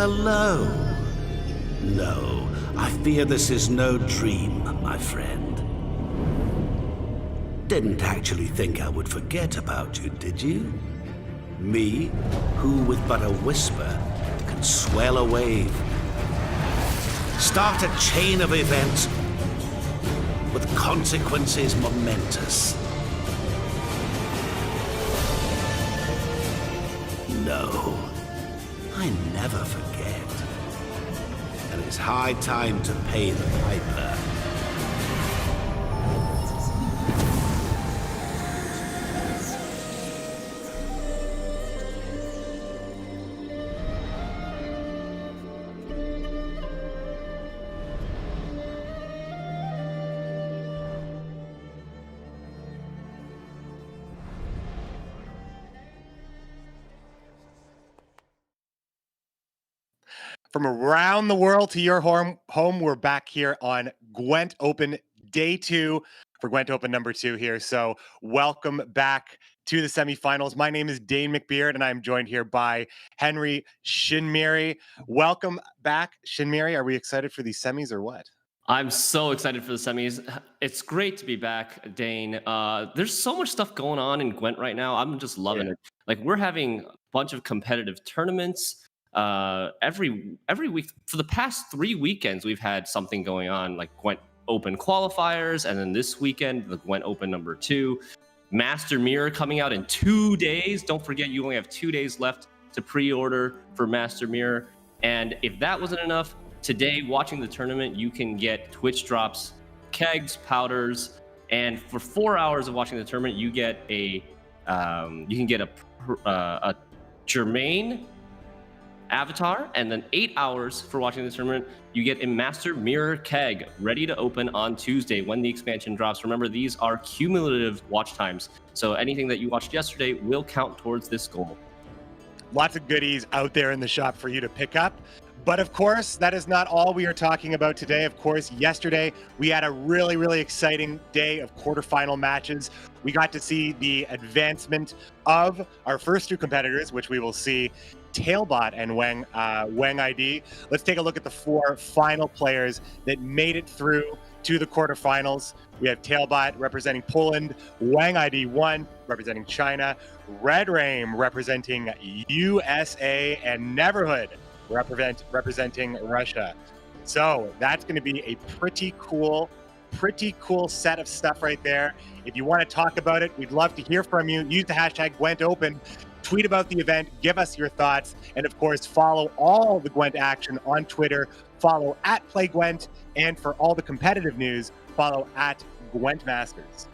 Hello. No, I fear this is no dream, my friend. Didn't actually think I would forget about you, did you? Me, who with but a whisper can swell a wave. Start a chain of events with consequences momentous. No, I never forget. And it's high time to pay the piper. From around the world to your home, we're back here on GWENT Open Day 2 for GWENT Open number 2 here. So welcome back to the semifinals. My name is Dane McBeard, and I'm joined here by Henry Shinmiri. Welcome back, Shinmiri. Are we excited for these semis or what? I'm so excited for the semis. It's great to be back, Dane. There's so much stuff going on in GWENT right now. I'm just loving it. Like, we're having a bunch of competitive tournaments. Every week for the past 3 weekends we've had something going on, like GWENT Open qualifiers, and then this weekend the GWENT Open number 2, Master Mirror coming out in 2 days. Don't forget, you only have 2 days left to pre-order for Master Mirror. And if that wasn't enough, today watching the tournament you can get Twitch drops, kegs, powders, and for 4 hours of watching the tournament you get a Germain avatar, and then 8 hours for watching the tournament you get a Master Mirror keg ready to open on Tuesday when the expansion drops. Remember, these are cumulative watch times, so anything that you watched yesterday will count towards this goal. Lots of goodies out there in the shop for you to pick up. But of course, that is not all we are talking about today. Of course, yesterday we had a really exciting day of quarterfinal matches. We got to see the advancement of our first 2 competitors, which we will see, Tailbot and Wang ID. Let's take a look at the 4 final players that made it through to the quarterfinals. We have Tailbot representing Poland, Wang ID 1 representing China, Red Rain representing USA, and Neverhood representing Russia. So that's going to be a pretty cool set of stuff right there. If you want to talk about it, we'd love to hear from you. Use the hashtag GWENTOpen. Tweet about the event, give us your thoughts, and of course, follow all the GWENT action on Twitter. Follow @PlayGWENT, and for all the competitive news, follow @GWENTMasters.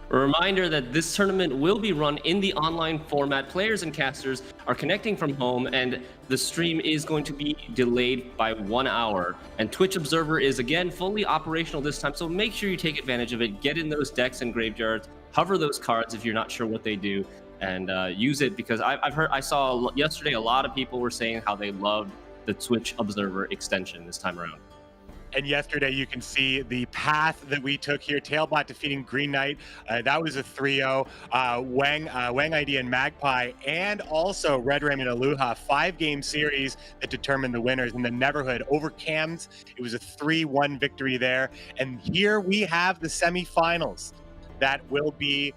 A reminder that this tournament will be run in the online format. Players and casters are connecting from home, and the stream is going to be delayed by 1 hour. And Twitch Observer is again fully operational this time, so make sure you take advantage of it. Get in those decks and graveyards, hover those cards if you're not sure what they do, and use it, because I saw yesterday a lot of people were saying how they loved the Twitch Observer extension this time around. And yesterday, you can see the path that we took here. Tailbot defeating Green Knight. That was a 3-0. Wang ID and Magpie, and also Red Raymond Aloha. 5-game series that determined the winners. And the Neverhood over Cams, it was a 3-1 victory there. And here we have the semifinals that will be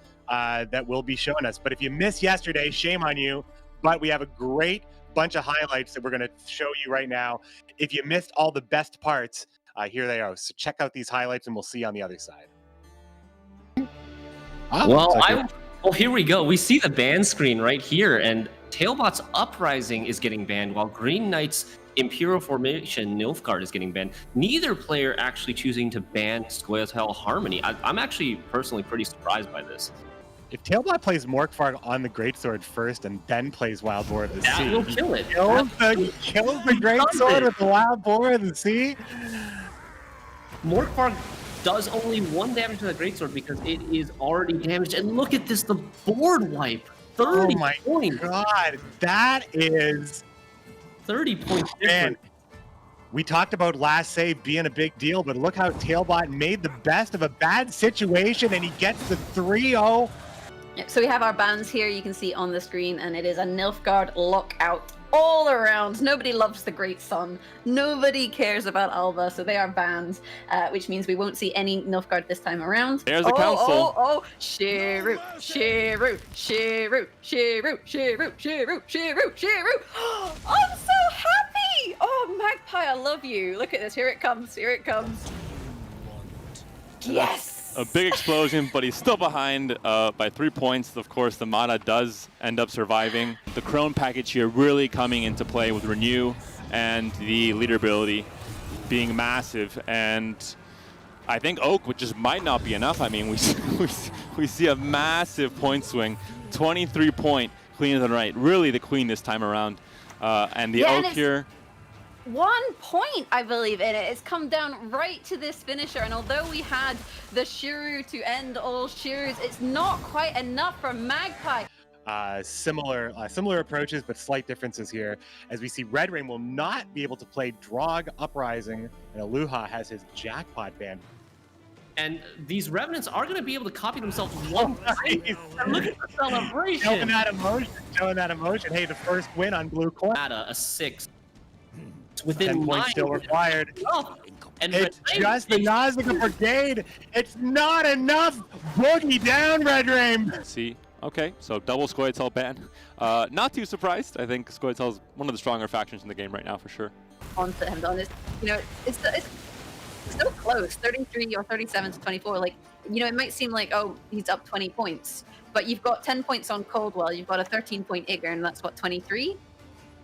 showing us. But if you missed yesterday, shame on you. But we have a great bunch of highlights that we're going to show you right now. If you missed all the best parts, here they are. So check out these highlights, and we'll see you on the other side. Well, here we go. We see the ban screen right here, and Tailbot's Uprising is getting banned, while Green Knight's Imperial Formation Nilfgaard is getting banned. Neither player actually choosing to ban Scoia'tael Harmony. I'm actually personally pretty surprised by this. If Tailbot plays Morkvarg on the Greatsword first and then plays Wild Boar of the Sea, that will kill it. Kills the Greatsword with the Wild Boar of the Sea. Morkvarg does only 1 damage to the Greatsword because it is already damaged. And look at this, the board wipe. 30 points. Oh my god, that is 30 points different. We talked about last save being a big deal, but look how Tailbot made the best of a bad situation, and he gets the 3-0. So we have our bans here, you can see on the screen, and it is a Nilfgaard lockout all around. Nobody loves the Great Sun. Nobody cares about Alba, so they are banned, which means we won't see any Nilfgaard this time around. There's the council. Shiru, Shiru, Shiru, Shiru, Shiru, Shiru, Shiru, Shiru. I'm so happy! Oh, Magpie, I love you. Look at this. Here it comes. Here it comes. Yes! A big explosion, but he's still behind by 3 points. Of course, the Mana does end up surviving. The Crone package here really coming into play with Renew and the leader ability being massive. And I think Oak, which just might not be enough. I mean, we see a massive point swing, 23-point Queen of the Night, really the queen this time around. And the Oak here. 1 point, I believe, in it. It's come down right to this finisher, and although we had the Shiru to end all Shirus, it's not quite enough for Magpie. Similar approaches, but slight differences here. As we see, Red Rain will not be able to play Drog Uprising, and Aluha has his Jackpot band. And these Revenants are going to be able to copy themselves one time. Look at the celebration. Showing that emotion. Hey, the first win on Blue Coin. A 6. Within 10 points 9 still required. And it's just the Nausicaa Brigade. It's not enough. Boogie down, Red Rain. See, okay, so double Scoia'tael ban. Not too surprised. I think Scoia'tael is one of the stronger factions in the game right now for sure. Onto him, Don. It's so close, 33 or 37 to 24. Like, it might seem like, oh, he's up 20 points, but you've got 10 points on Coldwell. You've got a 13-point Igor, and that's what, 23?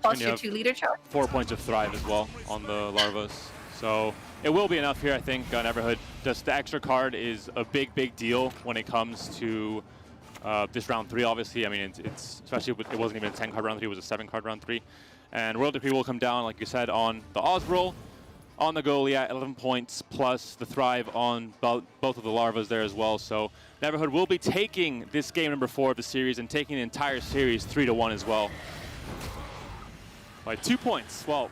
Plus your 2-leader charge. 4 points of Thrive as well on the Larvas. So it will be enough here, I think, on Everhood. Just the extra card is a big deal when it comes to this round 3, obviously. I mean, it's especially it wasn't even a 10-card round 3, it was a 7-card round 3. And Royal Decree will come down, like you said, on the Osbril, on the Goliath, 11 points, plus the Thrive on both of the Larvas there as well. So Neverhood will be taking this game number 4 of the series and taking the entire series 3-1 as well. By 2 points. Well,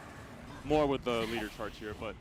more with the leader charge here, but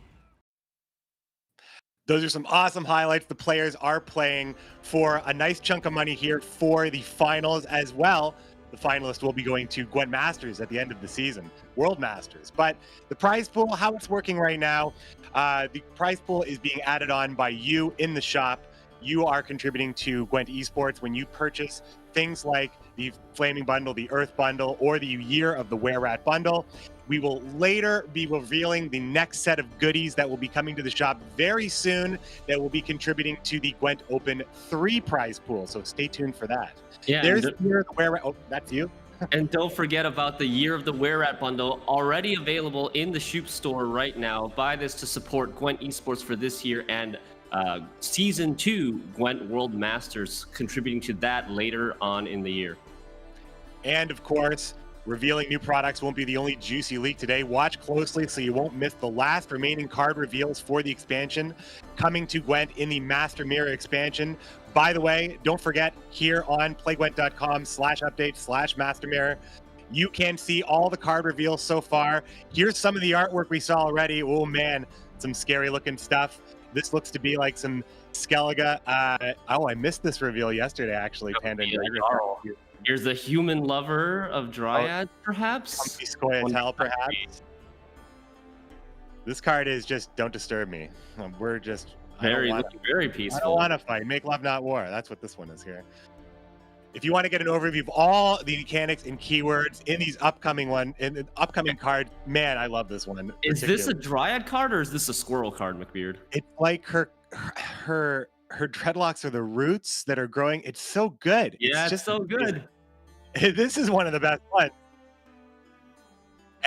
those are some awesome highlights. The players are playing for a nice chunk of money here for the finals as well. The finalist will be going to Gwent Masters at the end of the season, World Masters. But the prize pool, how it's working right now, the prize pool is being added on by you in the shop. You are contributing to Gwent Esports when you purchase things like the Flaming Bundle, the Earth Bundle, or the Year of the Were-Rat Bundle. We will later be revealing the next set of goodies that will be coming to the shop very soon that will be contributing to the Gwent Open 3 prize pool. So stay tuned for that. Yeah, there's the Year of the Were-Rat. Oh, that's you. And don't forget about the Year of the Were-Rat bundle, already available in the Shoop store right now. Buy this to support Gwent Esports for this year and Season 2 Gwent World Masters, contributing to that later on in the year. And of course, revealing new products won't be the only juicy leak today. Watch closely so you won't miss the last remaining card reveals for the expansion coming to Gwent in the Master Mirror expansion. By the way, don't forget, here on playgwent.com/update/Master Mirror, you can see all the card reveals so far. Here's some of the artwork we saw already. Oh man, some scary looking stuff. This looks to be like some Skellige. I missed this reveal yesterday, actually, Panda. Here's the human lover of Dryad, perhaps? Comfy Scoia'tael, perhaps. This card is just, don't disturb me. We're just... very peaceful. I don't want to fight. Make love, not war. That's what this one is here. If you want to get an overview of all the mechanics and keywords in these upcoming cards, man, I love this one. Is this a Dryad card or is this a Squirrel card, McBeard? It's like her dreadlocks are the roots that are growing. It's so good. Yeah, it's just so good. This is one of the best ones.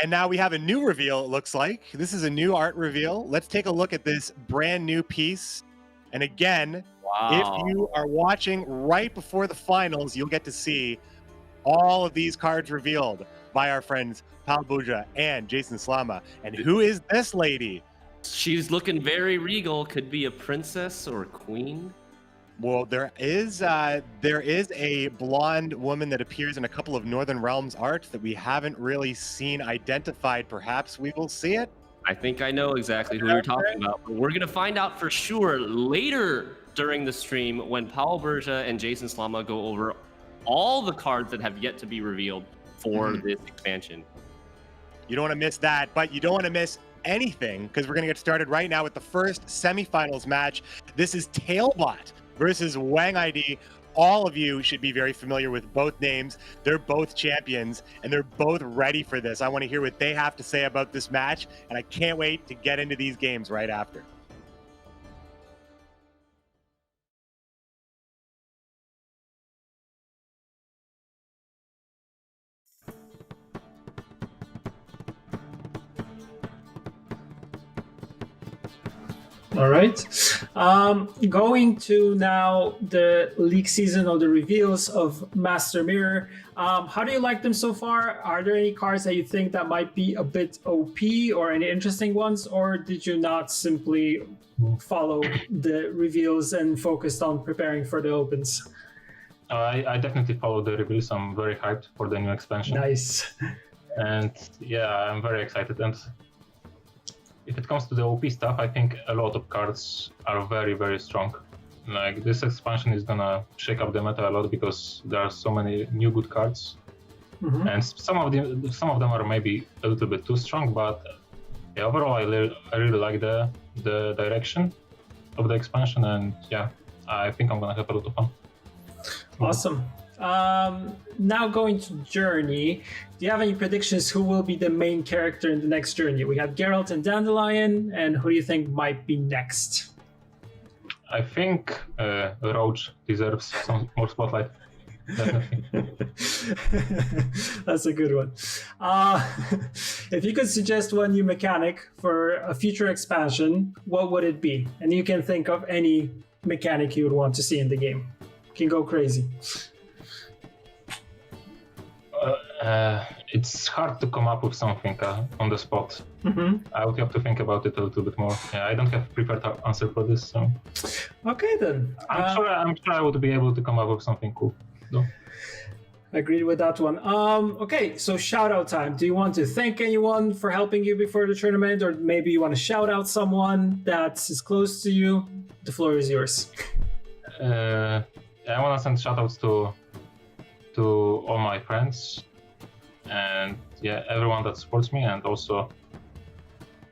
And now we have a new reveal, it looks like. This is a new art reveal. Let's take a look at this brand new piece. And again, if you are watching right before the finals, you'll get to see all of these cards revealed by our friends Pal Buja and Jason Slama. And who is this lady? She's looking very regal. Could be a princess or a queen. Well, there is a blonde woman that appears in a couple of Northern Realms art that we haven't really seen identified. Perhaps we will see it. I think I know exactly who you're talking about, but we're going to find out for sure later during the stream when Paul Berja and Jason Slama go over all the cards that have yet to be revealed for this expansion. You don't want to miss that, but you don't want to miss anything because we're going to get started right now with the first semifinals match. This is Tailbot versus Wang ID. All of you should be very familiar with both names. They're both champions and they're both ready for this. I want to hear what they have to say about this match, and I can't wait to get into these games right after. All right. Going to now the league season or the reveals of Master Mirror. How do you like them so far? Are there any cards that you think that might be a bit OP or any interesting ones? Or did you not simply follow the reveals and focused on preparing for the opens? I definitely follow the reveals. I'm very hyped for the new expansion. Nice. And yeah, I'm very excited. And if it comes to the OP stuff, I think a lot of cards are very, very strong. Like, this expansion is gonna shake up the meta a lot because there are so many new good cards, and some of them are maybe a little bit too strong. But yeah, overall, I really like the direction of the expansion, and yeah, I think I'm gonna have a lot of fun. Awesome. Now going to Journey, do you have any predictions who will be the main character in the next Journey? We have Geralt and Dandelion, and who do you think might be next? I think Roach deserves some more spotlight. Definitely. That's a good one. If you could suggest one new mechanic for a future expansion, what would it be? And you can think of any mechanic you would want to see in the game. You can go crazy. It's hard to come up with something on the spot. I would have to think about it a little bit more. Yeah, I don't have a prepared answer for this. So. Okay then. I'm sure I would be able to come up with something cool. No? Agreed with that one. Okay, so shout out time. Do you want to thank anyone for helping you before the tournament, or maybe you want to shout out someone that is close to you? The floor is yours. I want to send shout outs to all my friends. And yeah, everyone that supports me, and also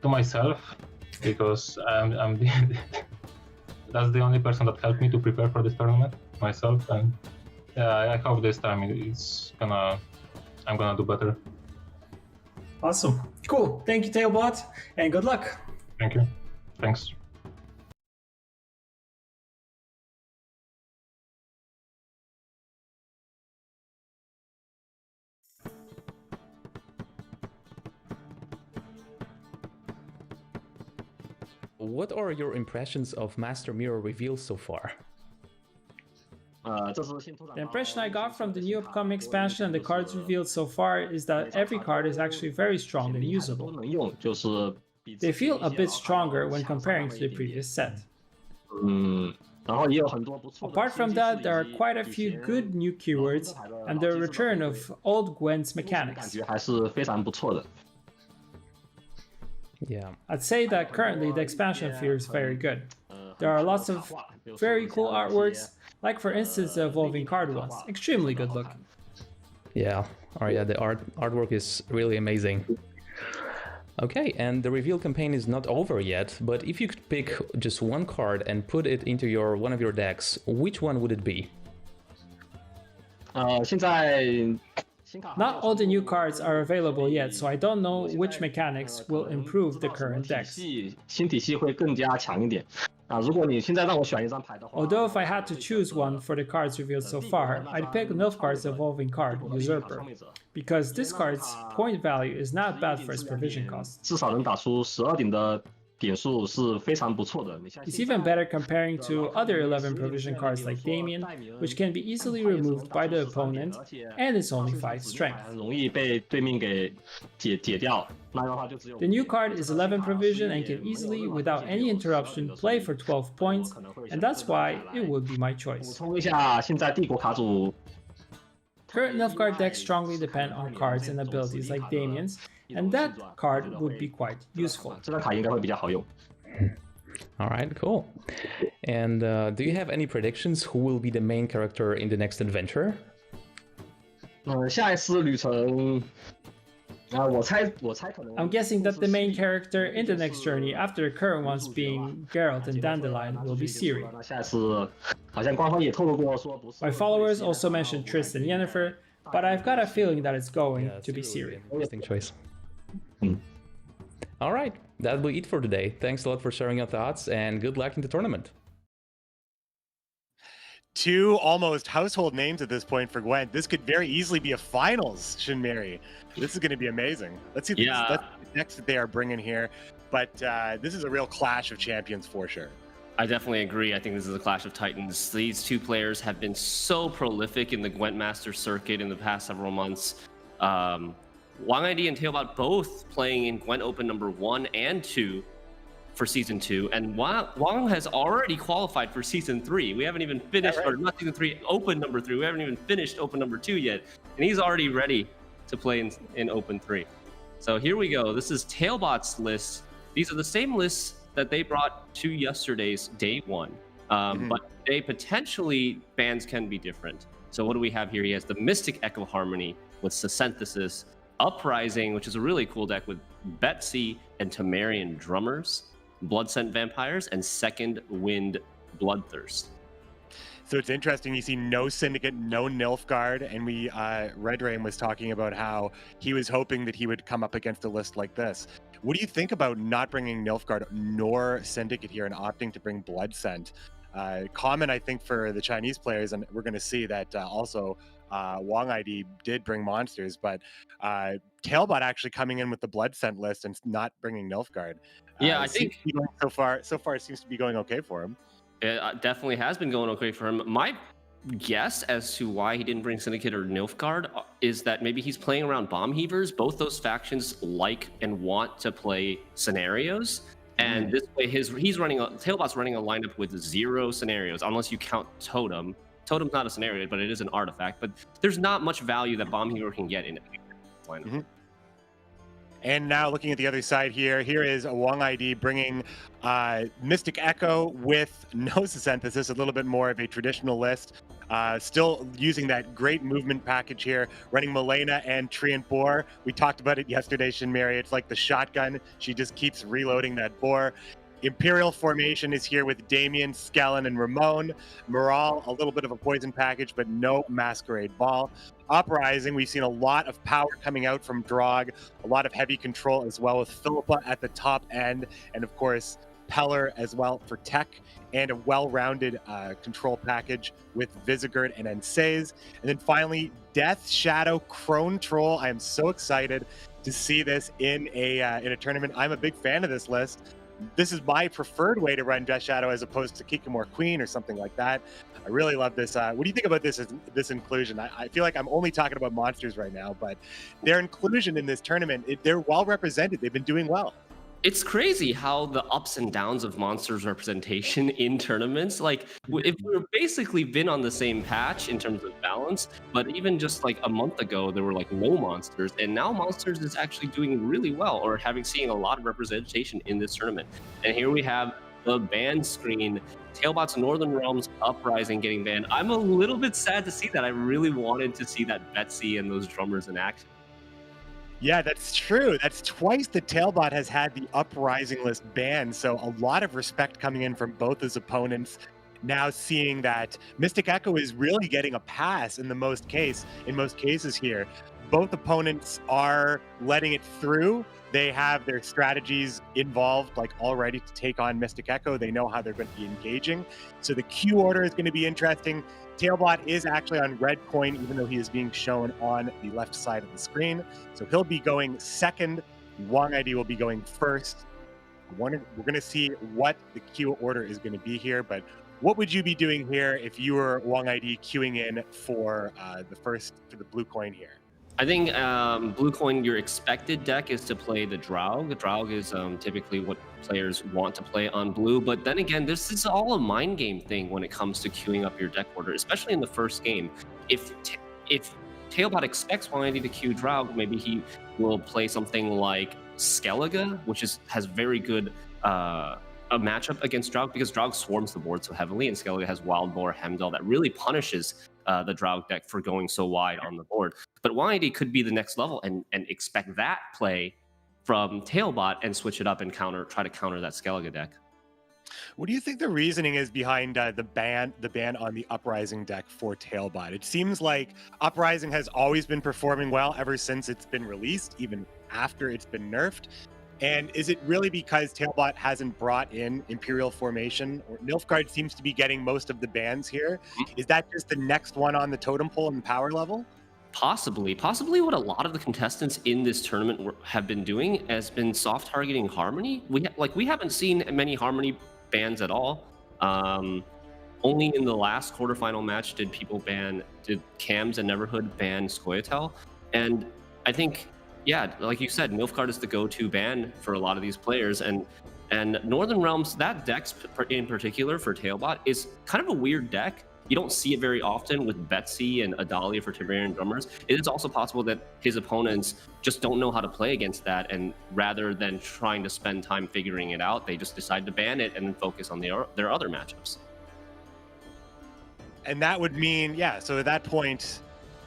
to myself, because I'm that's the only person that helped me to prepare for this tournament, myself. And yeah, I hope this time I'm gonna do better. Awesome, cool. Thank you, Tailbot, and good luck. Thank you. Thanks. What are your impressions of Master Mirror reveals so far? The impression I got from the new upcoming expansion and the cards revealed so far is that every card is actually very strong and usable. They feel a bit stronger when comparing to the previous set. Apart from that, there are quite a few good new keywords and the return of old Gwent's mechanics. Yeah, I'd say that currently the expansion feels very good. There are lots of very cool artworks, like for instance the evolving card ones, extremely good looking. yeah, the artwork is really amazing. Okay, and the reveal campaign is not over yet, but if you could pick just one card and put it into one of your decks, which one would it be? Not all the new cards are available yet, so I don't know which mechanics will improve the current decks. Although if I had to choose one for the cards revealed so far, I'd pick Nilfgaard's evolving card, Usurper, because this card's point value is not bad for its provision cost. It's even better comparing to other 11 provision cards like Damien, which can be easily removed by the opponent, and it's only 5 strength. The new card is 11 provision and can easily, without any interruption, play for 12 points, and that's why it would be my choice. Current Nilfgaard decks strongly depend on cards and abilities like Damien's, and that card would be quite useful. All right, cool. And do you have any predictions who will be the main character in the next adventure? I'm guessing that the main character in the next journey, after the current ones being Geralt and Dandelion, will be Ciri. My followers also mentioned Triss and Yennefer, but I've got a feeling that it's going to be Ciri. Interesting choice. All right, that will it for today. Thanks a lot for sharing your thoughts, and good luck in the tournament. Two almost household names at this point for Gwent. This could very easily be a finals, Shinmeri. This is going to be amazing. Let's see the next that they are bringing here. But this is a real clash of champions for sure. I definitely agree. I think this is a clash of titans. These two players have been so prolific in the Gwent Master circuit in the past several months. Wang ID and Tailbot both playing in Gwent Open number 1 and 2 for season 2, and Wang has already qualified for season 3. We haven't even finished, or not season 3, Open number 3. We haven't even finished Open number 2 yet, and he's already ready to play in Open 3. So here we go. This is Tailbot's list. These are the same lists that they brought to yesterday's day 1, but today potentially bans can be different. So what do we have here? He has the Mystic Echo Harmony with Synthesis, Uprising, which is a really cool deck with Betsy and Temerian Drummers, Blood Scent Vampires, and Second Wind Bloodthirst. So it's interesting. You see no Syndicate, no Nilfgaard, and Red Rain was talking about how he was hoping that he would come up against a list like this. What do you think about not bringing Nilfgaard nor Syndicate here and opting to bring Blood Scent? Common, I think, for the Chinese players, and we're going to see that also Wang ID did bring monsters, but Tailbot actually coming in with the Blood Scent list and not bringing Nilfgaard. Yeah, I think so far it seems to be going okay for him. It definitely has been going okay for him. My guess as to why he didn't bring Syndicate or Nilfgaard is that maybe he's playing around Bomb Heavers. Both those factions like and want to play scenarios. And this way, Tailbot's running a lineup with 0 scenarios, unless you count Totem. Totem's not a scenario, but it is an artifact. But there's not much value that Bomb Heaver can get in a lineup. And now looking at the other side here is a Wang ID bringing Mystic Echo with Gnosis Synthesis, a little bit more of a traditional list. Still using that great movement package here, running Milena and Treant Boar. We talked about it yesterday, Shinmeri. It's like the shotgun. She just keeps reloading that boar. Imperial Formation is here with Damien, Skellen, and Ramon. Moral, a little bit of a poison package, but no Masquerade Ball. Uprising, we've seen a lot of power coming out from Drog, a lot of heavy control as well, with Philippa at the top end, and of course, Peller as well for tech, and a well-rounded control package with Visigurd and Ensays. And then finally, Death Shadow Crone Troll. I am so excited to see this in a tournament. I'm a big fan of this list. This is my preferred way to run Death Shadow as opposed to Kikamore Queen or something like that. I really love this. What do you think about this inclusion? I feel like I'm only talking about monsters right now, but their inclusion in this tournament, they're well represented. They've been doing well. It's crazy how the ups and downs of monsters representation in tournaments, like if we've basically been on the same patch in terms of balance, but even just like a month ago, there were like no monsters, and now monsters is actually doing really well, or seen a lot of representation in this tournament. And here we have the ban screen, Tailbot's Northern Realms Uprising getting banned. I'm a little bit sad to see that. I really wanted to see that Betsy and those drummers in action. Yeah, that's true. That's twice that Tailbot has had the Uprising list banned, so a lot of respect coming in from both his opponents. Now seeing that Mystic Echo is really getting a pass in most cases here. Both opponents are letting it through. They have their strategies involved, like already to take on Mystic Echo. They know how they're going to be engaging. So the Q order is going to be interesting. Tailbot is actually on red coin, even though he is being shown on the left side of the screen. So he'll be going second. Wang ID will be going first. We're going to see what the Q order is going to be here, but what would you be doing here if you were Wang ID queuing in for the blue coin here? I think blue coin, your expected deck is to play the Draug. The Draug is typically what players want to play on blue, but then again, this is all a mind game thing when it comes to queuing up your deck order, especially in the first game. If Tailbot expects Wang ID to queue Draug, maybe he will play something like Skellige, which has very good a matchup against Draug, because Draug swarms the board so heavily, and Skellige has Wild Boar, Hemdall that really punishes the Drow deck for going so wide on the board. But YID could be the next level and expect that play from Tailbot and switch it up and try to counter that Skellige deck. What do you think the reasoning is behind the ban on the Uprising deck for Tailbot? It seems like Uprising has always been performing well ever since it's been released, even after it's been nerfed. And is it really because Tailbot hasn't brought in Imperial Formation? Or Nilfgaard seems to be getting most of the bans here. Is that just the next one on the totem pole in power level? Possibly what a lot of the contestants in this tournament have been doing has been soft targeting Harmony. We haven't seen many Harmony bans at all. Only in the last quarterfinal match did Cams and Neverhood ban Scoia'tael, and I think, yeah, like you said, Nilfgaard is the go-to ban for a lot of these players, and Northern Realms, that deck in particular for Tailbot is kind of a weird deck. You don't see it very often with Betsy and Adalia for Tiberian Drummers. It is also possible that his opponents just don't know how to play against that, and rather than trying to spend time figuring it out, they just decide to ban it and then focus on their other matchups. And that would mean, yeah, so at that point,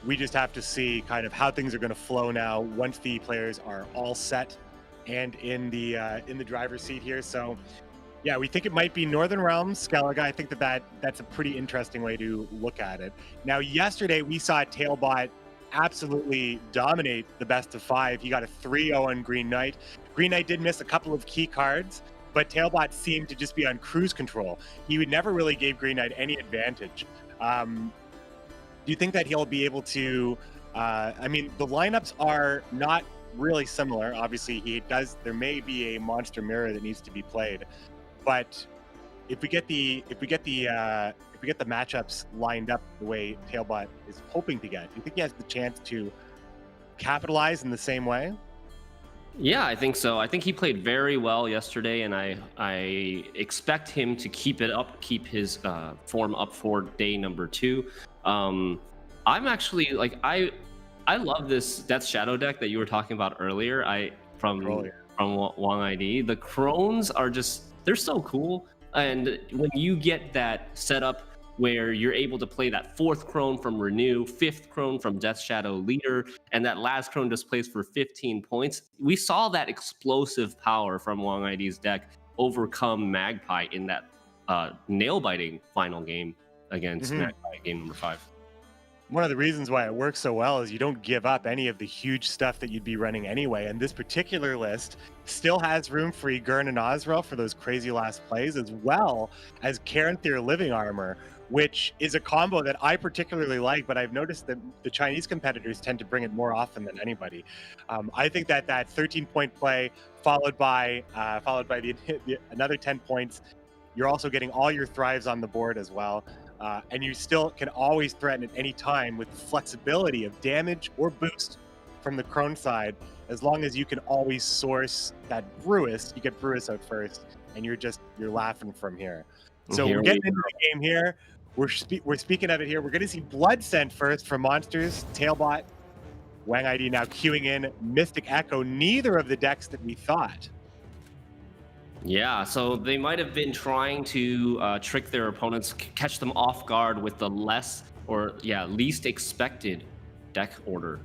we just have to see kind of how things are going to flow now once the players are all set and in the driver's seat here. So yeah, we think it might be Northern Realms, Skellige. I think that's a pretty interesting way to look at it. Now, yesterday we saw Tailbot absolutely dominate the best of 5. He got a 3-0 on Green Knight. Green Knight did miss a couple of key cards, but Tailbot seemed to just be on cruise control. He would never really gave Green Knight any advantage. Do you think that he'll be able to? I mean, the lineups are not really similar. Obviously, there may be a monster mirror that needs to be played. But if we get the matchups lined up the way Tailbot is hoping to get, do you think he has the chance to capitalize in the same way? Yeah, I think so. I think he played very well yesterday, and I expect him to keep his form up for day number 2. I'm actually like I love this Death Shadow deck that you were talking about earlier. From Wang ID. The Crones are they're so cool, and when you get that setup where you're able to play that 4th Crone from Renew, 5th Crone from Death Shadow Leader, and that last Crone displays for 15 points. We saw that explosive power from Wang ID's deck overcome Magpie in that nail-biting final game against Magpie, game number 5. One of the reasons why it works so well is you don't give up any of the huge stuff that you'd be running anyway. And this particular list still has room for Egern and Osrel for those crazy last plays, as well as Caranthir Living Armor, which is a combo that I particularly like, but I've noticed that the Chinese competitors tend to bring it more often than anybody. I think that 13-point play followed by another 10 points, you're also getting all your thrives on the board as well. And you still can always threaten at any time with flexibility of damage or boost from the Crone side, as long as you can always source that Brewis. You get Brewis out first, and you're laughing from here. So we're getting into the game here. We're speaking of it here. We're going to see Blood Scent first for Monsters. Tailbot, Wang ID now queuing in Mystic Echo. Neither of the decks that we thought. Yeah, so they might have been trying to trick their opponents, catch them off guard with the least expected deck order.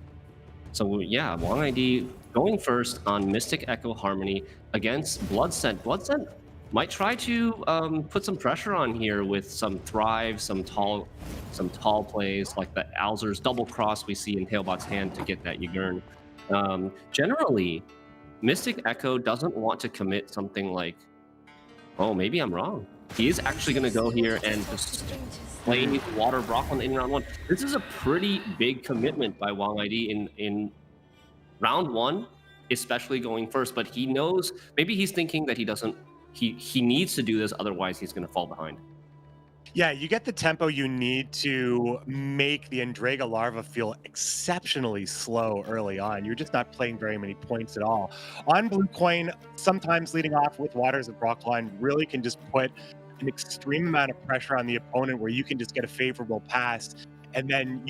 So yeah, Wang ID going first on Mystic Echo Harmony against Blood Scent. Blood Scent might try to put some pressure on here with some Thrive, some tall plays like the Alzur's double cross we see in Tailbot's hand to get that Egern. Generally, Mystic Echo doesn't want to commit something like, oh, maybe I'm wrong. He is actually going to go here and just play Water Brocklin in round 1. This is a pretty big commitment by Wang ID in round 1, especially going first. But he knows, maybe he's thinking that he needs to do this, otherwise he's going to fall behind. Yeah, you get the tempo you need to make the Endrega Larva feel exceptionally slow early on. You're just not playing very many points at all. On Blue Coin, sometimes leading off with Waters of Brockline really can just put an extreme amount of pressure on the opponent where you can just get a favorable pass. And then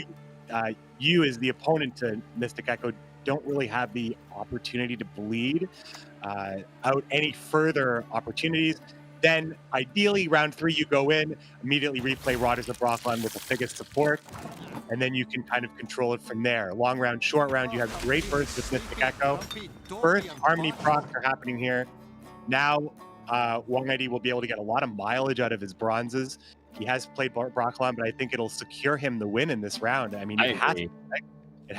you as the opponent to Mystic Echo don't really have the opportunity to bleed out any further opportunities. Then, ideally, round 3, you go in, immediately replay Rotters of Brocklon with the biggest support, and then you can kind of control it from there. Long round, short round, you have great bursts with Mystic Echo. First, Harmony procs are happening here. Now, Wong ID will be able to get a lot of mileage out of his bronzes. He has played Brocklon, but I think it'll secure him the win in this round. I mean, I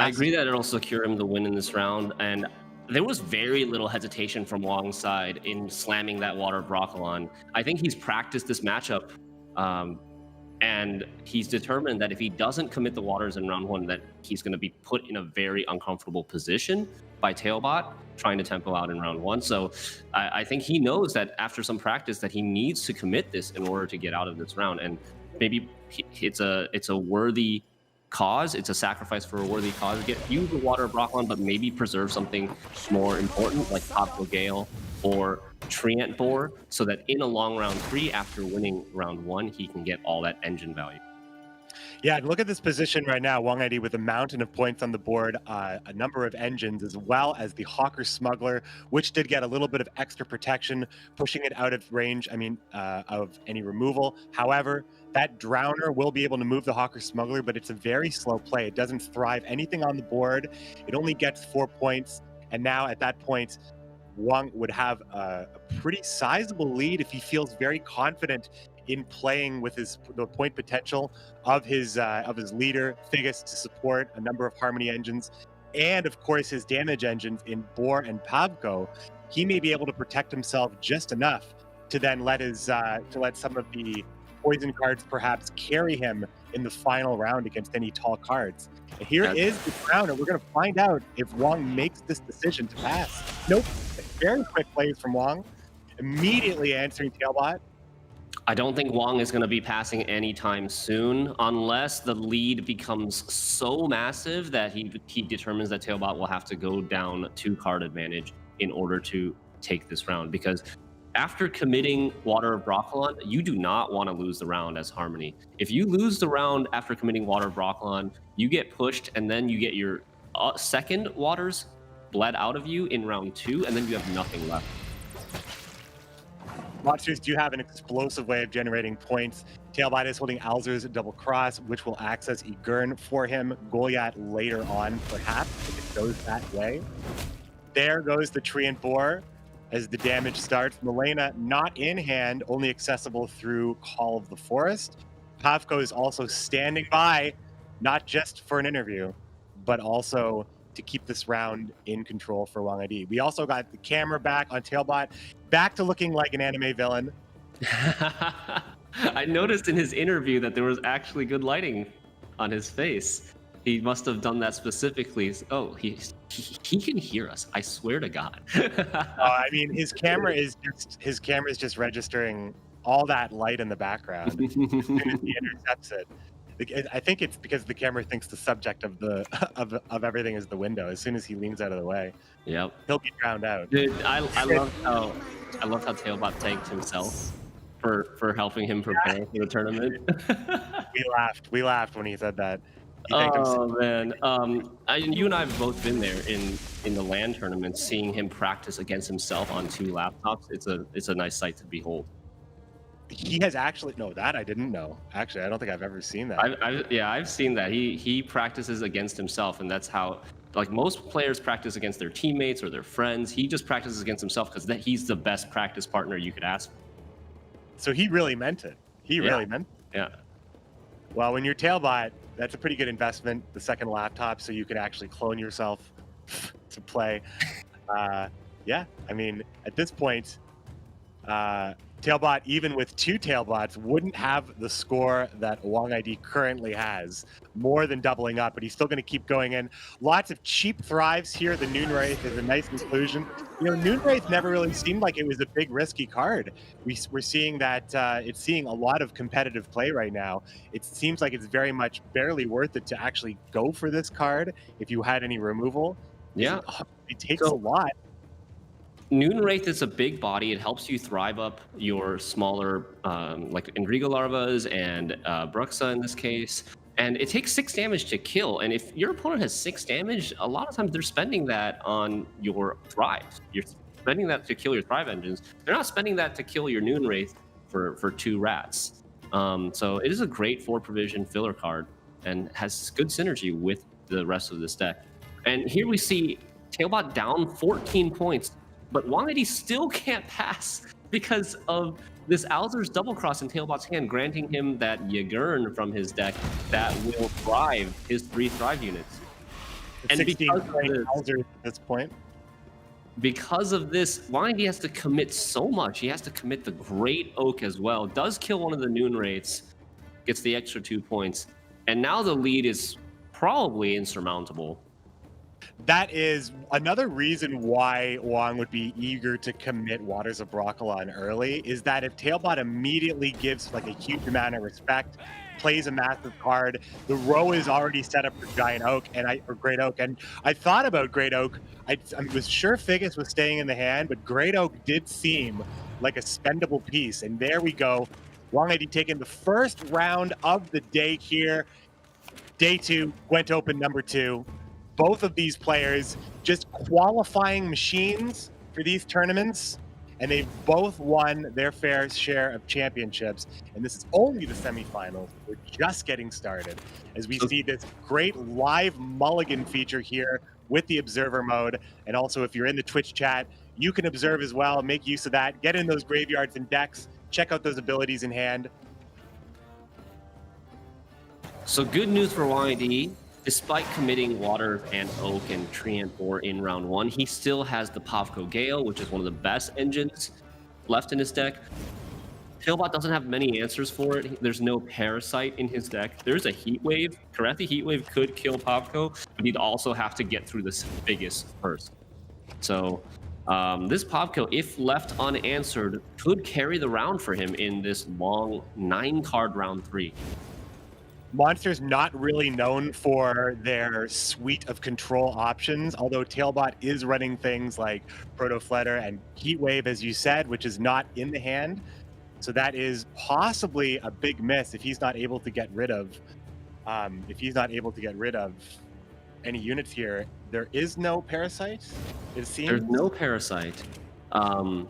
agree that it'll secure him the win in this round, and there was very little hesitation from Wong's side in slamming that Water Broccolon. I think he's practiced this matchup, and he's determined that if he doesn't commit the Waters in round 1, that he's going to be put in a very uncomfortable position by Tailbot trying to tempo out in round 1. So I think he knows that after some practice that he needs to commit this in order to get out of this round, and maybe it's a worthy cause. It's a sacrifice for a worthy cause. Use the Water Brocklon, but maybe preserve something more important like Popco Gale or Treant Boar, so that in a long round 3 after winning round 1, he can get all that engine value. Yeah, and look at this position right now. Wong ID with a mountain of points on the board, a number of engines, as well as the Hawker Smuggler, which did get a little bit of extra protection, pushing it out of range, of any removal. However, that Drowner will be able to move the Hawker Smuggler, but it's a very slow play. It doesn't thrive anything on the board. It only gets 4 points, and now at that point, Wong would have a pretty sizable lead if he feels very confident in playing with the point potential of his leader Figus to support a number of Harmony engines, and of course his damage engines in Boar and Pavko. He may be able to protect himself just enough to then let some of the poison cards perhaps carry him in the final round against any tall cards. And here is the round, and we're going to find out if Wong makes this decision to pass. Nope. Very quick plays from Wong, immediately answering Tailbot. I don't think Wong is going to be passing anytime soon, unless the lead becomes so massive that he determines that Tailbot will have to go down 2-card advantage in order to take this round. Because after committing Water of Broccolon, you do not want to lose the round as Harmony. If you lose the round after committing Water of Broccolon, you get pushed, and then you get your second Waters bled out of you in round 2, and then you have nothing left. Monsters do have an explosive way of generating points. Tailbot is holding Alzur's Double Cross, which will access Egurn for him. Goliath later on, perhaps, if it goes that way. There goes the Treant Boar as the damage starts. Milena not in hand, only accessible through Call of the Forest. Pavko is also standing by, not just for an interview, but also to keep this round in control for Wong ID. We also got the camera back on Tailbot, back to looking like an anime villain. I noticed in his interview that there was actually good lighting on his face. He must have done that specifically. Oh, he can hear us. I swear to God. I mean, his camera is just registering all that light in the background. As soon as he intercepts it. I think it's because the camera thinks the subject of of everything is the window. As soon as he leans out of the way, yep, he'll be drowned out. Dude, I love how Tailbot thanked himself for helping him prepare for the tournament. We laughed when he said that. Oh man, you and I have both been there in the LAN tournament, seeing him practice against himself on 2 laptops. It's a nice sight to behold. He has actually that I didn't know. Actually, I don't think I've ever seen that. I've seen that. He practices against himself, and that's how, like, most players practice against their teammates or their friends. He just practices against himself because he's the best practice partner you could ask for. So he really meant it. Really meant it. Yeah. Well, when you're Tailbot, that's a pretty good investment. The second laptop, so you can actually clone yourself to play. Yeah, I mean, at this point, Tailbot, even with 2 Tailbots, wouldn't have the score that Wong ID currently has, more than doubling up, but he's still going to keep going in. Lots of cheap thrives here. The Noonwraith is a nice inclusion. You know, Noonwraith never really seemed like it was a big risky card. We're seeing that it's seeing a lot of competitive play right now. It seems like it's very much barely worth it to actually go for this card if you had any removal. Yeah. It takes a lot. Noonwraith is a big body. It helps you thrive up your smaller, like Endrigo larvas and Bruxa in this case. And it takes 6 damage to kill. And if your opponent has 6 damage, a lot of times they're spending that on your thrive, your spending that to kill your Thrive engines. They're not spending that to kill your Noon Wraith for 2 rats. So it is a great 4 provision filler card and has good synergy with the rest of this deck. And here we see Tailbot down 14 points, but 180 still can't pass because of this Alzur's double cross in Tailbot's hand, granting him that Yagurn from his deck that will thrive his 3 Thrive units. And 16 because of this, Alzur at this point. because of this, 180 has to commit so much. He has to commit the Great Oak as well. Does kill one of the Noon Wraiths, gets the extra 2 points. And now the lead is probably insurmountable. That is another reason why Wong would be eager to commit Waters of Broccolon early, is that if Tailbot immediately gives like a huge amount of respect, plays a massive card, the row is already set up for Giant Oak or Great Oak. And I thought about Great Oak. I was sure Figgis was staying in the hand, but Great Oak did seem like a spendable piece. And there we go. Wong ID taking the first round of the day here. Day 2, Gwent Open number 2. Both of these players just qualifying machines for these tournaments, and they've both won their fair share of championships. And this is only the semifinals. We're just getting started as we see this great live mulligan feature here with the observer mode. And also, if you're in the Twitch chat, you can observe as well. Make use of that. Get in those graveyards and decks. Check out those abilities in hand. So good news for YD. Despite committing Water and Oak and Tree and 4 in round 1, he still has the Pavko Gale, which is one of the best engines left in his deck. Tailbot doesn't have many answers for it. There's no Parasite in his deck. There's a Heat Wave. Correct, the Heat Wave could kill Pavko, but he'd also have to get through this biggest first. So this Pavko, if left unanswered, could carry the round for him in this long 9-card round 3. Monster's not really known for their suite of control options, although Tailbot is running things like Proto Flutter and Heat Wave, as you said, which is not in the hand. So that is possibly a big miss if he's not able to get rid of any units here. There is no Parasite, it seems. There's no Parasite. Wong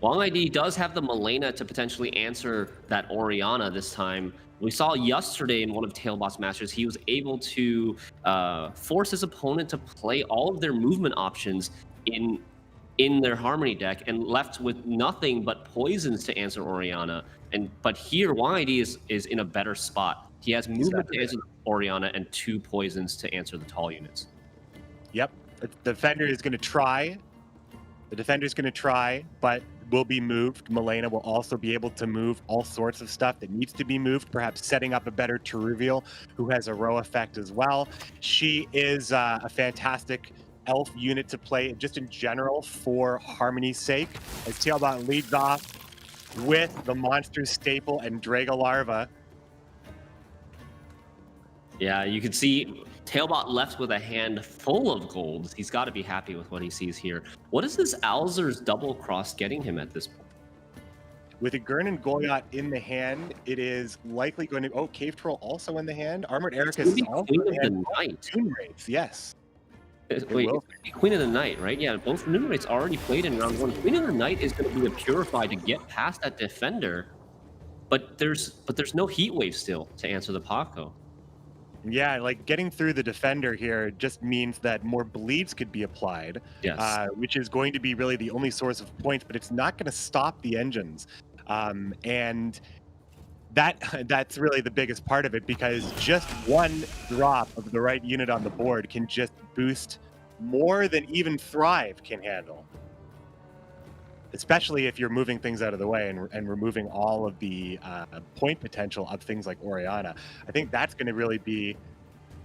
ID does have the Malena to potentially answer that Orianna this time. We saw yesterday in one of Tailbot's matches, he was able to force his opponent to play all of their movement options in their Harmony deck and left with nothing but poisons to answer Orianna. But here, YID is in a better spot. He has movement to answer Orianna and 2 poisons to answer the tall units. Yep, the defender is going to try. The defender's going to try, but will be moved. Malena will also be able to move all sorts of stuff that needs to be moved, perhaps setting up a better Teruvial, who has a row effect as well. She is a fantastic elf unit to play just in general for Harmony's sake, as Tailbot leads off with the monster staple and Drago Larva. Yeah, you can see Tailbot left with a hand full of golds. He's got to be happy with what he sees here. What is this Alzur's double cross getting him at this point? With a Gurn and Goliath in the hand, it is likely going to... Oh, Cave Troll also in the hand. Armored Ericus is also Queen in the of hand. the Night. Noon Wraiths, yes. Wait, Queen of the Night, right? Yeah, both Noon Wraiths already played in round 1. Queen of the Night is going to be a Purify to get past that defender, but there's no Heat Wave still to answer the Paco. Yeah, like getting through the defender here just means that more bleeds could be applied, Yes. Which is going to be really the only source of points, but it's not going to stop the engines. And that's really the biggest part of it, because just one drop of the right unit on the board can just boost more than even Thrive can handle. Especially if you're moving things out of the way and removing all of the point potential of things like Orianna. I think that's going to really be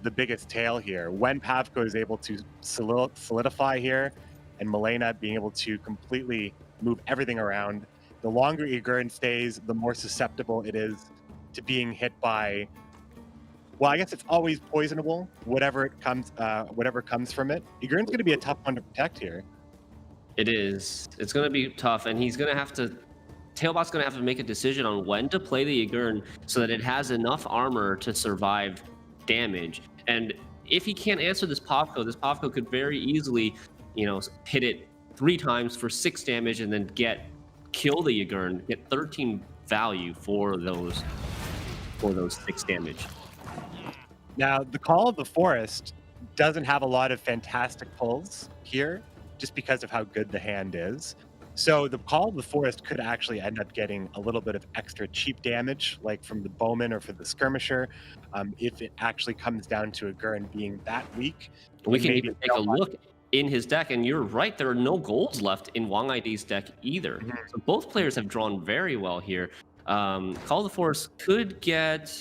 the biggest tail here. When Pavko is able to solidify here, and Malena being able to completely move everything around, the longer Igurn stays, the more susceptible it is to being hit by... Well, I guess it's always poisonable, whatever comes from it. Igurn's going to be a tough one to protect here. It is. It's going to be tough, and he's going to have to... Tailbot's going to have to make a decision on when to play the Yagurn so that it has enough armor to survive damage. And if he can't answer this Pavko could very easily, hit it 3 times for 6 damage and then kill the Yagurn, get 13 value for those 6 damage. Now, the Call of the Forest doesn't have a lot of fantastic pulls here, just because of how good the hand is. So the Call of the Forest could actually end up getting a little bit of extra cheap damage, like from the Bowman or for the Skirmisher, if it actually comes down to a Gurn being that weak. We can maybe even take a look in his deck, and you're right, there are no golds left in Wang ID's deck either. So both players have drawn very well here. Call of the Forest could get...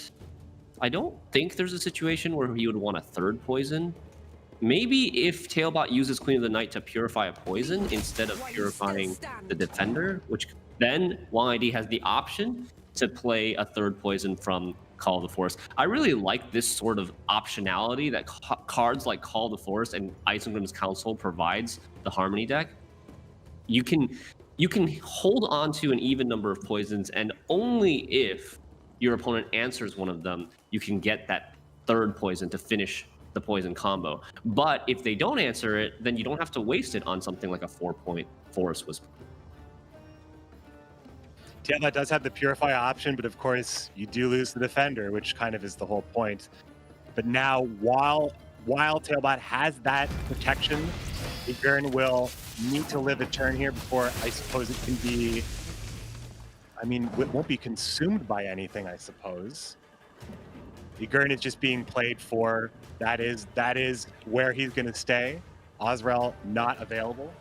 I don't think there's a situation where he would want a 3rd poison. Maybe if Tailbot uses Queen of the Night to purify a poison instead of purifying the defender, which then Wang ID has the option to play a 3rd poison from Call of the Forest. I really like this sort of optionality that cards like Call of the Forest and Isengrim's Council provides the Harmony deck. You can hold on to an even number of poisons, and only if your opponent answers one of them, you can get that 3rd poison to finish the poison combo. But if they don't answer it, then you don't have to waste it on something like a 4-point Forest Whisper. Tailbot does have the Purify option, but of course you do lose the Defender, which kind of is the whole point. But now, while Tailbot has that protection, Yagurn will need to live a turn here before I suppose it can be... I mean, it won't be consumed by anything, I suppose. Yagurn is just being played for. That is where he's going to stay. Ozrel not available.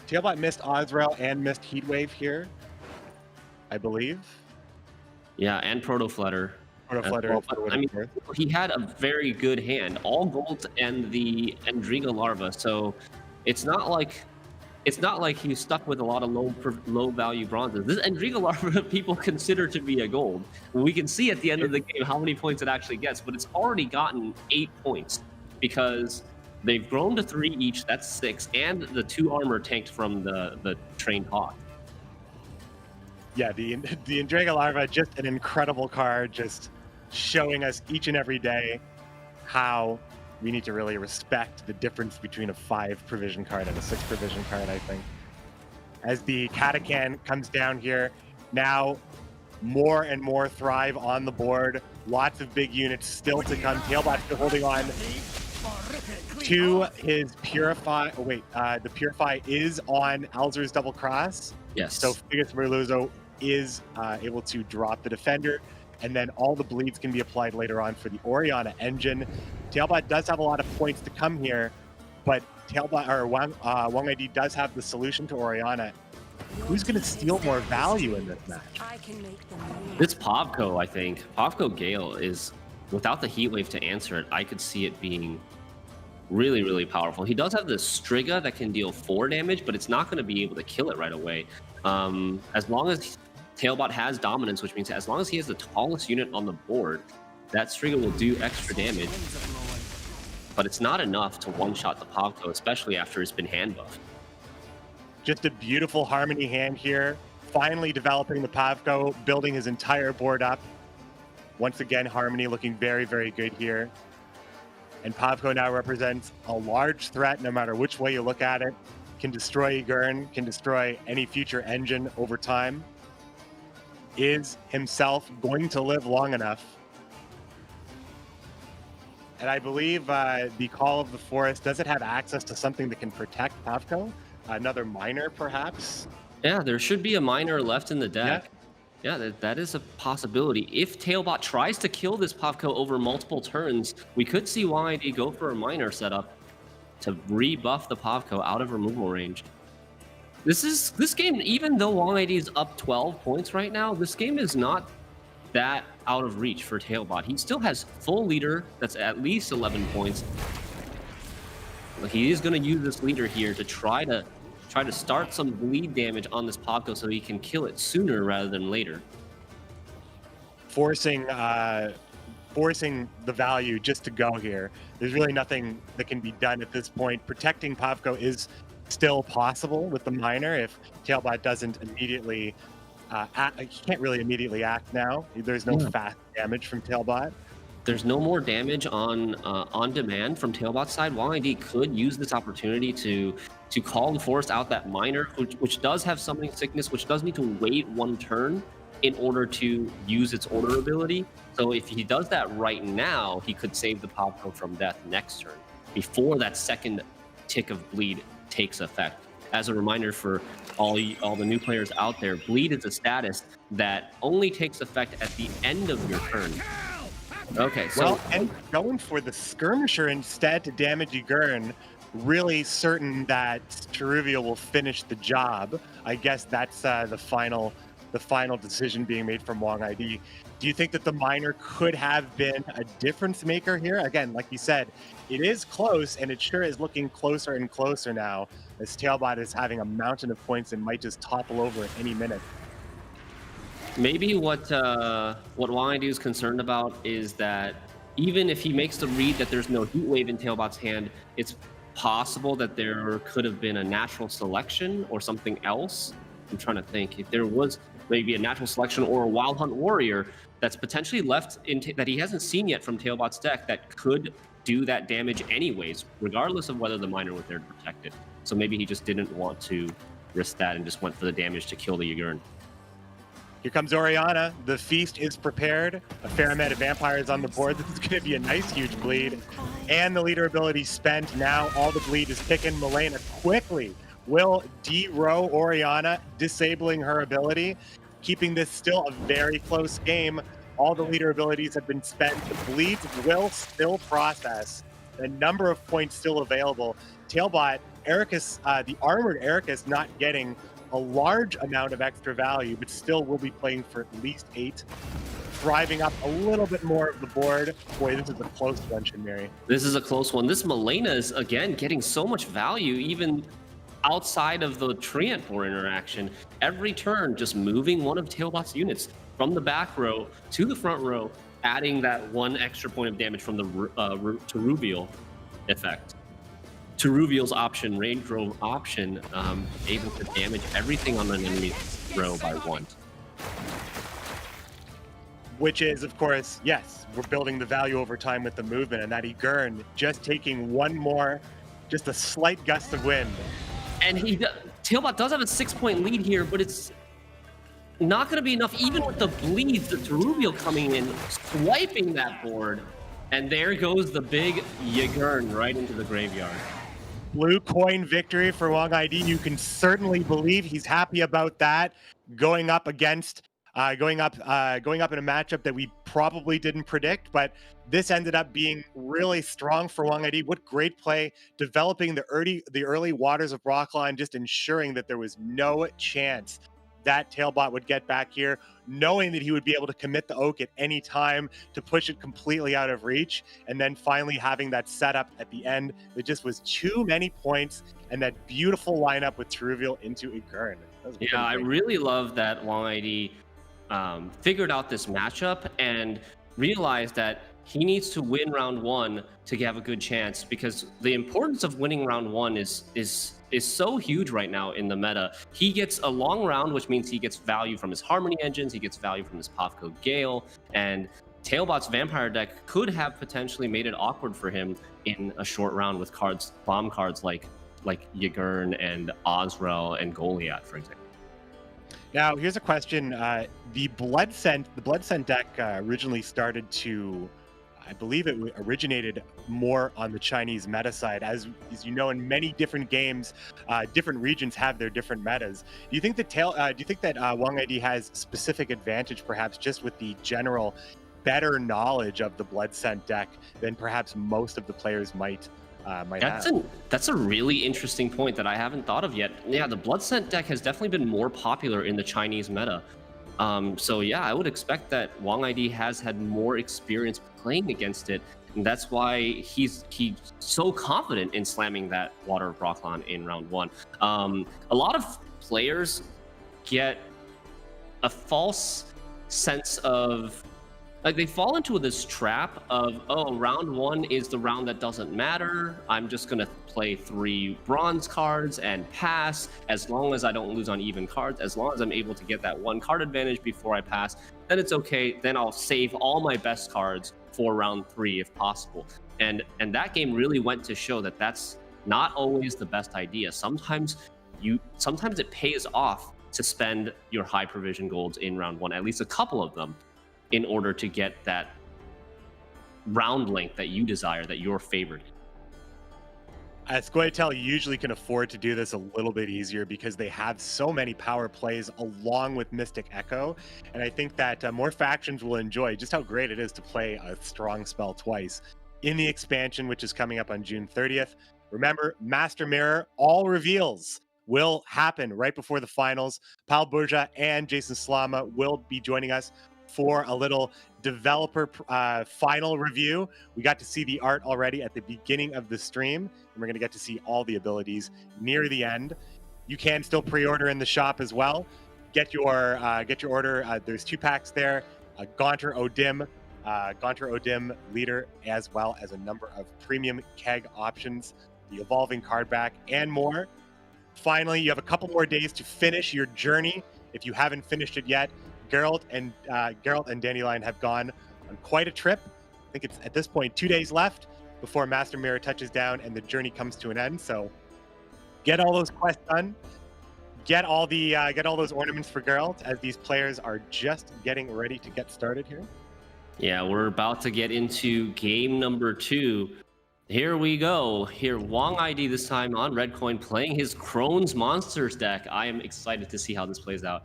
Tailbot missed Ozrel and missed Heatwave here, I believe. Yeah, and Protoflutter. Protoflutter. I mean, he had a very good hand. All gold and the Endriga larva, so it's not like he's stuck with a lot of low value bronzes. This Endriga larva people consider to be a gold. We can see at the end of the game how many points it actually gets, but it's already gotten 8 points because they've grown to 3 each. That's 6, and the 2 armor tanked from the trained hawk. Yeah, the Endriga larva, just an incredible card, just showing us each and every day how we need to really respect the difference between a 5 provision card and a 6 provision card, I think. As the Katakan comes down here, now more and more Thrive on the board. Lots of big units still to come. Tailbot still holding on to his Purify. Oh, wait, the Purify is on Alzur's Double Cross. Yes. So Figus Merluzzo is able to drop the Defender, and then all the bleeds can be applied later on for the Orianna engine. Tailbot does have a lot of points to come here, but Wang ID does have the solution to Orianna. Who's going to steal more value in this match? It's Pavko, I think. Pavko Gale is, without the Heatwave to answer it, I could see it being really, really powerful. He does have the Striga that can deal 4 damage, but it's not going to be able to kill it right away. As long as Tailbot has dominance, which means as long as he has the tallest unit on the board, that Striga will do extra damage. But it's not enough to one-shot the Pavko, especially after it's been hand buffed. Just a beautiful Harmony hand here. Finally developing the Pavko, building his entire board up. Once again, Harmony looking very, very good here. And Pavko now represents a large threat no matter which way you look at it. Can destroy Yagurn, can destroy any future engine over time. Is himself going to live long enough? And I believe the Call of the Forest, does it have access to something that can protect Pavko? Another miner, perhaps? Yeah, there should be a miner left in the deck. Yeah, that is a possibility. If Tailbot tries to kill this Pavko over multiple turns, we could see YID go for a miner setup to rebuff the Pavko out of removal range. This game, even though Wang ID is up 12 points right now, this game is not that out of reach for Tailbot. He still has full leader that's at least 11 points. He is going to use this leader here to try to start some bleed damage on this Pavko so he can kill it sooner rather than later. Forcing the value just to go here. There's really nothing that can be done at this point. Protecting Pavko is still possible with the miner if Tailbot doesn't immediately he can't really immediately act now. There's no fast damage from Tailbot. there's no more damage on demand from Tailbot's side, Wong ID could use this opportunity to call and force out that miner, which does have summoning sickness, which does need to wait one turn in order to use its order ability. So if he does that right now, he could save the Popco from death next turn before that second tick of bleed takes effect. As a reminder for all the new players out there, bleed is a status that only takes effect at the end of your turn. Okay, so Well, and going for the skirmisher instead to damage Ygern, really certain that Cheruvial will finish the job. I guess that's the final decision being made from Wong ID. Do you think that the miner could have been a difference maker here? Again, like you said, it is close, and it sure is looking closer and closer now, as Tailbot is having a mountain of points and might just topple over at any minute. maybe what Wong ID is concerned about is that even if he makes the read that there's no heat wave in Tailbot's hand, it's possible that there could have been a natural selection or something else. I'm trying to think if there was maybe a natural selection or a Wild Hunt Warrior that's potentially left that he hasn't seen yet from Tailbot's deck that could do that damage anyways, regardless of whether the miner was there to protect it. So maybe he just didn't want to risk that and just went for the damage to kill the Ygern. Here comes Orianna. The feast is prepared. A fair amount of vampires on the board. This is going to be a nice, huge bleed. And the leader ability spent. Now all the bleed is picking. Milena quickly will de-row Orianna, disabling her ability, keeping this still a very close game. All the leader abilities have been spent. The bleeds will still process. The number of points still available. Tailbot, Ericus, the armored Ericus not getting a large amount of extra value, but still will be playing for at least 8. Driving up a little bit more of the board. Boy, this is a close one, Mary. This is a close one. This Milena is, again, getting so much value, even outside of the Treant Boar interaction. Every turn, just moving one of Tailbot's units from the back row to the front row, adding that 1 extra point of damage from the Cheruvial effect. Cheruvial's option, range row option, able to damage everything on an enemy row by 1. Which is, of course, yes, we're building the value over time with the movement, and that Ygern just taking one more, just a slight gust of wind. And Tailbot does have a 6-point lead here, but it's not going to be enough, even with the bleeds, the Cheruvial coming in, swiping that board, and there goes the big Ygern right into the graveyard. Blue coin victory for Wong ID. You can certainly believe he's happy about that. Going up against, going up in a matchup that we probably didn't predict, but this ended up being really strong for Wong ID. What great play, developing the early waters of Brockline, just ensuring that there was no chance that Tailbot would get back here, knowing that he would be able to commit the Oak at any time to push it completely out of reach, and then finally having that setup at the end. It just was too many points, and that beautiful lineup with Cheruvial into Ygern. Yeah, I really love that Wong ID figured out this matchup and realized that he needs to win round 1 to have a good chance, because the importance of winning round 1 is so huge right now in the meta. He gets a long round, which means he gets value from his Harmony engines, he gets value from his Popco Gale, and Tailbot's Vampire deck could have potentially made it awkward for him in a short round with bomb cards like Ygern and Ozrel and Goliath, for example. Now, here's a question. The Blood Scent deck originally started to, I believe it originated more on the Chinese meta side. As you know, in many different games, different regions have their different metas. Do you think that Wong ID has specific advantage, perhaps just with the general better knowledge of the Blood Scent deck than perhaps most of the players might have? That's a really interesting point that I haven't thought of yet. Yeah, the Blood Scent deck has definitely been more popular in the Chinese meta. So yeah, I would expect that Wong ID has had more experience playing against it, and that's why he's so confident in slamming that Water of Brockline in round 1. A lot of players get a false sense of like they fall into this trap of, oh, round 1 is the round that doesn't matter. I'm just gonna play 3 bronze cards and pass. As long as I don't lose on even cards, as long as I'm able to get that 1 card advantage before I pass, then it's okay. Then I'll save all my best cards for round 3 if possible. And that game really went to show that that's not always the best idea. Sometimes it pays off to spend your high provision golds in round 1, at least a couple of them, in order to get that round length that you desire, that you're favored. Squaretel usually can afford to do this a little bit easier because they have so many power plays along with Mystic Echo. And I think that more factions will enjoy just how great it is to play a strong spell twice in the expansion, which is coming up on June 30th. Remember, Master Mirror, all reveals will happen right before the finals. Pal Burja and Jason Slama will be joining us for a little developer final review. We got to see the art already at the beginning of the stream, and we're going to get to see all the abilities near the end. You can still pre-order in the shop as well. Get your order. There's 2 packs there. Gaunter Odim leader, as well as a number of premium keg options, the evolving card back, and more. Finally, you have a couple more days to finish your journey. If you haven't finished it yet, Geralt and Dandelion have gone on quite a trip. I think it's at this point 2 days left before Master Mirror touches down and the journey comes to an end. So get all those quests done. Get all those ornaments for Geralt, as these players are just getting ready to get started here. Yeah, we're about to get into game number 2. Here we go. Here, Wong ID this time on Red Coin playing his Crone's Monsters deck. I am excited to see how this plays out.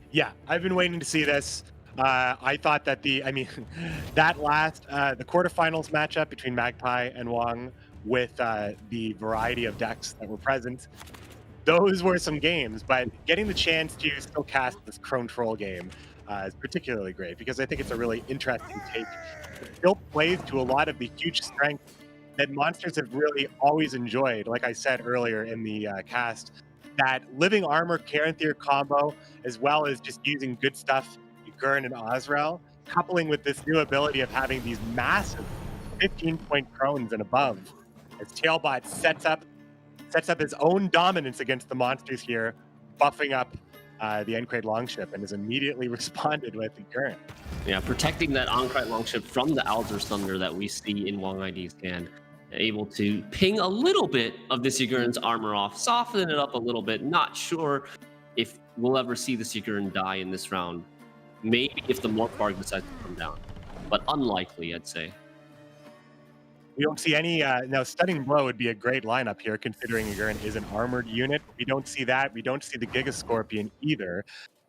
Yeah, I've been waiting to see this. I thought that the quarterfinals matchup between Magpie and Wong with the variety of decks that were present, those were some games, but getting the chance to still cast this Crone Troll game is particularly great because I think it's a really interesting take. It still plays to a lot of the huge strength that Monsters have really always enjoyed. Like I said earlier in the cast, that Living Armor Caranthir combo, as well as just using good stuff, Gurn and Ozrel, coupling with this new ability of having these massive 15-point Crones and above, as Tailbot sets up his own dominance against the Monsters here, buffing up the Encrate Longship, and has immediately responded with the Gurn. Yeah, protecting that Encrate Longship from the Alder's Thunder that we see in Wong ID's hand. Able to ping a little bit of the Sigurn's armor off, soften it up a little bit. Not sure if we'll ever see the Sigurd die in this round. Maybe if the Morkvarg decides to come down, but unlikely, I'd say. We don't see any, now Stunning Blow would be a great lineup here, considering Gurn is an armored unit. We don't see that. We don't see the Giga Scorpion either.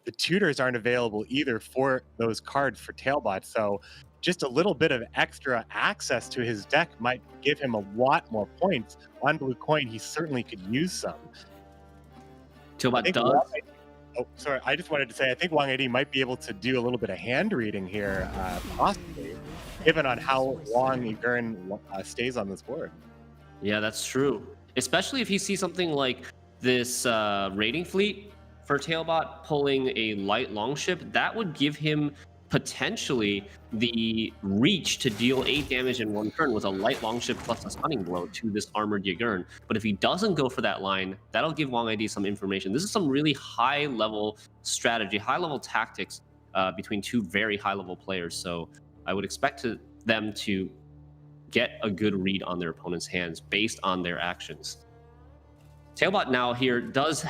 The tutors aren't available either for those cards for Tailbot, so just a little bit of extra access to his deck might give him a lot more points. On Blue Coin, he certainly could use some. Tailbot does. Oh, sorry. I just wanted to say, I think Wong 80 might be able to do a little bit of hand reading here, possibly, given on how long Gurn stays on this board. Yeah, that's true. Especially if he sees something like this raiding fleet for Tailbot pulling a light longship, that would give him potentially the reach to deal 8 damage in 1 turn with a light longship plus a stunning blow to this armored Yagurn. But if he doesn't go for that line, that'll give Wong ID some information. This is some really high level strategy, high level tactics between 2 very high level players. So I would expect them to get a good read on their opponent's hands based on their actions. Tailbot now here does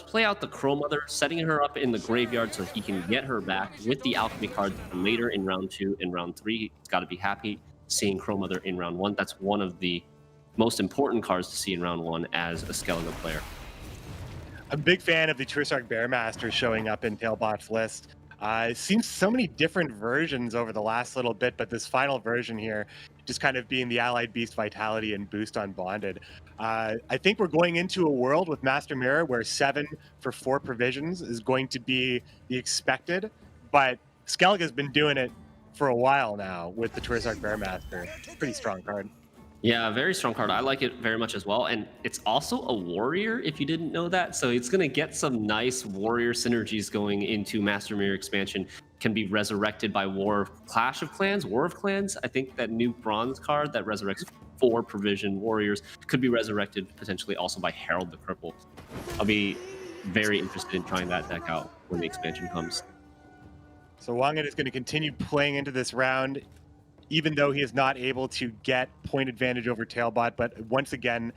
play out the Crow Mother, setting her up in the graveyard so he can get her back with the alchemy cards later in round 2 and round 3. He's got to be happy seeing Crow Mother in round 1. That's one of the most important cards to see in round 1 as a Skellige player. I'm a big fan of the Tursark Bearmaster showing up in Tailbot's list. It seems so many different versions over the last little bit, but this final version here just kind of being the Allied Beast Vitality and boost on Bonded. I think we're going into a world with Master Mirror where 7 for 4 provisions is going to be the expected, but Skellige has been doing it for a while now with the Tursark Bearmaster. Pretty strong card. Yeah, very strong card. I like it very much as well. And it's also a warrior, if you didn't know that. So it's going to get some nice warrior synergies going into Master Mirror expansion. Can be resurrected by Clash of Clans, War of Clans. I think that new bronze card that resurrects 4 provision warriors could be resurrected potentially also by Herald the Cripple. I'll be very interested in trying that deck out when the expansion comes. So Wangit is going to continue playing into this round, even though he is not able to get point advantage over Tailbot. But once again,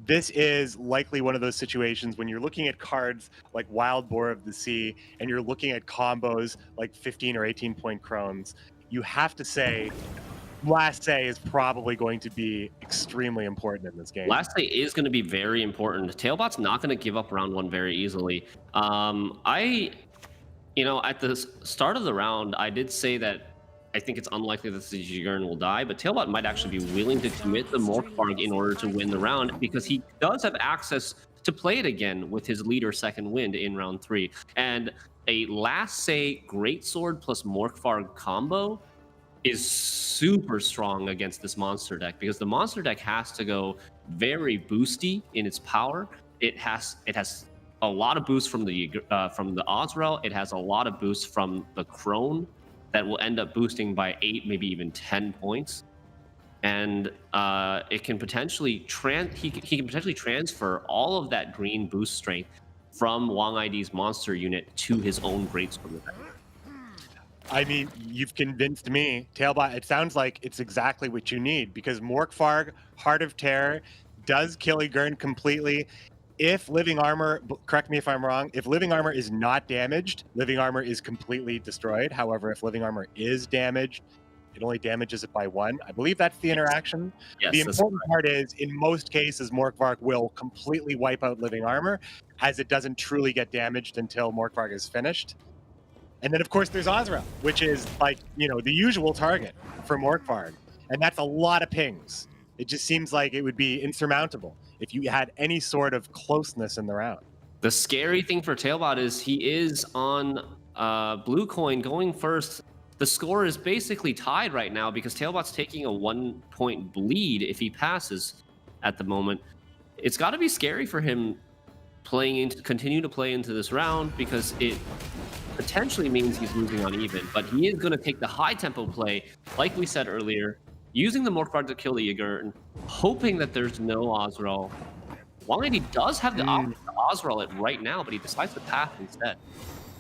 this is likely one of those situations when you're looking at cards like Wild Boar of the Sea and you're looking at combos like 15 or 18 point Crones, you have to say last say is probably going to be extremely important in this game. Last say is going to be very important. Tailbot's not going to give up round 1 very easily. At the start of the round, I did say that I think it's unlikely that the Jigurn will die, but Tailbot might actually be willing to commit the Morkvarg in order to win the round because he does have access to play it again with his leader Second Wind in round 3. And a last say Greatsword plus Morkvarg combo is super strong against this monster deck because the monster deck has to go very boosty in its power. It has a lot of boosts from the Ozrel. It has a lot of boosts from the Crone that will end up boosting by 8, maybe even 10 points. And it can potentially he can potentially transfer all of that green boost strength from Wang ID's monster unit to his own Greatsword. I mean, you've convinced me. Tailbot, it sounds like it's exactly what you need because Morkvarg, Heart of Terror, does kill Igurn completely. If Living Armor, correct me if I'm wrong, if Living Armor is not damaged, Living Armor is completely destroyed. However, if Living Armor is damaged, it only damages it by 1. I believe that's the interaction. Yes, the important part is, in most cases, Morkvarg will completely wipe out Living Armor, as it doesn't truly get damaged until Morkvarg is finished. And then, of course, there's Ozrel, which is, like, the usual target for Morkvarg. And that's a lot of pings. It just seems like it would be insurmountable if you had any sort of closeness in the round. The scary thing for Tailbot is he is on blue coin going first. The score is basically tied right now because Tailbot's taking a 1-point bleed if he passes at the moment. It's got to be scary for him continue to play into this round because it potentially means he's losing uneven, but he is going to take the high tempo play, like we said earlier, using the Morkvarg to kill the Igurn, hoping that there's no Ozrel. Wang ID does have the option to Ozrel it right now, but he decides to pass instead.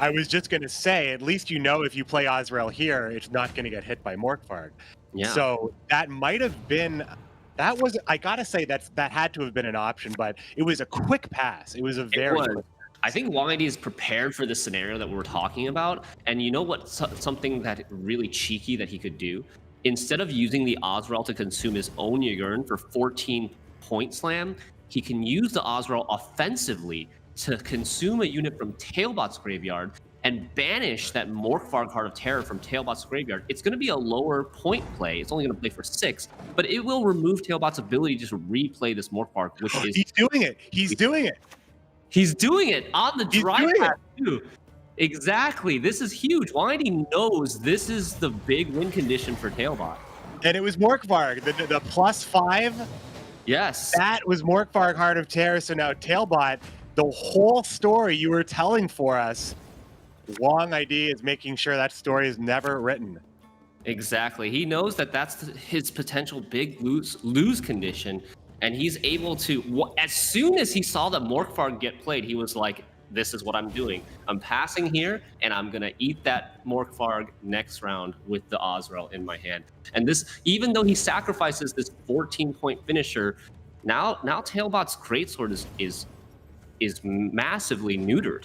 I was just going to say, at least if you play Ozrel here, it's not going to get hit by Morkvarg. Yeah. So that might have been, I got to say that had to have been an option, but it was a quick pass. It was a very quick. I think Wang ID is prepared for the scenario that we're talking about. And you know what? Something that really cheeky that he could do? Instead of using the Ozrel to consume his own Yagurn for 14-point slam, he can use the Ozrel offensively to consume a unit from Tailbot's graveyard and banish that Morkvarg Heart of Terror from Tailbot's graveyard. It's going to be a lower point play. It's only going to play for 6, but it will remove Tailbot's ability to replay this Morkvarg, which is... He's doing it. He's doing it. He's doing it on the dry path too. Exactly. This is huge. Wang ID knows this is the big win condition for Tailbot. And it was Morkvarg, the +5. Yes. That was Morkvarg Heart of Terror. So now Tailbot, the whole story you were telling for us, Wang ID is making sure that story is never written. Exactly. He knows that that's his potential big lose condition. And he's able to, as soon as he saw that Morkvarg get played, he was like, this is what I'm doing. I'm passing here, and I'm going to eat that Morkvarg next round with the Ozrel in my hand. And this, even though he sacrifices this 14-point finisher, now Tailbot's Greatsword is massively neutered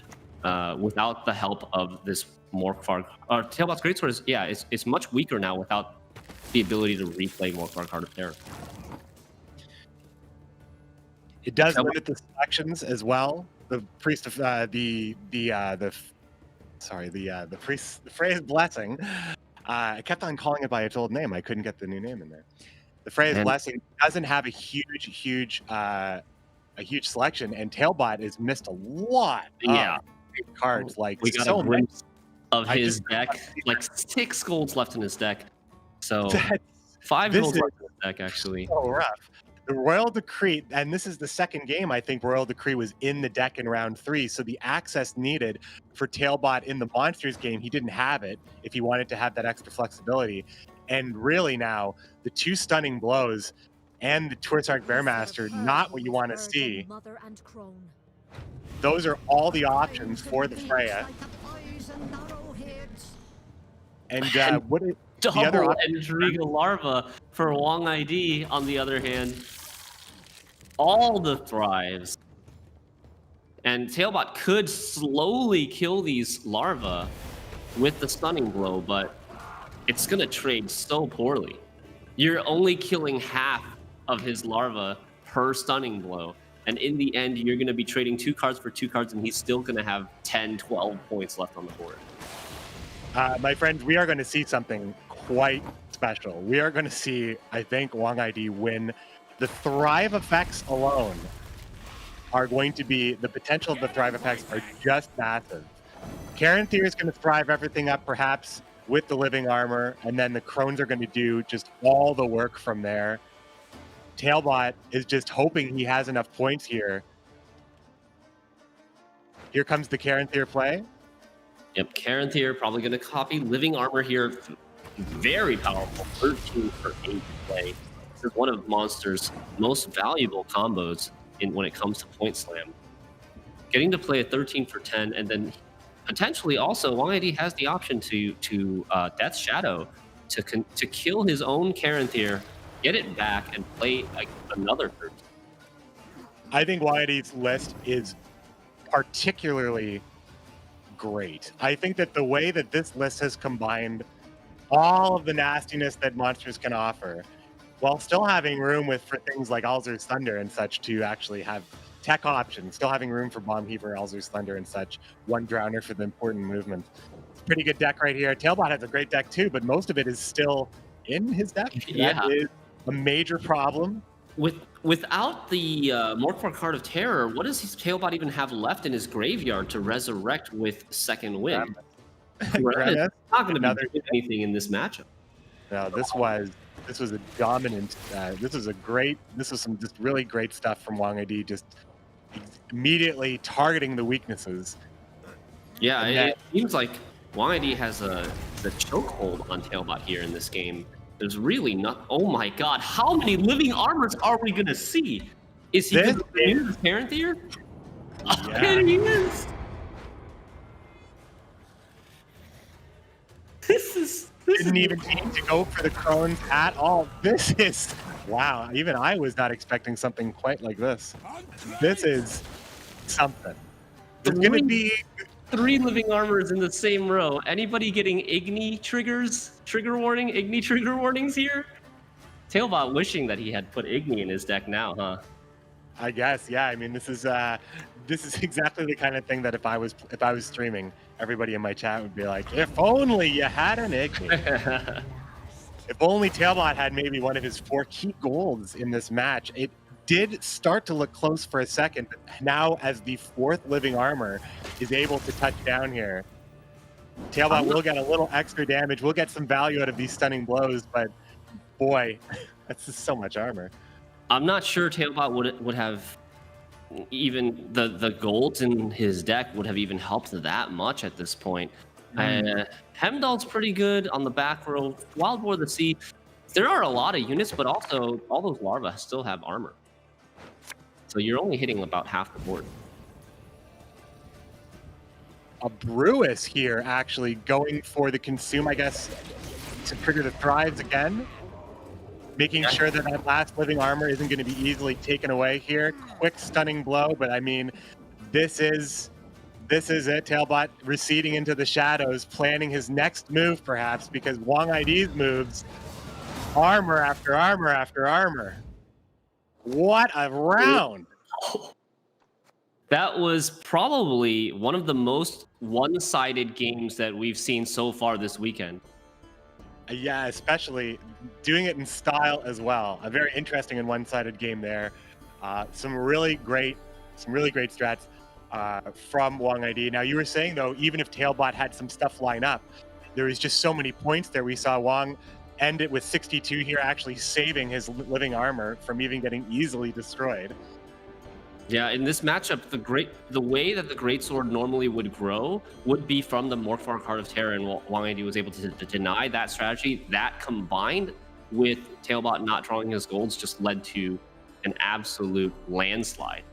without the help of this Morkvarg. Tailbot's Greatsword is much weaker now without the ability to replay Morkvarg Heart of Terror. It does limit the selections as well. The priest of the phrase blessing. I kept on calling it by its old name. I couldn't get the new name in there. The phrase blessing doesn't have a huge selection, and Tailbot has missed a lot. Yeah, cards like we got so a glimpse of his deck, like 6 golds left in his deck. So that's 5 This gold is- bars in the deck, actually. So rough. The Royal Decree, and this is the second game I think Royal Decree was in the deck in round 3. So the access needed for Tailbot in the Monsters game, he didn't have it if he wanted to have that extra flexibility. And really now, the 2 stunning blows and the Twirsark Bearmaster, not what you want to see. Those are all the options for the Freya. And what is the other Double option? Endriga Larva for Wong ID, on the other hand. All the thrives. And Tailbot could slowly kill these larvae with the stunning blow, but it's going to trade so poorly. You're only killing half of his larva per stunning blow. And in the end, you're going to be trading 2 cards for 2 cards, and he's still going to have 10, 12 points left on the board. My friends, we are going to see something quite special. We are going to see, I think, Wong ID win. The Thrive effects alone are going to be, the potential of the Thrive effects are just massive. Caranthir is going to thrive everything up, perhaps, with the living armor, and then the Crones are going to do just all the work from there. Tailbot is just hoping he has enough points here. Here comes the Caranthir play. Yep, Caranthir probably going to copy living armor here. Very powerful, 13 for 8 play. This is one of Monster's most valuable combos when it comes to point slam. Getting to play a 13 for 10, and then potentially also Wong ID has the option to Death Shadow to kill his own Caranthir, get it back, and play another 13. I think Wong ID's list is particularly great. I think that the way that this list has combined all of the nastiness that Monsters can offer, while still having room for things like Alzur's Thunder and such to actually have tech options, still having room for Bomb Heaver, Alzur's Thunder and such, 1 Drowner for the important movement. It's a pretty good deck right here. Tailbot has a great deck too, but most of it is still in his deck. Yeah. That is a major problem. Without the Morkvar Card of Terror, what does his Tailbot even have left in his graveyard to resurrect with Second Wind? Gravis, Not going to another be doing anything in this matchup. No, this was a dominant. This was some just really great stuff from Wong ID. Just immediately targeting the weaknesses. Yeah, And it seems like Wong ID has the chokehold on Tailbot here in this game. There's really not. Oh my God! How many living armors are we gonna see? Is he This gonna win his Caranthir? Yeah. And he is. This Didn't even need to go for the Crones at all. This is wow. Even I was not expecting something quite like this. This is something. It's gonna be 3 living armors in the same row. Anybody getting Igni triggers? Trigger warnings here? Tailbot wishing that he had put Igni in his deck now, huh? I guess, yeah. I mean, this is exactly the kind of thing that if I was streaming, everybody in my chat would be like, "If only you had an Igni." If only Tailbot had maybe one of his 4 key golds in this match. It did start to look close for a second, but now as the 4th living armor is able to touch down here, Tailbot will get a little extra damage. We'll get some value out of these stunning blows, but boy, that's just so much armor. I'm not sure Tailbot would have even the golds in his deck would have even helped that much at this point. Hemdall's pretty good on the back row. Wild Boar the Sea. There are a lot of units, but also all those larvae still have armor. So you're only hitting about half the board. A Brewis here actually going for the consume, I guess, to trigger the thrives again. Making sure that that last living armor isn't going to be easily taken away here. Quick stunning blow, but I mean, this is it. Tailbot receding into the shadows, planning his next move perhaps, because Wong ID's moves, armor after armor after armor. What a round! That was probably one of the most one-sided games that we've seen so far this weekend. Yeah, especially doing it in style as well. A very interesting and one-sided game there. Some really great strats from Wong ID. Now, you were saying though, even if Tailbot had some stuff line up, there was just so many points there. We saw Wong end it with 62 here, actually saving his living armor from even getting easily destroyed. Yeah, in this matchup, the way that the Greatsword normally would grow would be from the Morkvar Card of Terror, and Wang Adi was able to deny that strategy. That combined with Tailbot not drawing his golds just led to an absolute landslide.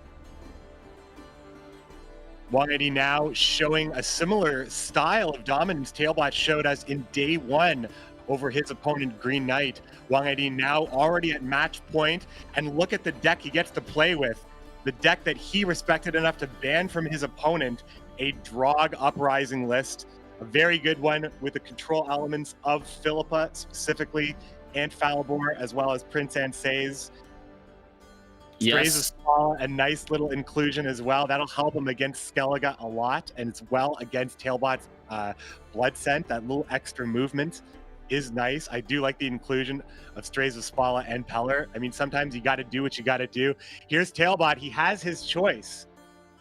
Wang Adi now showing a similar style of dominance Tailbot showed us in day one over his opponent Green Knight. Wang Adi now already at match point, and look at the deck he gets to play with. The deck that he respected enough to ban from his opponent, a Drog Uprising list, a very good one with the control elements of Philippa specifically, and Falbor, as well as Prince Ansei's. Strays of Spala, a nice little inclusion as well. That'll help him against Skellige a lot, and it's well against Tailbot's Blood Scent. That little extra movement is nice. I do like the inclusion of Strays of Spala and Peller. I mean, sometimes you got to do what you got to do. Here's Tailbot. He has his choice.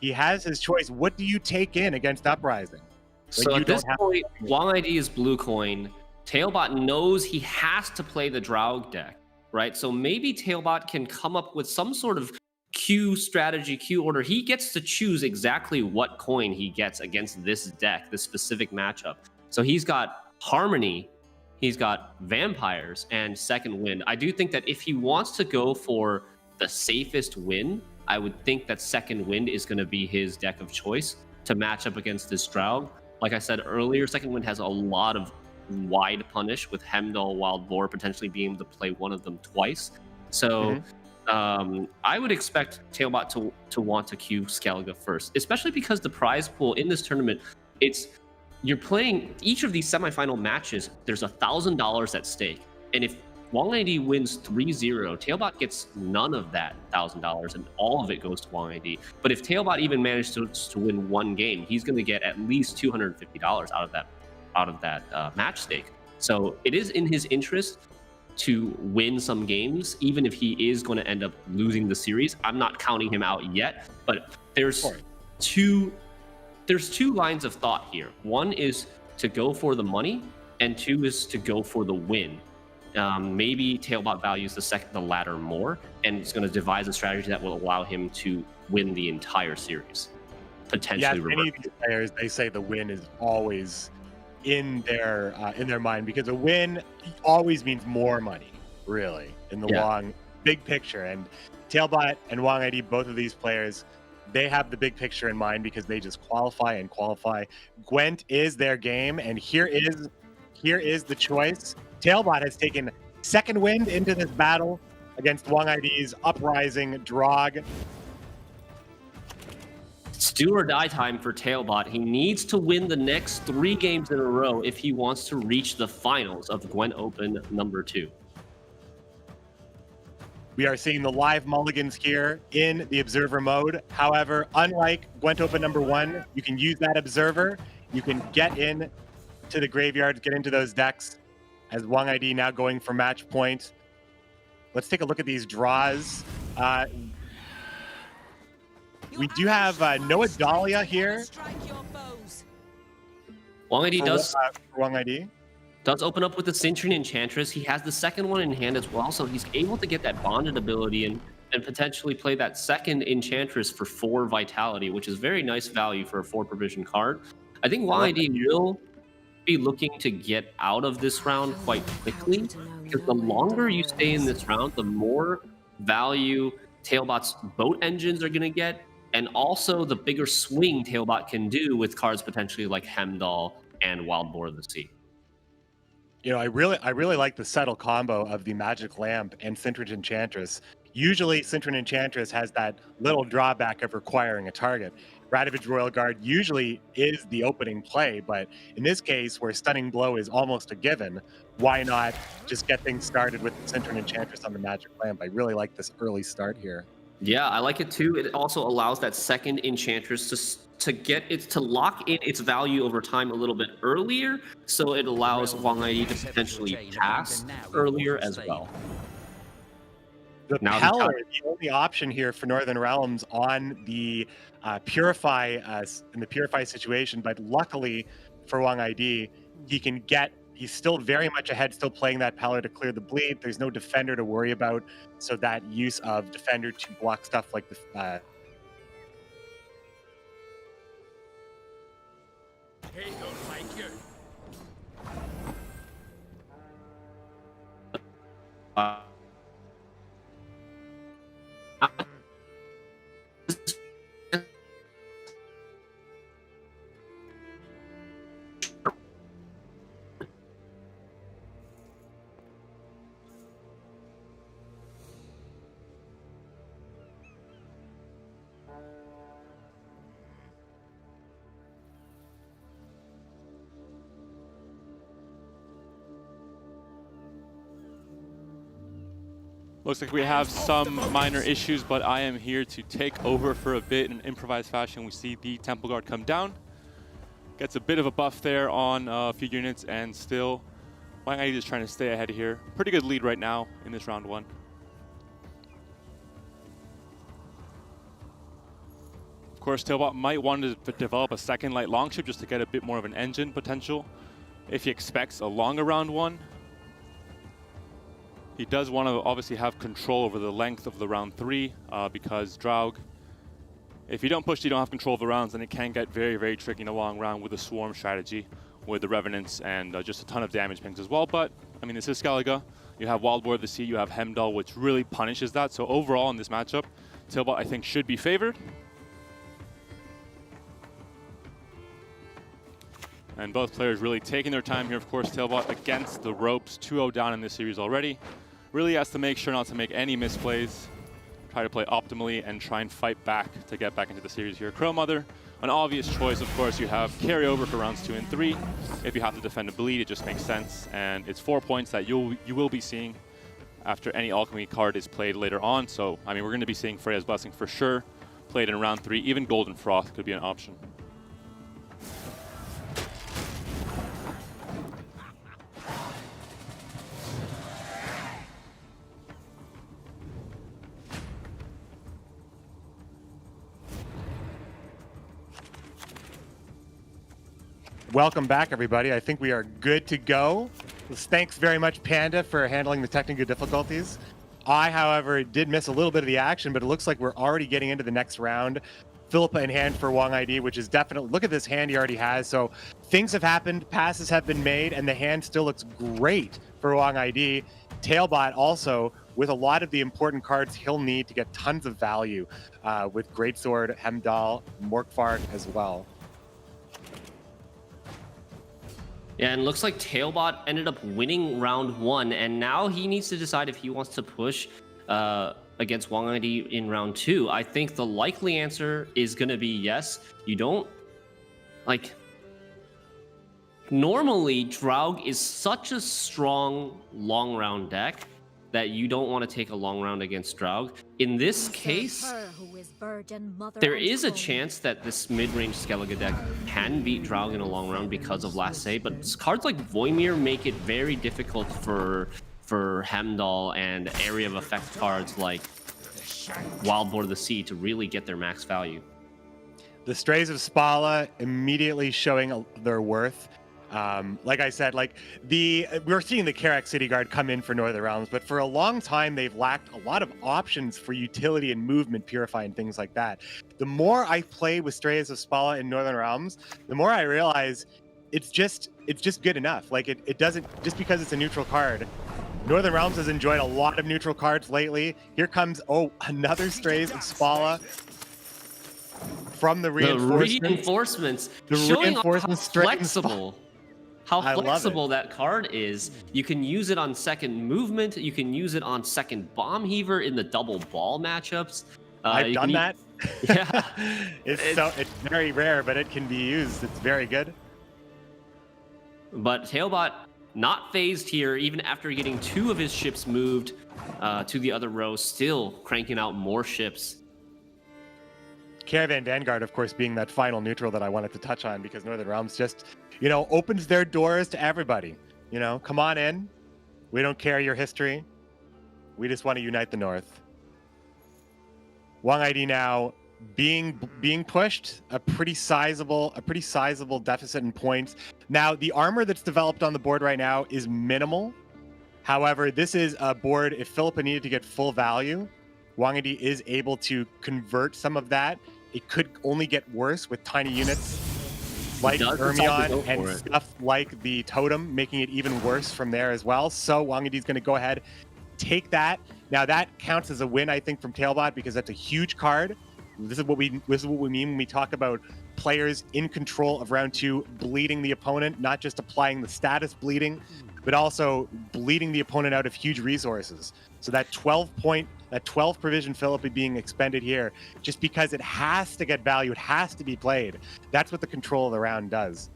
He has his choice. What do you take in against Uprising? So at this point, Wang Adi is blue coin. Tailbot knows he has to play the Draug deck, right? So maybe Tailbot can come up with some sort of Q strategy, Q order. He gets to choose exactly what coin he gets against this deck, this specific matchup. So he's got Harmony, he's got Vampires, and Second Wind. I do think that if he wants to go for the safest win, I would think that Second Wind is going to be his deck of choice to match up against this Draug. Like I said earlier, Second Wind has a lot of wide punish, with Hemdall, Wild Boar potentially being able to play one of them twice. So I would expect Tailbot to want to queue Skellige first, especially because the prize pool in this tournament, you're playing each of these semifinal matches, there's $1,000 at stake. And if Wang Adi wins 3-0, Tailbot gets none of that $1,000, and all of it goes to Wang Adi. But if Tailbot even managed to win one game, he's going to get at least $250 out of that match stake. So it is in his interest to win some games, even if he is going to end up losing the series. I'm not counting him out yet, but there's two lines of thought here. One is to go for the money, and two is to go for the win. Maybe Tailbot values the latter more, and it's going to devise a strategy that will allow him to win the entire series. Potentially, many of these players, they say the win is always in their mind, because a win always means more money, really, in the long big picture. And Tailbot and Wang Adi, both of these players, they have the big picture in mind because they just qualify and qualify. Gwent is their game, and here is the choice. Tailbot has taken Second Wind into this battle against Wang Adi's Uprising Drog. It's do or die time for Tailbot. He needs to win the next 3 games in a row if he wants to reach the finals of GWENT Open number 2. We are seeing the live mulligans here in the observer mode. However, unlike GWENT Open number 1, you can use that observer. You can get in to the graveyard, get into those decks, as Wang Adi now going for match point. Let's take a look at these draws. We do have Noah Dahlia here. Wang Adi does open up with the Cintrian Enchantress. He has the second one in hand as well, so he's able to get that bonded ability and potentially play that second Enchantress for 4 vitality, which is very nice value for a 4 provision card. I think Wang Adi will be looking to get out of this round quite quickly, because the longer you stay in this round, the more value Tailbot's boat engines are going to get, and also the bigger swing Tailbot can do with cards potentially like Hemdall and Wild Boar of the Sea. You know, I really like the subtle combo of the Magic Lamp and Cintrian Enchantress. Usually, Cintrian Enchantress has that little drawback of requiring a target. Radovich Royal Guard usually is the opening play, but in this case, where Stunning Blow is almost a given, why not just get things started with the Cintrian Enchantress on the Magic Lamp? I really like this early start here. Yeah, I like it too. It also allows that second Enchantress to lock in its value over time a little bit earlier, so it allows Wang Adi to potentially pass earlier as well. The Peller, the only option here for Northern Realms on the Purify in the Purify situation, but luckily for Wang Adi, he can get he's still very much ahead, still playing that Palar to clear the bleed. There's no defender to worry about, so that use of defender to block stuff like the Hey, don't like you. Looks like we have some minor issues, but I am here to take over for a bit in improvised fashion. We see the Temple Guard come down. Gets a bit of a buff there on a few units, and still, YID is trying to stay ahead here. Pretty good lead right now in this round 1. Of course, Tailbot might want to develop a second light longship just to get a bit more of an engine potential if he expects a longer round 1. He does want to obviously have control over the length of the round 3 because Draug, if you don't push, you don't have control of the rounds, then it can get very, very tricky in a long round with the swarm strategy, with the Revenants and just a ton of damage pings as well. But, I mean, this is Skellige. You have Wild Boar of the Sea, you have Heimdall, which really punishes that. So overall in this matchup, Tailbot, I think, should be favored. And both players really taking their time here. Of course, Tailbot against the ropes, 2-0 down in this series already. Really has to make sure not to make any misplays. Try to play optimally and try and fight back to get back into the series here. Crow Mother, an obvious choice. Of course, you have carryover for rounds 2 and 3. If you have to defend a bleed, it just makes sense. And it's 4 points that you will be seeing after any Alchemy card is played later on. So, I mean, we're going to be seeing Freya's Blessing for sure played in round 3. Even Golden Froth could be an option. Welcome back, everybody. I think we are good to go. Thanks very much, Panda, for handling the technical difficulties. I, however, did miss a little bit of the action, but it looks like we're already getting into the next round. Philippa in hand for Wong ID, which is definitely, look at this hand he already has. So things have happened, passes have been made, and the hand still looks great for Wong ID. Tailbot also, with a lot of the important cards he'll need to get tons of value with Greatsword, Heimdall, Morkvark as well. Yeah, and looks like Tailbot ended up winning round 1, and now he needs to decide if he wants to push against Wong ID in round 2. I think the likely answer is going to be yes. You don't, like, normally Draug is such a strong long round deck that you don't want to take a long round against Draug. In this case, there is a chance that this mid-range Skellige deck can beat Draug in a long round because of last say, but cards like Voimir make it very difficult for Heimdall and area of effect cards like Wild Boar of the Sea to really get their max value. The Strays of Spala immediately showing their worth. Like I said, like we're seeing the Karak City Guard come in for Northern Realms, but for a long time they've lacked a lot of options for utility and movement, purify and things like that. The more I play with Strays of Spala in Northern Realms, the more I realize it's just good enough. Like it doesn't, just because it's a neutral card. Northern Realms has enjoyed a lot of neutral cards lately. Here comes, another Strays of Spala from the reinforcements. The reinforcements how flexible. How flexible that card is. You can use it on second movement. You can use it on second bomb heaver in the double ball matchups. I've done that. Yeah. it's very rare, but it can be used. It's very good. But Tailbot not phased here, even after getting 2 of his ships moved to the other row, still cranking out more ships. Caravan Vanguard, of course, being that final neutral that I wanted to touch on, because Northern Realms just, opens their doors to everybody. Come on in. We don't care your history. We just want to unite the North. Wong ID now being pushed, a pretty sizable deficit in points. Now, the armor that's developed on the board right now is minimal. However, this is a board, if Philippa needed to get full value, Wangadi is able to convert some of that. It could only get worse with tiny units like Ermion and stuff like the totem, making it even worse from there as well. So Wangadi's going to go ahead, take that. Now that counts as a win, I think, from Tailbot, because that's a huge card. This is what we mean when we talk about players in control of round 2, bleeding the opponent, not just applying the status bleeding, but also bleeding the opponent out of huge resources. So that 12 provision Philippa being expended here, just because it has to get value, it has to be played. That's what the control of the round does.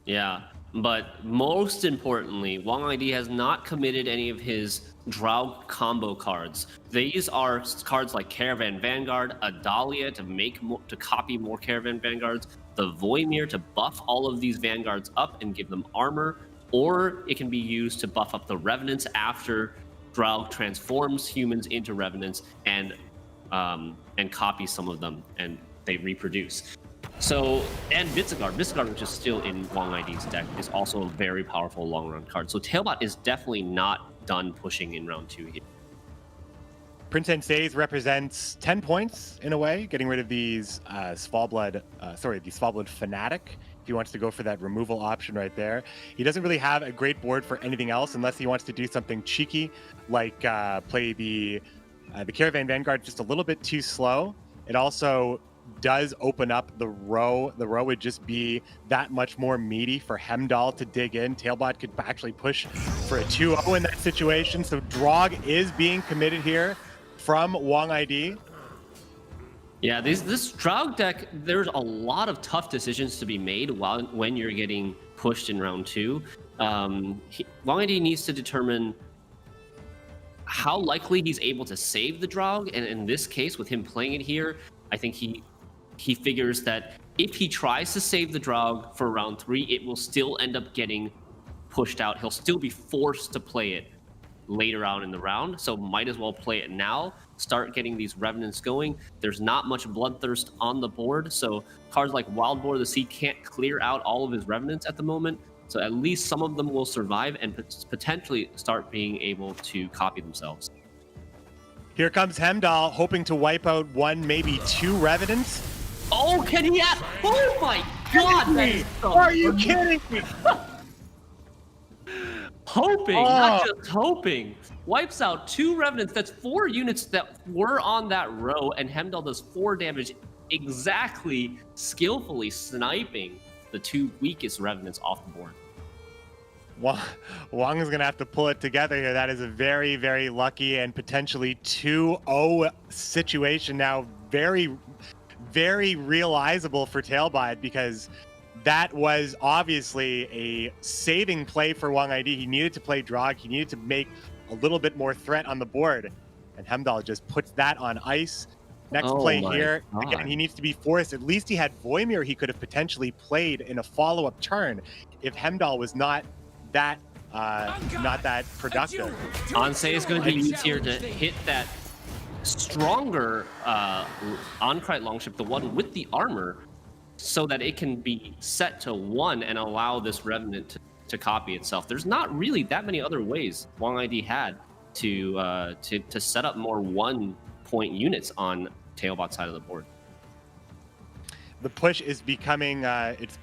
Yeah, but most importantly, Wang ID has not committed any of his Drow combo cards. These are cards like Caravan Vanguard, Adalia to copy more Caravan Vanguards, the Voimir to buff all of these Vanguards up and give them armor, or it can be used to buff up the Revenants after Drow transforms humans into Revenants and copy some of them and they reproduce. So, and Viseguard, which is still in Wang ID's deck, is also a very powerful long run card. So Tailbot is definitely not done pushing in round 2 here. Prince Ensays represents 10 points in a way, getting rid of these Svalblood Fanatic. If he wants to go for that removal option right there. He doesn't really have a great board for anything else unless he wants to do something cheeky, like play the Caravan Vanguard just a little bit too slow. It also does open up the row. The row would just be that much more meaty for Hemdall to dig in. Tailbot could actually push for a 2-0 in that situation. So Drog is being committed here from Wang ID. Yeah, this Drow deck, there's a lot of tough decisions to be made when you're getting pushed in round 2. Wang ID needs to determine how likely he's able to save the Drow, and in this case, with him playing it here, I think he figures that if he tries to save the Drow for round 3, it will still end up getting pushed out. He'll still be forced to play it later on in the round, so might as well play it now, start getting these Revenants going. There's not much Bloodthirst on the board, so cards like Wild Boar of the Sea can't clear out all of his Revenants at the moment, so at least some of them will survive and potentially start being able to copy themselves. Here comes Hemdall, hoping to wipe out 1, maybe 2 Revenants. Oh, can he have? Oh my God! That is so Are you kidding me? Hoping, not just hoping. Wipes out 2 Revenants. That's 4 units that were on that row, and Hemdall does 4 damage, exactly skillfully sniping the 2 weakest Revenants off the board. Wang is going to have to pull it together here. That is a very, very lucky and potentially 2-0 situation now. Very, very realizable for Tailbot, because that was obviously a saving play for Wang ID. He needed to play Drog. He needed to make a little bit more threat on the board. And Hemdall just puts that on ice. Next play here, again, he needs to be forced. At least he had Voimir he could have potentially played in a follow-up turn if Hemdall was not that productive. Ansei is going to be used here to hit that stronger Ankite Longship, the one with the armor, so that it can be set to 1 and allow this Revenant to copy itself. There's not really that many other ways Wang ID had to set up more 1-point units on Tailbot's side of the board. The push is becoming, it's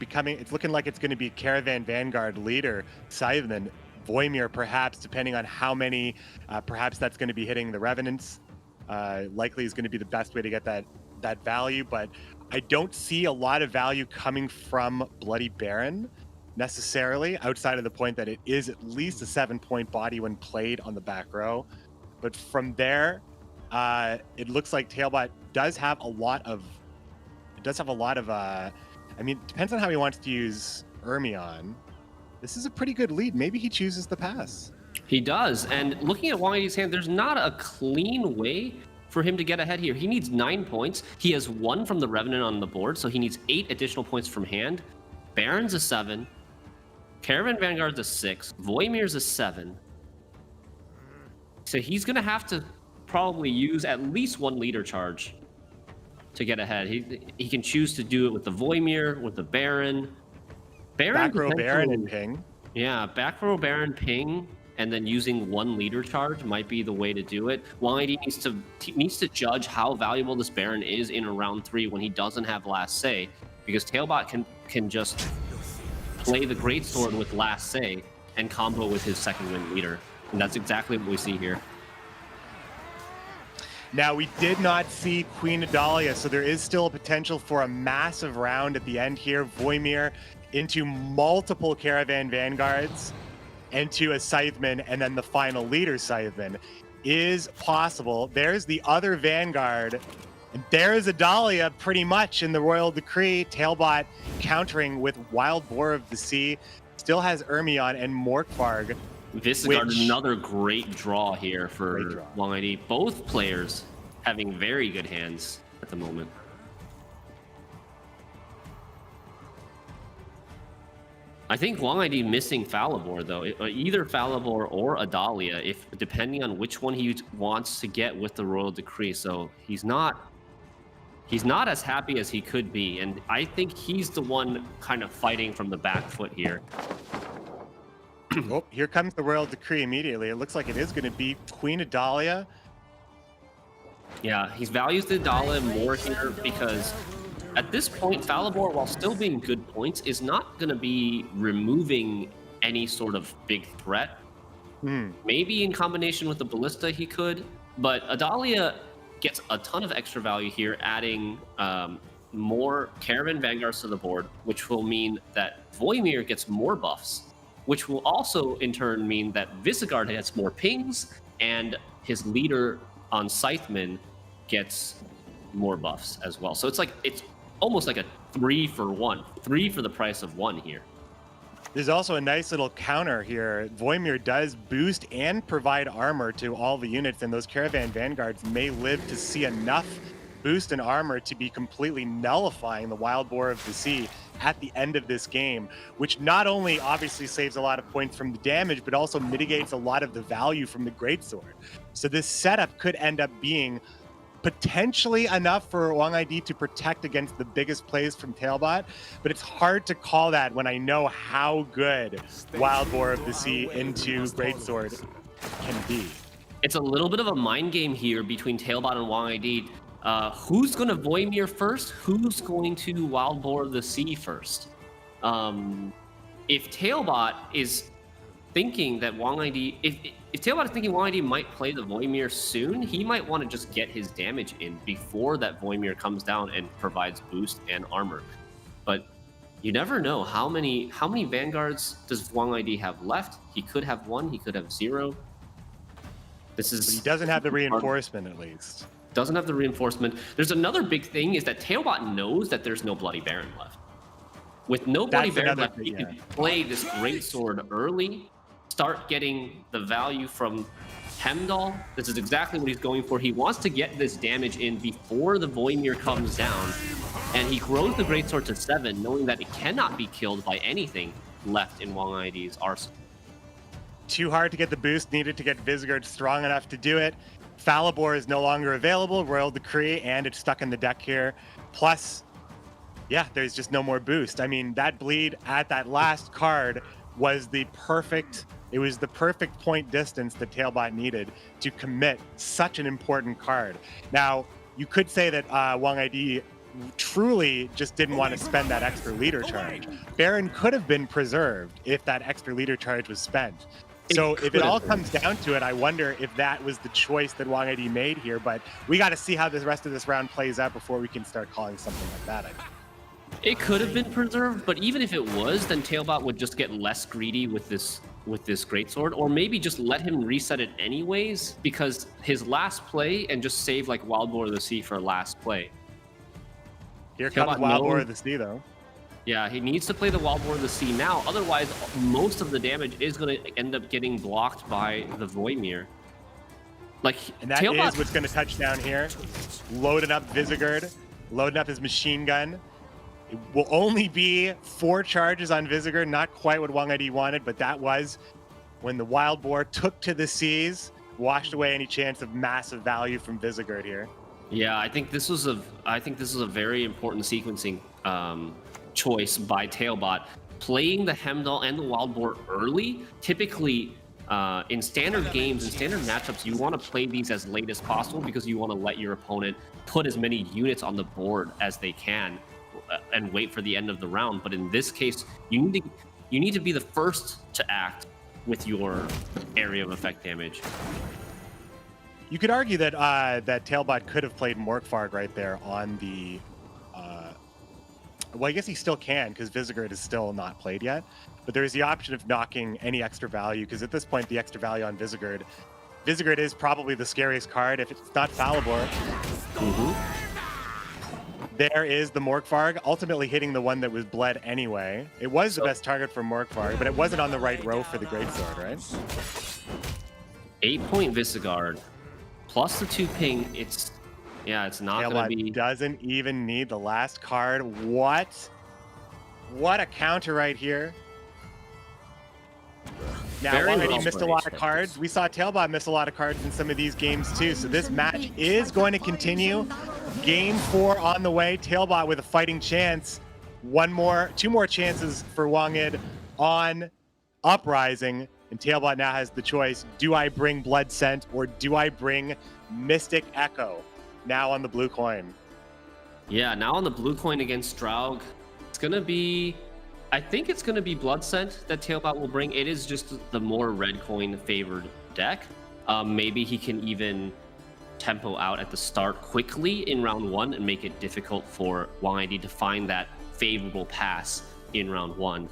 looking like it's going to be Caravan Vanguard leader, Scytheman, Voimir perhaps, depending on how many, perhaps that's going to be hitting the Revenants. Likely is going to be the best way to get that value, but I don't see a lot of value coming from Bloody Baron necessarily, outside of the point that it is at least a 7-point body when played on the back row. But from there, it looks like Tailbot does have a lot of, I mean, it depends on how he wants to use Ermion. This is a pretty good lead. Maybe he chooses the pass. He does, and looking at Wang Yi's hand, there's not a clean way for him to get ahead here. He needs 9 points. He has 1 from the Revenant on the board, so he needs 8 additional points from hand. Baron's a 7. Caravan Vanguard's a 6. Voimir's a 7. So he's going to have to probably use at least 1 leader charge to get ahead. He can choose to do it with the Voimir, with the Baron. Back row Baron potentially- and ping. Yeah, back row Baron ping, and then using one leader charge might be the way to do it. Wang ID needs to judge how valuable this Baron is in a round 3 when he doesn't have last say, because Tailbot can just play the Greatsword with last say and combo with his second win leader, and that's exactly what we see here. Now, we did not see Queen Adalia, so there is still a potential for a massive round at the end here. Voimir into multiple Caravan Vanguards, into a Scytheman, and then the final leader Scytheman is possible. There's the other Vanguard, and there's Adalia pretty much in the Royal Decree. Tailbot countering with Wild Boar of the Sea. Still has Ermion and Morkvarg. Visegard, another great draw here for Wang ID. Both players having very good hands at the moment. I think Wang ID missing Falibor though, either Falibor or Adalia, if depending on which one he wants to get with the Royal Decree. So he's not as happy as he could be, and I think he's the one kind of fighting from the back foot here. Oh, here comes the Royal Decree immediately. It looks like it is going to be Queen Adalia. Yeah, he values the Adalia more here because at this point, Falibor, while still being good points, is not going to be removing any sort of big threat. Maybe in combination with the Ballista he could, but Adalia gets a ton of extra value here, adding more Caravan Vanguards to the board, which will mean that Voimir gets more buffs, which will also in turn mean that Visegard gets more pings, and his leader on Scytheman gets more buffs as well. So it's almost like a 3 for 1, 3 for the price of 1 here. There's also a nice little counter here. Voimir does boost and provide armor to all the units, and those Caravan Vanguards may live to see enough boost and armor to be completely nullifying the Wild Boar of the Sea at the end of this game, which not only obviously saves a lot of points from the damage, but also mitigates a lot of the value from the Greatsword. So this setup could end up being potentially enough for Wang ID to protect against the biggest plays from Tailbot, but it's hard to call that when I know how good Wild Boar of the Sea into Greatsword can be. It's a little bit of a mind game here between Tailbot and Wang ID. Who's going to Voimir first? Who's going to Wild Boar of the Sea first? If Tailbot is thinking that Wang ID, if Tailbot is thinking Wang ID might play the Voimir soon, he might want to just get his damage in before that Voimir comes down and provides boost and armor. But you never know how many Vanguards does Wang ID have left. He could have 1, he could have 0. But he doesn't have the reinforcement at least. Doesn't have the reinforcement. There's another big thing is that Tailbot knows that there's no Bloody Baron left. With no Bloody Baron left, he can play this Greatsword early, start getting the value from Hemdall. This is exactly what he's going for. He wants to get this damage in before the Voimir comes down, and he grows the Greatsword to 7, knowing that it cannot be killed by anything left in Wang ID's arsenal. Too hard to get the boost needed to get Visegard strong enough to do it. Falibor is no longer available, Royal Decree, and it's stuck in the deck here. Plus, yeah, there's just no more boost. I mean, that bleed at that last card was the perfect point distance that Tailbot needed to commit such an important card. Now, you could say that Wang ID truly just didn't want to spend that extra leader charge. Baron could have been preserved if that extra leader charge was spent. So if it all comes down to it, I wonder if that was the choice that Wang ID made here, but we got to see how the rest of this round plays out before we can start calling something like that. It could have been preserved, but even if it was, then Tailbot would just get less greedy with this Greatsword, or maybe just let him reset it anyways, because his last play, and just save like Wild Boar of the Sea for last play. Here comes Wild Boar of the Sea, though. Yeah, he needs to play the Wild Boar of the Sea now. Otherwise, most of the damage is going to end up getting blocked by the Voimir. And that is what's going to touch down here. Loading up Visegard, loading up his machine gun. It will only be 4 charges on Visegard, not quite what Wang ID wanted, but that was when the Wild Boar took to the seas, washed away any chance of massive value from Visegard here. Yeah, I think this was a very important sequencing choice by Tailbot. Playing the Hemdall and the Wild Boar early, typically in standard games and standard matchups, you want to play these as late as possible because you want to let your opponent put as many units on the board as they can and wait for the end of the round. But in this case, you need to be the first to act with your area of effect damage. You could argue that that Tailbot could have played Morkvarg right there on the. Well, I guess he still can because Visigored is still not played yet. But there's the option of knocking any extra value because at this point, the extra value on Visigored is probably the scariest card if it's not Falibor. There is the Morkvarg, ultimately hitting the one that was bled anyway. It was the best target for Morkvarg, but it wasn't on the right row for the Greatsword, right? 8-point Visigored plus the 2 ping. It's not going to be. Doesn't even need the last card. What a counter right here. Now, Wangadi missed a lot of cards. We saw Tailbot miss a lot of cards in some of these games too. So this match is going to continue. Game 4 on the way. Tailbot with a fighting chance. Two more chances for Wangid on Uprising. And Tailbot now has the choice. Do I bring Blood Scent or do I bring Mystic Echo? Now on the blue coin. Yeah, now on the blue coin against Draug. I think it's going to be Blood Scent that Tailbot will bring. It is just the more red coin favored deck. Maybe he can even tempo out at the start quickly in round 1 and make it difficult for YD to find that favorable pass in round 1.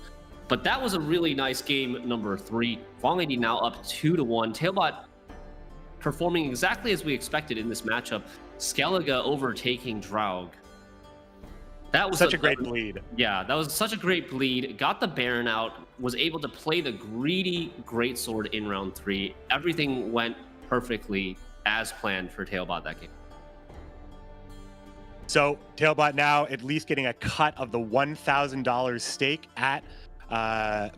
But that was a really nice game number 3. YD now up 2-1. Tailbot performing exactly as we expected in this matchup. Skellige overtaking Draug. That was such a great bleed. Yeah, that was such a great bleed. Got the Baron out, was able to play the greedy Greatsword in round 3. Everything went perfectly as planned for Tailbot that game. So Tailbot now at least getting a cut of the $1,000 stake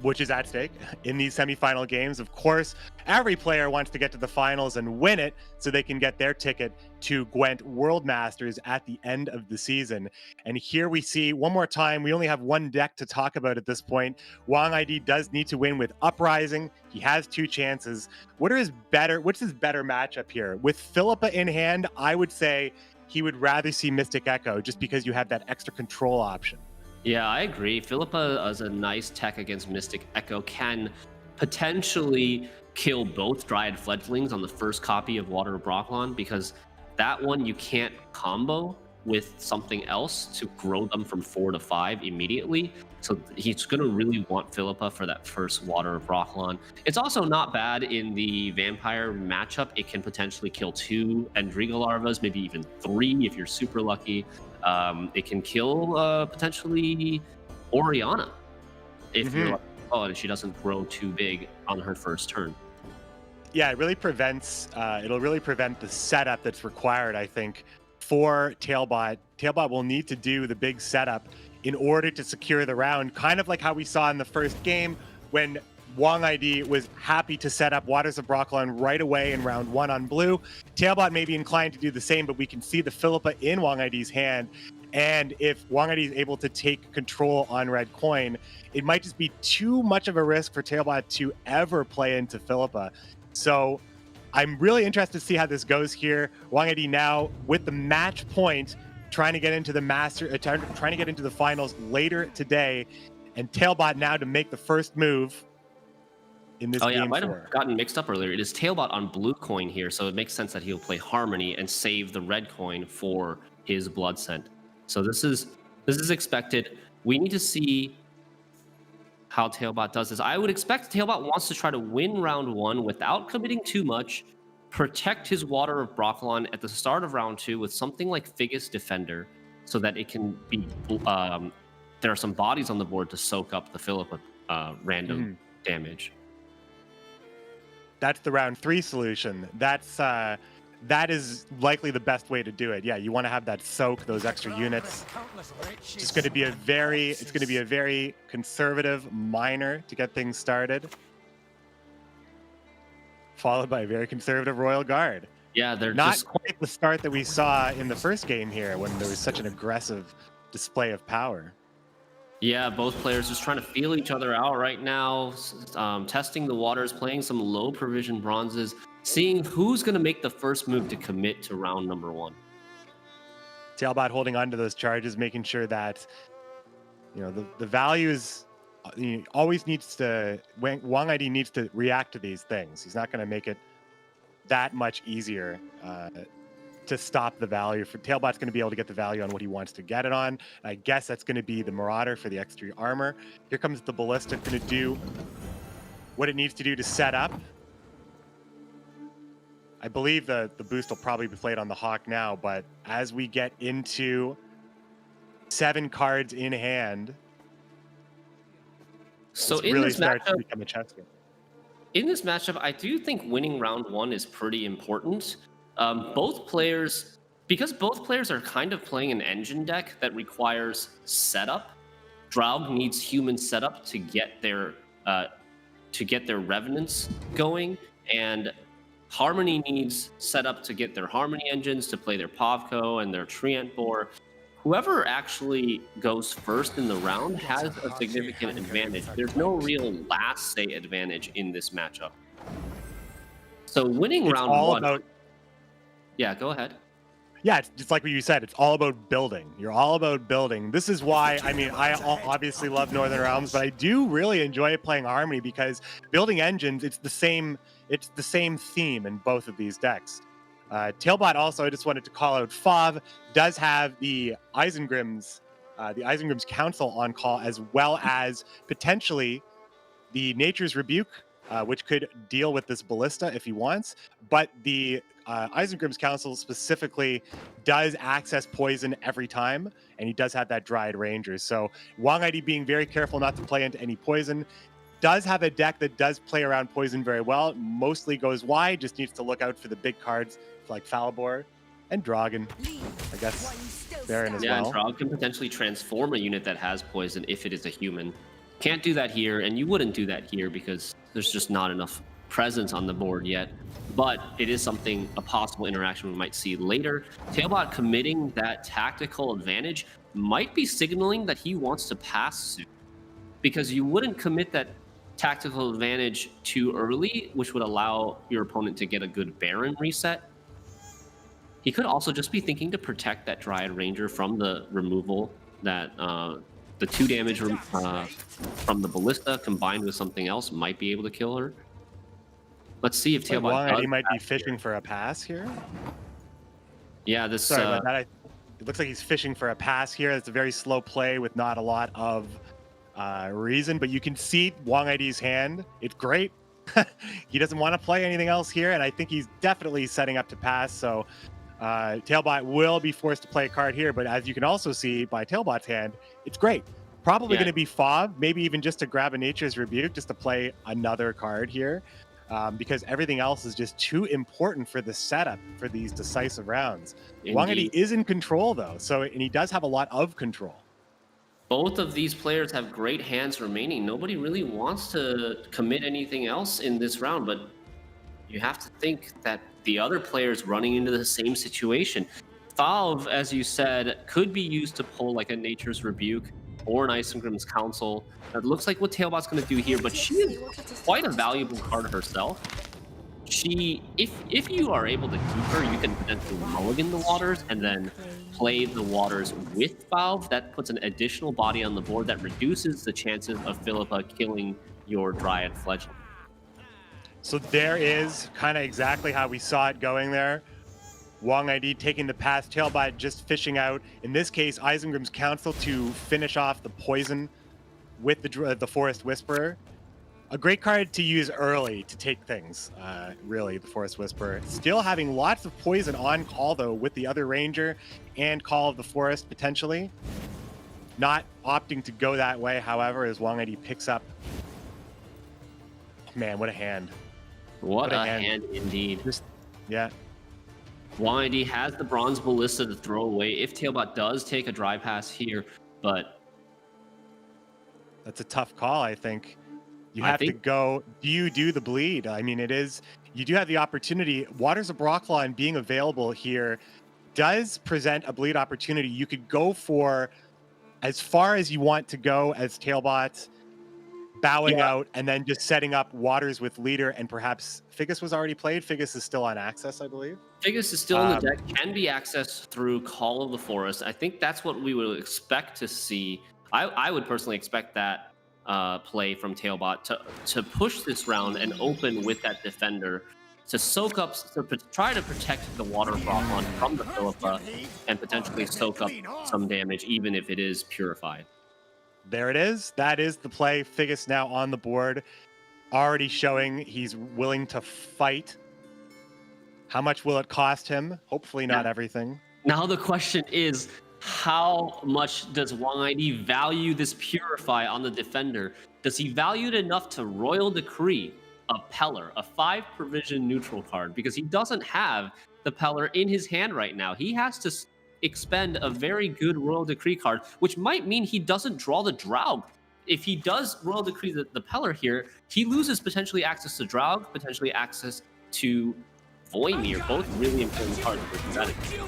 which is at stake in these semifinal games. Of course, every player wants to get to the finals and win it so they can get their ticket to Gwent World Masters at the end of the season. And here we see one more time, we only have one deck to talk about at this point. Wang ID does need to win with Uprising. He has 2 chances. What's his better matchup here? With Philippa in hand, I would say he would rather see Mystic Echo just because you have that extra control option. Yeah, I agree. Philippa as a nice tech against Mystic Echo can potentially kill both Dryad Fledglings on the first copy of Water of Brocklon because that one you can't combo with something else to grow them from 4 to 5 immediately. So he's going to really want Philippa for that first Water of Brocklon. It's also not bad in the Vampire matchup. It can potentially kill 2 Endriga Larvas, maybe even 3 if you're super lucky. It can kill potentially Oriana if you're like, and she doesn't grow too big on her first turn. Yeah, it really prevents. It'll really prevent the setup that's required, I think, for Tailbot. Tailbot will need to do the big setup in order to secure the round, kind of like how we saw in the first game when Wang ID was happy to set up Waters of Brocklon right away in round 1 on blue. Tailbot may be inclined to do the same, but we can see the Philippa in Wang ID's hand. And if Wang ID is able to take control on red coin, it might just be too much of a risk for Tailbot to ever play into Philippa. So I'm really interested to see how this goes here. Wang ID now with the match point, trying to get into the trying to get into the finals later today. And Tailbot now to make the first move in this game. I might have gotten mixed up earlier. It is Tailbot on blue coin here, so it makes sense that he'll play Harmony and save the red coin for his Blood Scent. So this is expected. We need to see how Tailbot does this. I would expect Tailbot wants to try to win round 1 without committing too much, protect his Water of Brocklon at the start of round 2 with something like Figus Defender so that it can be there are some bodies on the board to soak up the Philippa random damage. That's the round 3 solution. That is likely the best way to do it. Yeah, you want to have that soak, those extra units. It's going to be a very conservative minor to get things started, followed by a very conservative Royal Guard. Yeah, they're Not just quite the start that we saw in the first game here when there was such an aggressive display of power. Yeah, both players just trying to feel each other out right now, testing the waters, playing some low provision bronzes, seeing who's going to make the first move to commit to round number 1. Tailbot holding on to those charges, making sure that the value is always needs to. Wang ID needs to react to these things. He's not going to make it that much easier to stop the value. For Tailbot's going to be able to get the value on what he wants to get it on. I guess that's going to be the Marauder for the extra armor. Here comes the Ballista, going to do what it needs to do to set up. I believe the boost will probably be played on the Hawk now, but as we get into 7 cards in hand, So it really starts to become a chess game. In this matchup, I do think winning round 1 is pretty important. Both players, because both players are kind of playing an engine deck that requires setup. Draug needs human setup to get their revenants going, and Harmony needs setup to get their Harmony engines to play their Pavko and their Treant Boar. Whoever actually goes first in the round has a significant advantage. There's no real last say advantage in this matchup. So winning It's round all 1. about. Yeah, go ahead. Yeah, it's just like what you said. It's all about building. You're all about building. This is why, I obviously love Northern Realms, but I do really enjoy playing Harmony because building engines, it's the same theme in both of these decks. Tailbot also, I just wanted to call out, Fav does have the Isengrim's Council on call, as well as potentially the Nature's Rebuke, which could deal with this Ballista if he wants. But the Isengrim's Council specifically does access poison every time, and he does have that Dryad Ranger. So Wang ID being very careful not to play into any poison. Does have a deck that does play around poison very well. Mostly goes wide, just needs to look out for the big cards like Falibor and Dragon, I guess, Baron as Yeah, well. and Draug can potentially transform a unit that has poison if it is a human. Can't do that here, and you wouldn't do that here because there's just not enough presence on the board yet. But it is a possible interaction we might see later. Tailbot committing that tactical advantage might be signaling that he wants to pass soon, because you wouldn't commit that tactical advantage too early, which would allow your opponent to get a good Baron reset. He could also just be thinking to protect that Dryad Ranger from the removal, that the 2 damage from the Ballista combined with something else might be able to kill her. Let's see if Tailbot He might be fishing for a pass here. Yeah, this. Sorry about that. It looks like he's fishing for a pass here. It's a very slow play with not a lot of reason, but you can see Wang ID's hand. It's great. He doesn't want to play anything else here, and I think he's definitely setting up to pass. So Tailbot will be forced to play a card here, but as you can also see by Tailbot's hand, it's great. Probably going to be Fob, maybe even just to grab a Nature's Rebuke, just to play another card here, because everything else is just too important for the setup for these decisive rounds. Wang ID is in control, though, and he does have a lot of control. Both of these players have great hands remaining. Nobody really wants to commit anything else in this round, but you have to think that the other player's running into the same situation. Thalv, as you said, could be used to pull like a Nature's Rebuke or an Isengrim's Council. That looks like what Tailbot's going to do here, but she is quite a valuable card herself. If you are able to keep her, you can potentially mulligan the waters and then play the waters with Valve. That puts an additional body on the board that reduces the chances of Philippa killing your Dryad Fledgling. So there is kind of exactly how we saw it going there. Wang ID taking the pass, Tailbot just fishing out, in this case, Isengrim's Council to finish off the poison with the Forest Whisperer. A great card to use early to take things, really, the Forest Whisperer. Still having lots of poison on call, though, with the other Ranger and Call of the Forest, potentially. Not opting to go that way, however, as Wang ID picks up. Man, what a hand. What a hand indeed. Yeah. Wang ID has the Bronze Ballista to throw away if Tailbot does take a dry pass here, but... That's a tough call, I think. You have to go, do you do the bleed? I mean, it is, you do have the opportunity. Waters of Brocklon being available here does present a bleed opportunity. You could go for as far as you want to go as Tailbot, bowing out, and then just setting up Waters with leader, and perhaps Figus was already played. Figus is still on access, I believe. Figus is still in the deck, can be accessed through Call of the Forest. I think that's what we would expect to see. I would personally expect that play from Tailbot to push this round and open with that defender to soak up, to try to protect the Water of Brocklon from the Philippa and potentially soak up some damage, even if it is purified. There it is. That is the play. Figus now on the board, already showing he's willing to fight. How much will it cost him? Hopefully not everything. Now the question is, how much does Wang ID value this Purify on the defender? Does he value it enough to Royal Decree a Peller, a 5 provision neutral card? Because he doesn't have the Peller in his hand right now. He has to expend a very good Royal Decree card, which might mean he doesn't draw the Draug. If he does Royal Decree the Peller here, he loses potentially access to Draug, potentially access to Voimir, both really important cards for strategy.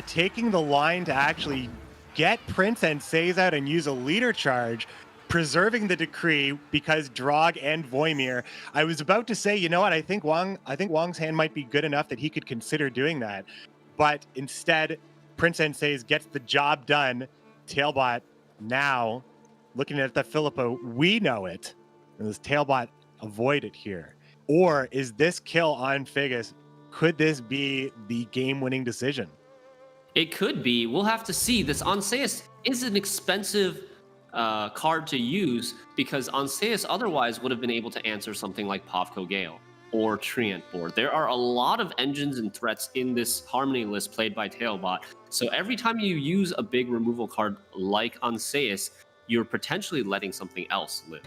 Taking the line to actually get Prince and Says out and use a leader charge, preserving the decree because Draug and Voimir. I was about to say, you know what? I think Wang's hand might be good enough that he could consider doing that, but instead, Prince and Says gets the job done. Tailbot now looking at the Philippa. We know it. And does Tailbot avoid it here? Or is this kill on Figus, could this be the game-winning decision? It could be. We'll have to see. This Anseus is an expensive card to use because Anseus otherwise would have been able to answer something like Pavko Gale or Treant board. There are a lot of engines and threats in this Harmony list played by Tailbot. So every time you use a big removal card like Anseus, you're potentially letting something else live.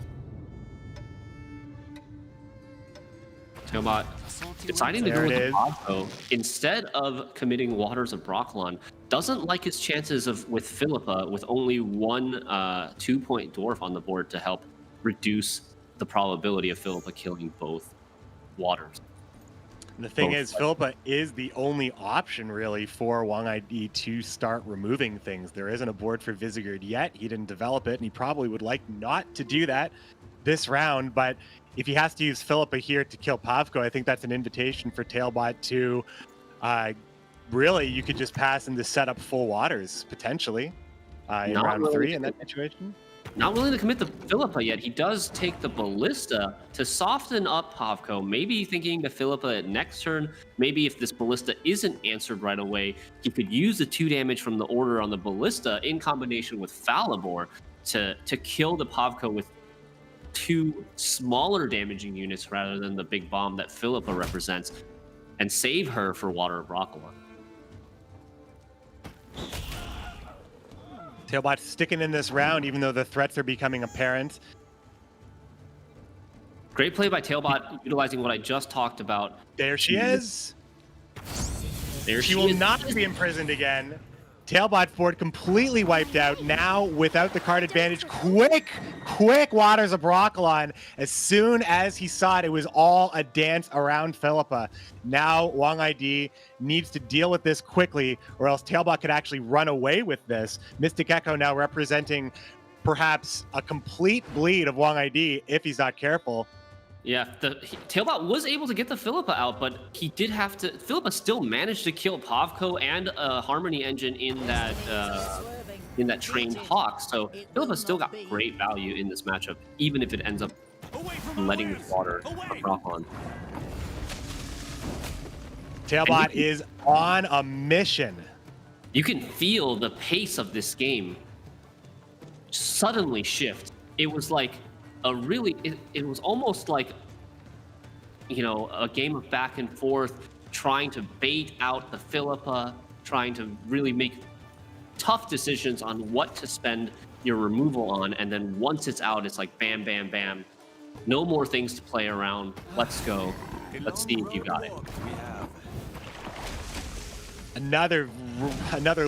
Tailbot deciding to go with the Pavko instead of committing Waters of Brocklon. Doesn't like his chances with Philippa with only one 2-point dwarf on the board to help reduce the probability of Philippa killing both Waters. And the thing is, Philippa is the only option really for Wang ID to start removing things. There isn't a board for Vizigard yet. He didn't develop it, and he probably would like not to do that this round, but if he has to use Philippa here to kill Pavko, I think that's an invitation for Tailbot to really, you could just pass and just set up full Waters potentially in round 3 in that situation. Not willing to commit the Philippa yet. He does take the Ballista to soften up Pavko, maybe thinking the Philippa at next turn. Maybe if this Ballista isn't answered right away, he could use the 2 damage from the order on the Ballista in combination with Falibor to kill the Pavko with 2 smaller damaging units rather than the big bomb that Philippa represents, and save her for Water of Brocklon. Tailbot sticking in this round, even though the threats are becoming apparent. Great play by Tailbot, utilizing what I just talked about. There she is. There she will not be imprisoned again. Tailbot board completely wiped out. Now, without the card advantage, quick Waters of Brocklon. As soon as he saw it, it was all a dance around Philippa. Now, Wang ID needs to deal with this quickly, or else Tailbot could actually run away with this. Mystic Echo now representing perhaps a complete bleed of Wang ID if he's not careful. Yeah, Tailbot was able to get the Philippa out, but he did have to. Philippa still managed to kill Pavko and a Harmony engine in that trained Hawk. So Philippa still got great value in this matchup, even if it ends up letting Water rock on. Tailbot is on a mission. You can feel the pace of this game suddenly shift. It was like it was almost like, you know, a game of back and forth, trying to bait out the Philippa, trying to really make tough decisions on what to spend your removal on, and then once it's out, it's like bam, bam, bam. No more things to play around. Let's go. Let's see if you got it. Another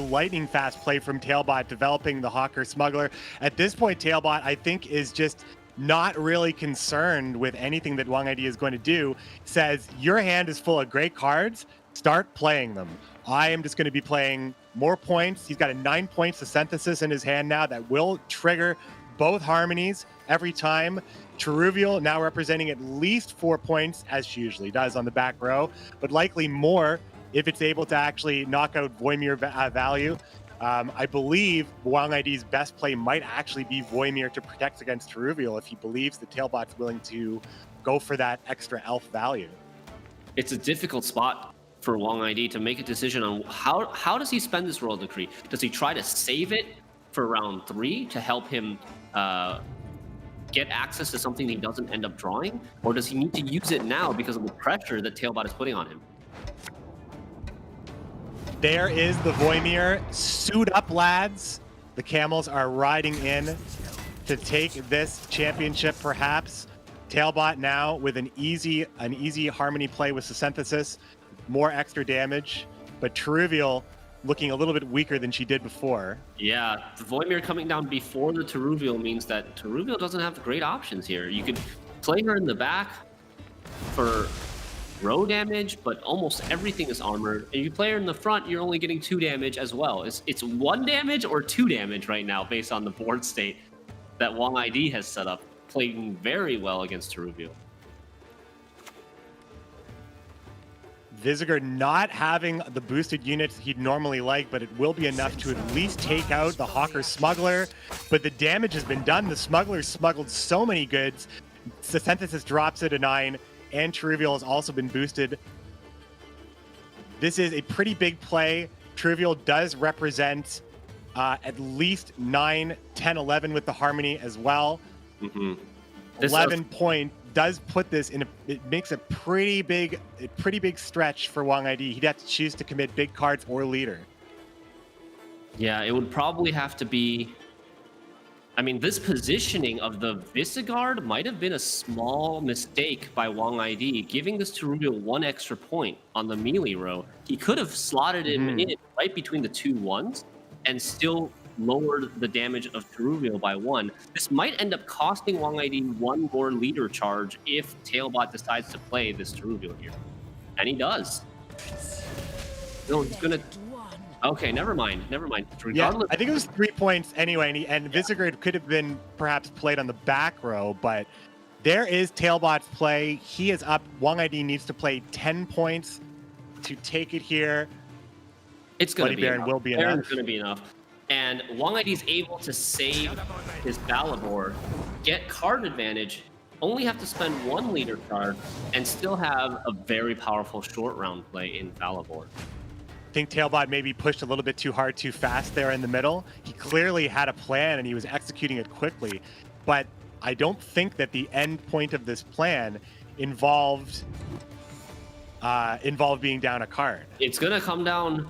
lightning fast play from Tailbot, developing the Hawker Smuggler. At this point, Tailbot, I think, is just not really concerned with anything that Wang ID is going to do, says, your hand is full of great cards, start playing them. I am just going to be playing more points. He's got a 9 points to synthesis in his hand now that will trigger both harmonies every time. Cheruvial now representing at least 4 points, as she usually does on the back row, but likely more if it's able to actually knock out Voimir value. I believe Wang ID's best play might actually be Voimir to protect against Cheruvial if he believes the Tailbot's willing to go for that extra elf value. It's a difficult spot for Wang ID to make a decision on how does he spend this Royal Decree? Does he try to save it for round 3 to help him get access to something he doesn't end up drawing? Or does he need to use it now because of the pressure that Tailbot is putting on him? There is the Voimir. Suit up, lads. The Camels are riding in to take this championship, perhaps. Tailbot now with an easy harmony play with the synthesis, more extra damage, but Cheruvial looking a little bit weaker than she did before. Yeah, the Voimir coming down before the Cheruvial means that Cheruvial doesn't have great options here. You could play her in the back for row damage, but almost everything is armored. And if you play her in the front, you're only getting 2 damage as well. It's 1 damage or 2 damage right now based on the board state that Wang ID has set up, playing very well against Cheruvial. Visiger not having the boosted units he'd normally like, but it will be enough to at least take out the Hawker Smuggler. But the damage has been done. The Smuggler smuggled so many goods. The synthesis drops it to 9, and Cheruvial has also been boosted. This is a pretty big play. Cheruvial does represent at least 9, 10, 11 with the Harmony as well. 11 point does put this in it makes a pretty big stretch for Wang ID. He'd have to choose to commit big cards or leader. Yeah, it would probably have to be, I mean, this positioning of the Visigoard might have been a small mistake by Wang ID, giving this to Cheruvial 1 extra point on the melee row. He could have slotted him in right between the 2 1s and still lowered the damage of Cheruvial by 1. This might end up costing Wang ID 1 more leader charge if Tailbot decides to play this Cheruvial here. And he does. No, he's gonna... Okay, never mind. Regardless... Yeah, I think it was 3 points anyway, and Visigoard could have been perhaps played on the back row, but there is Tailbot's play. He is up. Wang ID needs to play 10 points to take it here. It's going to be Baron enough. will be Baron's enough. going to be enough. And Wang ID is able to save his Balabor, get card advantage, only have to spend 1 leader card, and still have a very powerful short round play in Balabor. I think Tailbot maybe pushed a little bit too hard, too fast there in the middle. He clearly had a plan and he was executing it quickly, but I don't think that the end point of this plan involved being down a card. It's going to come down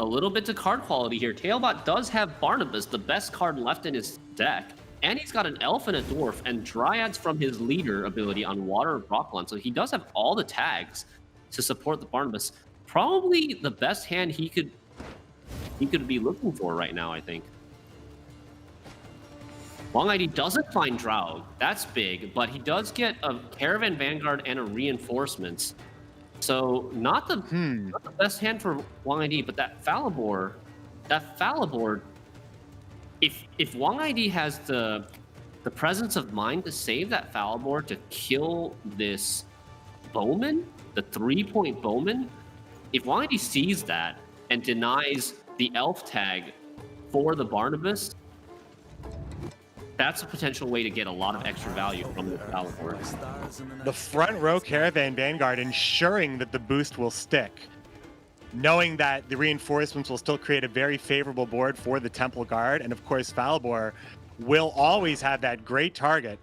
a little bit to card quality here. Tailbot does have Barnabas, the best card left in his deck, and he's got an Elf and a Dwarf and Dryads from his leader ability on Water and Brocklon, so he does have all the tags to support the Barnabas. Probably the best hand he could be looking for right now, I think. Wang ID doesn't find Drow. That's big, but he does get a Caravan Vanguard and a Reinforcements. So not the best hand for Wang ID, but that Falibor, if Wang ID has the presence of mind to save that Falibor to kill this Bowman, the 3-point Bowman, if Wang ID sees that and denies the Elf tag for the Barnabas, that's a potential way to get a lot of extra value from the Falibor. The front row Caravan Vanguard ensuring that the boost will stick, knowing that the reinforcements will still create a very favorable board for the Temple Guard, and of course Falibor will always have that great target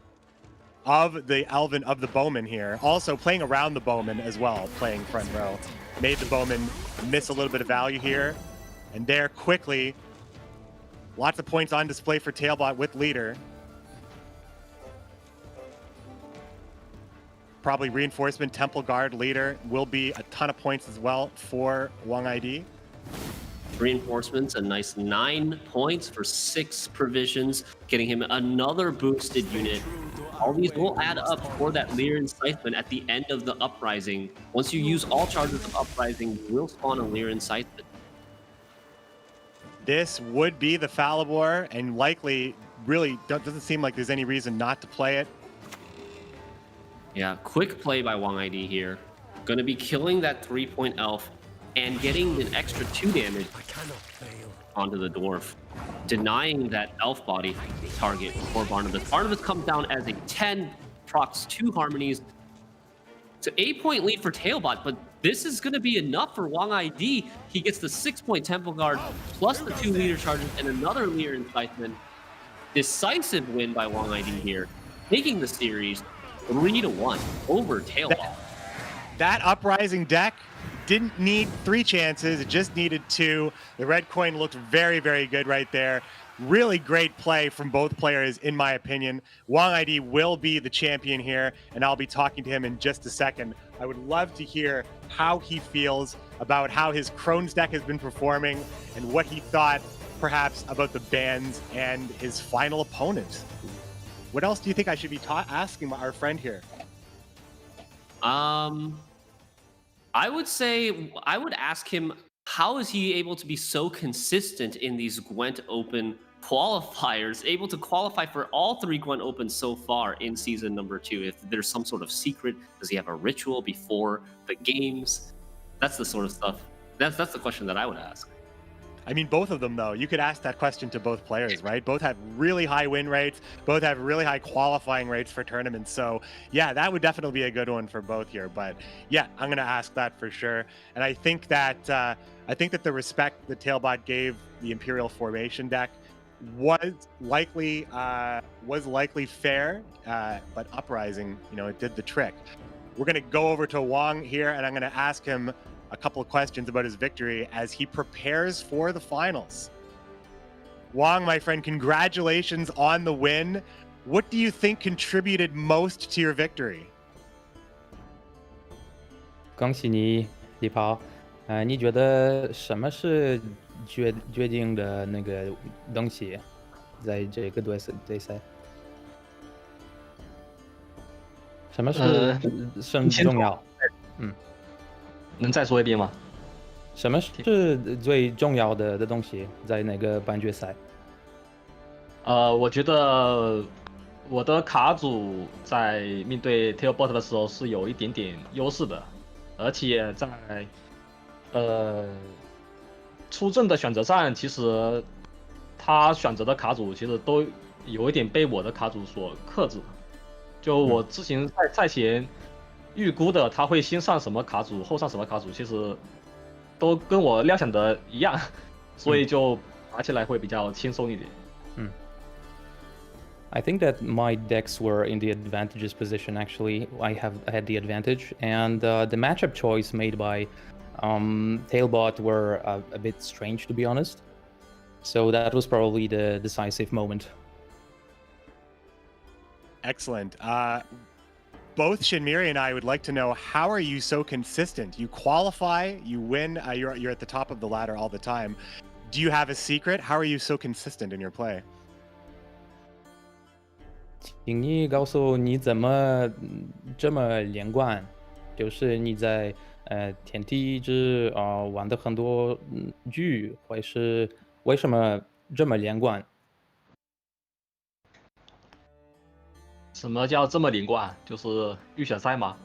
of the Elven, of the Bowman here. Also playing around the Bowman as well, playing front row. Made the Bowman miss a little bit of value here, and there quickly, lots of points on display for Tailbot with leader. Probably reinforcement, Temple Guard, leader will be a ton of points as well for Wang ID. Reinforcements, a nice 9 points for 6 provisions, getting him another boosted unit all these will add up for that Leer Incitement at the end of the Uprising. Once you use all charges of Uprising, you will spawn a Leer Incitement. This would be the Falibor, and likely really doesn't seem like there's any reason not to play it. Yeah, quick play by Wang ID here. Gonna be killing that 3-point elf and getting an extra 2 damage onto the dwarf, denying that elf body target for Barnabas. Barnabas comes down as a 10, procs 2 harmonies. It's an 8-point lead for Tailbot, but this is going to be enough for Wang ID. He gets the 6-point Temple Guard, plus the 2 leader charges, and another leader incitement. Decisive win by Wang ID here, taking the series 3-1 over Tailbot. That Uprising deck didn't need 3 chances, it just needed 2. The red coin looked very, very good right there. Really great play from both players, in my opinion. Wang ID will be the champion here, and I'll be talking to him in just a second. I would love to hear how he feels about how his Crohn's deck has been performing and what he thought perhaps about the bans and his final opponent. What else do you think I should be asking our friend here? I would say, I would ask him, how is he able to be so consistent in these GWENT Open qualifiers, able to qualify for all 3 GWENT Opens so far in season number 2? If there's some sort of secret, does he have a ritual before the games? That's the sort of stuff. That's the question that I would ask. I mean, both of them, though. You could ask that question to both players, right? Both have really high win rates. Both have really high qualifying rates for tournaments. So, yeah, that would definitely be a good one for both here. But, yeah, I'm going to ask that for sure. And I think that the respect that Tailbot gave the Imperial Formation deck was likely fair, but Uprising, it did the trick. We're going to go over to Wang here, and I'm going to ask him a couple of questions about his victory as he prepares for the finals. Wang, my friend, congratulations on the win. What do you think contributed most to your victory? 恭喜你，李跑。你觉得什么是决定的那个东西，在这个对赛？什么是甚重要？能再说一遍吗？什么是最重要的东西在那个半决赛？我觉得我的卡组在面对 Tailbot 的时候是有一点点优势的，而且在出阵的选择上，其实他选择的卡组其实都有一点被我的卡组所克制。就我之前赛前预估的他会先上什么卡组，后上什么卡组，其实都跟我料想的一样，所以就打起来会比较轻松一点。I think that my decks were in the advantageous position. Actually, I had the advantage, and the matchup choice made by Tailbot were a bit strange, to be honest. So that was probably the decisive moment. Excellent. Both Shinmiri and I would like to know, how are you so consistent? You qualify, you win, you're at the top of the ladder all the time. Do you have a secret? How are you so consistent in your play? 请你告诉你怎么这么连贯，就是你在天梯一直玩的很多局，会是为什么这么连贯？什么叫这么连贯？就是预选赛吗？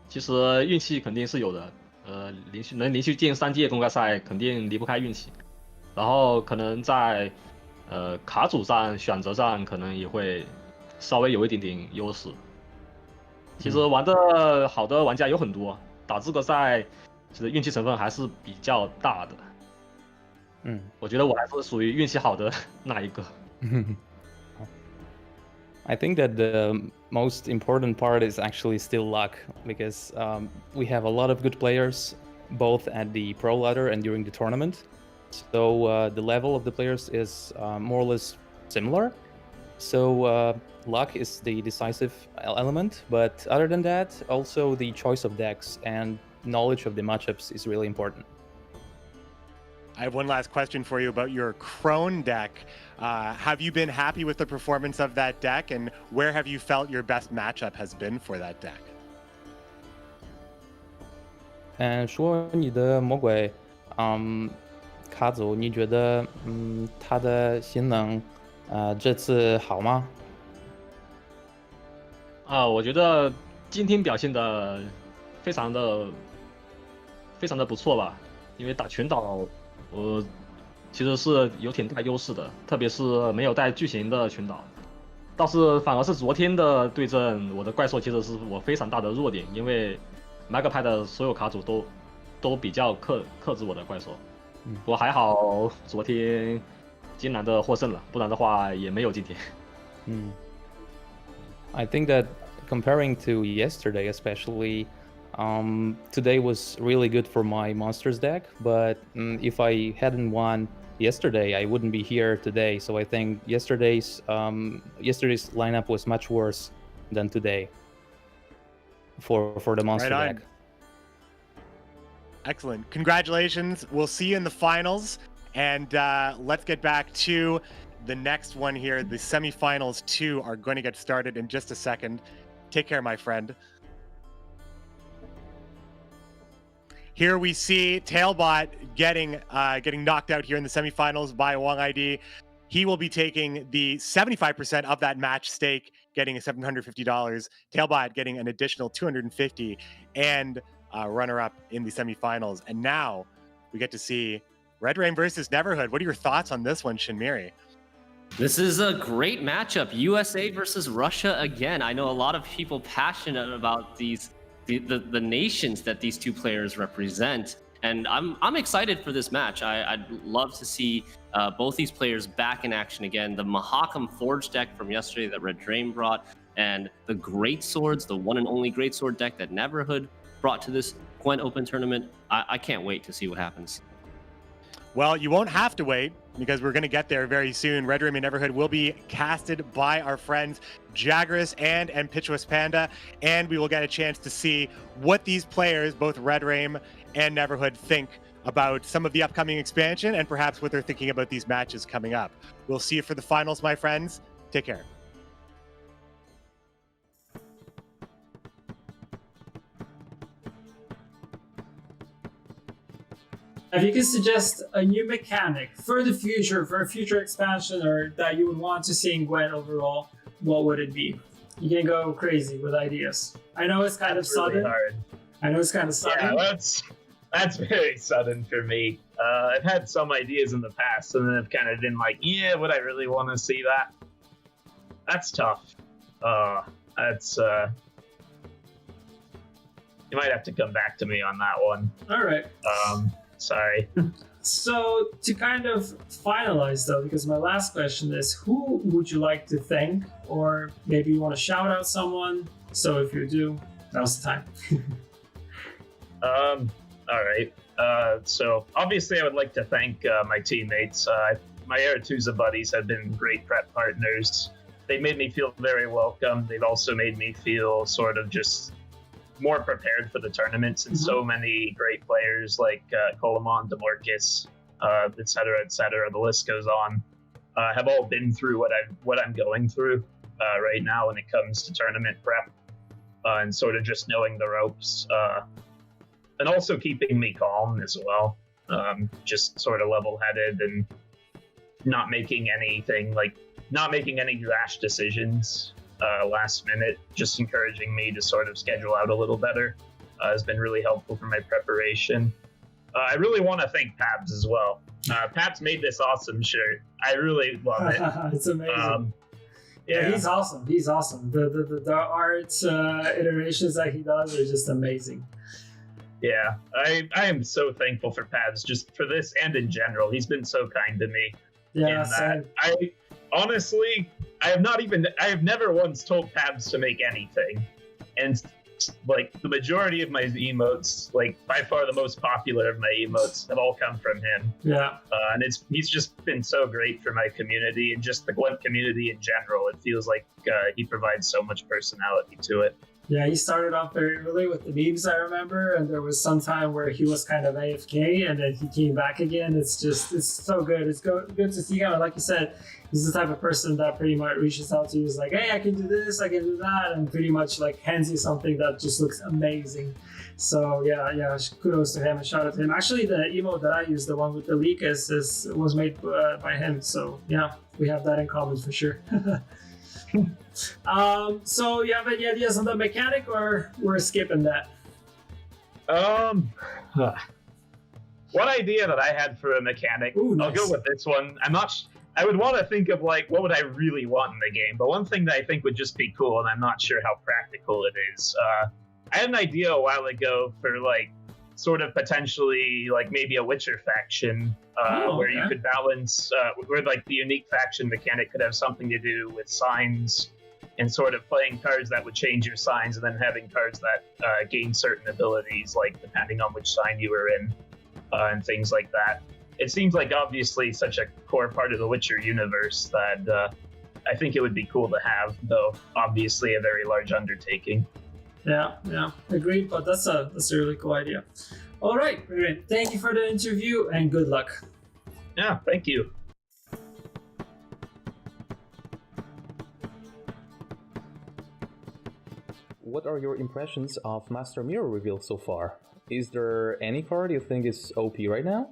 其实运气肯定是有的。能连续进3届公开赛，肯定离不开运气。然后可能在卡组上选择上，可能也会稍微有一点点优势。其实玩的好的玩家有很多，打资格赛其实运气成分还是比较大的。我觉得我还是属于运气好的那一个。I think that the most important part is actually still luck, because we have a lot of good players, both at the pro ladder and during the tournament. So the level of the players is more or less similar. So luck is the decisive element, but other than that, also the choice of decks and knowledge of the matchups is really important. I have one last question for you about your Crone deck. Have you been happy with the performance of that deck, and where have you felt your best matchup has been for that deck? 说你的魔鬼，卡组，你觉得，他的性能，这次好吗？我觉得今天表现的非常的不错吧，因为打群岛，我其实是有挺大优势的，特别是没有带巨型的群岛。倒是反而是昨天的对阵，我的怪兽其实是我非常大的弱点，因为 Mega 派的所有卡组都比较克制我的怪兽。不过还好昨天艰难的获胜了，不然的话也没有今天。I think that comparing to yesterday, especially, today was really good for my monsters deck. But if I hadn't won yesterday, I wouldn't be here today. So I think yesterday's lineup was much worse than today for the monster deck. Excellent. Congratulations. We'll see you in the finals. And let's get back to the next one here. The semifinals 2 are going to get started in just a second. Take care, my friend. Here we see Tailbot getting knocked out here in the semifinals by Wong ID. He will be taking the 75% of that match stake, getting $750. Tailbot getting an additional $250, and runner-up in the semifinals. And now we get to see Red Rain versus Neverhood. What are your thoughts on this one, Shinmiri? This is a great matchup. USA versus Russia again. I know a lot of people passionate about the nations that these two players represent, and I'm excited for this match. I'd love to see both these players back in action again. The Mahakam Forge deck from yesterday that Red Drain brought, and the Great Swords, the one and only Great Sword deck that Neverhood brought to this GWENT Open tournament. I can't wait to see what happens. Well, you won't have to wait, because we're going to get there very soon. Red Rain and Neverhood will be casted by our friends Jagras and Impetuous Panda, and we will get a chance to see what these players, both Red Rain and Neverhood, think about some of the upcoming expansion and perhaps what they're thinking about these matches coming up. We'll see you for the finals, my friends. Take care. If you could suggest a new mechanic for the future, for a future expansion, or that you would want to see in Gwent overall, what would it be? You can go crazy with ideas. I know it's kind of sudden. Really hard. I know it's kind of sudden. Yeah, that's very sudden for me. I've had some ideas in the past, and then I've kind of been like, yeah, would I really want to see that? That's tough. That's you might have to come back to me on that one. All right. Sorry. So to kind of finalize though, because my last question is, who would you like to thank, or maybe you want to shout out someone? So if you do, now's the time. All right. So obviously I would like to thank my teammates. My Aretusa buddies have been great prep partners. They made me feel very welcome. They've also made me feel sort of just more prepared for the tournaments, and so many great players like Coleman, DeMarcus, et cetera, the list goes on, have all been through what I'm going through right now when it comes to tournament prep, and sort of just knowing the ropes, and also keeping me calm as well, just sort of level-headed and not making any rash decisions last minute, just encouraging me to sort of schedule out a little better has been really helpful for my preparation. I really want to thank Pabs as well. Pabs made this awesome shirt. I really love it. It's amazing. Yeah, he's awesome. He's awesome. The art iterations that he does are just amazing. Yeah, I am so thankful for Pabs, just for this and in general. He's been so kind to me. Yeah, same. Honestly, I have never once told Pabs to make anything. And like the majority of my emotes, like by far the most popular of my emotes, have all come from him. Yeah. And he's just been so great for my community and just the Gwent community in general. It feels like he provides so much personality to it. Yeah, he started off very early with the memes, I remember, and there was some time where he was kind of AFK, and then he came back again. It's so good. It's good to see him. Like you said, he's the type of person that pretty much reaches out to you. He's like, hey, I can do this, I can do that, and pretty much like hands you something that just looks amazing. So yeah, kudos to him and shout out to him. Actually, the emote that I used, the one with the leak, was made by him. So yeah, we have that in common for sure. So you have any ideas on the mechanic, or we're skipping that? One idea that I had for a mechanic, Ooh, nice. I'll go with this one. I would want to think of like, what would I really want in the game? But one thing that I think would just be cool, and I'm not sure how practical it is, I had an idea a while ago for like, sort of potentially like maybe a Witcher faction, where you could balance, where like the unique faction mechanic could have something to do with signs and sort of playing cards that would change your signs, and then having cards that gain certain abilities, like depending on which sign you were in, and things like that. It seems like obviously such a core part of the Witcher universe that I think it would be cool to have, though obviously a very large undertaking. Yeah, agreed. But that's a really cool idea. All right, brilliant. Thank you for the interview and good luck. Yeah, thank you. What are your impressions of Master Mirror reveal so far? Is there any card you think is OP right now?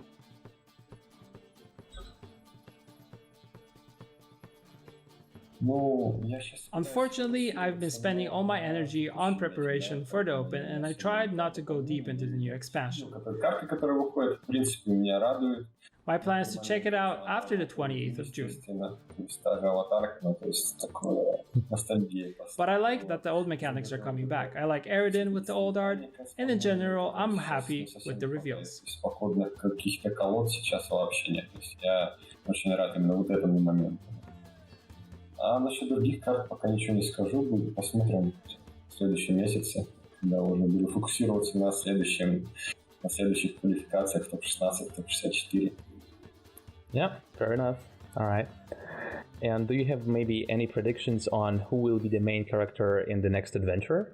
Unfortunately, I've been spending all my energy on preparation for the Open, and I tried not to go deep into the new expansion. My plan is to check it out after the 28th of June. But I like that the old mechanics are coming back. I like Aridin with the old art, and in general, I'm happy with the reveals. А насчет других карт пока ничего не скажу, посмотрим в следующем месяце, когда уже буду фокусироваться на следующих квалификациях топ-16, топ-64. Yeah, fair enough. All right. And do you have maybe any predictions on who will be the main character in the next adventure?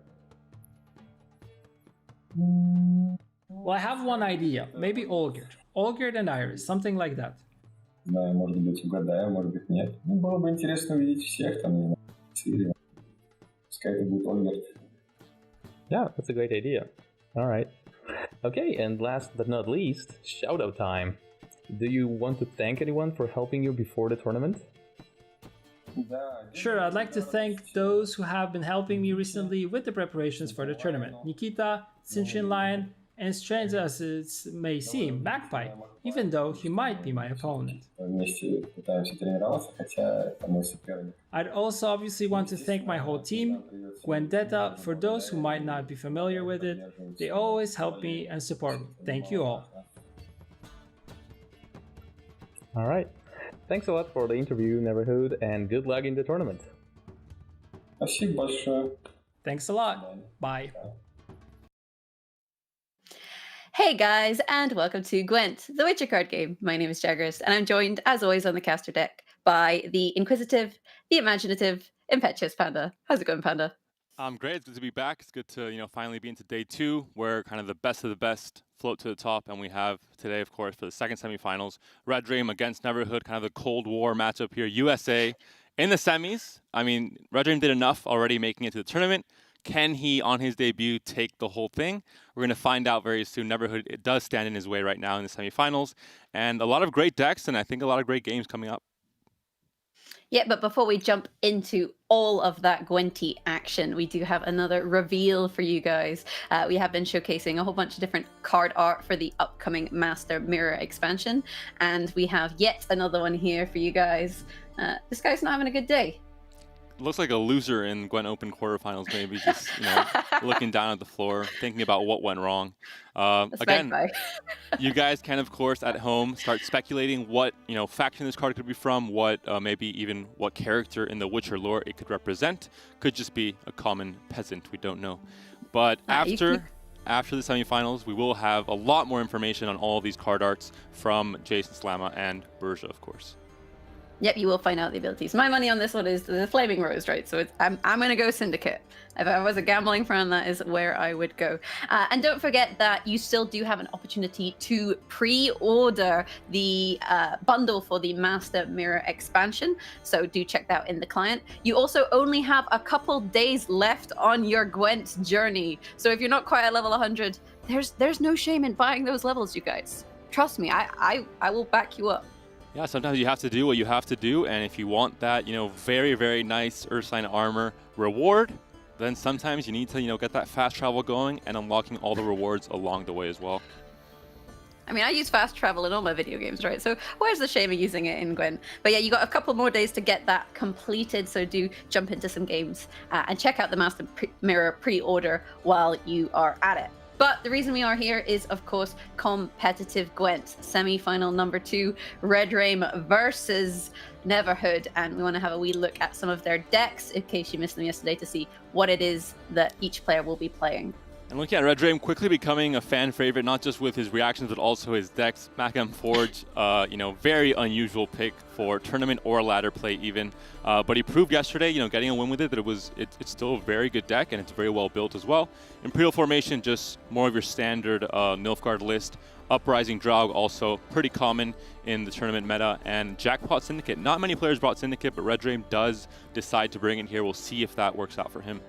Well, I have one idea. Maybe Olgerd and Iris, something like that. Да, может быть, угадаю, может быть, нет. Ну, было бы интересно увидеть всех там, не знаю, Сирия. Пускай это будет Ольгерт. Yeah, that's a great idea. All right. Okay, and last but not least, shoutout time. Do you want to thank anyone for helping you before the tournament? Sure, I'd like to thank those who have been helping me recently with the preparations for the tournament. Nikita, Cinchin Lion, and strange as it may seem, Magpie, even though he might be my opponent. I'd also obviously want to thank my whole team, Gwendetta, for those who might not be familiar with it. They always help me and support me. Thank you all. All right. Thanks a lot for the interview, Neverhood, and good luck in the tournament. Thanks a lot. Bye. Hey guys, and welcome to Gwent, the Witcher card game. My name is Jaggers, and I'm joined, as always, on the caster deck by the inquisitive, the imaginative, impetuous Panda. How's it going, Panda? Great. It's good to be back. It's good to finally be into day 2, where kind of the best of the best float to the top, and we have today, of course, for the second semifinals, Red Dream against Neverhood, kind of the Cold War matchup here. USA in the semis. I mean, Red Dream did enough already making it to the tournament. Can he, on his debut, take the whole thing? We're going to find out very soon. Neverhood, it does stand in his way right now in the semifinals, and a lot of great decks, and I think a lot of great games coming up. Yeah, but before we jump into all of that Gwenty action, we do have another reveal for you guys. We have been showcasing a whole bunch of different card art for the upcoming Master Mirror expansion, and we have yet another one here for you guys. This guy's not having a good day. Looks like a loser in GWENT Open quarterfinals, maybe just looking down at the floor, thinking about what went wrong. Again, you guys can, of course, at home start speculating what faction this card could be from, what maybe even what character in the Witcher lore it could represent. Could just be a common peasant, we don't know. But after the semifinals, we will have a lot more information on all of these card arts from Jason Slama and Berja, of course. Yep, you will find out the abilities. My money on this one is the Flaming Rose, right? So I'm going to go Syndicate. If I was a gambling fan, that is where I would go. And don't forget that you still do have an opportunity to pre-order the bundle for the Master Mirror expansion. So do check that out in the client. You also only have a couple days left on your Gwent journey. So if you're not quite at level 100, there's no shame in buying those levels, you guys. Trust me, I will back you up. Yeah, sometimes you have to do what you have to do, and if you want that, very, very nice Earthsign armor reward, then sometimes you need to, get that fast travel going and unlocking all the rewards along the way as well. I mean, I use fast travel in all my video games, right? So where's the shame of using it in Gwent? But yeah, you got a couple more days to get that completed, so do jump into some games and check out the Master Mirror pre-order while you are at it. But the reason we are here is, of course, competitive Gwent. Semi-final number 2, Red Rain versus Neverhood. And we want to have a wee look at some of their decks, in case you missed them yesterday, to see what it is that each player will be playing. And looking at Red Rain quickly becoming a fan favorite, not just with his reactions, but also his decks. Macam Forge, very unusual pick for tournament or ladder play even. But he proved yesterday, getting a win with it, that it's still a very good deck and it's very well built as well. Imperial Formation, just more of your standard Nilfgaard list. Uprising Draug, also pretty common in the tournament meta. And Jackpot Syndicate. Not many players brought Syndicate, but Red Rain does decide to bring it here. We'll see if that works out for him.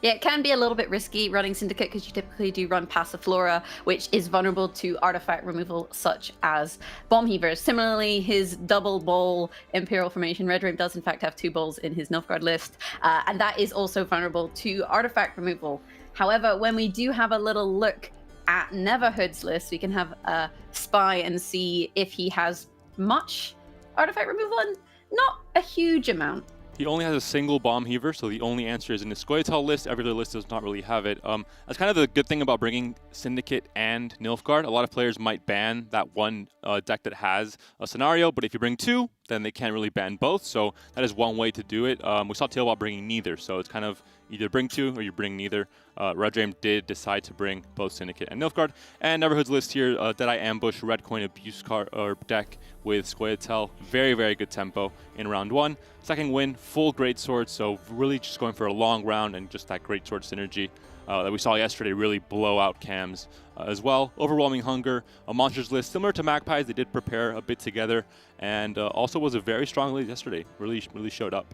Yeah, it can be a little bit risky running Syndicate because you typically do run Passiflora, which is vulnerable to artifact removal such as Bomb Heavers. Similarly, his double ball Imperial Formation, Red Rain does in fact have 2 balls in his Nilfgaard list, and that is also vulnerable to artifact removal. However, when we do have a little look at Neverhood's list, we can have a spy and see if he has much artifact removal, and not a huge amount. He only has a single Bomb Heaver, so the only answer is in his Scoia'tael list. Every other list does not really have it. That's kind of the good thing about bringing Syndicate and Nilfgaard. A lot of players might ban that one deck that has a scenario, but if you bring 2, then they can't really ban both. So that is one way to do it. We saw Tailbot bringing neither, so it's kind of either bring 2 or you bring neither. Red Rain did decide to bring both Syndicate and Nilfgaard. And Neverhood's list here, Deadeye Ambush, Red Coin Abuse card or deck with Scoia'tael. Very, very good tempo in round 1. Second win, full Greatsword, so really just going for a long round and just that Greatsword synergy that we saw yesterday really blow out cams as well. Overwhelming Hunger, a monsters list similar to Magpies. They did prepare a bit together and also was a very strong lead yesterday. Really showed up.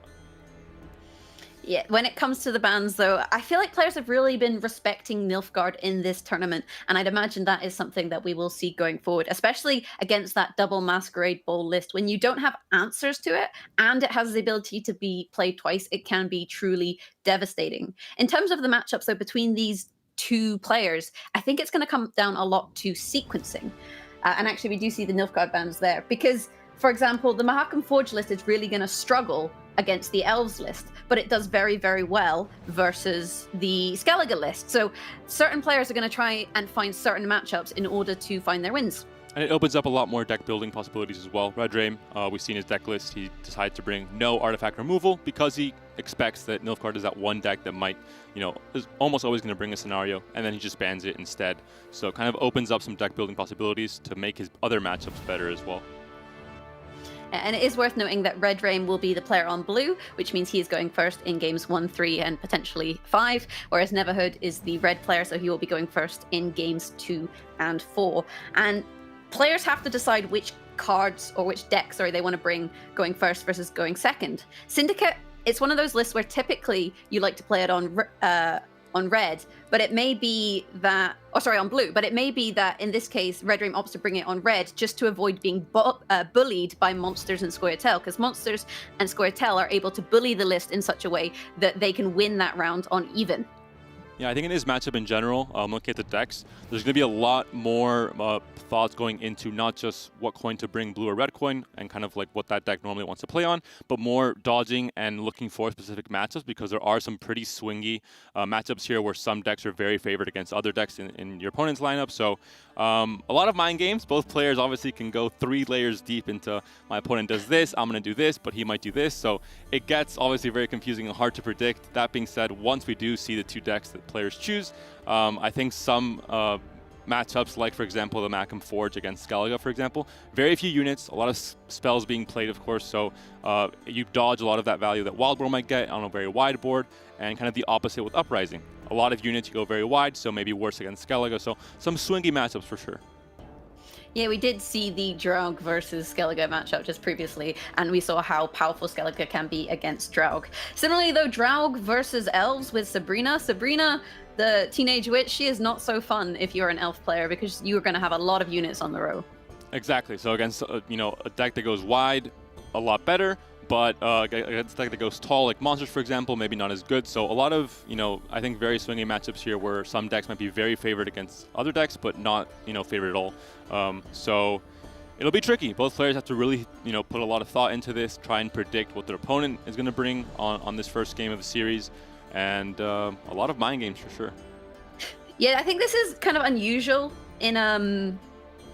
Yeah, when it comes to the bans, though, I feel like players have really been respecting Nilfgaard in this tournament, and I'd imagine that is something that we will see going forward, especially against that double Masquerade Ball list. When you don't have answers to it, and it has the ability to be played twice, it can be truly devastating. In terms of the matchups, though, between these 2 players, I think it's going to come down a lot to sequencing. And actually, we do see the Nilfgaard bans there, because, for example, the Mahakam Forge list is really going to struggle against the Elves list, but it does very, very well versus the Skellige list. So certain players are going to try and find certain matchups in order to find their wins. And it opens up a lot more deck building possibilities as well. Red Rain, we've seen his deck list. He decided to bring no artifact removal because he expects that Nilfgaard is that one deck that might, is almost always going to bring a scenario, and then he just bans it instead. So it kind of opens up some deck building possibilities to make his other matchups better as well. And it is worth noting that Red Rain will be the player on blue, which means he is going first in games 1, 3, and potentially 5, whereas Neverhood is the red player, so he will be going first in games 2 and 4. And players have to decide which cards or which decks they want to bring going first versus going second. Syndicate, it's one of those lists where typically you like to play it on red, but it may be that, on blue, but it may be that in this case, Red Rain opts to bring it on red just to avoid being bullied by Monsters and Scoia'tael, because Monsters and Scoia'tael are able to bully the list in such a way that they can win that round on even. Yeah, I think in this matchup in general, looking at the decks, there's going to be a lot more thoughts going into not just what coin to bring, blue or red coin, and kind of like what that deck normally wants to play on, but more dodging and looking for specific matchups, because there are some pretty swingy matchups here where some decks are very favored against other decks in your opponent's lineup. So a lot of mind games. Both players obviously can go 3 layers deep into my opponent does this, I'm going to do this, but he might do this. So it gets obviously very confusing and hard to predict. That being said, once we do see the 2 decks that players choose, I think some matchups like, for example, the Macam Forge against Skellige, for example. Very few units, a lot of spells being played, of course, so you dodge a lot of that value that Wildboar might get on a very wide board, and kind of the opposite with Uprising. A lot of units you go very wide, so maybe worse against Skellige, so some swingy matchups for sure. Yeah, we did see the Draug versus Skellige matchup just previously, and we saw how powerful Skellige can be against Draug. Similarly, though, Draug versus Elves with Sabrina. Sabrina, the Teenage Witch, she is not so fun if you're an Elf player because you're going to have a lot of units on the row. Exactly. So against a deck that goes wide, a lot better. But against a deck that goes tall, like Monsters, for example, maybe not as good. So a lot of, I think very swingy matchups here where some decks might be very favored against other decks, but not, favored at all. So it'll be tricky. Both players have to really, put a lot of thought into this, try and predict what their opponent is going to bring on this first game of the series, and a lot of mind games for sure. Yeah, I think this is kind of unusual in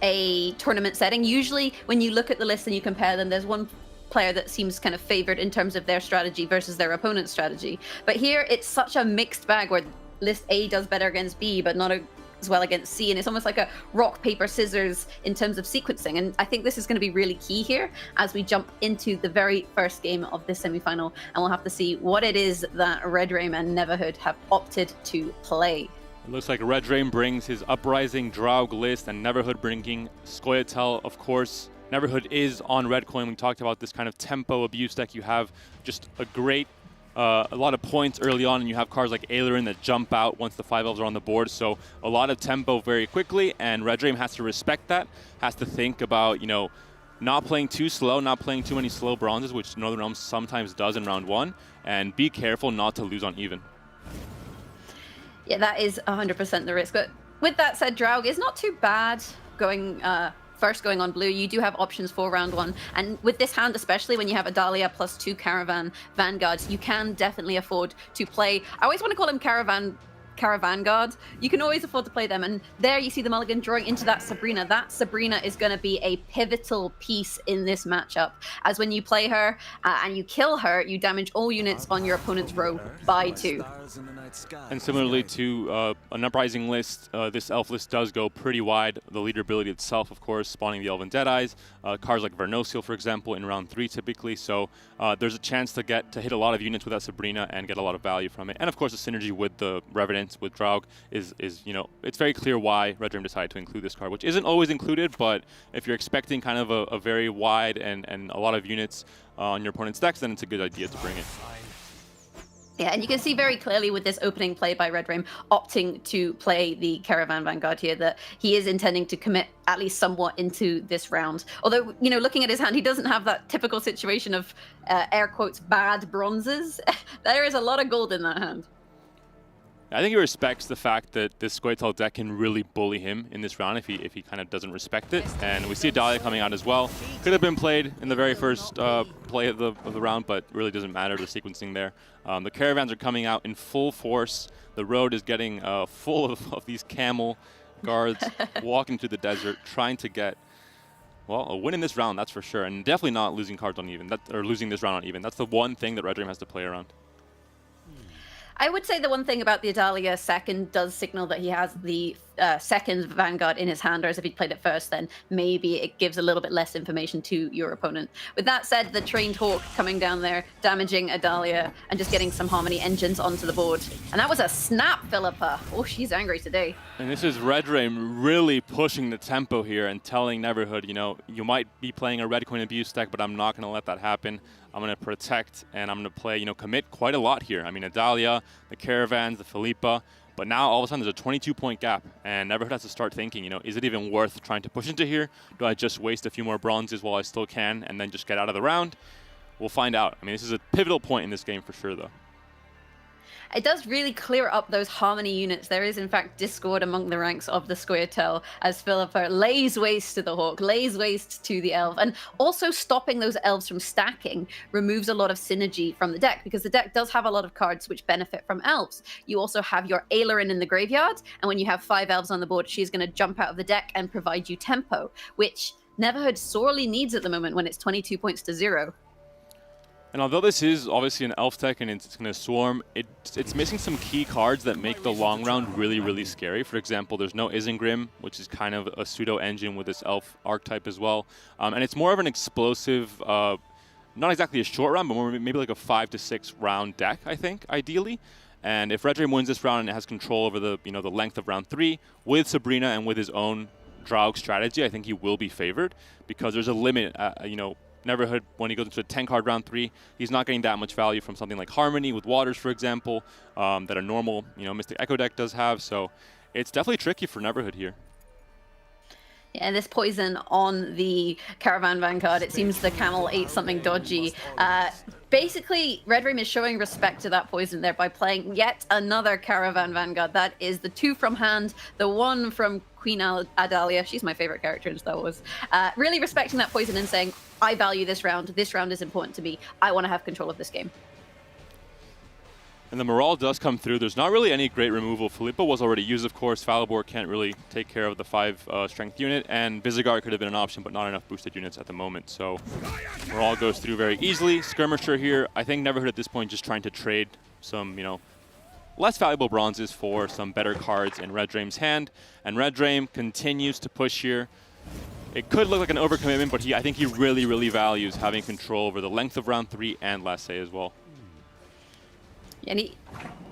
a tournament setting. Usually when you look at the list and you compare them, there's one player that seems kind of favored in terms of their strategy versus their opponent's strategy. But here it's such a mixed bag where list A does better against B, but not as well against C. And it's almost like a rock, paper, scissors in terms of sequencing. And I think this is going to be really key here as we jump into the very first game of this semifinal. And we'll have to see what it is that Red Rain and Neverhood have opted to play. It looks like Red Rain brings his Uprising Draug list and Neverhood bringing Scoia'tael, of course. Neverhood is on red coin. We talked about this kind of tempo abuse deck. You have just a great, a lot of points early on, and you have cards like Aileron that jump out once the 5 elves are on the board. So a lot of tempo very quickly, and Red Rain has to respect that, has to think about, not playing too slow, not playing too many slow bronzes, which Northern Realms sometimes does in round 1, and be careful not to lose on even. Yeah, that is 100% the risk. But with that said, Draug is not too bad going first going on blue. You do have options for round 1, and with this hand, especially when you have Adalia plus 2 Caravan Vanguards, you can definitely afford to play. I always want to call him Caravan Guard. You can always afford to play them, and there you see the mulligan drawing into that Sabrina. That Sabrina is going to be a pivotal piece in this matchup, as when you play her and you kill her, you damage all units on your opponent's row by 2. And similarly to an Uprising list, this elf list does go pretty wide. The leader ability itself, of course, spawning the Elven Deadeyes, cards like Vernosiel, for example, in round 3 typically. So there's a chance to hit a lot of units with that Sabrina and get a lot of value from it. And of course, the synergy with the Revenant with Draug is it's very clear why Red Rain decided to include this card, which isn't always included, but if you're expecting kind of a very wide and a lot of units on your opponent's decks, then it's a good idea to bring it. Yeah, and you can see very clearly with this opening play by Red Rain opting to play the Caravan Vanguard here that he is intending to commit at least somewhat into this round. Although, looking at his hand, he doesn't have that typical situation of, air quotes, bad bronzes. There is a lot of gold in that hand. I think he respects the fact that this Scoia'tael deck can really bully him in this round if he kind of doesn't respect it. And we see Adalia coming out as well. Could have been played in the very first play of the round, but really doesn't matter, the sequencing there. The caravans are coming out in full force. The road is getting full of these camel guards walking through the desert, trying to get, well, a win in this round, that's for sure. And definitely not losing cards on even, or losing this round on even. That's the one thing that Red Rain has to play around. I would say the one thing about the Adalia second does signal that he has the second Vanguard in his hand, whereas if he'd played it first, then maybe it gives a little bit less information to your opponent. With that said, the Trained Hawk coming down there, damaging Adalia, and just getting some Harmony engines onto the board. And that was a snap, Philippa. Oh, she's angry today. And this is Red Rain really pushing the tempo here and telling Neverhood, you might be playing a red coin abuse deck, but I'm not going to let that happen. I'm going to protect, and I'm going to play, commit quite a lot here. I mean, Adalia, the Caravans, the Philippa, but now all of a sudden there's a 22-point gap, and Neverhood has to start thinking, is it even worth trying to push into here? Do I just waste a few more bronzes while I still can, and then just get out of the round? We'll find out. I mean, this is a pivotal point in this game for sure, though. It does really clear up those Harmony units. There is, in fact, discord among the ranks of the Scoia'tael as Philippa lays waste to the Hawk, lays waste to the Elf, and also stopping those Elves from stacking removes a lot of synergy from the deck, because the deck does have a lot of cards which benefit from Elves. You also have your Aileron in the graveyard, and when you have 5 Elves on the board, she's going to jump out of the deck and provide you tempo, which Neverhood sorely needs at the moment when it's 22 points to 0. And although this is obviously an elf tech and it's going to swarm, it's missing some key cards that make the long round really, really scary. For example, there's no Isengrim, which is kind of a pseudo engine with this elf archetype as well. And it's more of an explosive, not exactly a short round, but more maybe like a 5 to 6 round deck, I think, ideally. And if Redream wins this round and it has control over the the length of round 3 with Sabrina and with his own Draug strategy, I think he will be favored because there's a limit. Neverhood, when he goes into a 10-card round 3, he's not getting that much value from something like Harmony with Waters, for example, that a normal Mystic Echo deck does have. So it's definitely tricky for Neverhood here. Yeah, and this poison on the Caravan Vanguard, it seems the camel ate something dodgy. Basically, Red Dream is showing respect to that poison there by playing yet another Caravan Vanguard. That is the 2 from hand, the 1 from Queen Adalia. She's my favorite character in Star Wars. Really respecting that poison and saying, I value this round. This round is important to me. I want to have control of this game. And the morale does come through. There's not really any great removal. Filippo was already used, of course. Falibor can't really take care of the 5 strength unit, and Visigar could have been an option, but not enough boosted units at the moment. So morale goes through very easily. Skirmisher here, I think Neverhood at this point just trying to trade some, less valuable bronzes for some better cards in Red Dream's hand. And Red Dream continues to push here. It could look like an overcommitment, but I think he really, really values having control over the length of round 3 and Lasse as well. And he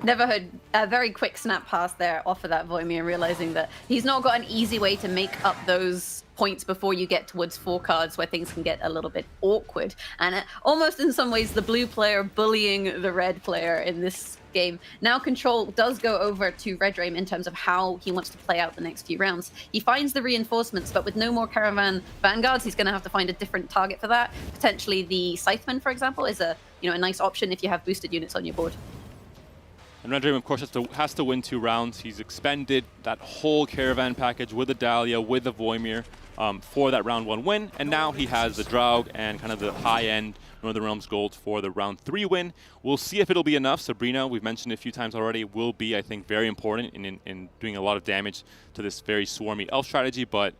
Neverhood, a very quick snap pass there off of that Voimir, realizing that he's not got an easy way to make up those points before you get towards 4 cards where things can get a little bit awkward. And almost in some ways, the blue player bullying the red player in this game. Now control does go over to Red Dream in terms of how he wants to play out the next few rounds. He finds the reinforcements, but with no more Caravan Vanguards, he's going to have to find a different target for that. Potentially the Scytheman, for example, is a nice option if you have boosted units on your board. And Red Dream, of course, has to win 2 rounds. He's expended that whole Caravan package with the Dahlia, with the Voimir for that round 1 win. And now he has the Draug and kind of the high-end Northern Realms gold for the round 3 win. We'll see if it'll be enough. Sabrina, we've mentioned it a few times already, will be, I think, very important in doing a lot of damage to this very swarmy elf strategy. But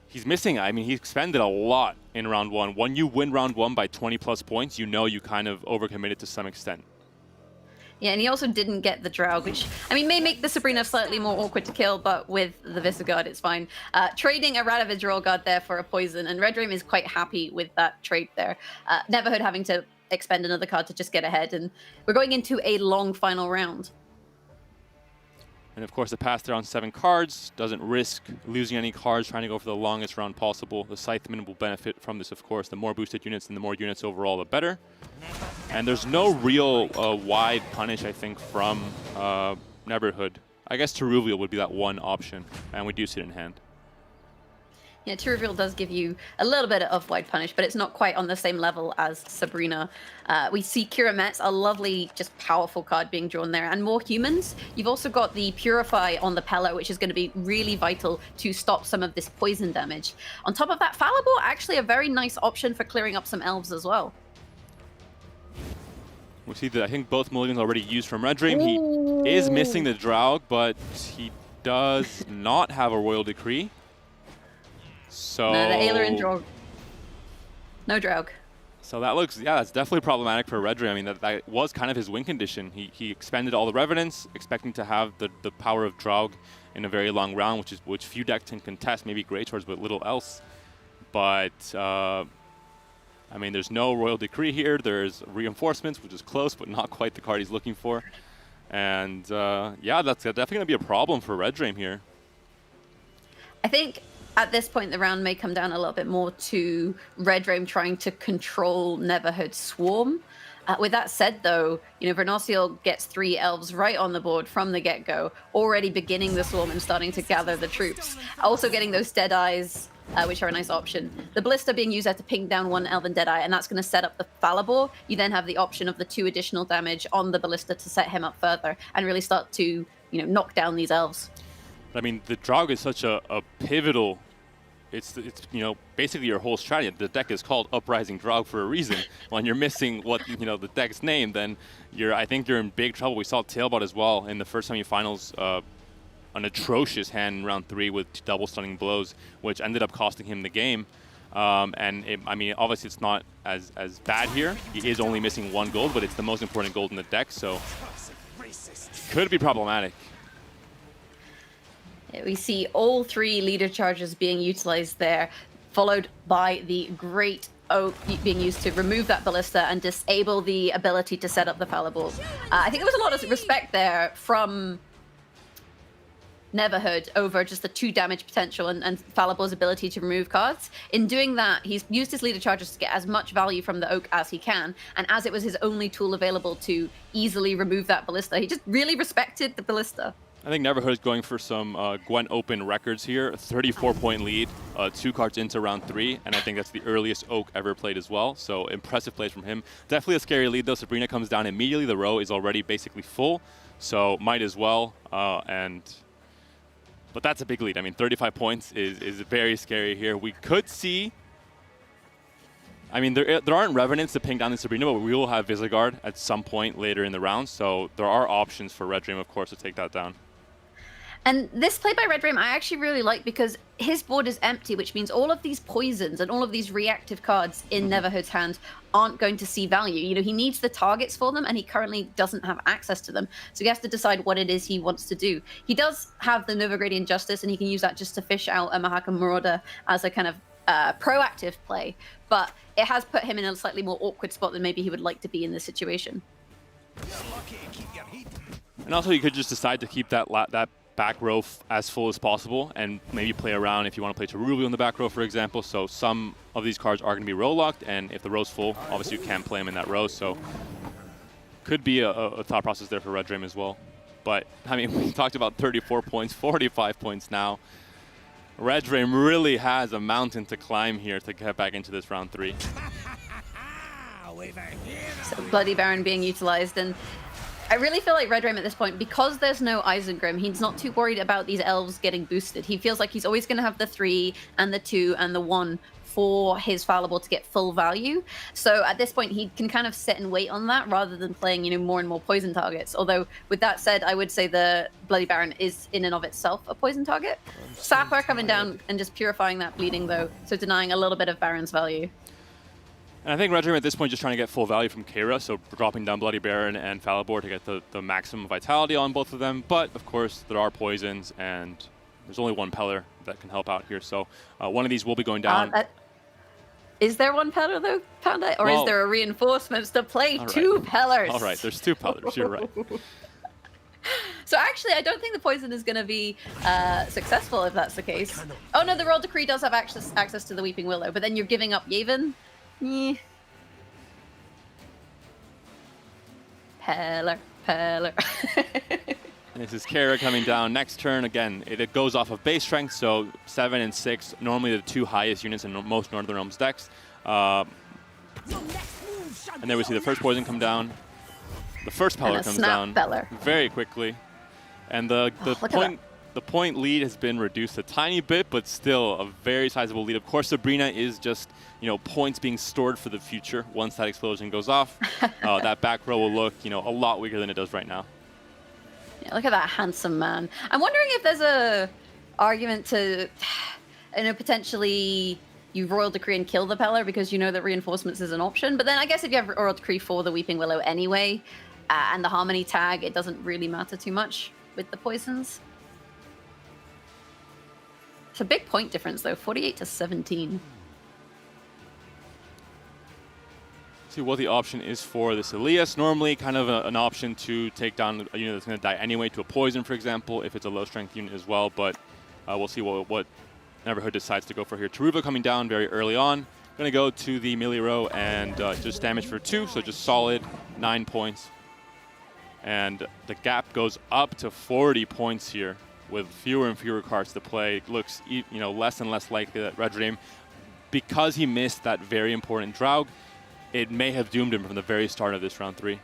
he's missing. I mean, he expended a lot in round 1. When you win round 1 by 20+ points, you know you kind of overcommitted to some extent. Yeah, and he also didn't get the Draug, which, I mean, may make the Sabrina slightly more awkward to kill, but with the Visigoth, it's fine. Trading a Radovid Rollguard there for a poison, and Red Dream is quite happy with that trade there. Neverhood having to expend another card to just get ahead, and we're going into a long final round. And of course, the pass there on 7 cards doesn't risk losing any cards, trying to go for the longest round possible. The Scytheman will benefit from this, of course. The more boosted units and the more units overall, the better. And there's no real wide punish, I think, from Neverhood. I guess to reveal would be that one option, and we do see it in hand. Yeah, to reveal does give you a little bit of wide punish, but it's not quite on the same level as Sabrina. We see Kira Metz, a lovely, just powerful card being drawn there, and more humans. You've also got the Purify on the Pella, which is going to be really vital to stop some of this poison damage. On top of that, Fallible, actually a very nice option for clearing up some elves as well. We see that I think both mulligans already used from Red Dream. He is missing the Draug, but he does not have a Royal Decree. So no, the Ailer and Draug. No Draug. So that looks, yeah, that's definitely problematic for Red Dream. I mean, that was kind of his win condition. He expended all the Revenants, expecting to have the power of Draug in a very long round, which few decks can contest, maybe Grey Swords, but little else. But I mean, there's no Royal Decree here. There's Reinforcements, which is close, but not quite the card he's looking for. And yeah, that's definitely going to be a problem for Red Dream here. I think at this point, the round may come down a little bit more to Red Dream trying to control Neverhood's Swarm. With that said, though, Vernociel gets 3 elves right on the board from the get-go, already beginning the Swarm and starting to gather the troops. Also getting those Deadeyes, which are a nice option. The Ballista being used there to ping down 1 Elven Deadeye, and that's going to set up the Falibor. You then have the option of the 2 additional damage on the Ballista to set him up further and really start to, knock down these elves. I mean, the Draug is such a pivotal. It's basically your whole strategy. The deck is called Uprising Draug for a reason. When you're missing what the deck's name, then I think you're in big trouble. We saw Tailbot as well in the first semifinals. An atrocious hand in round 3 with double stunning blows, which ended up costing him the game. I mean, obviously it's not as bad here. He is only missing 1 gold, but it's the most important gold in the deck, so could be problematic. Yeah, we see all 3 leader charges being utilized there, followed by the great oak being used to remove that ballista and disable the ability to set up the fallible. I think there was a lot of respect there from Neverhood over just the 2 damage potential and Fallible's ability to remove cards. In doing that, he's used his leader charges to get as much value from the oak as he can, and as it was his only tool available to easily remove that ballista, he just really respected the ballista. I think Neverhood is going for some GWENT Open records here. 34-point lead, 2 cards into round 3, and I think that's the earliest Oak ever played as well. So impressive plays from him. Definitely a scary lead though. Sabrina comes down immediately. The row is already basically full, so might as well. But that's a big lead. I mean, 35 points is very scary here. We could see. I mean, there aren't Revenants to ping down the Sabrina, but we will have Visigourd at some point later in the round. So there are options for Red Dream, of course, to take that down. And this play by Red Dream I actually really like because his board is empty, which means all of these poisons and all of these reactive cards in Neverhood's hand aren't going to see value. You know, he needs the targets for them, and he currently doesn't have access to them. So he has to decide what it is he wants to do. He does have the Novigradian Justice, and he can use that just to fish out a Mahakam Marauder as a kind of proactive play. But it has put him in a slightly more awkward spot than maybe he would like to be in this situation. And also, you could just decide to keep that back row as full as possible and maybe play around if you want to play Terubio in the back row, for example. So some of these cards are going to be row locked, and if the row's full, obviously you can't play them in that row. So could be a thought process there for Red Dream as well. But I mean, we talked about 34 points, 45 points now. Red Dream really has a mountain to climb here to get back into this round 3. So Bloody Baron being utilized, and I really feel like Red Dream at this point, because there's no Isengrim, he's not too worried about these elves getting boosted. He feels like he's always going to have the 3 and the 2 and the 1 for his fallible to get full value. So at this point, he can kind of sit and wait on that rather than playing, you know, more and more poison targets. Although with that said, I would say the Bloody Baron is in and of itself a poison target. Sapphire coming down and just purifying that bleeding though, so denying a little bit of Baron's value. And I think Red Dream at this point just trying to get full value from Keira, so dropping down Bloody Baron and Falibor to get the maximum vitality on both of them. But of course, there are poisons, and there's only 1 Peller that can help out here. So one of these will be going down. Is there 1 Peller though, Panda? Or is there a reinforcements to play 2 Pellers? All right, there's 2 Pellers, you're right. So actually, I don't think the poison is going to be successful if that's the case. Oh no, the Royal Decree does have access to the Weeping Willow, but then you're giving up Yavin. Yeah. Peller. This is Keira coming down. Next turn, again, it goes off of base strength, so 7 and 6, normally the 2 highest units in most Northern Realms decks. And there we see the first poison come down. The first Peller comes down very quickly. And the point lead has been reduced a tiny bit, but still a very sizable lead. Of course, Sabrina is just, you know, points being stored for the future once that explosion goes off. That back row will look, you know, a lot weaker than it does right now. Yeah, look at that handsome man. I'm wondering if there's a argument to, you know, potentially you Royal Decree and kill the Peller because you know that reinforcements is an option. But then I guess if you have Royal Decree for the Weeping Willow anyway, and the Harmony tag, it doesn't really matter too much with the poisons. It's a big point difference though, 48 to 17. See what the option is for this Elias. Normally kind of an option to take down a unit that's going to die anyway to a poison, for example, if it's a low strength unit as well. But we'll see what Neverhood decides to go for here. Taruva coming down very early on. Going to go to the melee row and just damage for 2, so just solid 9 points. And the gap goes up to 40 points here with fewer and fewer cards to play. It looks, you know, less and less likely that Red Dream, because he missed that very important Draug, it may have doomed him from the very start of this round 3.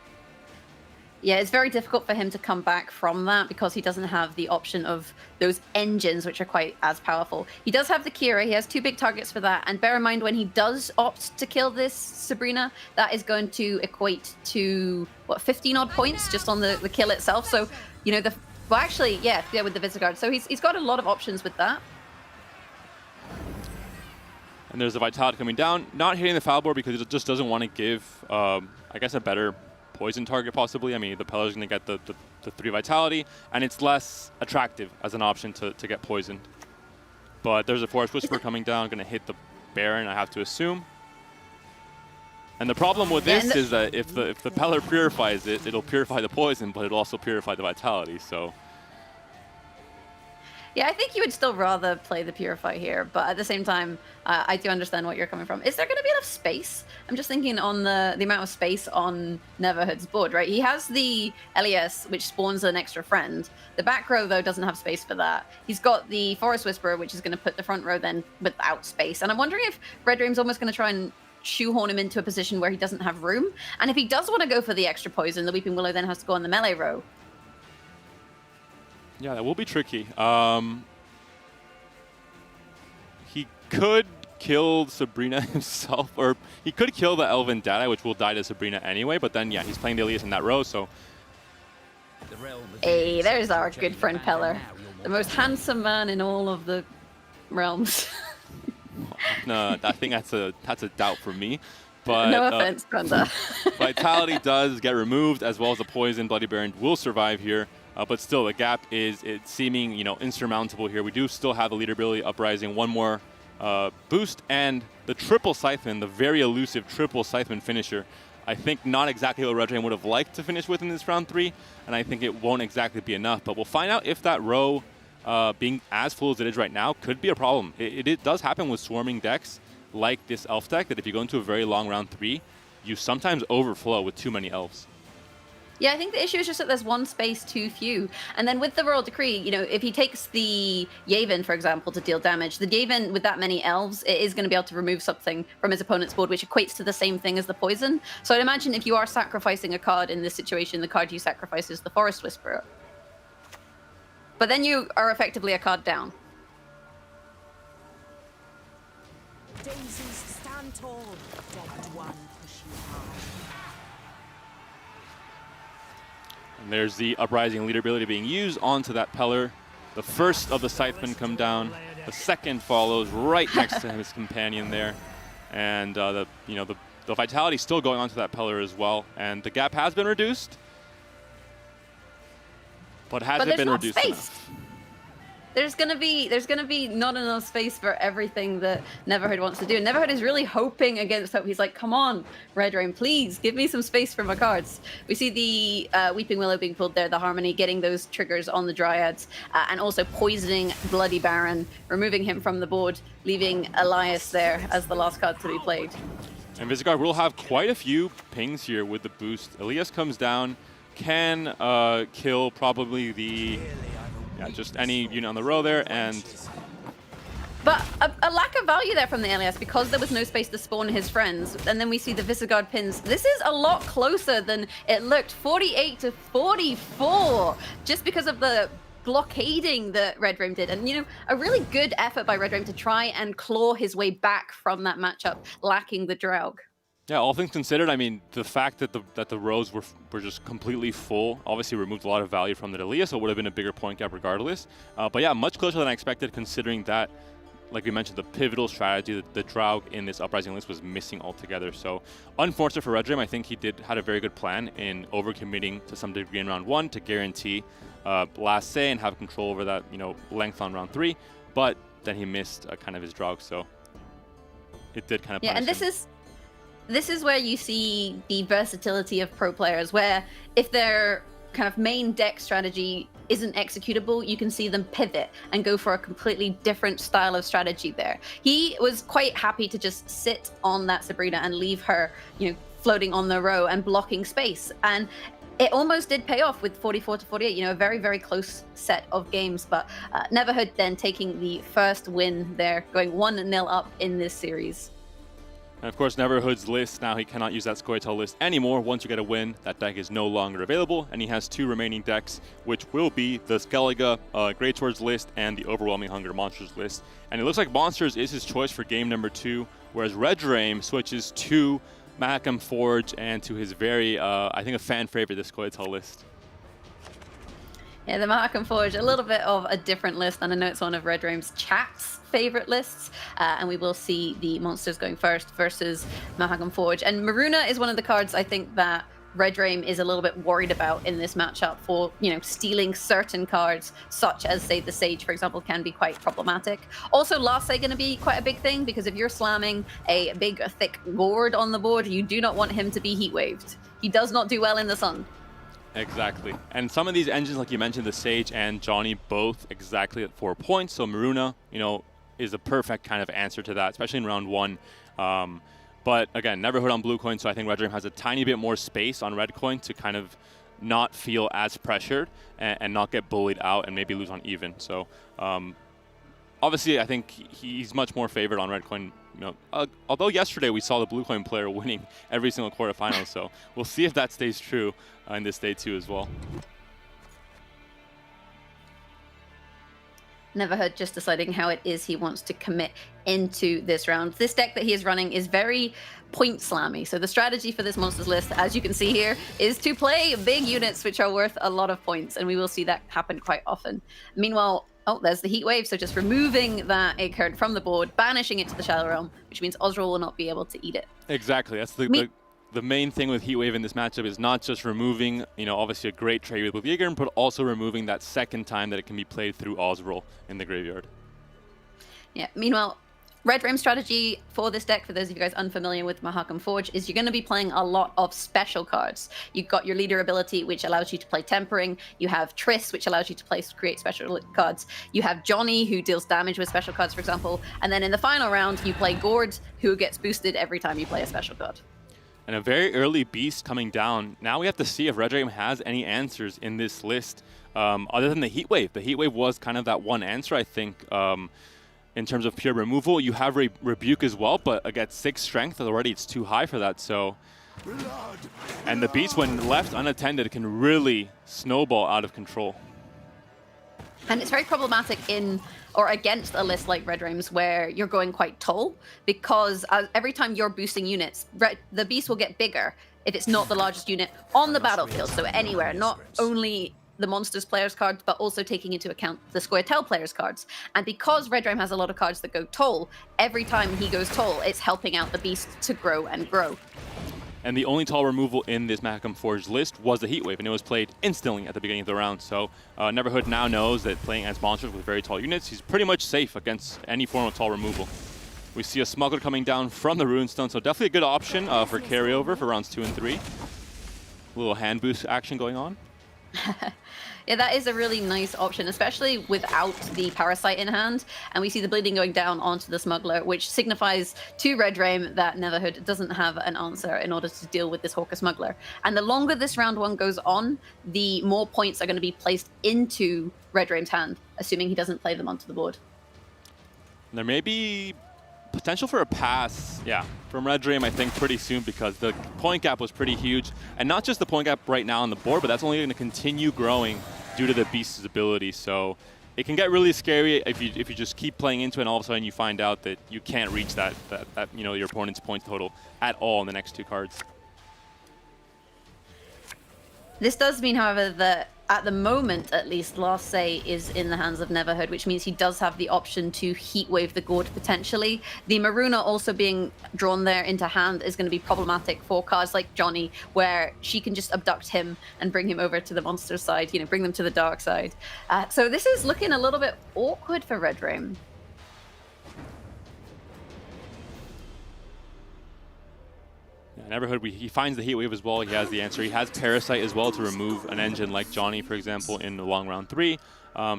Yeah, it's very difficult for him to come back from that because he doesn't have the option of those engines, which are quite as powerful. He does have the Kira. He has 2 big targets for that. And bear in mind, when he does opt to kill this Sabrina, that is going to equate to, what, 15-odd points just on the kill itself. So, you know, well, actually, yeah, with the Visigourd. So he's got a lot of options with that. And there's the Vitality coming down, not hitting the foul board because it just doesn't want to give, I guess, a better poison target possibly. I mean, the Peller's going to get the 3 Vitality, and it's less attractive as an option to get poisoned. But there's a Forest Whisper coming down, going to hit the Baron, I have to assume. And the problem with this is that if the Peller purifies it, it'll purify the poison, but it'll also purify the Vitality, so... Yeah, I think you would still rather play the Purify here, but at the same time, I do understand what you're coming from. Is there going to be enough space? I'm just thinking on the amount of space on Neverhood's board, right? He has the LES, which spawns an extra friend. The back row, though, doesn't have space for that. He's got the Forest Whisperer, which is going to put the front row then without space. And I'm wondering if Red Dream's almost going to try and shoehorn him into a position where he doesn't have room. And if he does want to go for the extra poison, the Weeping Willow then has to go on the melee row. Yeah, that will be tricky. He could kill Sabrina himself, or he could kill the Elven Data, which will die to Sabrina anyway, but then, yeah, he's playing the Elias in that row, so... Hey, there's our good friend Peller. The most handsome man in all of the realms. No, I think that's a doubt for me. But, no offense, Granda. Vitality does get removed, as well as the poison. Bloody Baron will survive here. But still, the gap it's seeming, insurmountable here. We do still have the leader ability uprising, one more boost, and the triple Scytheman, the very elusive triple Scytheman finisher. I think not exactly what Red Dragon would have liked to finish with in this round 3, and I think it won't exactly be enough. But we'll find out if that row, being as full as it is right now, could be a problem. It does happen with swarming decks like this elf deck, that if you go into a very long round 3, you sometimes overflow with too many elves. Yeah, I think the issue is just that there's one space too few. And then with the Royal Decree, if he takes the Yavin, for example, to deal damage, the Yavin with that many elves, it is going to be able to remove something from his opponent's board, which equates to the same thing as the poison. So I'd imagine if you are sacrificing a card in this situation, the card you sacrifice is the Forest Whisperer. But then you are effectively a card down. Daisies, stand tall. Dead one, push you hard. And there's the Uprising leader ability being used onto that Peller. The first of the Scythemen come down. The second follows right next to his companion there. And the Vitality still going onto that Peller as well. And the gap has been reduced. But has it been reduced enough? There's gonna be not enough space for everything that Neverhood wants to do. And Neverhood is really hoping against hope. He's like, come on, Red Rain, please give me some space for my cards. We see the Weeping Willow being pulled there, the Harmony getting those triggers on the Dryads, and also poisoning Bloody Baron, removing him from the board, leaving Elias there as the last card to be played. And Visigoth will have quite a few pings here with the boost. Elias comes down, can kill probably the... Yeah, just any unit on the row there, and... But a lack of value there from the LAS because there was no space to spawn his friends. And then we see the Visigoth pins. This is a lot closer than it looked. 48 to 44, just because of the blockading that Red Dream did. And, a really good effort by Red Dream to try and claw his way back from that matchup, lacking the Draug. Yeah, all things considered, I mean, the fact that the rows were just completely full obviously removed a lot of value from the Delia, so it would have been a bigger point gap regardless. But yeah, much closer than I expected, considering that, like we mentioned, the pivotal strategy, the Draug in this Uprising list was missing altogether. So unfortunate for Red Dream. I think he had a very good plan in overcommitting to some degree in round 1 to guarantee last say and have control over that, length on round 3. But then he missed kind of his Draug, so it did kind of punish him. This is where you see the versatility of pro players, where if their kind of main deck strategy isn't executable, you can see them pivot and go for a completely different style of strategy there. He was quite happy to just sit on that Sabrina and leave her, floating on the row and blocking space. And it almost did pay off with 44 to 48, a very, very close set of games. But Neverhood then taking the first win there, going 1-0 up in this series. And of course, Neverhood's list, now he cannot use that Scoia'tael list anymore. Once you get a win, that deck is no longer available, and he has 2 remaining decks, which will be the Skellige Greatswords list and the Overwhelming Hunger Monsters list. And it looks like Monsters is his choice for game number 2, whereas Red Dream switches to Mahakam Forge and to his very, I think, a fan favorite, the Scoia'tael list. Yeah, the Mahakam Forge, a little bit of a different list, and I know it's one of Red Raim's chat's favorite lists. And we will see the monsters going first versus Mahakam Forge. And Maruna is one of the cards I think that Red Raim is a little bit worried about in this matchup for, you know, stealing certain cards, such as, say, the Sage, for example, can be quite problematic. Also, last say going to be quite a big thing, because if you're slamming a big, thick gourd on the board, you do not want him to be heat waved. He does not do well in the sun. Exactly. And some of these engines, like you mentioned, the Sage and Johnny, both exactly at 4 points. So Maruna, you know, is a perfect kind of answer to that, especially in round 1. But again, Neverhood on blue coin, so I think Red Raim has a tiny bit more space on red coin to kind of not feel as pressured and not get bullied out and maybe lose on even. So obviously, I think he's much more favored on red coin. You know, although yesterday we saw the blue coin player winning every single quarterfinal, so we'll see if that stays true in this day 2 as well. Neverhood just deciding how it is he wants to commit into this round. This deck that he is running is very point slammy. So the strategy for this monsters list, as you can see here, is to play big units which are worth a lot of points, and we will see that happen quite often. Meanwhile, oh, there's the heat wave, so just removing that egg card from the board, banishing it to the Shadow Realm, which means Osrul will not be able to eat it. Exactly. That's the main thing with Heatwave in this matchup is not just removing, you know, obviously a great trade with Yigern, but also removing that second time that it can be played through Osrul in the graveyard. Yeah, meanwhile, Red Raim's strategy for this deck, for those of you guys unfamiliar with Mahakam Forge, is you're going to be playing a lot of special cards. You've got your leader ability, which allows you to play Tempering. You have Triss, which allows you to create special cards. You have Johnny, who deals damage with special cards, for example. And then in the final round, you play Gord, who gets boosted every time you play a special card. And a very early beast coming down. Now we have to see if Red Raim has any answers in this list other than the Heatwave. The Heatwave was kind of that one answer, I think, in terms of pure removal. You have Rebuke as well, but against 6 strength already, it's too high for that. So, and the beast, when left unattended, can really snowball out of control. And it's very problematic in or against a list like Red Raim's where you're going quite tall, because every time you're boosting units, the beast will get bigger if it's not the largest unit on the battlefield, so anywhere, not only the monsters players cards, but also taking into account the Square Tail players cards. And because Red Raim has a lot of cards that go tall, every time he goes tall, it's helping out the beast to grow and grow. And the only tall removal in this Mahakam Forge list was the Heatwave, and it was played instantly at the beginning of the round. So Neverhood now knows that playing against monsters with very tall units, he's pretty much safe against any form of tall removal. We see a Smuggler coming down from the Runestone, so definitely a good option for carryover for rounds 2 and 3. A little hand boost action going on. Yeah, that is a really nice option, especially without the Parasite in hand. And we see the bleeding going down onto the Smuggler, which signifies to Red Raim that Neverhood doesn't have an answer in order to deal with this Hawker Smuggler. And the longer this round 1 goes on, the more points are going to be placed into Red Raim's hand, assuming he doesn't play them onto the board. There may be potential for a pass, yeah, from Red Raim, I think, pretty soon, because the point gap was pretty huge. And not just the point gap right now on the board, but that's only going to continue growing due to the Beast's ability. So it can get really scary if you just keep playing into it and all of a sudden you find out that you can't reach that you know, your opponent's point total at all in the next 2 cards. This does mean, however, that at the moment, at least, Last Say is in the hands of Neverhood, which means he does have the option to Heatwave the Gourd potentially. The Maruna also being drawn there into hand is going to be problematic for cards like Johnny, where she can just abduct him and bring him over to the monster side, you know, bring them to the dark side. So this is looking a little bit awkward for Red Raim. Neverhood, he finds the Heatwave as well. He has the answer. He has Parasite as well to remove an engine like Johnny, for example, in the long round 3.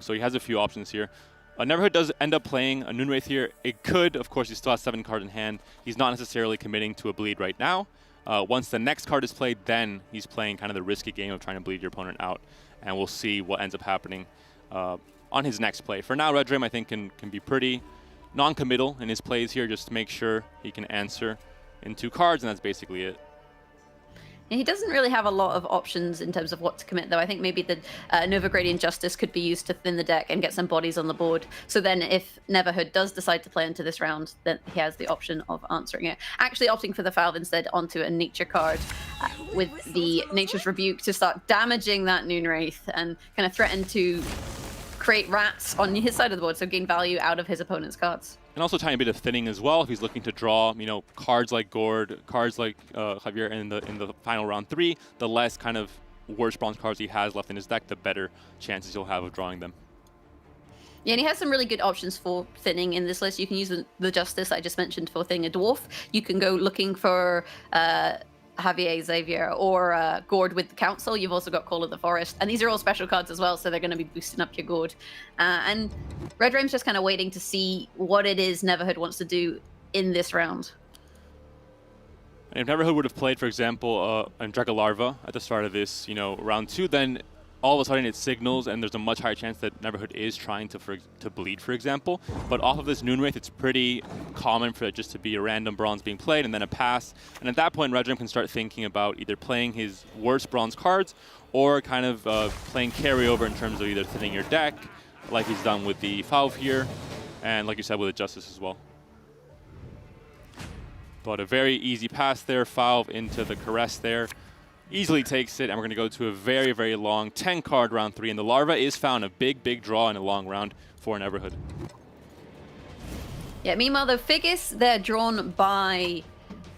So he has a few options here. Neverhood does end up playing a Noonwraith here. It could, of course, he still has 7 cards in hand. He's not necessarily committing to a bleed right now. Once the next card is played, then he's playing kind of the risky game of trying to bleed your opponent out. And we'll see what ends up happening on his next play. For now, Red Raim, I think, can be pretty non-committal in his plays here, just to make sure he can answer in 2 cards, and that's basically it. He doesn't really have a lot of options in terms of what to commit, though. I think maybe the Nova Gradient Justice could be used to thin the deck and get some bodies on the board. So then if Neverhood does decide to play into this round, then he has the option of answering it. Actually opting for the Valve instead onto a Nature card with the Nature's Rebuke to start damaging that Noon Wraith and kind of threaten to create rats on his side of the board, so gain value out of his opponent's cards. And also tiny bit of thinning as well if he's looking to draw, you know, cards like Gord, cards like Javier in the final round 3. The less kind of worse bronze cards he has left in his deck, the better chances he'll have of drawing them. Yeah, and he has some really good options for thinning in this list. You can use the Justice I just mentioned for thinning a Dwarf. You can go looking for Javier, Xavier, or Gord with the Council. You've also got Call of the Forest. And these are all special cards as well, so they're going to be boosting up your Gord. And Red Raim's just kind of waiting to see what it is Neverhood wants to do in this round. And if Neverhood would have played, for example, Andreka Larva at the start of this, you know, round 2, then all of a sudden it signals and there's a much higher chance that Neverhood is trying to bleed, for example. But off of this Noon Wraith, it's pretty common for it just to be a random bronze being played and then a pass. And at that point, Red Raim can start thinking about either playing his worst bronze cards or kind of playing carryover in terms of either thinning your deck, like he's done with the Valve here, and like you said, with the Justice as well. But a very easy pass there, Valve into the Caress there. Easily takes it, and we're going to go to a very, very long 10-card round 3, and the Larva is found a big, big draw in a long round for Neverhood. Yeah, meanwhile, the Figgis, they're drawn by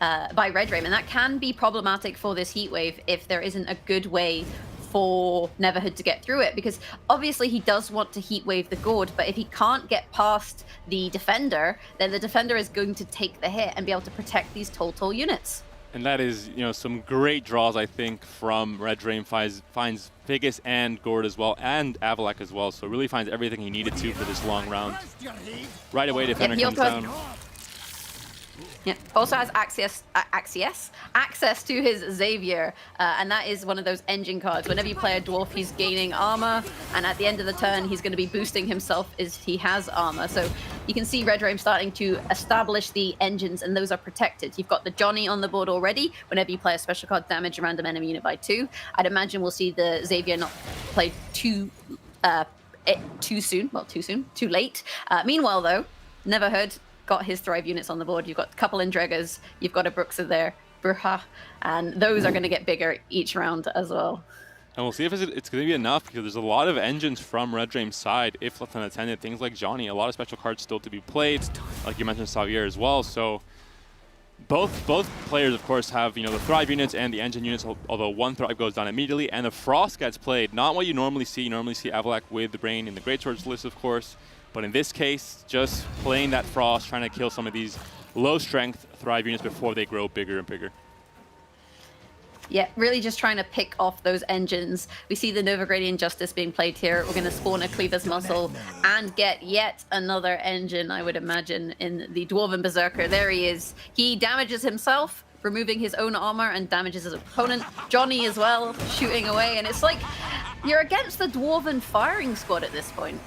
Red Raim, and that can be problematic for this Heat Wave if there isn't a good way for Neverhood to get through it, because obviously he does want to Heat Wave the Gord, but if he can't get past the Defender, then the Defender is going to take the hit and be able to protect these total units. And that is, you know, some great draws, I think, from Red Raim. Finds Figgis and Gord as well, and Avalak as well. So really finds everything he needed to for this long round. Right away, Defender comes down. Yeah, also has access to his Xavier, and that is one of those engine cards. Whenever you play a Dwarf, he's gaining armor, and at the end of the turn, he's going to be boosting himself as he has armor. So you can see Red Raim starting to establish the engines, and those are protected. You've got the Johnny on the board already. Whenever you play a special card, damage a random enemy unit by 2. I'd imagine we'll see the Xavier not played too late. Meanwhile, though, Neverhood got his Thrive units on the board. You've got a couple Indregas, you've got a Bruxa there, Bruja, and those are going to get bigger each round as well. And we'll see if it's going to be enough, because there's a lot of engines from Red Raim's side, if left unattended. Things like Johnny, a lot of special cards still to be played, like you mentioned, Xavier as well. So both players, of course, have, you know, the Thrive units and the engine units, although one Thrive goes down immediately, and the Frost gets played. Not what you normally see. You normally see Avalak with the Brain in the Greatswords list, of course. But in this case, just playing that Frost, trying to kill some of these low-strength Thrive units before they grow bigger and bigger. Yeah, really just trying to pick off those engines. We see the Nova Gradient Justice being played here. We're going to spawn a Cleaver's Muscle and get yet another engine, I would imagine, in the Dwarven Berserker. There he is. He damages himself, removing his own armor, and damages his opponent. Johnny as well, shooting away. And it's like you're against the Dwarven firing squad at this point.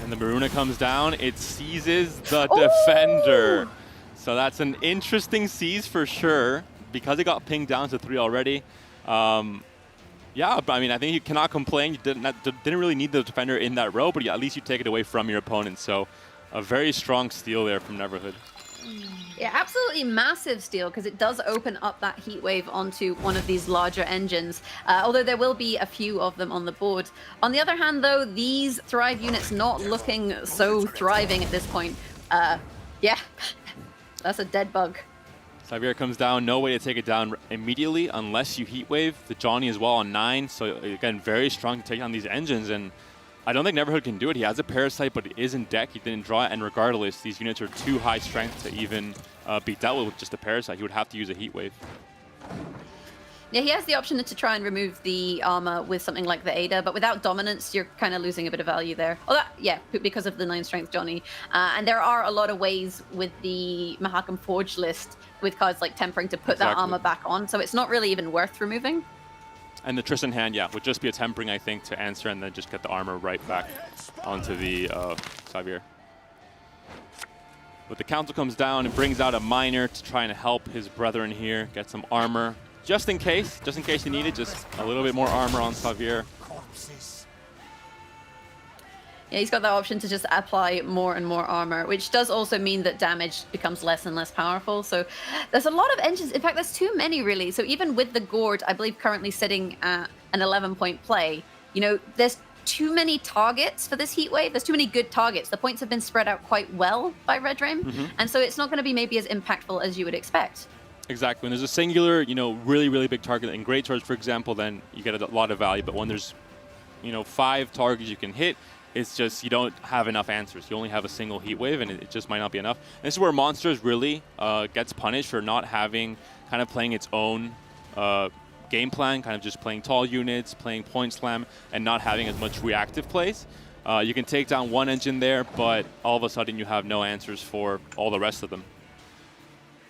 And the Maruna comes down, it seizes the Defender. So that's an interesting seize for sure, because it got pinged down to 3 already. Yeah, but I mean, I think you cannot complain. You didn't really need the Defender in that row, but at least you take it away from your opponent. So a very strong steal there from Neverhood. Yeah, absolutely massive steal, because it does open up that Heat Wave onto one of these larger engines, although there will be a few of them on the board. On the other hand, though, these Thrive units not looking so thriving at this point. Yeah, that's a dead bug. Xavier comes down, no way to take it down immediately unless you Heat Wave. The Johnny as well on 9, so again, very strong to take on these engines, and I don't think Neverhood can do it. He has a Parasite, but it is in deck. He didn't draw it, and regardless, these units are too high strength to even be dealt with just a Parasite. He would have to use a Heat Wave. Yeah, he has the option to try and remove the armor with something like the Ada, but without Dominance, you're kind of losing a bit of value there. Oh, yeah, because of the 9 strength Johnny. And there are a lot of ways with the Mahakam Forge list with cards like Tempering to put that armor back on, so it's not really even worth removing. And the Tristan hand, yeah, would just be a Tempering, I think, to answer and then just get the armor right back onto the Xavier. But the Council comes down and brings out a Miner to try and help his brethren here, get some armor. just in case you need it, just a little bit more armor on Xavier. Yeah, he's got that option to just apply more and more armor, which does also mean that damage becomes less and less powerful. So there's a lot of engines. In fact, there's too many, really. So even with the Gord, I believe currently sitting at an 11-point play, you know, there's too many targets for this heat wave. There's too many good targets. The points have been spread out quite well by Redream. And so it's not going to be maybe as impactful as you would expect. Exactly. When there's a singular, you know, really big target in Great Swords, for example, then you get a lot of value. But when there's, you know, 5 targets you can hit, it's just you don't have enough answers. You only have a single heat wave, and it just might not be enough. And this is where Monsters really gets punished for not having, kind of playing its own game plan, kind of just playing tall units, playing point slam, and not having as much reactive plays. You can take down one engine there, but all of a sudden you have no answers for all the rest of them.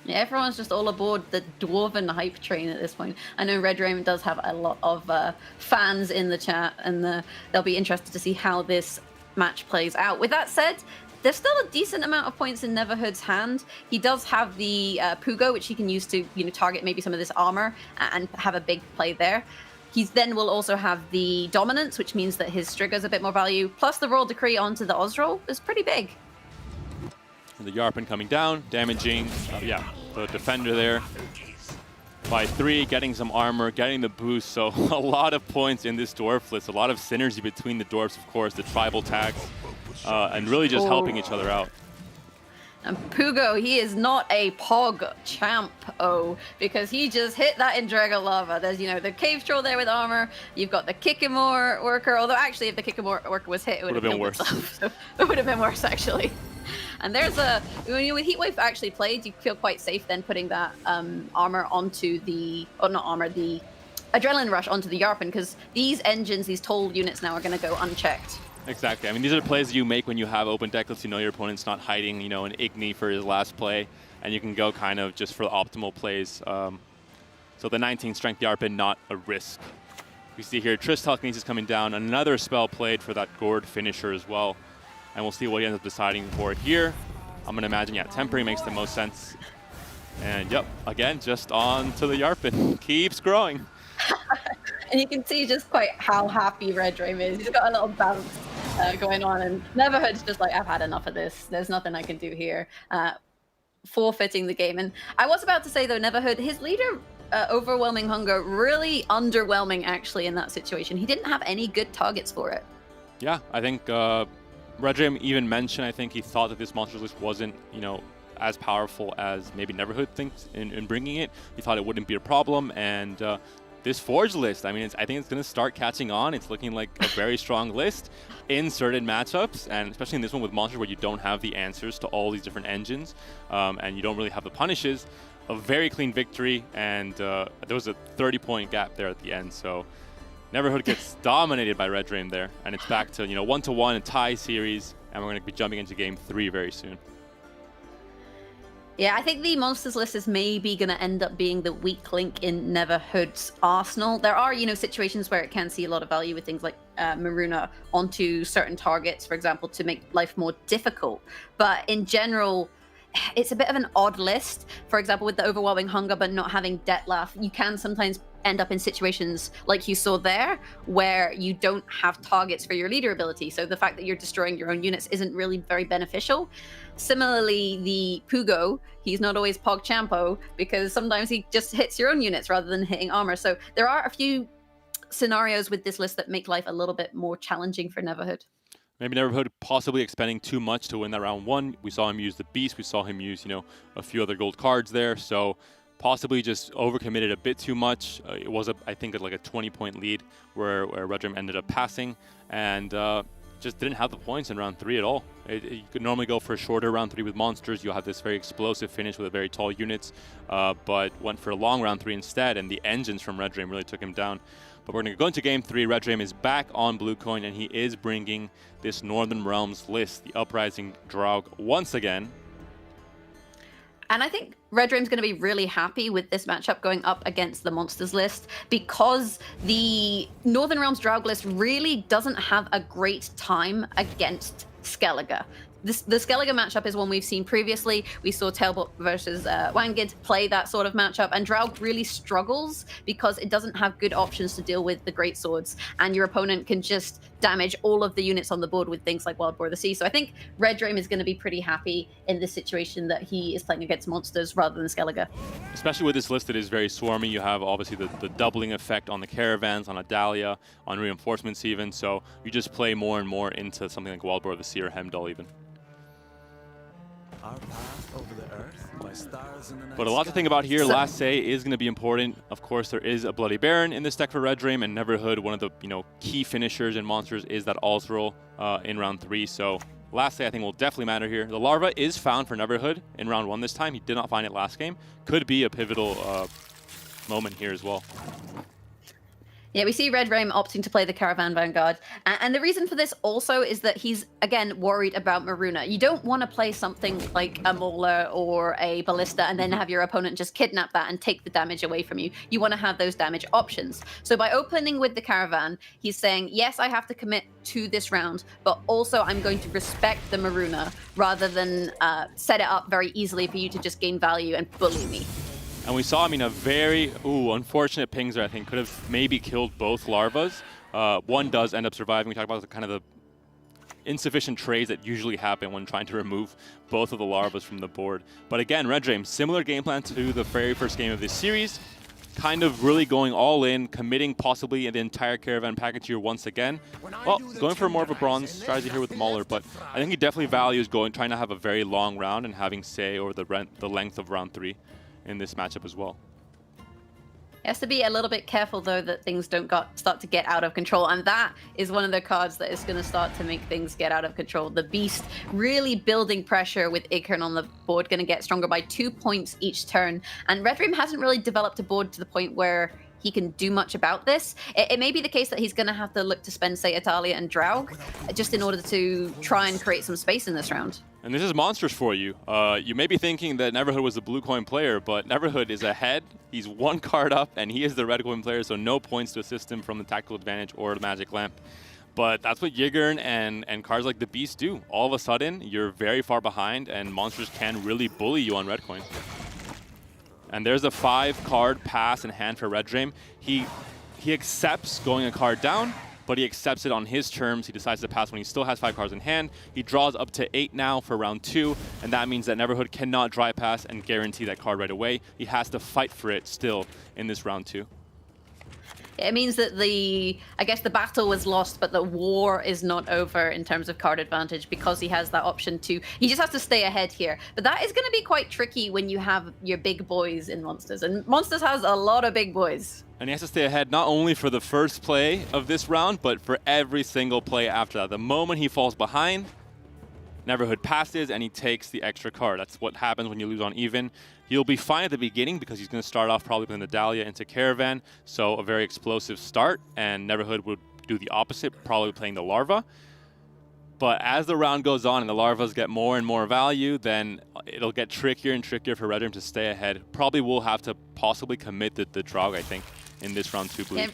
Yeah, everyone's just all aboard the Dwarven hype train at this point. I know Redream does have a lot of fans in the chat, and they'll be interested to see how this match plays out. With that said, there's still a decent amount of points in Neverhood's hand. He does have the Pugo, which he can use to, you know, target maybe some of this armor and have a big play there. He then will also have the Dominance, which means that his Strigger's a bit more value. Plus the Royal Decree onto the Ozrol is pretty big. And the Yarpen coming down, damaging, the defender there by 3, getting some armor, getting the boost. So a lot of points in this dwarf list, a lot of synergy between the dwarfs, of course, the tribal tags, and really just helping each other out. And Pugo, he is not a Pog champ, because he just hit that in Dragon Lava. There's, you know, the Cave Troll there with armor. You've got the Kikimore worker, although actually if the Kikimore worker was hit, it would have been worse. So it would have been worse, actually. And there's when you with Heatwave actually played, you feel quite safe then putting that armor onto the, not armor, the Adrenaline Rush onto the Yarpen, because these engines, these toll units now are going to go unchecked. Exactly. I mean, these are the plays that you make when you have open deck lists. You know your opponent's not hiding, you know, an Igni for his last play, and you can go kind of just for the optimal plays. So the 19 strength Yarpen, not a risk. We see here Triss Telekinesis coming down, another spell played for that Gord finisher as well. And we'll see what he ends up deciding for here. I'm going to imagine, Tempering makes the most sense. And yep, again, just on to the Yarpen. Keeps growing. And you can see just quite how happy Redream is. He's got a little bounce going on, and Neverhood's just like, I've had enough of this. There's nothing I can do here. Forfeiting the game. And I was about to say, though, Neverhood, his leader, Overwhelming Hunger, really underwhelming, actually, in that situation. He didn't have any good targets for it. Yeah, I think Redream even mentioned, I think he thought that this Monsters list wasn't, you know, as powerful as maybe Neverhood thinks in bringing it. He thought it wouldn't be a problem, and this Forge list, I mean, I think it's going to start catching on. It's looking like a very strong list in certain matchups, and especially in this one with Monsters where you don't have the answers to all these different engines, and you don't really have the punishes. A very clean victory, and there was a 30-point gap there at the end, so Neverhood gets dominated by Redream there, and it's back to, you know, 1-1 a tie series, and we're going to be jumping into game 3 very soon. Yeah, I think the Monsters list is maybe going to end up being the weak link in Neverhood's arsenal. There are, you know, situations where it can see a lot of value with things like Maruna onto certain targets, for example, to make life more difficult. But in general, it's a bit of an odd list. For example, with the Overwhelming Hunger but not having Dettlaff, you can sometimes end up in situations like you saw there where you don't have targets for your leader ability. So the fact that you're destroying your own units isn't really very beneficial. Similarly, the Pugo, he's not always PogChampo because sometimes he just hits your own units rather than hitting armor. So there are a few scenarios with this list that make life a little bit more challenging for Neverhood. Maybe Neverhood possibly expending too much to win that round 1. We saw him use the Beast. We saw him use, you know, a few other gold cards there. So possibly just overcommitted a bit too much. It was, I think, like a 20-point lead where Redream ended up passing and just didn't have the points in round 3 at all. You could normally go for a shorter round 3 with Monsters. You'll have this very explosive finish with very tall units, but went for a long round 3 instead, and the engines from Redream really took him down. But we're going to go into game 3. Redream is back on Blue Coin, and he is bringing this Northern Realms list, the Uprising Draug, once again. And I think Redream's going to be really happy with this matchup going up against the Monsters list because the Northern Realms Draug list really doesn't have a great time against Skellige. the Skellige matchup is one we've seen previously. We saw Tailbot versus Wangid play that sort of matchup, and Draug really struggles because it doesn't have good options to deal with the great swords, and your opponent can just damage all of the units on the board with things like Wild Boar of the Sea. So I think Red Dream is going to be pretty happy in this situation that he is playing against monsters rather than Skellige. Especially with this list, it is very swarmy. You have obviously the doubling effect on the caravans, on Adalia, on reinforcements even. So you just play more and more into something like Wild Boar of the Sea or Hemdall even. But a lot to think about here. Last say is going to be important. Of course, there is a Bloody Baron in this deck for Red Dream, and Neverhood, one of the key finishers and monsters, is that Alzrol in round 3. So last say I think will definitely matter here. The Larva is found for Neverhood in round 1 this time. He did not find it last game. Could be a pivotal moment here as well. Yeah, we see Red Dream opting to play the Caravan Vanguard. And the reason for this also is that he's, again, worried about Maruna. You don't want to play something like a Mauler or a Ballista and then have your opponent just kidnap that and take the damage away from you. You want to have those damage options. So by opening with the Caravan, he's saying, yes, I have to commit to this round, but also I'm going to respect the Maruna rather than set it up very easily for you to just gain value and bully me. And we saw, a very unfortunate Pingzer, I think, could have maybe killed both larvas. One does end up surviving. We talked about the insufficient trades that usually happen when trying to remove both of the larvas from the board. But again, Red Dream, similar game plan to the very first game of this series, kind of really going all in, committing possibly the entire caravan package here once again. Well, going for more of a bronze strategy here with Mauler, but I think he definitely values trying to have a very long round and having say over the length of round 3. In this matchup as well. He has to be a little bit careful, though, that things don't start to get out of control. And that is one of the cards that is going to start to make things get out of control. The Beast really building pressure with Igern on the board, going to get stronger by 2 points each turn. And Red Dream hasn't really developed a board to the point where he can do much about this. It may be the case that he's going to have to look to spend, say, Italia and Draug just in order to try and create some space in this round. And this is monsters for you. You may be thinking that Neverhood was the blue coin player, but Neverhood is ahead. He's 1 card up, and he is the red coin player, so no points to assist him from the tactical advantage or the magic lamp. But that's what Yigern and cards like the Beast do. All of a sudden, you're very far behind, and monsters can really bully you on red coin. And there's a 5-card pass in hand for Red Dream. He accepts going a card down, but he accepts it on his terms. He decides to pass when he still has 5 cards in hand. He draws up to 8 now for round 2, and that means that Neverhood cannot dry pass and guarantee that card right away. He has to fight for it still in this round 2. It means that I guess the battle was lost, but the war is not over in terms of card advantage because he has that option to. He just has to stay ahead here. But that is going to be quite tricky when you have your big boys in Monsters. And Monsters has a lot of big boys. And he has to stay ahead not only for the first play of this round, but for every single play after that. The moment he falls behind, Neverhood passes and he takes the extra card. That's what happens when you lose on even. He'll be fine at the beginning because he's going to start off probably with an Adalia into Caravan, so a very explosive start, and Neverhood would do the opposite, probably playing the Larva. But as the round goes on and the Larvas get more and more value, then it'll get trickier and trickier for Red Dream to stay ahead. Probably will have to possibly commit the Draug, I think, in this round 2 blue. Yeah.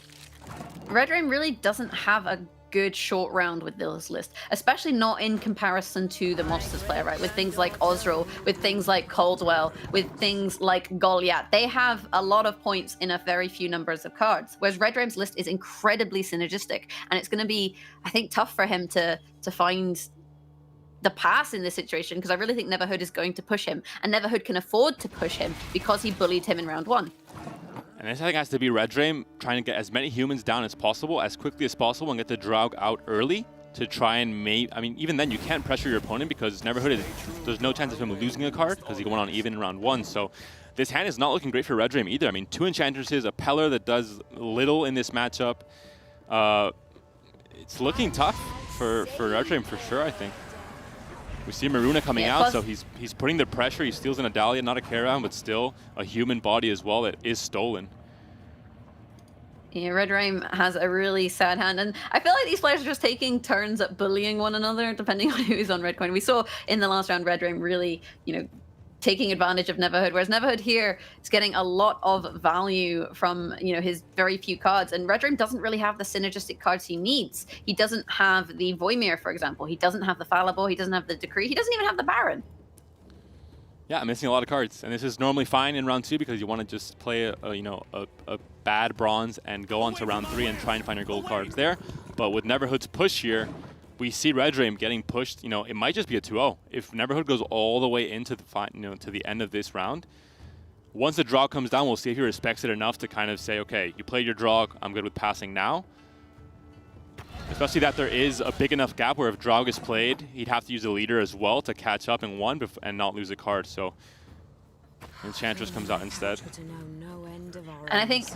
Red Dream really doesn't have a good short round with this list, especially not in comparison to the Monsters player, right? With things like Osro, with things like Caldwell, with things like Goliath. They have a lot of points in a very few numbers of cards, whereas Red Dream's list is incredibly synergistic, and it's going to be, I think, tough for him to find the pass in this situation, because I really think Neverhood is going to push him, and Neverhood can afford to push him because he bullied him in round 1. And this I think has to be Red Dream trying to get as many humans down as possible, as quickly as possible, and get the Draug out early to try and even then you can't pressure your opponent because Neverhood there's no chance of him losing a card because he went on even in round 1. So this hand is not looking great for Red Dream either. 2 Enchantresses, a Peller that does little in this matchup. It's looking tough for Red Dream for sure, I think. We see Maruna coming out, so he's putting the pressure. He steals an Adalia, not a Caravan, but still a human body as well that is stolen. Yeah, Red Dream has a really sad hand, and I feel like these players are just taking turns at bullying one another, depending on who's on red coin. We saw in the last round Red Dream really, taking advantage of Neverhood, whereas Neverhood here is getting a lot of value from, you know, his very few cards. And Red Dream doesn't really have the synergistic cards he needs. He doesn't have the Voimir, for example. He doesn't have the Fallible. He doesn't have the Decree. He doesn't even have the Baron. Yeah, I'm missing a lot of cards, and this is normally fine in round 2 because you want to just play a bad bronze and go on to round 3 and try and find your gold cards there. But with Neverhood's push here, we see Red Dream getting pushed. You know, it might just be a 2-0 if Neverhood goes all the way into the to the end of this round. Once the draw comes down, we'll see if he respects it enough to kind of say, okay, you played your draw, I'm good with passing now. Especially that there is a big enough gap where if Draug is played, he'd have to use the leader as well to catch up in one and not lose a card. So Enchantress comes out instead. And I think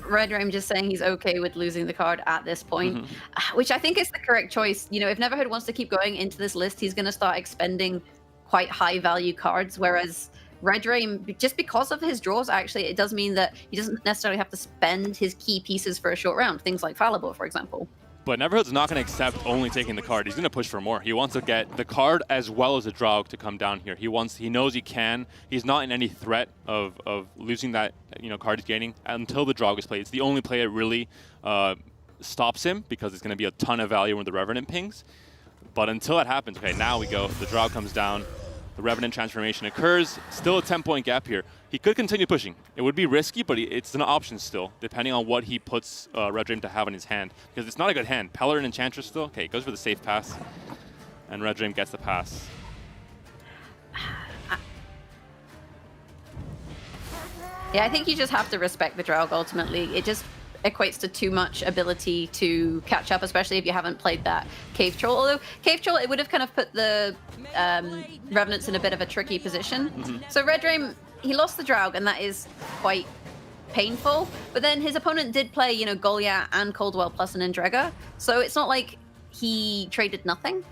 Red Dream just saying he's okay with losing the card at this point, which I think is the correct choice. You know, if Neverhood wants to keep going into this list, he's going to start expending quite high value cards, whereas Red Dream, just because of his draws, actually, it does mean that he doesn't necessarily have to spend his key pieces for a short round, things like Fallible, for example. But Neverhood's not going to accept only taking the card. He's going to push for more. He wants to get the card as well as the Draug to come down here. He knows he can. He's not in any threat of losing that card he's gaining until the Draug is played. It's the only play that really stops him because it's going to be a ton of value when the Revenant pings. But until that happens, okay, now we go. The Draug comes down. The Revenant transformation occurs. Still a 10-point gap here. He could continue pushing. It would be risky, but it's an option still, depending on what he puts Red Dream to have in his hand. Because it's not a good hand. Pellar and Enchantress still. Okay, he goes for the safe pass. And Red Dream gets the pass. Yeah, I think you just have to respect the Draug ultimately. It just equates to too much ability to catch up, especially if you haven't played that Cave Troll. Although Cave Troll, it would have kind of put the Revenants in a bit of a tricky position. So Red Dream, he lost the Draug, and that is quite painful. But then his opponent did play, Goliath and Coldwell plus an Endrega. So it's not like he traded nothing.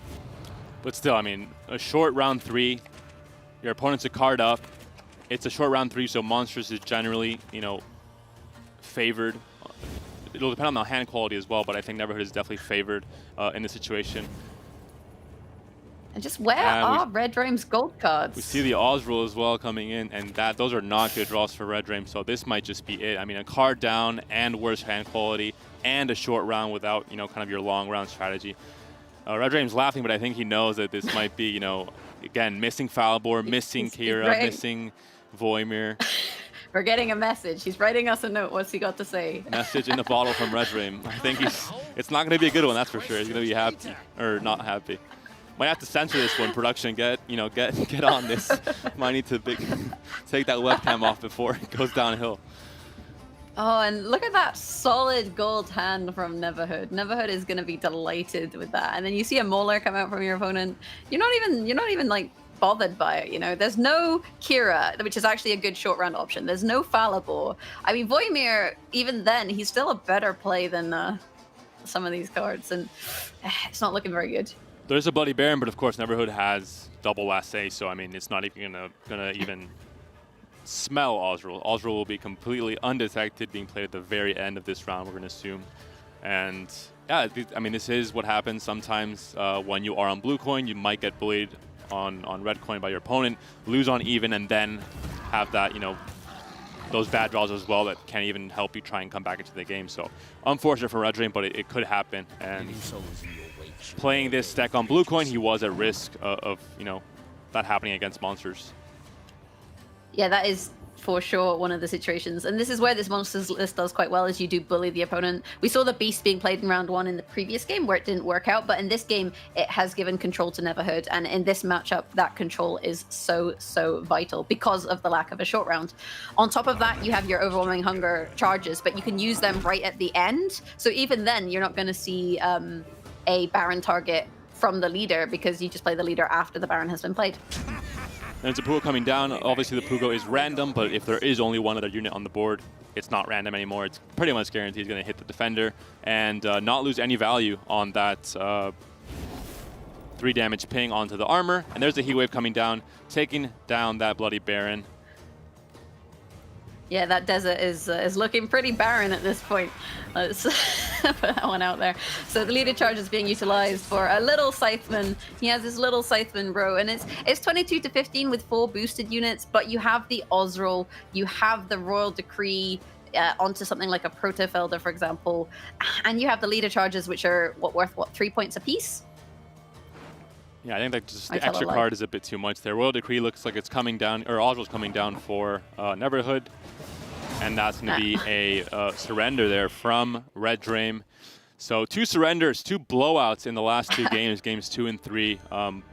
But still, I mean, a short round 3, your opponent's a card up. It's a short round 3, so Monsters is generally, favored. It'll depend on the hand quality as well, but I think Neverhood is definitely favored in this situation. And just where are Red Dream's gold cards? We see the Osrul as well coming in, and those are not good draws for Red Dream, so this might just be it. I mean, a card down and worse hand quality and a short round without, kind of your long round strategy. Red Dream's laughing, but I think he knows that this might be, again, missing Falbor, missing Kira, missing Voimir. We're getting a message. He's writing us a note. What's he got to say? Message in the bottle from Red Dream. I think it's not going to be a good one, that's for sure. He's going to be happy, or not happy. Might have to censor this one, production. Get on this. Might need to take that webcam off before it goes downhill. Oh, and look at that solid gold hand from Neverhood. Neverhood is going to be delighted with that. And then you see a Molar come out from your opponent. You're not even like bothered by it, There's no Kira, which is actually a good short round option. There's no Fallible. I mean, Voimir, even then, he's still a better play than some of these cards, and it's not looking very good. There's a Bloody Baron, but of course Neverhood has double last say, so I mean it's not even gonna even smell Osrul. Osrul will be completely undetected, being played at the very end of this round, we're gonna assume. And yeah, I mean this is what happens sometimes when you are on blue coin. You might get bullied on red coin by your opponent, lose on even, and then have that those bad draws as well that can't even help you try and come back into the game. So unfortunate for Red Dream, but it could happen. And playing this deck on blue coin, he was at risk of that happening against Monsters. Yeah, that is for sure one of the situations. And this is where this Monsters list does quite well, is you do bully the opponent. We saw the Beast being played in round 1 in the previous game where it didn't work out, but in this game, it has given control to Neverhood. And in this matchup, that control is so vital because of the lack of a short round. On top of that, you have your Overwhelming Hunger charges, but you can use them right at the end. So even then, you're not going to see a Baron target from the leader because you just play the leader after the Baron has been played. There's a Pugo coming down. Obviously, the Pugo is random, but if there is only one other unit on the board, it's not random anymore. It's pretty much guaranteed he's going to hit the defender and not lose any value on that 3 damage ping onto the armor. And there's the Heat Wave coming down, taking down that Bloody Baron. Yeah, that desert is looking pretty barren at this point. Put that one out there. So the leader charge is being utilized for a little Scytheman. He has his little Scytheman bro, and it's 22 to 15 with 4 boosted units, but you have the Osril, you have the Royal Decree onto something like a Protofelder, for example, and you have the leader charges, which are worth 3 points apiece? Yeah, I think that just the extra card is a bit too much there. Royal Decree looks like it's coming down, or Osril's coming down for Neverhood. And that's going to be a surrender there from Red Dream. So 2 surrenders, 2 blowouts in the last 2 games, games 2 and 3.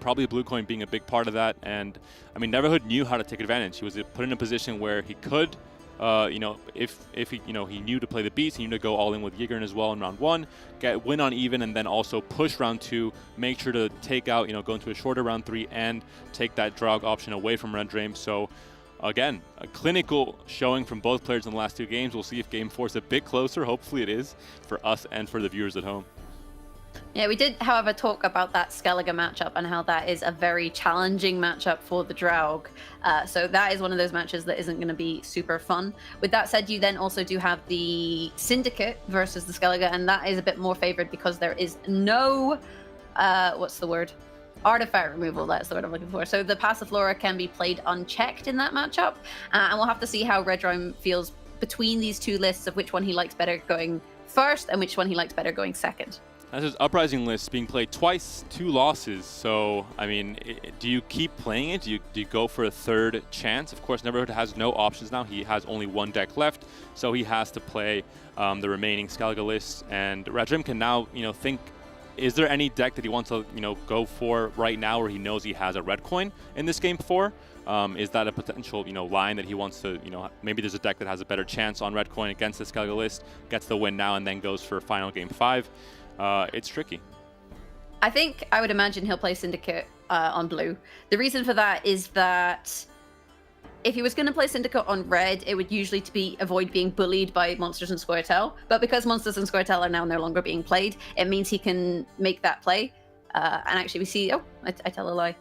Probably Blue Coin being a big part of that. And I mean, Neverhood knew how to take advantage. He was put in a position where he could, you know, if he, you know, he knew to play the beast, he knew to go all in with Yigern as well in round 1, win on even, and then also push round 2, make sure to take out, you know, go into a shorter round 3 and take that Draug option away from Red Dream. So again, a clinical showing from both players in the last 2 games. We'll see if game 4 is a bit closer. Hopefully it is for us and for the viewers at home. Yeah, we did, however, talk about that Skellige matchup and how that is a very challenging matchup for the Draug. So that is one of those matches that isn't going to be super fun. With that said, you then also do have the Syndicate versus the Skellige, and that is a bit more favored because there is no, what's the word? Artifact removal, that's the word I'm looking for. So the Passiflora can be played unchecked in that matchup, and we'll have to see how Red Dream feels between these 2 lists of which one he likes better going first and which one he likes better going second. That's his Uprising list being played twice, 2 losses. So, I mean, do you keep playing it? Do you go for a 3rd chance? Of course, Neverhood has no options now. He has only 1 deck left, so he has to play the remaining Skellige lists. And Red Dream can now, you know, think, is there any deck that he wants to, you know, go for right now where he knows he has a red coin in this game 4? Is that a potential, you know, line that he wants to, you know, maybe there's a deck that has a better chance on red coin against the Skellige list, gets the win now and then goes for final game 5. It's tricky. I think I would imagine he'll play Syndicate on blue. The reason for that is that if he was going to play Syndicate on red, it would usually avoid being bullied by Monsters and Squirtle. But because Monsters and Squirtle are now no longer being played, it means he can make that play. And actually we see, I tell a lie.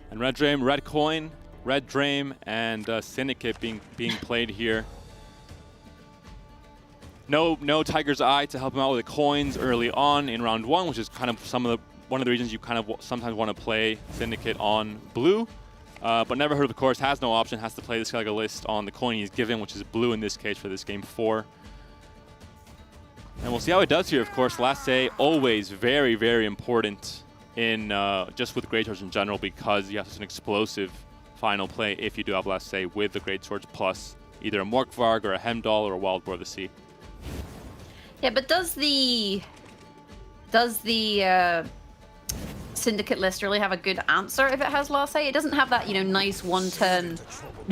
And Red Dream, red coin, Red Dream, and Syndicate being played here. No Tiger's Eye to help him out with the coins early on in round 1, which is kind of one of the reasons you kind of sometimes want to play Syndicate on blue. But Neverhood, of course, has no option, has to play the Skellige list on the coin he's given, which is blue in this case for this game 4. And we'll see how it does here, of course. Last say, always very, very important in just with Great Swords in general, because you have such an explosive final play if you do have last say with the Great Swords plus either a Morkvarg or a Hemdall or a Wild Boar of the Sea. Yeah, but does the Syndicate list really have a good answer if it has last say? It doesn't have that, you know, nice 1-turn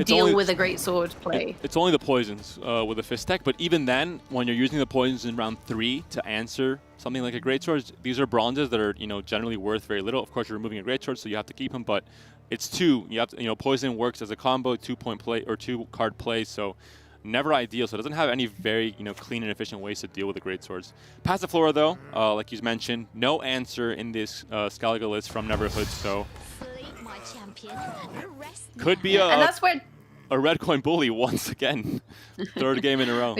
deal with a great sword play. It's only the poisons with a fist deck, but even then, when you're using the poisons in round 3 to answer something like a great sword, these are bronzes that are, you know, generally worth very little. Of course, you're removing a great sword, so you have to keep them, but it's 2. You have to, you know, poison works as a combo, 2-point play or 2-card play, so never ideal. So it doesn't have any very, you know, clean and efficient ways to deal with the great swords. Passiflora though, like you mentioned, no answer in this Skellige list from Neverhood, so could be and that's where a red coin bully once again. 3rd game in a row.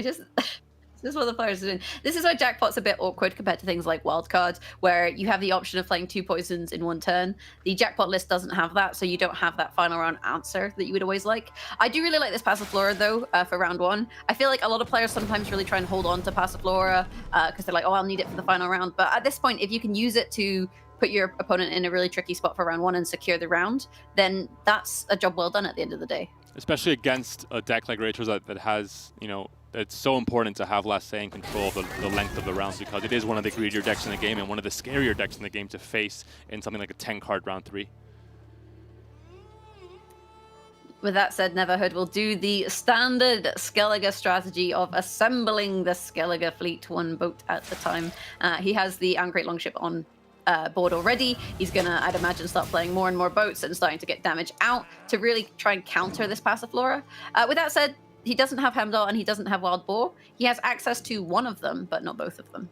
This is what the players are doing. This is why Jackpot's a bit awkward compared to things like Wildcard, where you have the option of playing 2 poisons in 1 turn. The Jackpot list doesn't have that, so you don't have that final round answer that you would always like. I do really like this Passiflora, though, for round 1. I feel like a lot of players sometimes really try and hold on to Passiflora because they're like, oh, I'll need it for the final round. But at this point, if you can use it to put your opponent in a really tricky spot for round 1 and secure the round, then that's a job well done at the end of the day. Especially against a deck like Great Swords that has, you know, it's so important to have last say and control of the length of the rounds, because it is one of the greedier decks in the game and one of the scarier decks in the game to face in something like a 10-card round 3. With that said, Neverhood will do the standard Skellige strategy of assembling the Skellige fleet 1 boat at the time. He has the Great Longship on board already. He's gonna, I'd imagine, start playing more and more boats and starting to get damage out to really try and counter this Passiflora. With that said, he doesn't have Hemdall and he doesn't have Wild Boar. He has access to one of them, but not both of them.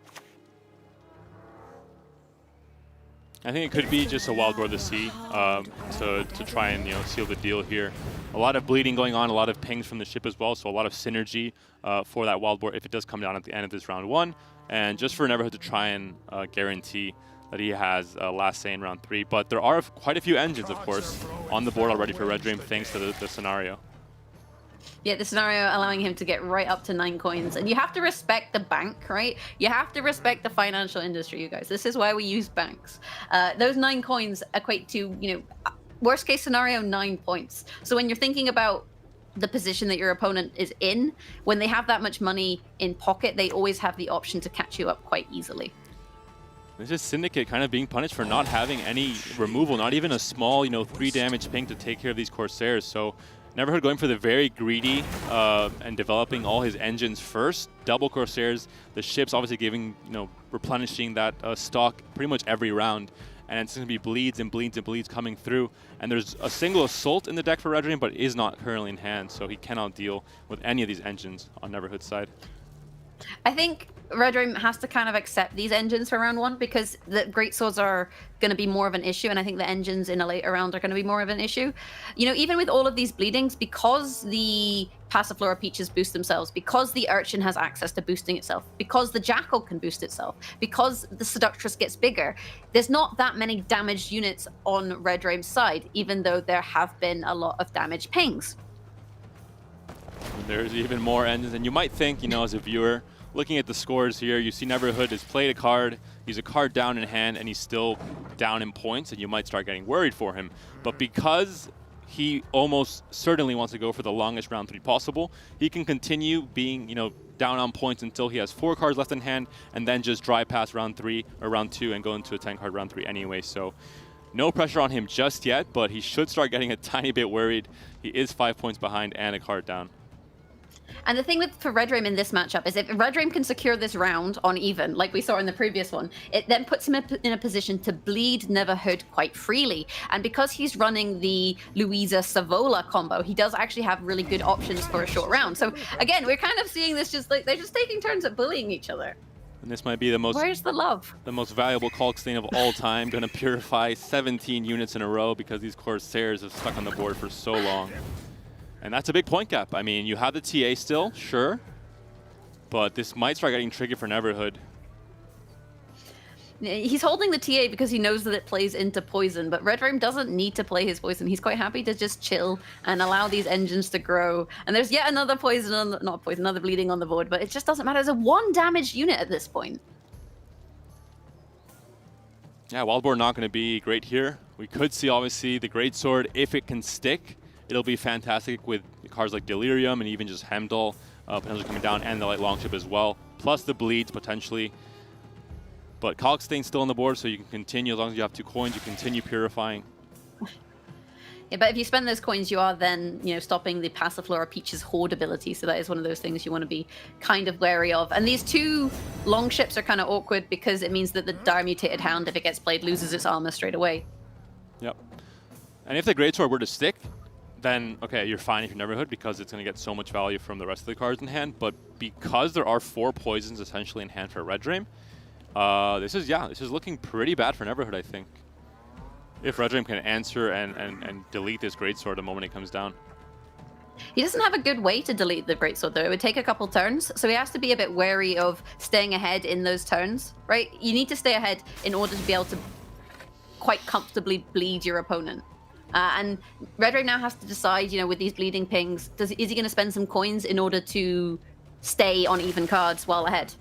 I think it could be just a Wild Boar of the Sea to try and, you know, seal the deal here. A lot of bleeding going on, a lot of pings from the ship as well, so a lot of synergy for that Wild Boar if it does come down at the end of this round 1. and just for Neverhood to try and guarantee that he has last say in round 3. But there are quite a few engines, of course, on the board already for Red Dream thanks to the scenario. Yeah, the scenario allowing him to get right up to 9 coins. And you have to respect the bank, right? You have to respect the financial industry, you guys. This is why we use banks. Those 9 coins equate to, you know, worst case scenario, 9 points. So when you're thinking about the position that your opponent is in, when they have that much money in pocket, they always have the option to catch you up quite easily. This is Syndicate kind of being punished for not having any removal, not even a small, you know, 3 damage ping to take care of these Corsairs. So Neverhood going for the very greedy and developing all his engines first. Double Corsairs, the ships obviously giving, you know, replenishing that stock pretty much every round. And it's going to be bleeds and bleeds and bleeds coming through. And there's a single Assault in the deck for Red Dream, but is not currently in hand, so he cannot deal with any of these engines on Neverhood's side. I think Red Dream has to kind of accept these engines for round 1 because the greatswords are going to be more of an issue, and I think the engines in a later round are going to be more of an issue. You know, even with all of these bleedings, because the Passiflora Peaches boost themselves, because the Urchin has access to boosting itself, because the Jackal can boost itself, because the Seductress gets bigger, there's not that many damaged units on Red Dream's side, even though there have been a lot of damage pings. There's even more engines, and you might think, you know, as a viewer, looking at the scores here, you see Neverhood has played a card, he's a card down in hand, and he's still down in points, and you might start getting worried for him. But because he almost certainly wants to go for the longest round 3 possible, he can continue being, you know, down on points until he has 4 cards left in hand, and then just drive past round 3 or round 2 and go into a 10-card round 3 anyway. So no pressure on him just yet, but he should start getting a tiny bit worried. He is 5 points behind and a card down. And the thing for Red Dream in this matchup is if Red Dream can secure this round on even, like we saw in the previous one, it then puts him in a position to bleed Neverhood quite freely. And because he's running the Louisa Savola combo, he does actually have really good options for a short round. So again, we're kind of seeing this just like they're just taking turns at bullying each other. And this might be the most Where's the love? The most valuable Kalkstein of all time, going to purify 17 units in a row because these Corsairs have stuck on the board for so long. And that's a big point gap. I mean, you have the TA still, sure, but this might start getting tricky for Neverhood. He's holding the TA because he knows that it plays into poison, but Red Dream doesn't need to play his poison. He's quite happy to just chill and allow these engines to grow. And there's yet another poison, not poison, another bleeding on the board, but it just doesn't matter. There's a 1 damaged unit at this point. Yeah, Wildboard not going to be great here. We could see, obviously, the Greatsword, if it can stick. It'll be fantastic with cards like Delirium and even just Heimdall potentially coming down, and the Light Longship as well, plus the bleeds potentially. But Kalkstein's still on the board, so you can continue. As long as you have 2 coins, you continue purifying. Yeah, but if you spend those coins, you are then, you know, stopping the Passiflora Peach's Horde ability, so that is one of those things you want to be kind of wary of. And these 2 Longships are kind of awkward because it means that the Dire Mutated Hound, if it gets played, loses its armor straight away. Yep. And if the Greatsword were to stick, then, okay, you're fine if you're Neverhood because it's going to get so much value from the rest of the cards in hand. But because there are 4 poisons essentially in hand for Red Dream, this is looking pretty bad for Neverhood, I think. If Red Dream can answer and delete this Greatsword the moment it comes down. He doesn't have a good way to delete the Greatsword, though. It would take a couple turns, so he has to be a bit wary of staying ahead in those turns, right? You need to stay ahead in order to be able to quite comfortably bleed your opponent. And Red Dream now has to decide, you know, with these bleeding pings, is he going to spend some coins in order to stay on even cards while ahead?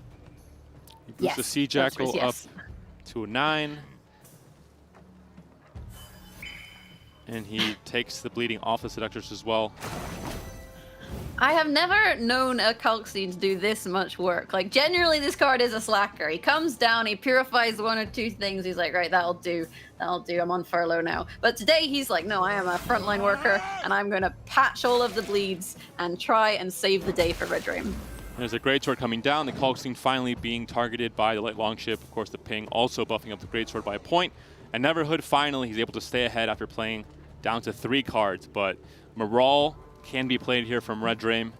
He boosts the Sea Jackal yes. up to a 9. And he takes the bleeding off the Seductress as well. I have never known a Kalkstein to do this much work. Like, generally, this card is a slacker. He comes down, he purifies 1 or 2 things. He's like, right, that'll do. That'll do. I'm on furlough now. But today, he's like, no, I am a frontline worker, and I'm going to patch all of the bleeds and try and save the day for Red Dream. There's a Greatsword coming down. The Kalkstein finally being targeted by the Light Longship. Of course, the ping also buffing up the Greatsword by a point. And Neverhood, finally, he's able to stay ahead after playing down to 3 cards. But Maral can be played here from Red Dream.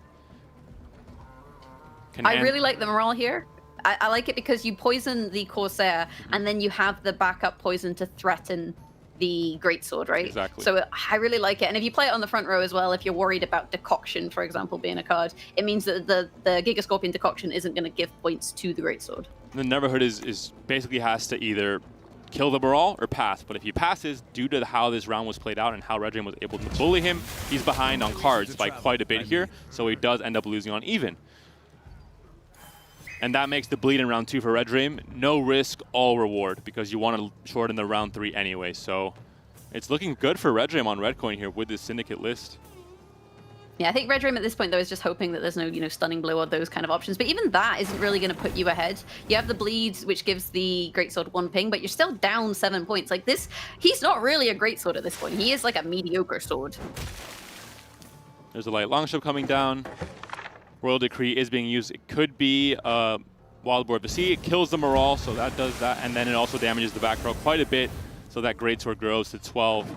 I really like the morale here. I like it because you poison the Corsair, and then you have the backup poison to threaten the greatsword, right? Exactly. So I really like it. And if you play it on the front row as well, if you're worried about Decoction, for example, being a card, it means that the Giga Scorpion Decoction isn't going to give points to the greatsword. The Neverhood is basically has to either kill the Brawl or pass, but if he passes, due to how this round was played out and how Red Dream was able to bully him, he's behind on cards by quite a bit here, so he does end up losing on even. And that makes the bleed in round 2 for Red Dream. No risk, all reward, because you want to shorten the round 3 anyway. So it's looking good for Red Dream on Red Coin here with this Syndicate list. Yeah, I think Red Dream at this point, though, is just hoping that there's no, Stunning Blow or those kind of options. But even that isn't really going to put you ahead. You have the bleed, which gives the Greatsword 1 ping, but you're still down 7 points. Like this, he's not really a Greatsword at this point. He is like a mediocre sword. There's a light longship coming down. Royal Decree is being used. It could be Wild Boar of the Sea. It kills the Morale, so that does that. And then it also damages the back row quite a bit, so that Greatsword grows to 12.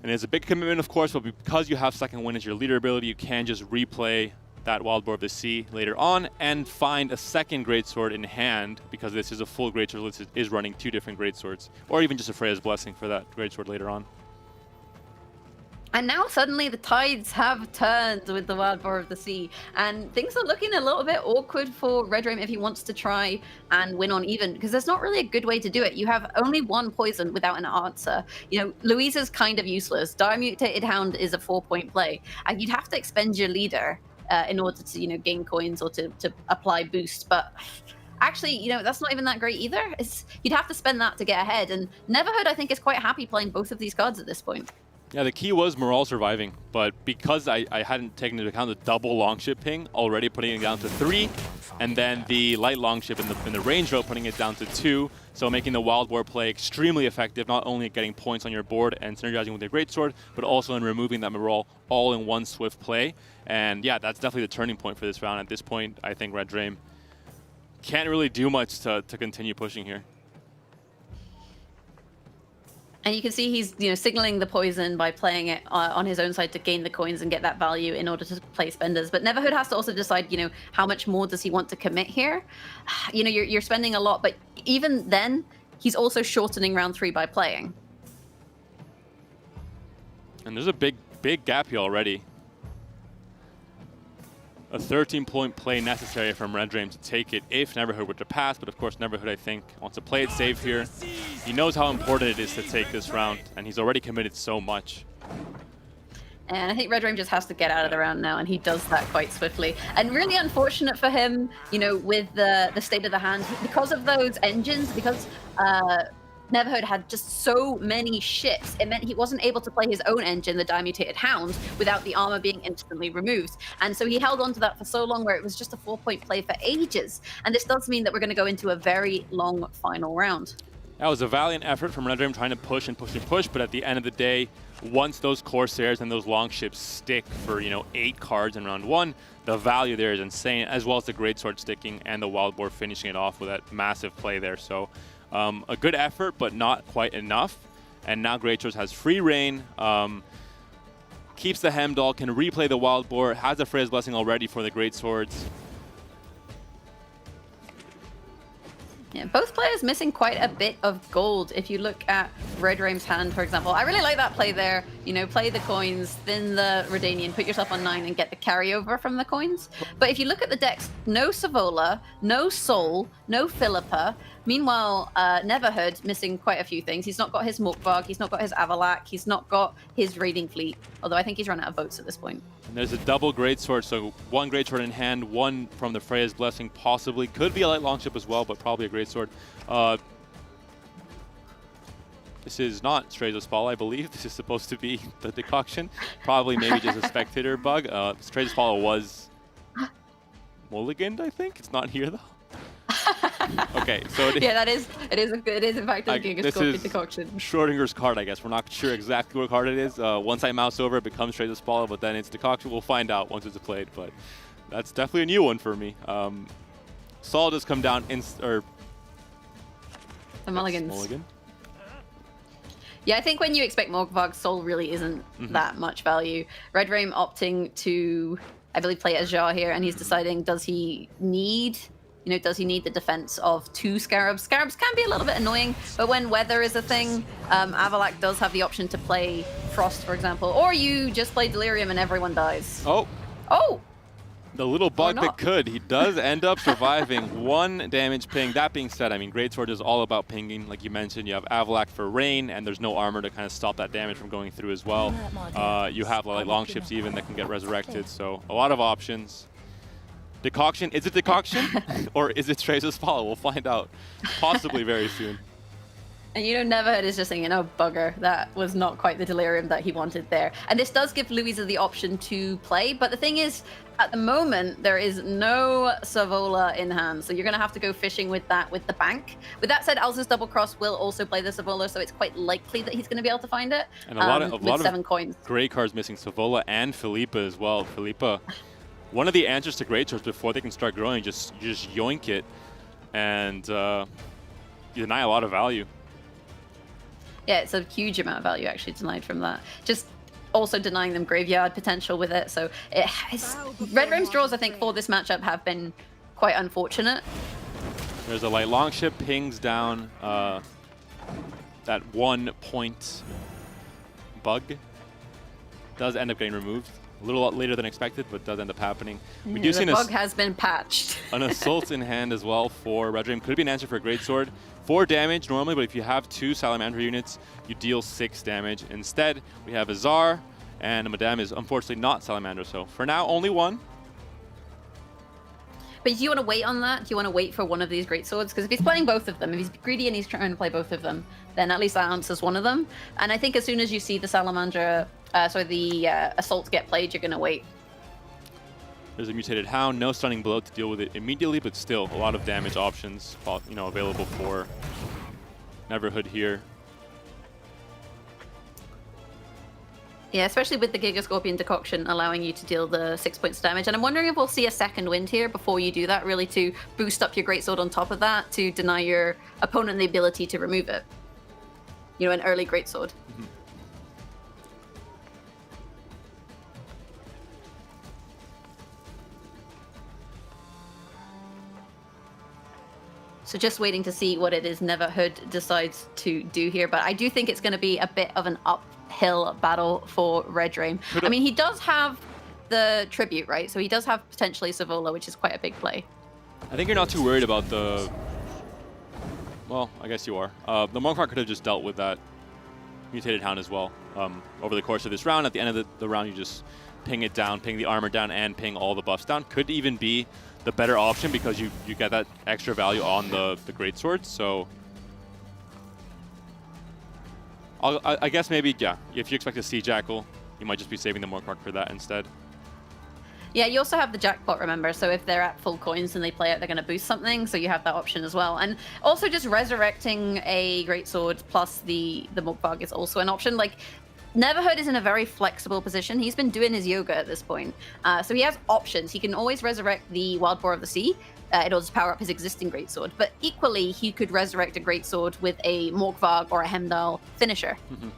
And it's a big commitment, of course, but because you have second win as your leader ability, you can just replay that Wild Boar of the Sea later on and find a second Greatsword in hand, because this is a full Greatsword list. It is running 2 different Greatswords, or even just a Freya's Blessing for that Greatsword later on. And now suddenly the tides have turned with the Wild Boar of the Sea, and things are looking a little bit awkward for Red Dream if he wants to try and win on even, because there's not really a good way to do it. You have only 1 poison without an answer. Louisa's kind of useless. Dire Mutated Hound is a 4-point play, and you'd have to expend your leader in order to gain coins or to apply boost, but actually, that's not even that great either. You'd have to spend that to get ahead, and Neverhood, I think, is quite happy playing both of these cards at this point. Yeah, the key was Morale surviving, but because I hadn't taken into account the double longship ping, already putting it down to 3, and then the light longship in the range row putting it down to 2, so making the Wild Boar play extremely effective, not only getting points on your board and synergizing with your Greatsword, but also in removing that Morale all in one swift play. And yeah, that's definitely the turning point for this round. At this point, I think Red Dream can't really do much to continue pushing here. And you can see he's signaling the poison by playing it on his own side to gain the coins and get that value in order to play spenders. But Neverhood has to also decide, how much more does he want to commit here? You're spending a lot, but even then, he's also shortening round 3 by playing. And there's a big gap here already. A 13-point play necessary from Red Dream to take it if Neverhood were to pass, but of course Neverhood, I think, wants to play it safe here. He knows how important it is to take this round, and he's already committed so much. And I think Red Dream just has to get out of the round now, and he does that quite swiftly. And really unfortunate for him, with the state of the hand, because of those engines, because Neverhood had just so many ships, it meant he wasn't able to play his own engine, the Dire Mutated Hound, without the armor being instantly removed. And so he held on to that for so long, where it was just a 4-point play for ages. And this does mean that we're going to go into a very long final round. That was a valiant effort from Red Dream trying to push and push and push, but at the end of the day, once those Corsairs and those Longships stick for, 8 cards in round 1, the value there is insane, as well as the Greatsword sticking and the Wild Boar finishing it off with that massive play there. So a good effort, but not quite enough. And now Greatswords has free reign, keeps the Hemdall, can replay the Wild Boar, has a Freya's Blessing already for the Greatswords. Yeah, both players missing quite a bit of gold. If you look at Red Dream's hand, for example, I really like that play there. Play the coins, then the Redanian, put yourself on 9 and get the carryover from the coins. But if you look at the decks, no Savola, no Sol, no Philippa. Meanwhile, Neverhood missing quite a few things. He's not got his Morkvarg, he's not got his Avalak, he's not got his Raiding Fleet. Although I think he's run out of boats at this point. And there's a double Greatsword, so 1 Greatsword in hand, 1 from the Freya's Blessing, possibly. Could be a light longship as well, but probably a Greatsword. This is not Stray's Spall, I believe. This is supposed to be the decoction. Probably maybe just a spectator bug. Stray's Spall was mulliganed, I think. It's not here though. Okay, so yeah, it is in fact a Giga Scorpion decoction. Schrodinger's card, I guess. We're not sure exactly what card it is. Once I mouse over, it becomes Stray's Spall, but then it's decoction. We'll find out once it's played, but that's definitely a new one for me. Sol does come down the mulligans. Mulligan. Yeah, I think when you expect Morkvarg, Sol really isn't that much value. Red Dream opting to, I believe, play as Jar here, and he's deciding, does he need, You know, does he need the defense of 2 Scarabs? Scarabs can be a little bit annoying, but when weather is a thing, Avalak does have the option to play Frost, for example, or you just play Delirium and everyone dies. Oh. Oh! The little bug that could. He does end up surviving 1 damage ping. That being said, I mean, Greatsword is all about pinging. Like you mentioned, you have Avalak for rain, and there's no armor to kind of stop that damage from going through as well. You have like long ships even that can get resurrected, so a lot of options. Decoction, is it Decoction? Or is it Tracer's Follow? We'll find out possibly very soon. And you know, Neverhead is just thinking, oh, bugger, that was not quite the Delirium that he wanted there. And this does give Louisa the option to play, but the thing is, at the moment, there is no Savola in hand, so you're going to have to go fishing with that with the bank. With that said, Alza's Double Cross will also play the Savola, so it's quite likely that he's going to be able to find it. And a lot of 7 coins. Great cards missing Savola and Philippa as well. Philippa, one of the answers to Great Swords before they can start growing, you just yoink it, and you deny a lot of value. Yeah, it's a huge amount of value actually denied from that. Just also denying them graveyard potential with it. So Red Raim's draws, I think, for this matchup have been quite unfortunate. There's a light longship, pings down that 1 point bug. Does end up getting removed. A little later than expected, but does end up happening. We do see the bug has been patched. An Assault in hand as well for Red Raim. Could be an answer for a Greatsword. 4 damage normally, but if you have 2 Salamander units, you deal 6 damage. Instead, we have Azar, and Madame is unfortunately not Salamander, so for now, only 1. But do you want to wait on that? Do you want to wait for one of these Greatswords? Because if he's playing both of them, if he's greedy and he's trying to play both of them, then at least that answers one of them. And I think as soon as you see the Salamander, the Assault get played, you're going to wait. There's a Mutated Hound, no Stunning Blow to deal with it immediately, but still a lot of damage options, you know, available for Neverhood here. Yeah, especially with the Gigascorpion Decoction allowing you to deal the 6 points damage. And I'm wondering if we'll see a second wind here before you do that, really to boost up your Greatsword on top of that, to deny your opponent the ability to remove it. You know, an early Greatsword. Mm-hmm. So just waiting to see what it is Neverhood decides to do here. But I do think it's going to be a bit of an uphill battle for Red Raim. I mean, he does have the Tribute, right? So he does have potentially Savola, which is quite a big play. I think you're not too worried about the... Well, I guess you are. The Monkfart could have just dealt with that Mutated Hound as well. Over the course of this round, at the end of the round, you just ping it down, ping the armor down, and ping all the buffs down. Could even be the better option because you get that extra value on the Greatsword. So I guess maybe, yeah, if you expect a Sea Jackal, you might just be saving the Morkmark for that instead. Yeah, you also have the jackpot, remember, so if they're at full coins and they play it, they're going to boost something, so you have that option as well. And also just resurrecting a Greatsword plus the Morkvarg is also an option. Like, Neverhood is in a very flexible position. He's been doing his yoga at this point. So he has options. He can always resurrect the Wild Boar of the Sea in order to power up his existing Greatsword. But equally, he could resurrect a Greatsword with a Morkvarg or a Hemdall finisher. Mm-hmm.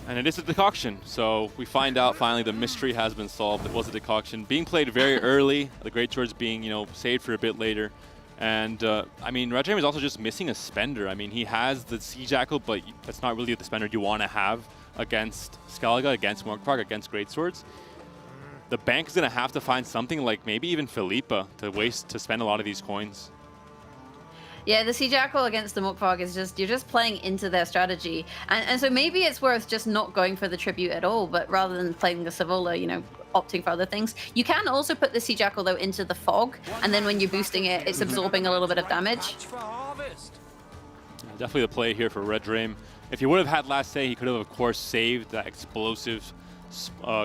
And it is a decoction, so we find out finally the mystery has been solved. It was a decoction being played very early, the Greatswords being, you know, saved for a bit later. And, I mean, Red Raim is also just missing a spender. I mean, he has the Sea Jackal, but that's not really the spender you want to have against Skellige, against Morkvarg, against Greatswords. The bank is going to have to find something like maybe even Philippa to spend a lot of these coins. Yeah, the Sea Jackal against the Morkvarg is just, you're just playing into their strategy. And so maybe it's worth just not going for the Tribute at all, but rather than playing the Savola, you know, opting for other things. You can also put the Sea Jackal, though, into the Fog, and then when you're boosting it, it's absorbing a little bit of damage. Definitely the play here for Red Raim. If he would have had last say, he could have, of course, saved that explosive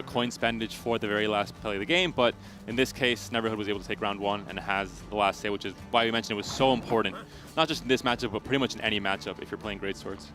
coin spendage for the very last play of the game, but in this case, Neverhood was able to take round 1 and has the last say, which is why we mentioned it was so important, not just in this matchup, but pretty much in any matchup if you're playing Greatswords.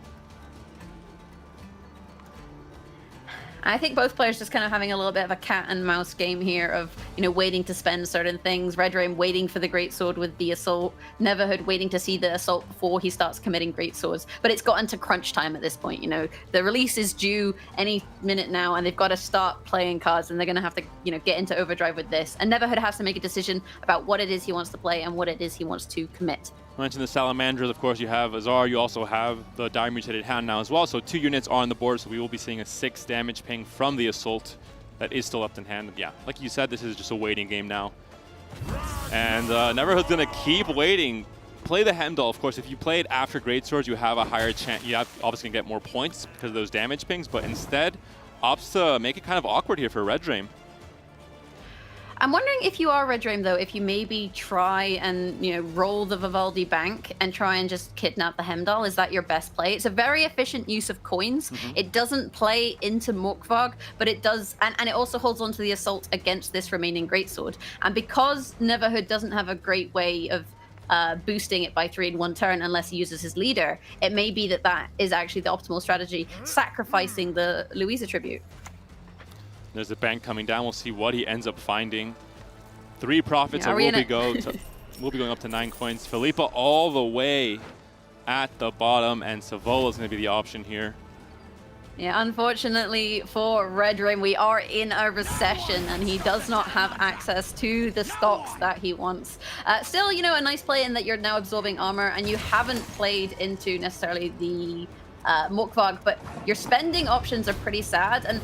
I think both players just kind of having a little bit of a cat and mouse game here of, you know, waiting to spend certain things. Redraim waiting for the greatsword with the assault. Neverhood waiting to see the assault before he starts committing greatswords. But it's gotten to crunch time at this point, you know. The release is due any minute now, and they've got to start playing cards, and they're going to have to, you know, get into overdrive with this. And Neverhood has to make a decision about what it is he wants to play and what it is he wants to commit. I mentioned the Salamanders, of course, you have Azar, you also have the Dire Mutated Hand now as well, so 2 units are on the board, so we will be seeing a 6 damage ping from the Assault that is still left in hand. Yeah, like you said, this is just a waiting game now. And Neverhood's going to keep waiting. Play the Heimdall, of course, if you play it after Greatswords, you have a higher chance, you have obviously going to get more points because of those damage pings, but instead opts to make it kind of awkward here for Redraim. I'm wondering if you are Redraim, though, if you maybe try and, you know, roll the Vivaldi Bank and try and just kidnap the Heimdall. Is that your best play? It's a very efficient use of coins. It doesn't play into Morkvarg, but it does, and it also holds onto the assault against this remaining greatsword. And because Neverhood doesn't have a great way of boosting it by 3 in 1 turn unless he uses his leader, it may be that that is actually the optimal strategy, sacrificing the Louisa tribute. There's a bank coming down. We'll see what he ends up finding. 3 profits. Yeah, We'll be going up to 9 coins. Philippa all the way at the bottom, and Savola is going to be the option here. Yeah, unfortunately for Redraim, we are in a recession, and he does not have access to the stocks that he wants. Still, you know, a nice play in that you're now absorbing armor, and you haven't played into necessarily the Morkvarg, but your spending options are pretty sad. And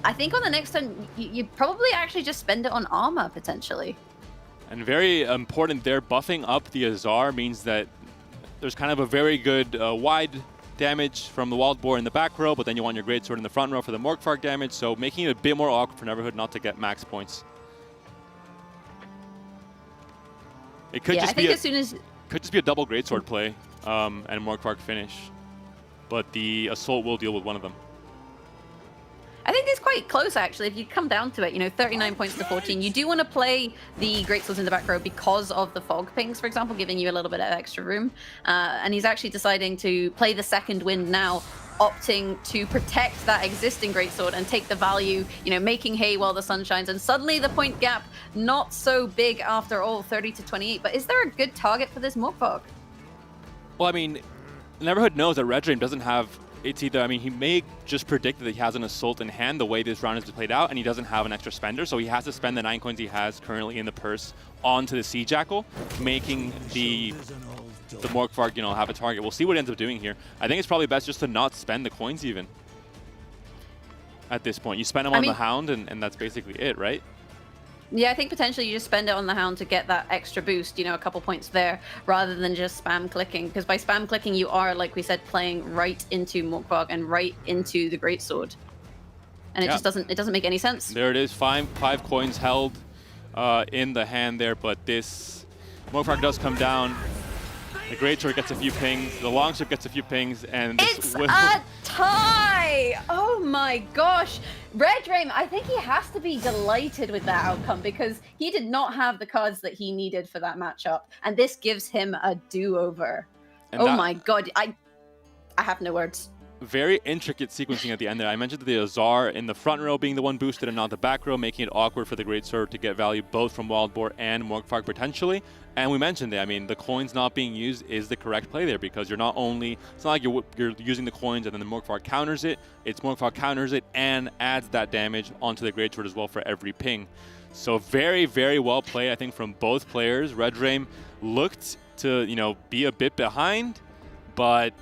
I think on the next turn, you probably actually just spend it on armor, potentially. And very important there, buffing up the Azar means that there's kind of a very good wide damage from the Wild Boar in the back row, but then you want your Greatsword in the front row for the Morkvarg damage, so making it a bit more awkward for Neverhood not to get max points. It could just be a double Greatsword play and Morkvarg finish, but the Assault will deal with one of them. I think it's quite close, actually, if you come down to it. You know, 39 points to 14. You do want to play the Greatswords in the back row because of the fog pings, for example, giving you a little bit of extra room. And he's actually deciding to play the second wind now, opting to protect that existing Greatsword and take the value, you know, making hay while the sun shines. And suddenly the point gap, not so big after all, 30 to 28. But is there a good target for this Morkvarg? Well, I mean, Neverhood knows that Redraim doesn't have... It's either, I mean, he may just predict that he has an Assault in hand the way this round is played out, and he doesn't have an extra spender, so he has to spend the 9 coins he has currently in the purse onto the Sea Jackal, making the Morkvarg, you know, have a target. We'll see what he ends up doing here. I think it's probably best just to not spend the coins even at this point. You spend them on the Hound, and that's basically it, right? Yeah, I think potentially you just spend it on the Hound to get that extra boost, you know, a couple points there, rather than just spam clicking. Because by spam clicking, you are, like we said, playing right into Morkvarg and right into the Greatsword. And it just doesn't make any sense. There it is, 5 coins held in the hand there, but this Morkvarg does come down. The Greatsword gets a few pings, the Longship gets a few pings, and it's a tie! Oh my gosh! Redraim, I think he has to be delighted with that outcome because he did not have the cards that he needed for that matchup, and this gives him a do-over. Oh my god, I have no words. Very intricate sequencing at the end there. I mentioned the Azar in the front row being the one boosted and not the back row, making it awkward for the Greatsword to get value both from Wild Boar and Morkvarg potentially. And we mentioned it, I mean, the coins not being used is the correct play there because you're not only, it's not like you're using the coins and then the Morkvarg counters it, it's Morkvarg counters it and adds that damage onto the Greatsword as well for every ping. So very, very well played, I think, from both players. Redraim looked to, you know, be a bit behind, but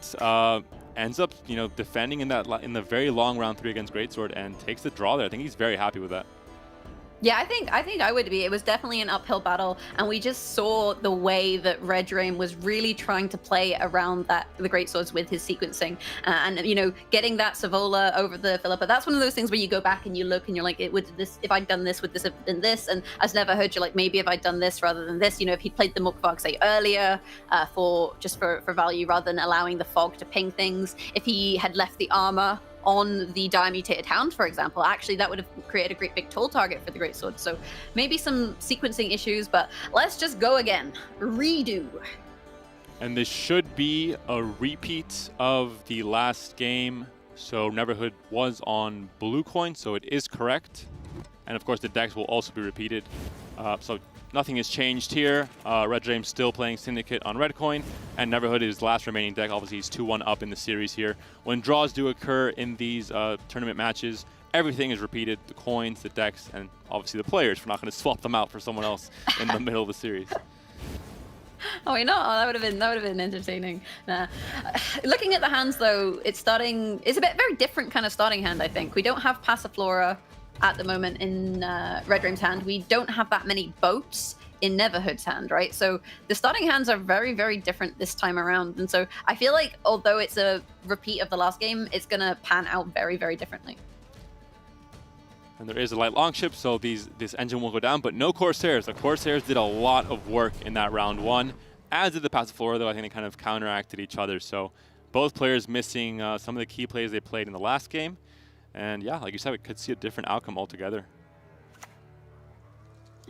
ends up, you know, defending in the very long round 3 against Greatsword and takes the draw there. I think he's very happy with that. Yeah, I think I would be. It was definitely an uphill battle, and we just saw the way that Redraim was really trying to play around the Greatswords with his sequencing, and you know, getting that Savola over the Philippa. That's one of those things where you go back and you look and you're like, if I'd done this, would this have been this? And as Neverhood, you're like, maybe if I'd done this rather than this. You know, if he'd played the Morkvarg, say, earlier for value rather than allowing the fog to ping things. If he had left the armor on the Dire Mutated Hound, for example, actually that would have created a great big toll target for the Greatsword. So maybe some sequencing issues, but let's just go again. Redo. And this should be a repeat of the last game. So Neverhood was on blue coin, so it is correct. And of course the decks will also be repeated. So nothing has changed here. Red Dream still playing Syndicate on red coin, and Neverhood is last remaining deck. Obviously he's 2-1 up in the series here. When draws do occur in these tournament matches, everything is repeated, the coins, the decks, and obviously the players. We're not going to swap them out for someone else in the middle of the series. Oh, wait, no, that would have been entertaining. Nah. Looking at the hands though, it's a very different kind of starting hand, I think. We don't have Passiflora at the moment in Red Dream's hand. We don't have that many boats in Neverhood's hand, right? So the starting hands are very, very different this time around. And so I feel like although it's a repeat of the last game, it's gonna pan out very, very differently. And there is a light longship, so this engine will go down, but no Corsairs. The Corsairs did a lot of work in that round one, as did the Passiflora, though I think they kind of counteracted each other. So both players missing some of the key plays they played in the last game. And yeah, like you said, we could see a different outcome altogether.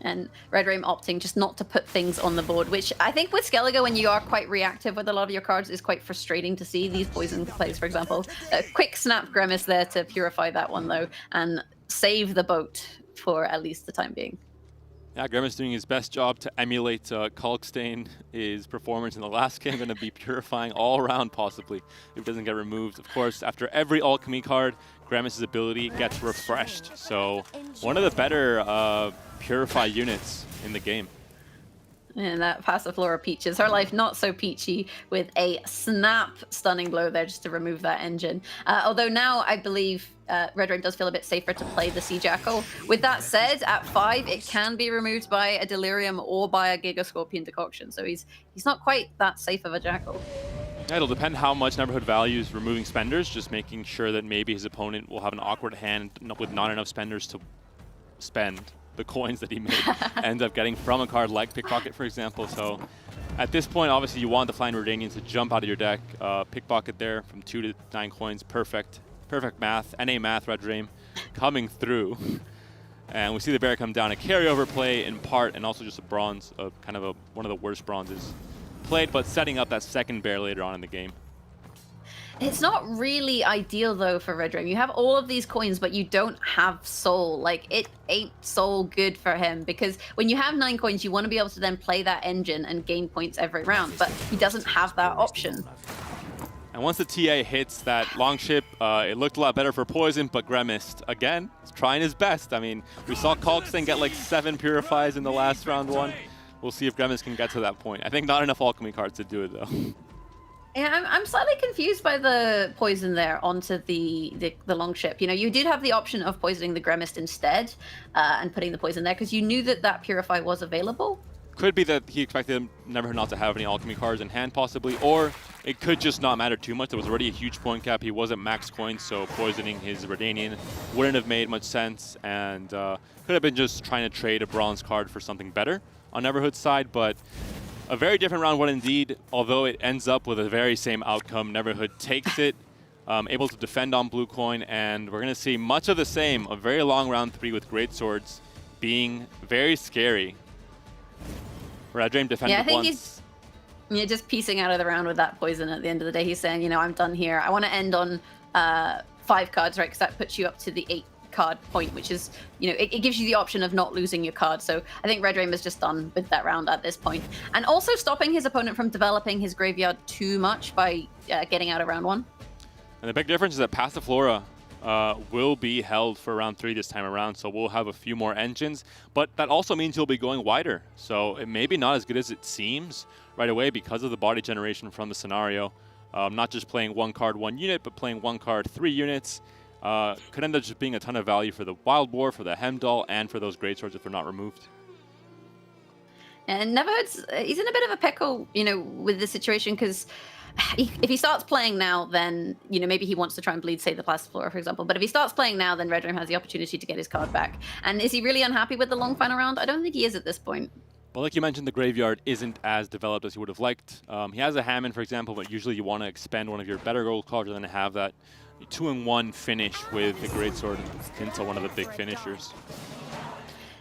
And Red Dream opting just not to put things on the board, which I think with Skellige, when you are quite reactive with a lot of your cards, is quite frustrating to see. These poison plays, for example. A quick snap Grimace there to purify that one, though, and save the boat for at least the time being. Yeah, Grimace doing his best job to emulate Kalkstein. His performance in the last game going to be purifying all around, possibly, if it doesn't get removed. Of course, after every alchemy card, Grimace's ability gets refreshed. So one of the better purify units in the game. And that Passiflora Peaches, her life not so peachy with a snap stunning blow there just to remove that engine. Although now I believe Red Dream does feel a bit safer to play the Sea Jackal. With that said, at 5 it can be removed by a Delirium or by a Giga Scorpion Decoction. So he's not quite that safe of a Jackal. Yeah, it'll depend how much Neverhood values removing spenders, just making sure that maybe his opponent will have an awkward hand with not enough spenders to spend the coins that he may end up getting from a card like Pickpocket, for example. So at this point, obviously, you want the Flying Redanians to jump out of your deck. Pickpocket there from 2 to 9 coins, perfect. Perfect math, NA math, Red Dream coming through. And we see the bear come down, a carryover play in part, and also just a bronze, kind of one of the worst bronzes played, but setting up that second bear later on in the game. It's not really ideal, though, for Red Dream. You have all of these coins, but you don't have soul. Like, it ain't soul good for him, because when you have 9 coins, you want to be able to then play that engine and gain points every round, but he doesn't have that option. And once the TA hits that longship, it looked a lot better for Poison, but Grimace, again, is trying his best. I mean, we saw Kalkstein get like 7 Purifies in the last round one. We'll see if Grimace can get to that point. I think not enough alchemy cards to do it, though. Yeah, I'm slightly confused by the poison there onto the longship. You know, you did have the option of poisoning the Grimace instead and putting the poison there because you knew that that Purify was available. Could be that he expected Neverhood not to have any alchemy cards in hand, possibly, or it could just not matter too much. There was already a huge point cap. He wasn't max coins, so poisoning his Redanian wouldn't have made much sense, and could have been just trying to trade a bronze card for something better on Neverhood's side, but a very different round one indeed, although it ends up with a very same outcome. Neverhood takes it, able to defend on blue coin, and we're going to see much of the same, a very long round 3 with great swords being very scary. Red Dream defended yeah, I think once. He's just piecing out of the round with that poison at the end of the day. He's saying, you know, I'm done here. I want to end on 5 cards, right? Because that puts you up to the 8 card point, which is, you know, it gives you the option of not losing your card. So I think Red Dream is just done with that round at this point. And also stopping his opponent from developing his graveyard too much by getting out of round 1. And the big difference is that Passiflora will be held for round 3 this time around, so we'll have a few more engines, but that also means you'll be going wider. So it may be not as good as it seems right away because of the body generation from the scenario. Not just playing 1 card, 1 unit, but playing 1 card, 3 units. Could end up just being a ton of value for the Wild Boar, for the Hemdall, and for those Greatswords if they're not removed. And Neverhood's, he's in a bit of a pickle, you know, with this situation, because if he starts playing now, then, you know, maybe he wants to try and bleed, say, the Passiflora, for example. But if he starts playing now, then Red Dream has the opportunity to get his card back. And is he really unhappy with the long final round? I don't think he is at this point. Well, like you mentioned, the graveyard isn't as developed as you would have liked. He has a Hammond, for example, but usually you want to expend one of your better gold cards and then have that 2-in-1 finish with the Greatsword into one of the big finishers.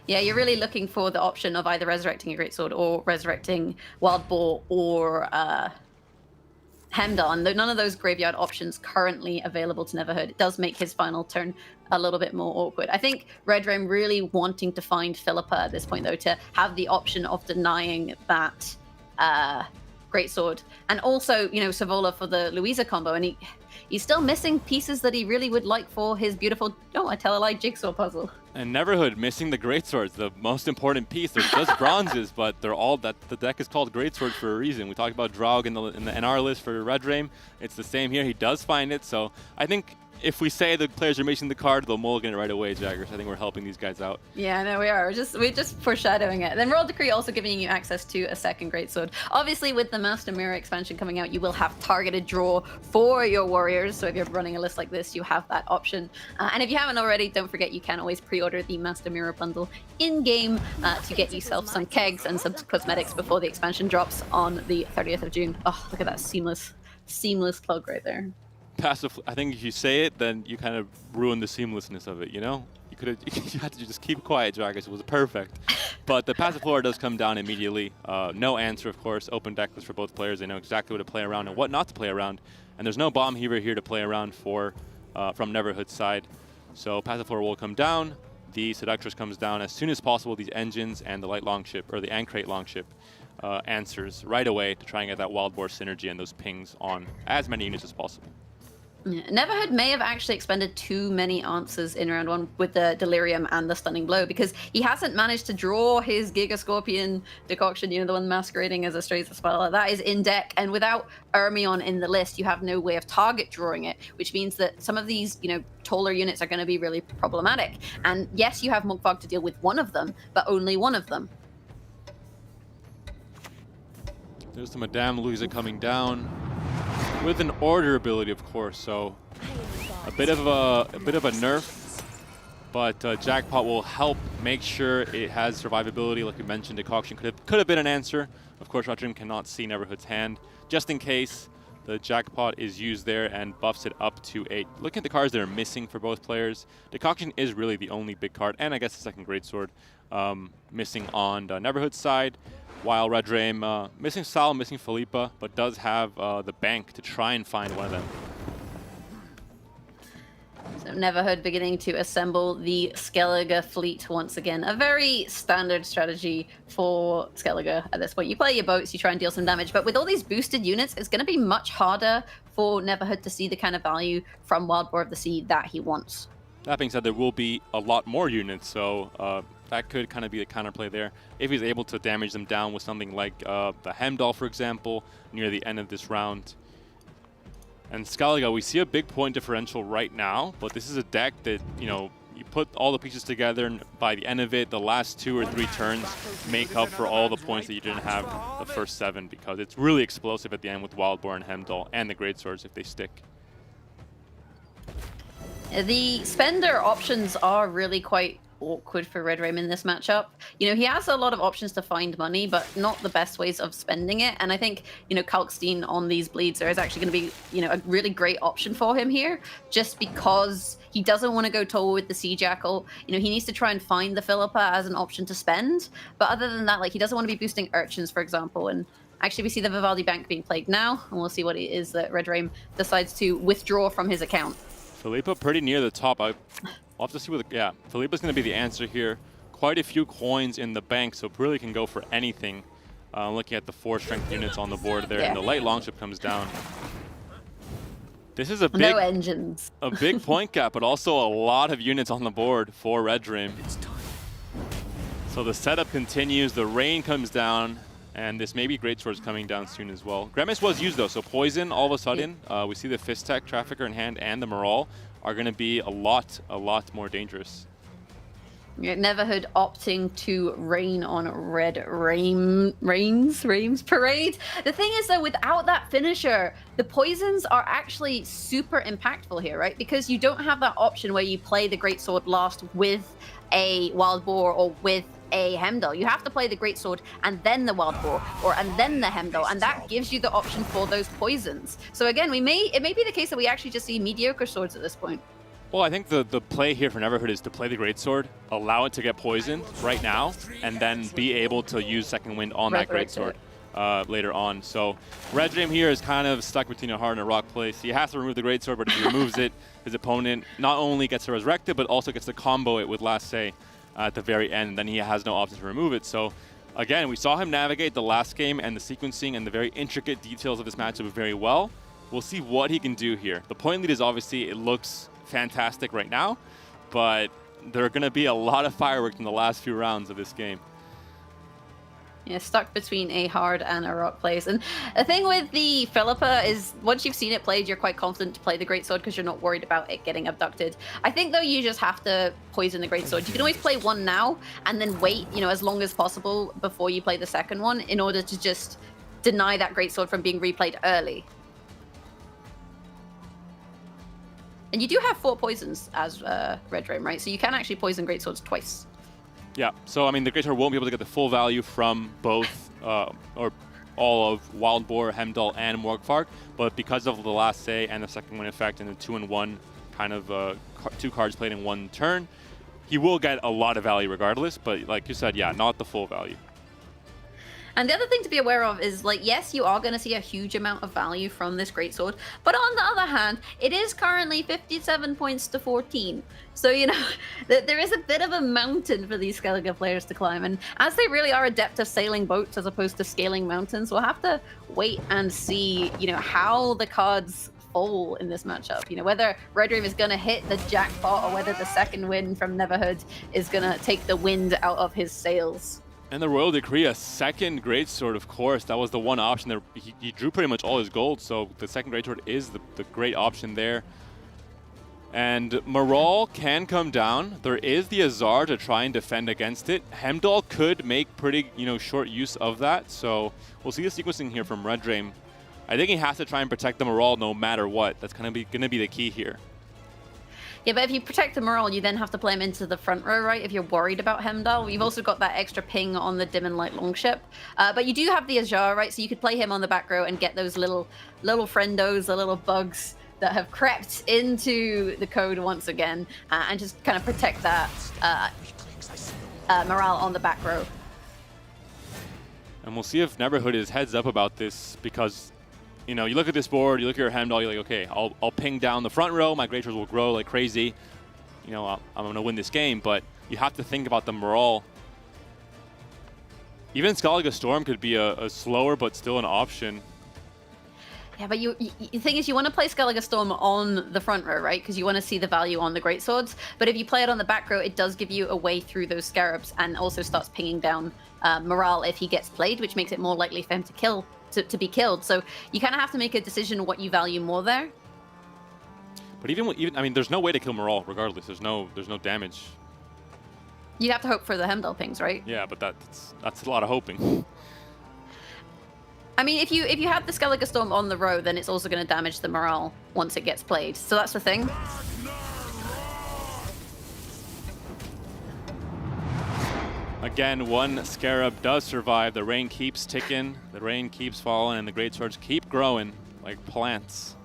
Yeah, you're really looking for the option of either resurrecting a Greatsword or resurrecting Wild Boar or Heimdall, and none of those graveyard options currently available to Neverhood. It does make his final turn a little bit more awkward. I think Red Rame really wanting to find Philippa at this point, though, to have the option of denying that Greatsword. And also, you know, Savola for the Louisa combo, and he's still missing pieces that he really would like for his beautiful, I tell a lie, jigsaw puzzle. And Neverhood missing the Greatswords, the most important piece. They're just bronzes, but they're all that. The deck is called Greatsword for a reason. We talked about Draug in the NR list for Red Rame. It's the same here. He does find it, so I think if we say the players are missing the card, they'll mulligan it right away, Jaggers. I think we're helping these guys out. Yeah, no, we are. We're just foreshadowing it. Then Royal Decree also giving you access to a second Greatsword. Obviously, with the Master Mirror expansion coming out, you will have targeted draw for your warriors. So if you're running a list like this, you have that option. And if you haven't already, don't forget you can always pre-order the Master Mirror bundle in-game to get yourself some kegs and some cosmetics before the expansion drops on the 30th of June. Oh, look at that seamless plug right there. Passive. I think if you say it, then you kind of ruin the seamlessness of it. You know, you had to just keep quiet, Dragus. It was perfect. But the passive floor does come down immediately. No answer, of course. Open deck list for both players. They know exactly what to play around and what not to play around. And there's no bomb heaver here to play around for from Neverhood's side. So passive floor will come down. The Seductress comes down as soon as possible. These engines and the light longship or the Ancrate longship answers right away to try and get that wild boar synergy and those pings on as many units as possible. Yeah. Neverhood may have actually expended too many answers in round one with the Delirium and the Stunning Blow, because he hasn't managed to draw his Giga Scorpion decoction, you know, the one masquerading as a straight spell. That is in deck, and without Ermion in the list, you have no way of target drawing it, which means that some of these, you know, taller units are going to be really problematic. And yes, you have Mugfog to deal with one of them, but only one of them. There's the Madame Louisa coming down with an order ability, of course. So a bit of a nerf, but Jackpot will help make sure it has survivability. Like we mentioned, Decoction could have been an answer. Of course, Rotrim cannot see Neverhood's hand. Just in case, the Jackpot is used there and buffs it up to 8. Looking at the cards that are missing for both players, Decoction is really the only big card, and I guess the second Greatsword missing on the Neverhood's side. While Red Rame missing Sal, missing Philippa, but does have the bank to try and find one of them. So Neverhood beginning to assemble the Skellige fleet once again. A very standard strategy for Skellige at this point. You play your boats, you try and deal some damage, but with all these boosted units, it's going to be much harder for Neverhood to see the kind of value from Wild Boar of the Sea that he wants. That being said, there will be a lot more units, so that could kind of be the counterplay there. If he's able to damage them down with something like the Heimdall, for example, near the end of this round. And Skellige, we see a big point differential right now, but this is a deck that, you know, you put all the pieces together, and by the end of it, the last 2 or 3 turns make up for all the points that you didn't have the first 7, because it's really explosive at the end with Wild Boar and Heimdall and the Greatswords if they stick. The spender options are really quite awkward for Red Rame in this matchup. You know, he has a lot of options to find money, but not the best ways of spending it. And I think, you know, Kalkstein on these bleeds is actually going to be, you know, a really great option for him here, just because he doesn't want to go tall with the Sea Jackal. You know, he needs to try and find the Philippa as an option to spend. But other than that, like, he doesn't want to be boosting Urchins, for example. And actually, we see the Vivaldi Bank being played now, and we'll see what it is that Red Rame decides to withdraw from his account. Philippa pretty near the top. I'll have to see what yeah, Philippa's going to be the answer here. Quite a few coins in the bank, so really can go for anything. Looking at the 4 strength units on the board there, and the light longship comes down. This is a big, no engines. A big point gap, but also a lot of units on the board for Red Rame. So the setup continues, the rain comes down, and this maybe Greatsword's coming down soon as well. Grandma's was used though, so Poison all of a sudden, we see the Fist Tech, Trafficker in hand, and the Moral are going to be a lot more dangerous. Neverhood opting to rain on Red Rame's parade. The thing is though, without that finisher, the poisons are actually super impactful here, right? Because you don't have that option where you play the Greatsword last with a Wild Boar or with a Heimdall. You have to play the Greatsword and then the Wild Boar, and then the Heimdall, and that gives you the option for those poisons. So again, it may be the case that we actually just see mediocre swords at this point. Well, I think the play here for Neverhood is to play the Greatsword, allow it to get poisoned right now, and then be able to use Second Wind on that Greatsword. later on. So Red Dream here is kind of stuck between a hard and a rock place. He has to remove the Greatsword, but if he removes it, his opponent not only gets to resurrect it, but also gets to combo it with Last Say at the very end, and then he has no option to remove it. So again, we saw him navigate the last game and the sequencing and the very intricate details of this matchup very well. We'll see what he can do here. The point lead is obviously, it looks fantastic right now, but there are going to be a lot of fireworks in the last few rounds of this game. Yeah, stuck between a hard and a rock place. And the thing with the Philippa is once you've seen it played, you're quite confident to play the Greatsword because you're not worried about it getting abducted. I think, though, you just have to poison the Greatsword. You can always play one now and then wait, you know, as long as possible before you play the second one in order to just deny that Greatsword from being replayed early. And you do have 4 poisons as Red Dream, right? So you can actually poison Greatswords twice. Yeah, so I mean, the Greatsword won't be able to get the full value from both, or all of Wild Boar, Heimdall, and Morgvark, but because of the Last Say and the second win effect and the 2-in-1 kind of 2 cards played in one turn, he will get a lot of value regardless, but like you said, yeah, not the full value. And the other thing to be aware of is, like, yes, you are going to see a huge amount of value from this Greatsword, but on the other hand, it is currently 57 points to 14. So, you know, there is a bit of a mountain for these Skellige players to climb, and as they really are adept at sailing boats as opposed to scaling mountains, we'll have to wait and see, you know, how the cards fall in this matchup. You know, whether Red Dream is going to hit the jackpot or whether the second win from Neverhood is going to take the wind out of his sails. And the Royal Decree, a second Greatsword, of course. That was the one option there. He drew pretty much all his gold, so the second Greatsword is the great option there. And Maral can come down. There is the Azar to try and defend against it. Heimdall could make pretty, you know, short use of that. So we'll see the sequencing here from Red Dream. I think he has to try and protect the Maral no matter what. That's gonna be the key here. Yeah, but if you protect the Maral, you then have to play him into the front row, right? If you're worried about Heimdall. You've also got that extra ping on the Dim and Light Longship. But you do have the Azar, right? So you could play him on the back row and get those little friendos, the little bugs that have crept into the code once again, and just kind of protect that Maral on the back row. And we'll see if Neverhood is heads up about this, because, you know, you look at this board, you look at your Heimdall, you're like, okay, I'll ping down the front row, my Greatswords will grow like crazy. You know, I'm going to win this game, but you have to think about the Maral. Even Skellige Storm could be a slower, but still an option. Yeah, but the thing is, you want to play Skellige Storm on the front row, right? Because you want to see the value on the Greatswords. But if you play it on the back row, it does give you a way through those Scarabs and also starts pinging down Maral if he gets played, which makes it more likely for him to be killed. So you kind of have to make a decision what you value more there. But even I mean, there's no way to kill Maral regardless. There's no damage. You'd have to hope for the Heimdall pings, right? Yeah, but that's a lot of hoping. I mean, if you have the Skellige Storm on the row, then it's also going to damage the Maral once it gets played. So that's the thing. Again, one Scarab does survive. The rain keeps ticking, the rain keeps falling, and the Greatswords keep growing like plants.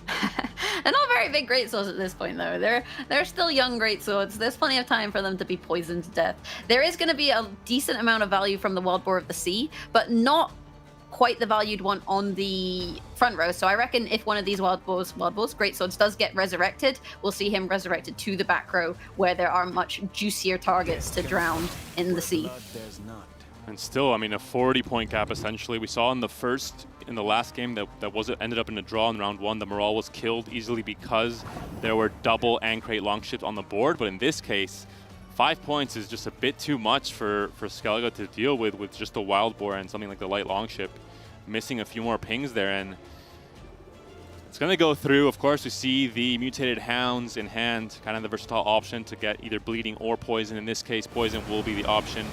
They're not very big Greatswords at this point, though. They're still young Greatswords. There's plenty of time for them to be poisoned to death. There is going to be a decent amount of value from the Wild Boar of the Sea, but not quite the valued one on the front row. So I reckon if one of these Wild Boars, Greatswords does get resurrected, we'll see him resurrected to the back row where there are much juicier targets to drown in the sea. And still, I mean, a 40-point gap essentially. We saw in the last game that ended up in a draw in round 1. The Maral was killed easily because there were double Ancrate Longships on the board. But in this case, 5 points is just a bit too much for Skellige to deal with just the Wild Boar and something like the Light Longship. Missing a few more pings there, and it's going to go through. Of course, we see the Mutated Hounds in hand, kind of the versatile option to get either bleeding or poison. In this case, poison will be the option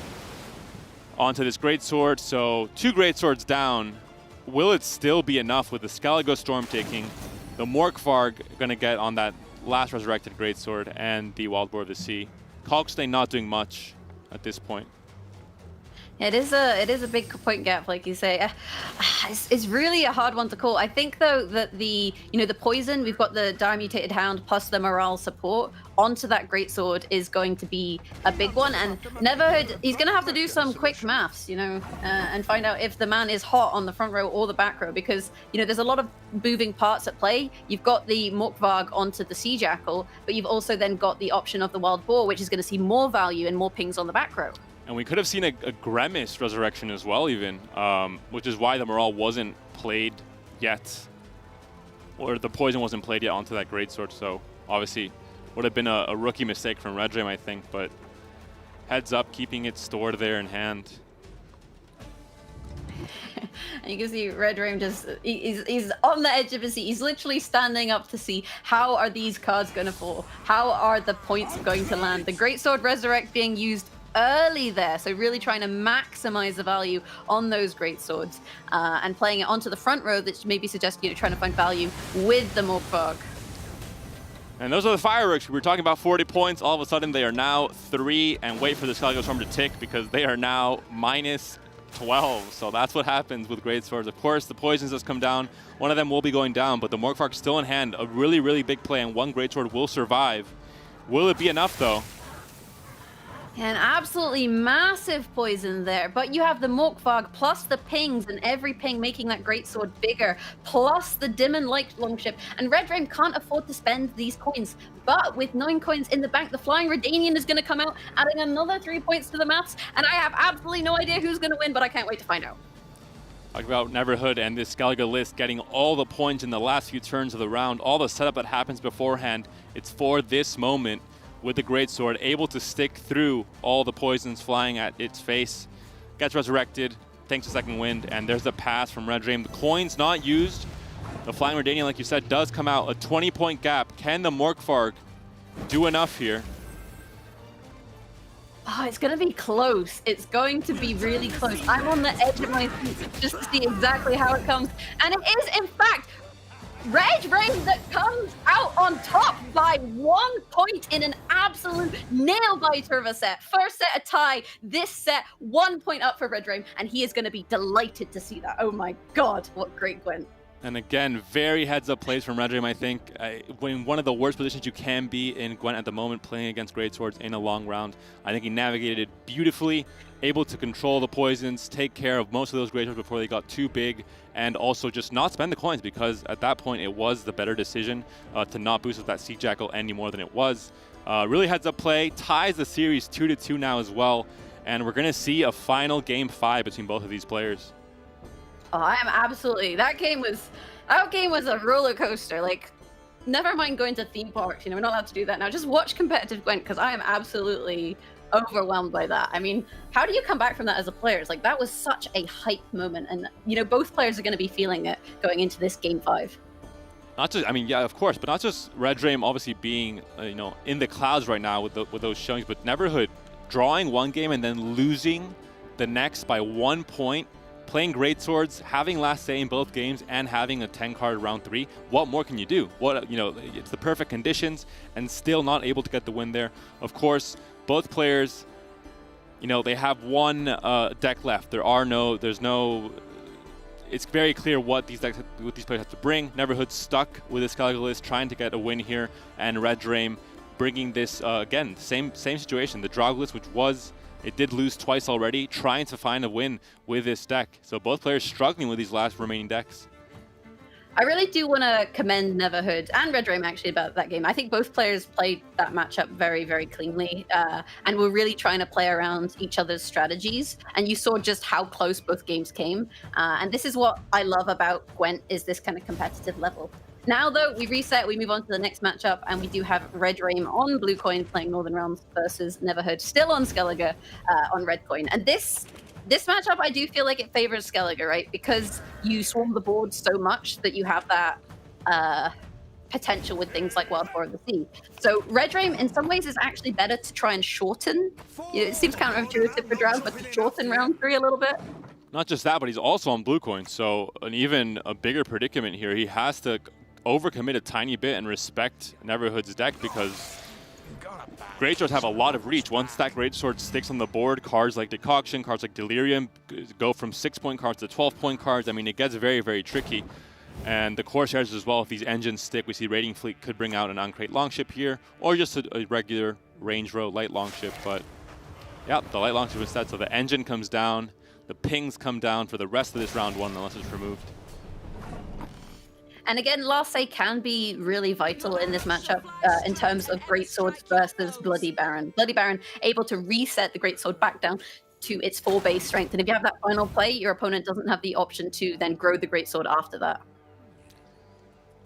onto this Greatsword. So 2 Greatswords down. Will it still be enough with the Skellige Storm taking, the Morgvark going to get on that last resurrected Greatsword, and the Wild Boar of the Sea? Kalkstein not doing much at this point. It is a big point gap, like you say. It's really a hard one to call. I think though that the poison, we've got the Dire Mutated Hound plus the morale support onto that greatsword is going to be a big one. And Neverhood, he's going to have to do some quick maths, and find out if the man is hot on the front row or the back row, because there's a lot of moving parts at play. You've got the Morkvarg onto the Sea Jackal, but you've also then got the option of the Wild Boar, which is going to see more value and more pings on the back row. And we could have seen a Grimace resurrection as well, even, which is why the morale wasn't played yet, or the poison wasn't played yet onto that greatsword. So obviously, would have been a rookie mistake from Red Dream, I think. But heads up, keeping it stored there in hand. And you can see Red Dream he's on the edge of his seat. He's literally standing up to see how are these cards going to fall, how are the points going to land. The greatsword resurrect being used early there, so really trying to maximize the value on those great swords, and playing it onto the front row that maybe suggests trying to find value with the Morkvarg. And those are the fireworks. We were talking about 40 points. All of a sudden, they are now 3, and wait for the Skellige Storm to tick because they are now minus 12. So that's what happens with great swords. Of course, the poisons just come down. One of them will be going down, but the Morkvarg still in hand. A really, really big play, and one greatsword will survive. Will it be enough, though? An absolutely massive poison there, but you have the Morkvarg plus the pings, and every ping making that greatsword bigger, plus the dim and light longship. And Red Dream can't afford to spend these coins, but with 9 coins in the bank, the Flying Redanian is going to come out, adding another 3 points to the maths, and I have absolutely no idea who's going to win, but I can't wait to find out. Talk about Neverhood and this Skellige list getting all the points in the last few turns of the round, all the setup that happens beforehand. It's for this moment. With the greatsword, able to stick through all the poisons flying at its face. Gets resurrected, thanks to Second Wind, and there's the pass from Red Dream. The coin's not used. The Flying Redanian, like you said, does come out. A 20-point gap. Can the Morkvarg do enough here? Oh, it's going to be close. It's going to be really close. I'm on the edge of my seat just to see exactly how it comes. And it is, in fact, Red Dream that comes out on top by 1 point in an absolute nail-biter of a set. First set a tie, this set 1 point up for Red Dream, and he is going to be delighted to see that. Oh my god, what great Gwent. And again, very heads-up plays from Red Dream, I think. In one of the worst positions you can be in Gwent at the moment, playing against greatswords in a long round. I think he navigated it beautifully, able to control the poisons, take care of most of those greatswords before they got too big, and also just not spend the coins, because at that point it was the better decision to not boost with that Sea Jackal any more than it was. Really heads-up play, ties the series 2-2 now as well, and we're going to see a final Game 5 between both of these players. Oh, I am absolutely. That game was a roller coaster. Like, never mind going to theme parks. We're not allowed to do that now. Just watch competitive Gwent, because I am absolutely overwhelmed by that. I mean, how do you come back from that as a player? It's like, that was such a hype moment, and both players are going to be feeling it going into this Game 5. Not just, I mean, yeah, of course, but not just Red Dream obviously being, in the clouds right now with those showings, but Neverhood drawing one game and then losing the next by 1 point. Playing greatswords, having last say in both games, and having a 10-card round 3. What more can you do? It's the perfect conditions, and still not able to get the win there. Of course, both players, they have one deck left. There's no. It's very clear what these players have to bring. Neverhood stuck with his Skellige list, trying to get a win here, and Red Dream bringing this again, same situation. The Drog list, it did lose twice already, trying to find a win with this deck. So both players struggling with these last remaining decks. I really do want to commend Neverhood and Red Dream actually about that game. I think both players played that matchup very, very cleanly, and were really trying to play around each other's strategies. And you saw just how close both games came. And this is what I love about Gwent, is this kind of competitive level. Now, though, we reset, we move on to the next matchup, and we do have Red Dream on blue coin playing Northern Realms versus Neverhood still on Skellige on red coin. And this matchup, I do feel like it favors Skellige, right? Because you swarm the board so much that you have that potential with things like Wild Boar of the Sea. So Red Dream, in some ways, is actually better to try and shorten. It seems counterintuitive for Drow, but to shorten round 3 a little bit. Not just that, but he's also on blue coin, so even a bigger predicament here. He has to overcommit a tiny bit and respect Neverhood's deck, because Greatswords have a lot of reach. Once that Greatsword sticks on the board, cards like Decoction, cards like Delirium go from 6-point cards to 12-point cards. I mean, it gets very, very tricky. And the Corsairs as well, if these engines stick, we see Raiding Fleet could bring out an Uncrate Longship here, or just a regular range row light Longship. But yeah, the light Longship instead. So the engine comes down, the pings come down for the rest of this round 1 unless it's removed. And again, last say can be really vital in this matchup in terms of Greatswords versus Bloody Baron. Bloody Baron able to reset the Greatsword back down to its 4 base strength. And if you have that final play, your opponent doesn't have the option to then grow the Greatsword after that.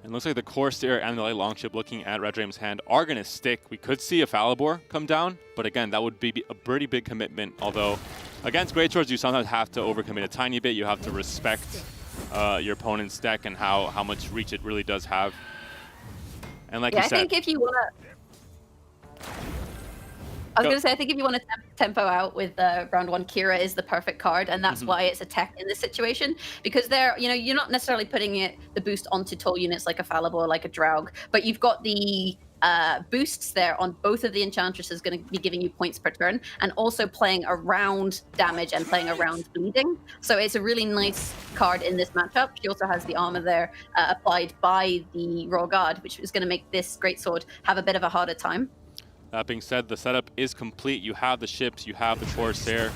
And looks like the Corsair and the light Longship, looking at Red Dream's hand, are going to stick. We could see a Falibor come down, but again, that would be a pretty big commitment. Although, against Greatswords, you sometimes have to overcommit a tiny bit. You have to respect your opponent's deck and how much reach it really does have. And like you said, I think if you want to... I was going to say, I think if you want to tempo out with round 1, Kira is the perfect card, and that's why it's a tech in this situation, because you're not necessarily putting the boost onto tall units like a Falibor, like a Draug, but you've got the boosts there on both of the Enchantresses going to be giving you points per turn, and also playing around damage and playing around bleeding. So it's a really nice card in this matchup. She also has the armor there applied by the Royal Guard, which is going to make this Greatsword have a bit of a harder time. That being said, the setup is complete. You have the ships, you have the Corsair,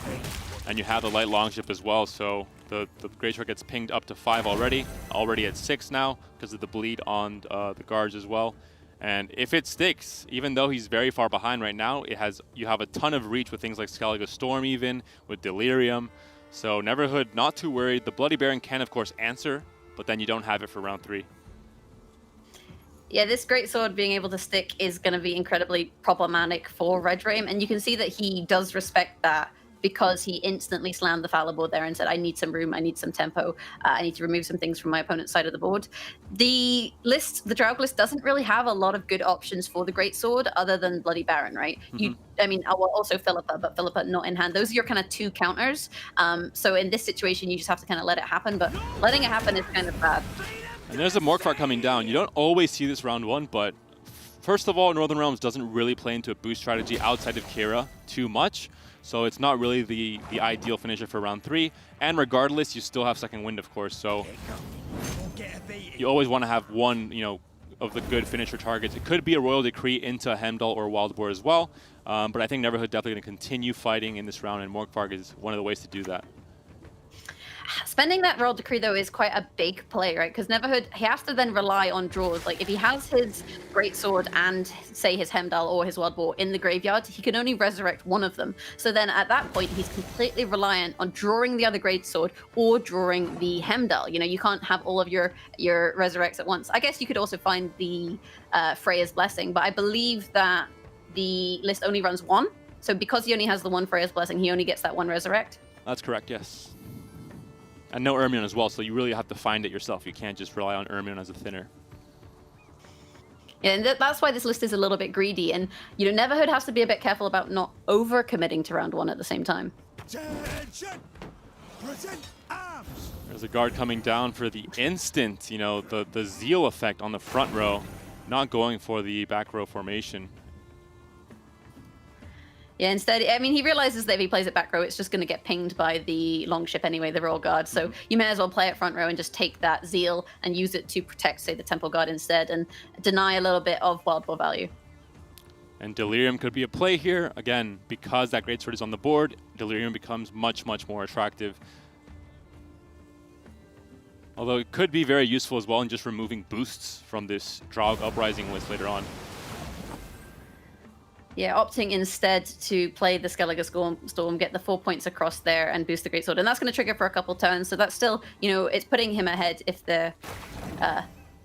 and you have the light Longship as well. So the Greatsword gets pinged up to 5 already at 6 now because of the bleed on the guards as well. And if it sticks, even though he's very far behind right now, you have a ton of reach with things like Skellige Storm, even with Delirium. So Neverhood, not too worried. The Bloody Baron can, of course, answer, but then you don't have it for round 3. Yeah, this Greatsword being able to stick is going to be incredibly problematic for Red Dream, and you can see that he does respect that because he instantly slammed the Falibor there and said, I need some room, I need some tempo, I need to remove some things from my opponent's side of the board. The Draug list doesn't really have a lot of good options for the Greatsword other than Bloody Baron, right? Also Philippa, but Philippa not in hand. Those are your kind of 2 counters. So in this situation, you just have to kind of let it happen, but letting it happen is kind of bad. And there's a Morkvar coming down. You don't always see this round 1, but first of all, Northern Realms doesn't really play into a boost strategy outside of Kira too much. So it's not really the ideal finisher for round 3. And regardless, you still have second wind, of course. So you always want to have one, of the good finisher targets. It could be a Royal Decree into a Heimdall or Wild Boar as well. But I think Neverhood definitely going to continue fighting in this round, and Morkvarg is one of the ways to do that. Spending that Royal Decree, though, is quite a big play, right? Because Neverhood, he has to then rely on draws. Like, if he has his Greatsword and, say, his Heimdall or his Wild Boar in the graveyard, he can only resurrect one of them. So then, at that point, he's completely reliant on drawing the other Greatsword or drawing the Heimdall. You can't have all of your resurrects at once. I guess you could also find the Freya's Blessing, but I believe that the list only runs 1. So because he only has the 1 Freya's Blessing, he only gets that 1 resurrect. That's correct, yes. And no Ermion as well, so you really have to find it yourself. You can't just rely on Ermion as a thinner. Yeah, and that's why this list is a little bit greedy. And, Neverhood has to be a bit careful about not over-committing to round 1 at the same time. There's a guard coming down for the instant, the Zeal effect on the front row, not going for the back row formation. Yeah, instead, he realizes that if he plays it back row, it's just going to get pinged by the Longship anyway, the Royal Guard. So you may as well play it front row and just take that Zeal and use it to protect, say, the Temple Guard instead, and deny a little bit of Wild Boar value. And Delirium could be a play here. Again, because that Greatsword is on the board, Delirium becomes much, much more attractive. Although it could be very useful as well in just removing boosts from this Draug Uprising list later on. Yeah, opting instead to play the Skellige Storm, get the 4 points across there and boost the Greatsword. And that's going to trigger for a couple turns. So that's still, it's putting him ahead if the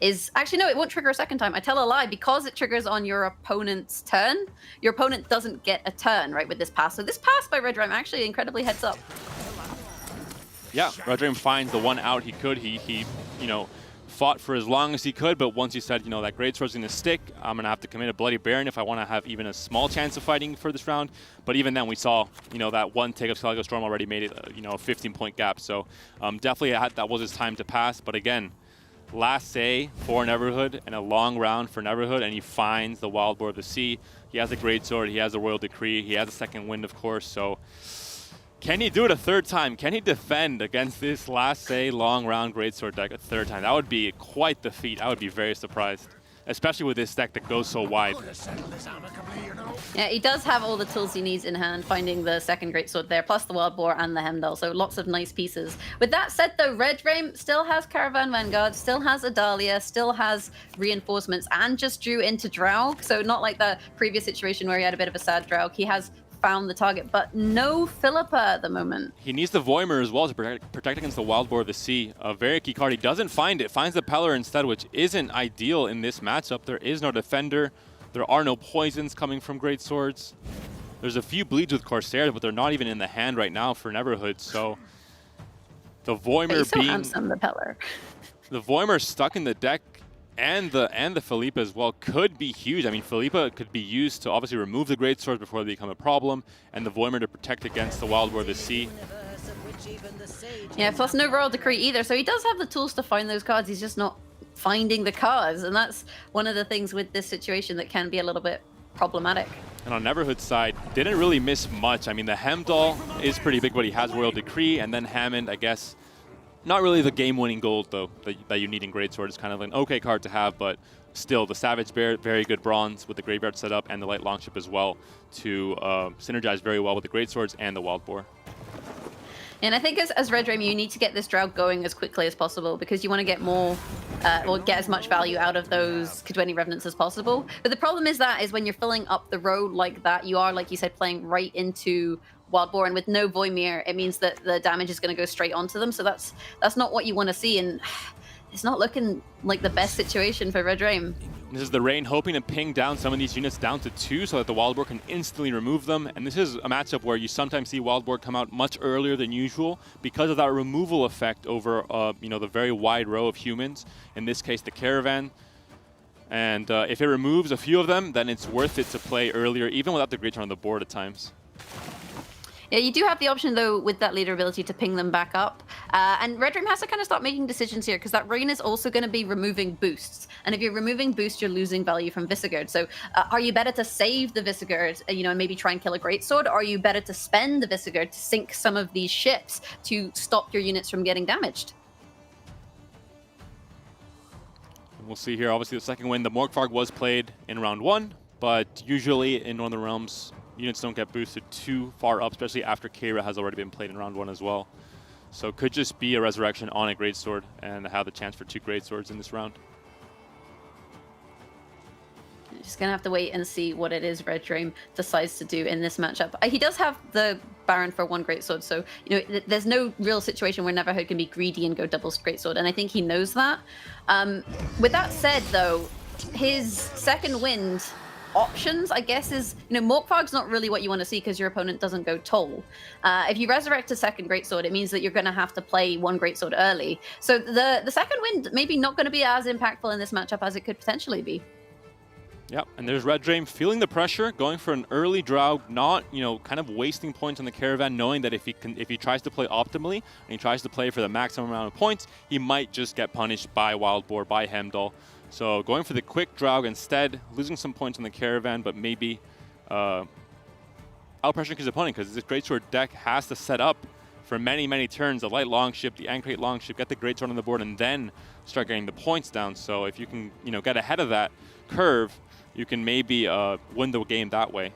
is... Actually, no, it won't trigger a second time. I tell a lie. Because it triggers on your opponent's turn, your opponent doesn't get a turn, right, with this pass. So this pass by Red Dream actually incredibly heads up. Yeah, Red Dream finds the one out he could. He fought for as long as he could, but once he said, that Greatsword's going to stick, I'm going to have to commit a Bloody Baron if I want to have even a small chance of fighting for this round. But even then, we saw, that one take of Skellige Storm already made it, a 15-point gap. So definitely that was his time to pass. But again, last say for Neverhood and a long round for Neverhood, and he finds the Wild Boar of the Sea. He has a Greatsword, he has a Royal Decree, he has a second wind, of course, so can he do it a third time? Can he defend against this last say long round Greatsword deck a third time? That would be quite the feat. I would be very surprised, especially with this deck that goes so wide. Yeah, he does have all the tools he needs in hand, finding the second Greatsword there, plus the Wild Boar and the Hemdall, so lots of nice pieces. With that said, though, Red Dream still has Caravan Vanguard, still has Adalia, still has reinforcements, and just drew into Draug, so not like the previous situation where he had a bit of a sad Draug. He has found the target, but no Philippa at the moment. He needs the Voimer as well to protect against the Wild Boar of the Sea. A very key card. He doesn't find it, finds the Peller instead, which isn't ideal in this matchup. There is no defender. There are no poisons coming from Greatswords. There's a few bleeds with Corsair, but they're not even in the hand right now for Neverhood, so the Voimer He's so being handsome, the Peller. the Voimer stuck in the deck and the Philippa as well could be huge. I mean, Philippa could be used to obviously remove the Greatswords before they become a problem, and the Voimer to protect against the Wild Boar of the Sea. Yeah, plus no Royal Decree either, so he does have the tools to find those cards, he's just not finding the cards, and that's one of the things with this situation that can be a little bit problematic. And on Neverhood's side, didn't really miss much. I mean, the Hemdall is pretty big, but he has Royal Decree, and then Hammond, I guess, not really the game-winning gold, though, that you need in Greatsword. It's kind of an okay card to have, but still, the Savage Bear, very good bronze with the Graveyard setup, and the Light Longship as well to synergize very well with the Greatswords and the Wild Boar. And I think as Red Dream, you need to get this Draug going as quickly as possible because you want to get more, or get as much value out of those Kidweni Revenants as possible. But the problem is when you're filling up the road like that, you are, like you said, playing right into Wild Boar, and with no Voimir, it means that the damage is going to go straight onto them. So that's not what you want to see, and it's not looking like the best situation for Red Dream. This is the Rain hoping to ping down some of these units down to 2 so that the Wild Boar can instantly remove them. And this is a matchup where you sometimes see Wild Boar come out much earlier than usual because of that removal effect over the very wide row of humans, in this case the Caravan. And if it removes a few of them, then it's worth it to play earlier, even without the Great Turn on the board at times. Yeah, you do have the option, though, with that leader ability to ping them back up. And Red Dream has to kind of start making decisions here, because that Rain is also going to be removing boosts. And if you're removing boosts, you're losing value from Visegard. So are you better to save the Visegard, and maybe try and kill a Greatsword? Or are you better to spend the Visegard to sink some of these ships to stop your units from getting damaged? We'll see here. Obviously, the second win, the Morkvarg was played in round 1, but usually in Northern Realms, units don't get boosted too far up, especially after Keira has already been played in round 1 as well. So it could just be a resurrection on a Greatsword and have the chance for 2 Greatswords in this round. Just going to have to wait and see what it is Red Dream decides to do in this matchup. He does have the Baron for 1 Greatsword, so there's no real situation where Neverhood can be greedy and go double Greatsword, and I think he knows that. With that said, though, his second wind options, I guess, is, Morkvarg's not really what you want to see because your opponent doesn't go Toll. If you resurrect a second Greatsword, it means that you're going to have to play 1 Greatsword early. So the second wind maybe not going to be as impactful in this matchup as it could potentially be. Yep, and there's Red Dream feeling the pressure, going for an early Draug, not, kind of wasting points on the Caravan, knowing that if he tries to play optimally, and he tries to play for the maximum amount of points, he might just get punished by Wild Boar, by Hemdall. So going for the quick Draug instead, losing some points on the Caravan, but maybe out-pressuring his opponent, because this Greatsword deck has to set up for many, many turns, the Light Longship, the Ancrate Longship, get the Greatsword on the board, and then start getting the points down. So if you can, get ahead of that curve, you can maybe win the game that way.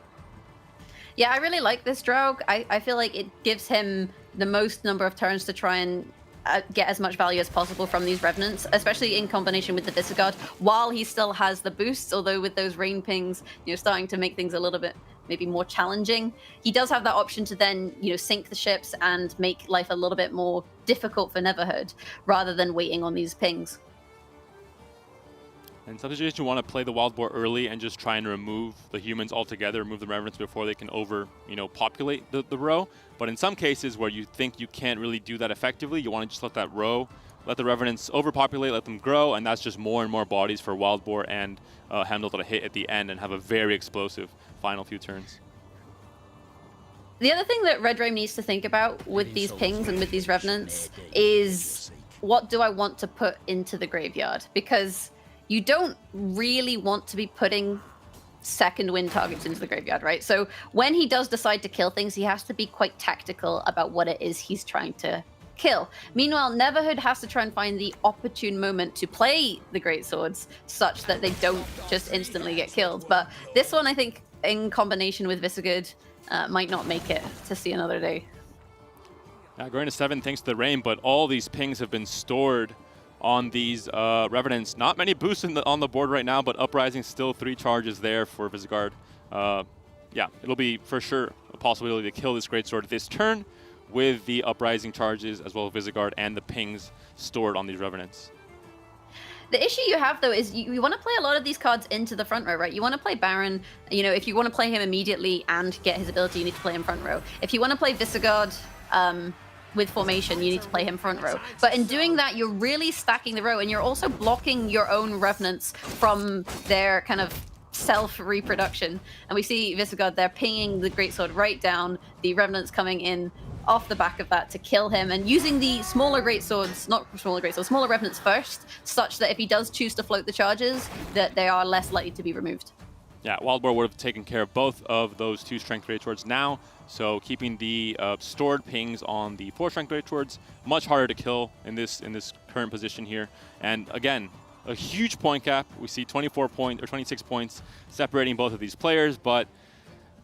Yeah, I really like this Draug. I feel like it gives him the most number of turns to try and get as much value as possible from these Revenants, especially in combination with the Visegard, while he still has the boosts, although with those Rain pings, starting to make things a little bit maybe more challenging. He does have that option to then, sink the ships and make life a little bit more difficult for Neverhood, rather than waiting on these pings. In some situations, you want to play the Wild Boar early and just try and remove the humans altogether, remove the Revenants before they can populate the row. But in some cases where you think you can't really do that effectively, you want to just let that row, let the Revenants overpopulate, let them grow, and that's just more and more bodies for Wild Boar and Hemdall to hit at the end and have a very explosive final few turns. The other thing that Red Dream needs to think about with these pings and with these Revenants is what do I want to put into the graveyard? Because you don't really want to be putting second win targets into the graveyard, right? So when he does decide to kill things, he has to be quite tactical about what it is he's trying to kill. Meanwhile, Neverhood has to try and find the opportune moment to play the Great Swords such that they don't just instantly get killed. But this one, I think, in combination with Visigood, might not make it to see another day. Going to 7 thanks to the rain, but all these pings have been stored on these Revenants. Not many boosts on the board right now, but Uprising still 3 charges there for Visigood. Yeah, it'll be for sure a possibility to kill this Greatsword this turn with the Uprising charges as well as Visigood and the pings stored on these Revenants. The issue you have, though, is you want to play a lot of these cards into the front row, right? You want to play Baron, you know, if you want to play him immediately and get his ability, you need to play him front row. If you want to play Visigood, with formation, you need to play him front row. But in doing that, you're really stacking the row, and you're also blocking your own Revenants from their kind of self-reproduction. And we see Visigood there pinging the Greatsword right down, the Revenants coming in off the back of that to kill him, and using the smaller Greatswords, not smaller Greatswords, smaller Revenants first, such that if he does choose to float the charges, that they are less likely to be removed. Yeah, Wild Boar would have taken care of both of those 2 strength Greatswords now, so keeping the stored pings on the 4 strength Greatswords, much harder to kill in this current position here. And again, a huge point gap. We see 26 points separating both of these players, but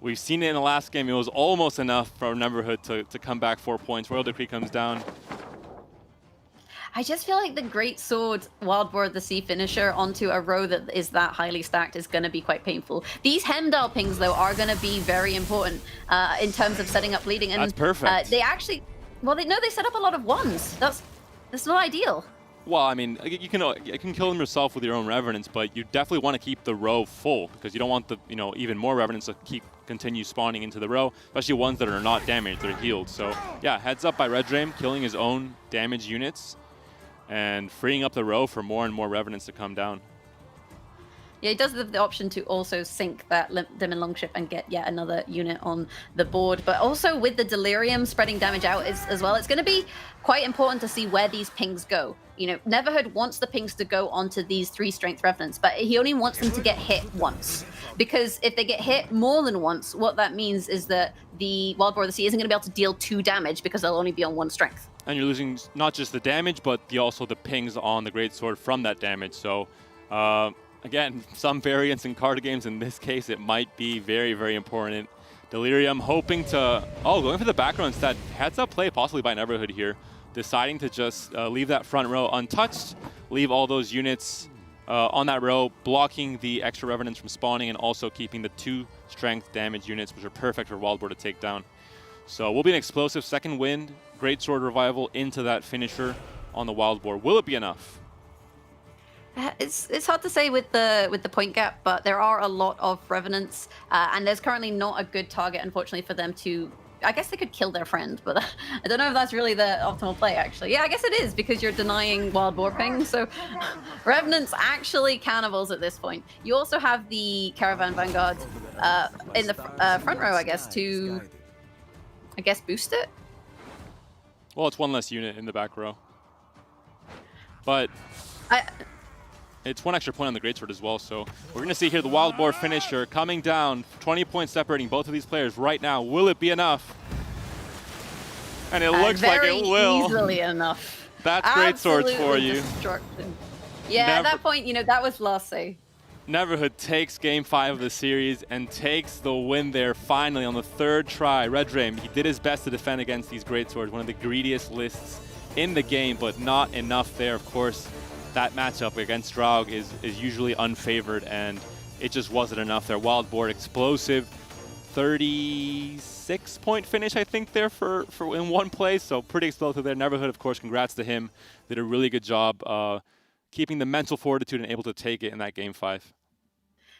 we've seen it in the last game. It was almost enough for Neverhood to come back 4 points. Royal Decree comes down. I just feel like the Great Sword Wild Boar the Sea finisher onto a row that is that highly stacked is going to be quite painful. These Hemdall pings, though, are going to be very important in terms of setting up bleeding. And that's perfect. They actually, well, they set up a lot of ones. That's not ideal. Well, I mean, you can kill them yourself with your own Revenants, but you definitely want to keep the row full because you don't want the even more Revenants to continue spawning into the row, especially ones that are not damaged, they're healed. So yeah, heads up by Redraim, killing his own damaged units and freeing up the row for more and more Revenants to come down. Yeah, he does have the option to also sink that Demon Longship and get yet another unit on the board. But also with the Delirium spreading damage out as well, it's going to be quite important to see where these pings go. You know, Neverhood wants the pings to go onto these 3 strength Revenants, but he only wants them to get hit once. Because if they get hit more than once, what that means is that the Wild Boar of the Sea isn't going to be able to deal 2 damage because they'll only be on 1 strength. And you're losing not just the damage, but also the pings on the Greatsword from that damage. So, again, some variance in card games. In this case, it might be very, very important. Delirium hoping to... Oh, going for the background instead. Heads up play possibly by Neverhood here. Deciding to just leave that front row untouched. Leave all those units on that row, blocking the extra Revenants from spawning and also keeping the 2 strength damage units, which are perfect for Wild Boar to take down. So will be an explosive second wind, Greatsword revival into that finisher on the Wild Boar. Will it be enough? It's hard to say with the point gap, but there are a lot of Revenants, and there's currently not a good target, unfortunately, for them to... I guess they could kill their friend, but I don't know if that's really the optimal play, actually. Yeah, I guess it is, because you're denying Wild Boar ping, so Revenants actually cannibals at this point. You also have the Caravan Vanguard in the front row, I guess, to... I guess boost it? Well, it's 1 less unit in the back row. But it's 1 extra point on the Greatsword as well, so we're going to see here the Wild Boar finisher coming down. 20 points separating both of these players right now. Will it be enough? And it looks like it will. Easily enough. That's Greatswords for you. Destruction. Yeah, at that point, that was last say. Neverhood takes Game 5 of the series and takes the win there finally on the 3rd try. Redraim, he did his best to defend against these Greatswords, one of the greediest lists in the game, but not enough there. Of course, that matchup against Draug is usually unfavored, and it just wasn't enough there. Wild Boar explosive, 36-point finish, I think, there for in 1 play, so pretty explosive there. Neverhood, of course, congrats to him. Did a really good job keeping the mental fortitude and able to take it in that Game 5.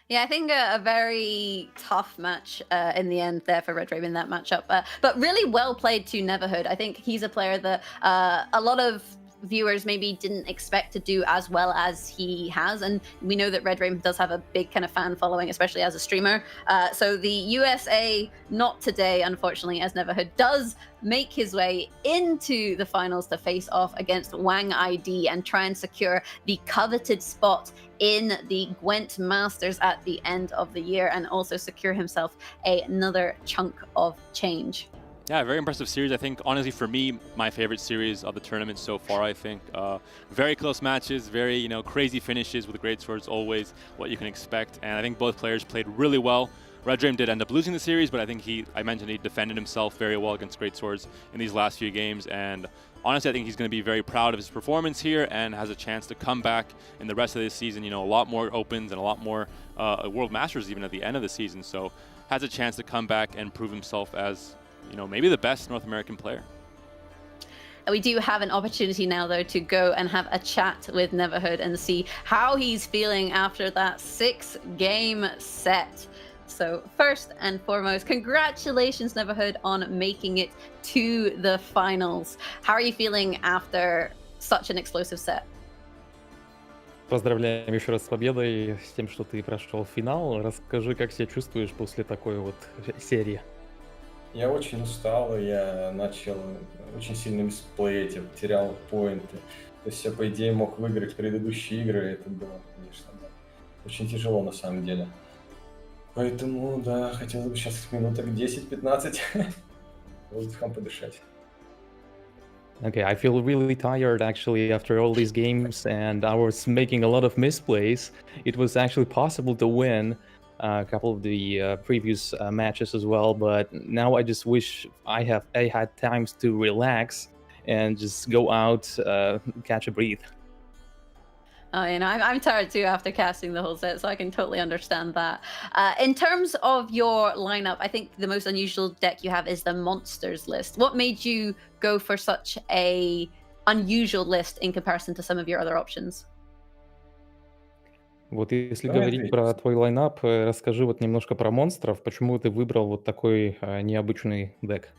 Yeah, I think a very tough match in the end there for Redraim in that matchup. But really well played to Neverhood. I think he's a player that a lot of viewers maybe didn't expect to do as well as he has. And we know that Red Rain does have a big kind of fan following, especially as a streamer. So the USA, not today, unfortunately, as Neverhood does make his way into the finals to face off against Wang ID and try and secure the coveted spot in the Gwent Masters at the end of the year, and also secure himself another chunk of change. Yeah, very impressive series. I think, honestly, for me, my favorite series of the tournament so far, I think. Very close matches, very, crazy finishes with great swords, always what you can expect. And I think both players played really well. Red Dream did end up losing the series, but I think I mentioned he defended himself very well against great swords in these last few games. And honestly, I think he's going to be very proud of his performance here and has a chance to come back in the rest of this season. A lot more opens and a lot more World Masters even at the end of the season. So has a chance to come back and prove himself as maybe the best North American player. We do have an opportunity now, though, to go and have a chat with Neverhood and see how he's feeling after that 6-game set. So first and foremost, congratulations, Neverhood, on making it to the finals. How are you feeling after such an explosive set? Поздравляем еще раз с победой, с тем, что ты прошел финал. Расскажи, как себя чувствуешь после такой вот серии? Я очень устал, я начал очень сильно мисплеить, я потерял поинты. То есть я, по идее, мог выиграть предыдущие игры, это было, конечно, да, очень тяжело на самом деле. Поэтому, да, хотелось бы сейчас минуток 10-15 воздухом подышать. Okay, I feel really tired actually after all these games, and I was making a lot of misplays. It was actually possible to win a couple of the previous matches as well, but now I just wish I had times to relax and just go out, catch a breath. I'm tired too after casting the whole set, so I can totally understand that. In terms of your lineup, I think the most unusual deck you have is the Monsters list. What made you go for such a unusual list in comparison to some of your other options? Вот если говорить про твой лайнап, расскажи вот немножко про монстров. Почему ты выбрал вот такой необычный дек?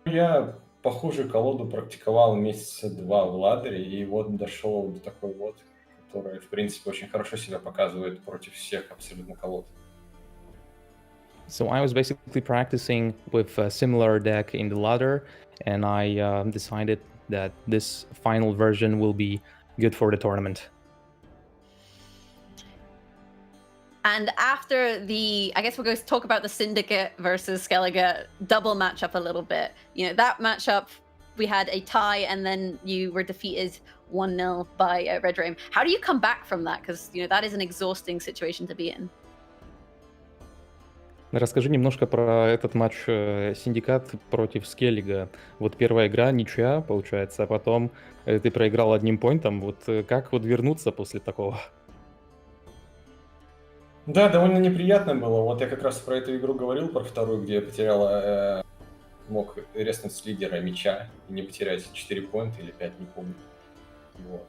Я похожую колоду практиковал месяца 2 в ладере, и вот дошел до такой вот, которая, в принципе, очень хорошо себя показывает против всех абсолютно колод. So I was basically practicing with a similar deck in the ladder, and I decided that this final version will be good for the tournament. And after I guess we'll go talk about the Syndicate versus Skellige double matchup a little bit. That matchup, we had a tie, and then you were defeated 1-0 by Red Rain. How do you come back from that? Because that is an exhausting situation to be in. Расскажи немножко про этот матч Синдикат против Скеллига. Вот первая игра, ничья, получается, а потом ты проиграл одним поинтом. Вот как вот вернуться после такого? Да, довольно неприятно было. Вот я как раз про эту игру говорил, про вторую, где я потерял, мог резнуть с лидера мяча и не потерять 4 поинта или 5, не помню. Вот.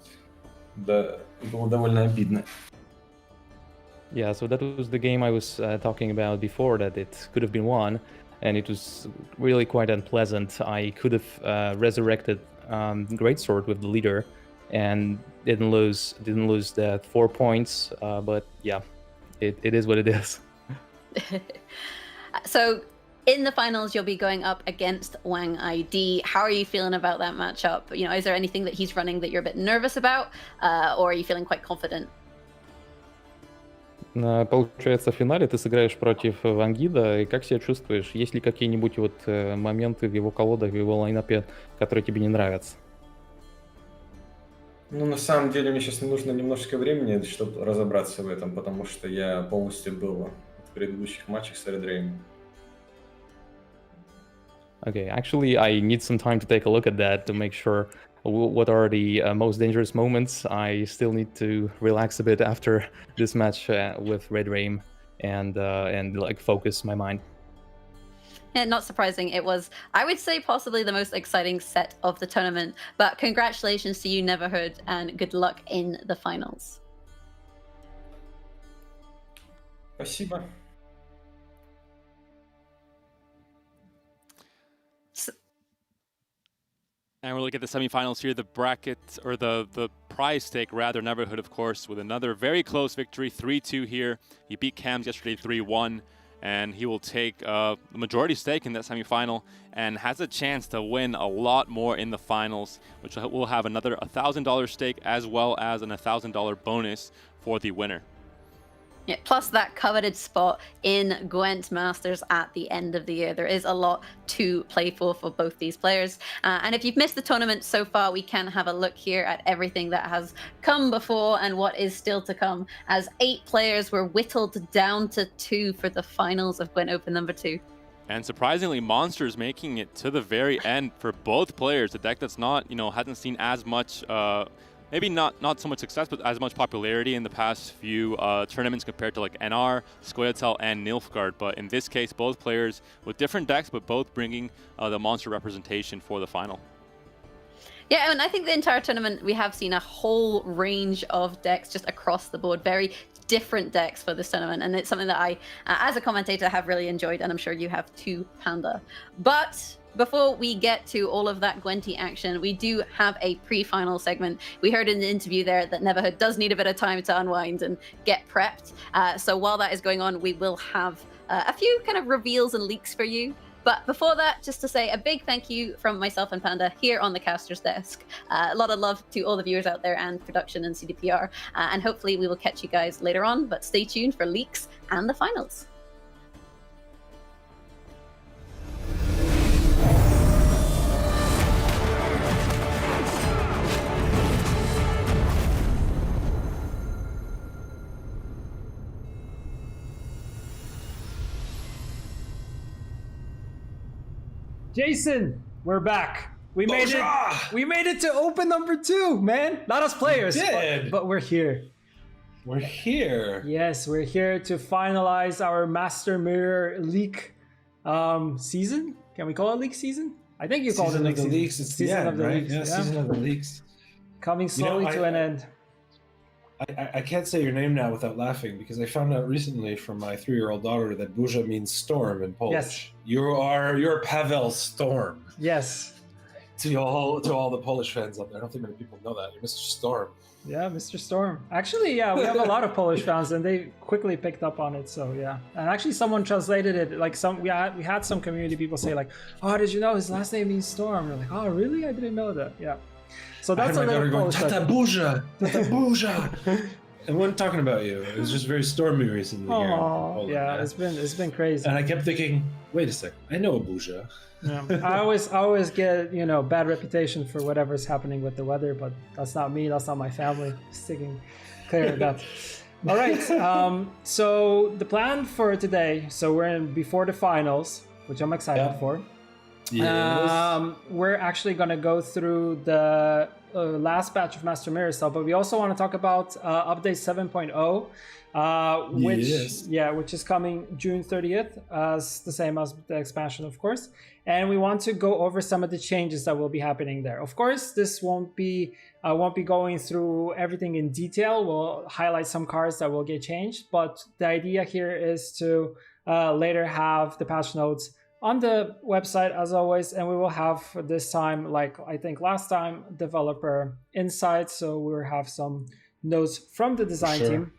Да, было довольно обидно. Yeah, so that was the game I was talking about before, that it could have been won, and it was really quite unpleasant. I could have resurrected Greatsword with the leader and didn't lose the 4 points, but yeah, it is what it is. So in the finals, you'll be going up against Wang ID. How are you feeling about that matchup? Is there anything that he's running that you're a bit nervous about, or are you feeling quite confident? Получается, в финале ты сыграешь против Вангида, и как себя чувствуешь? Есть ли какие-нибудь вот моменты в его колодах, в его лайнапе, которые тебе не нравятся? На самом деле, мне сейчас нужно немножечко времени, чтобы разобраться в этом, потому что я полностью был в предыдущих матчах с Red Rain. Okay, actually, I need some time to take a look at that to make sure what are the most dangerous moments. I still need to relax a bit after this match with Red Rain and like focus my mind. Yeah, not surprising. It was, I would say, possibly the most exciting set of the tournament. But congratulations to you, Neverhood, and good luck in the finals. Спасибо. And we're looking at the semifinals here. The bracket, or the prize stake rather, Neverhood, of course, with another very close victory, 3-2 here. He beat Cams yesterday 3-1, and he will take the majority stake in that semifinal and has a chance to win a lot more in the finals, which will have another $1,000 stake as well as an $1,000 bonus for the winner. Yeah, plus that coveted spot in Gwent Masters at the end of the year. There is a lot to play for both these players. And if you've missed the tournament so far, we can have a look here at everything that has come before and what is still to come, as 8 players were whittled down to 2 for the finals of Gwent Open number 2. And surprisingly, Monsters making it to the very end for both players. A deck that's not, hasn't seen as much maybe not so much success, but as much popularity in the past few tournaments compared to like NR, Scoia'tael, and Nilfgaard. But in this case, both players with different decks, but both bringing the monster representation for the final. Yeah, and I think the entire tournament, we have seen a whole range of decks just across the board. Very different decks for this tournament, and it's something that I, as a commentator, have really enjoyed, and I'm sure you have too, Panda. But before we get to all of that Gwenty action, we do have a pre-final segment. We heard in the interview there that Neverhood does need a bit of time to unwind and get prepped. So while that is going on, we will have a few kind of reveals and leaks for you. But before that, just to say a big thank you from myself and Panda here on the caster's desk. A lot of love to all the viewers out there and production and CDPR. And hopefully we will catch you guys later on, but stay tuned for leaks and the finals. Jason, we're back. We made it. We made it to open number 2, man. Not as players, but we're here. We're here. Yes, we're here to finalize our Master Mirror League season. Can we call it League season? I think you called it League season. Season of the Leagues. Yeah, Season of the Leagues. Coming slowly to an end. I can't say your name now without laughing, because I found out recently from my 3-year-old daughter that Burza means storm in Polish. Yes. You're Pavel Storm. Yes. To all the Polish fans out there, I don't think many people know that. You're Mr. Storm. Yeah, Mr. Storm. Actually, yeah, we have a lot of Polish fans, and they quickly picked up on it. So yeah, and actually, someone translated it. Like we had some community people say like, "Oh, did you know his last name means storm?" We're like, "Oh, really? I didn't know that." Yeah. So that's a little Polish. Tata Burza, Tata Burza. I wasn't talking about you. It was just very stormy recently here. Oh, yeah, it's been crazy. And I kept thinking, wait a second, I know a Burza. Yeah. I always get bad reputation for whatever's happening with the weather, but that's not me. That's not my family. Sticking clear of that. All right. So the plan for today. So we're in before the finals, which I'm excited for. Yes. We're actually going to go through the last batch of Master Mirror stuff, but we also want to talk about update 7.0, which is coming June 30th, as the same as the expansion, of course. And we want to go over some of the changes that will be happening there. Of course, this won't be going through everything in detail. We'll highlight some cards that will get changed, but the idea here is to later have the patch notes on the website as always, and we will have this time, like I think last time, developer insights. So we'll have some notes from the design team.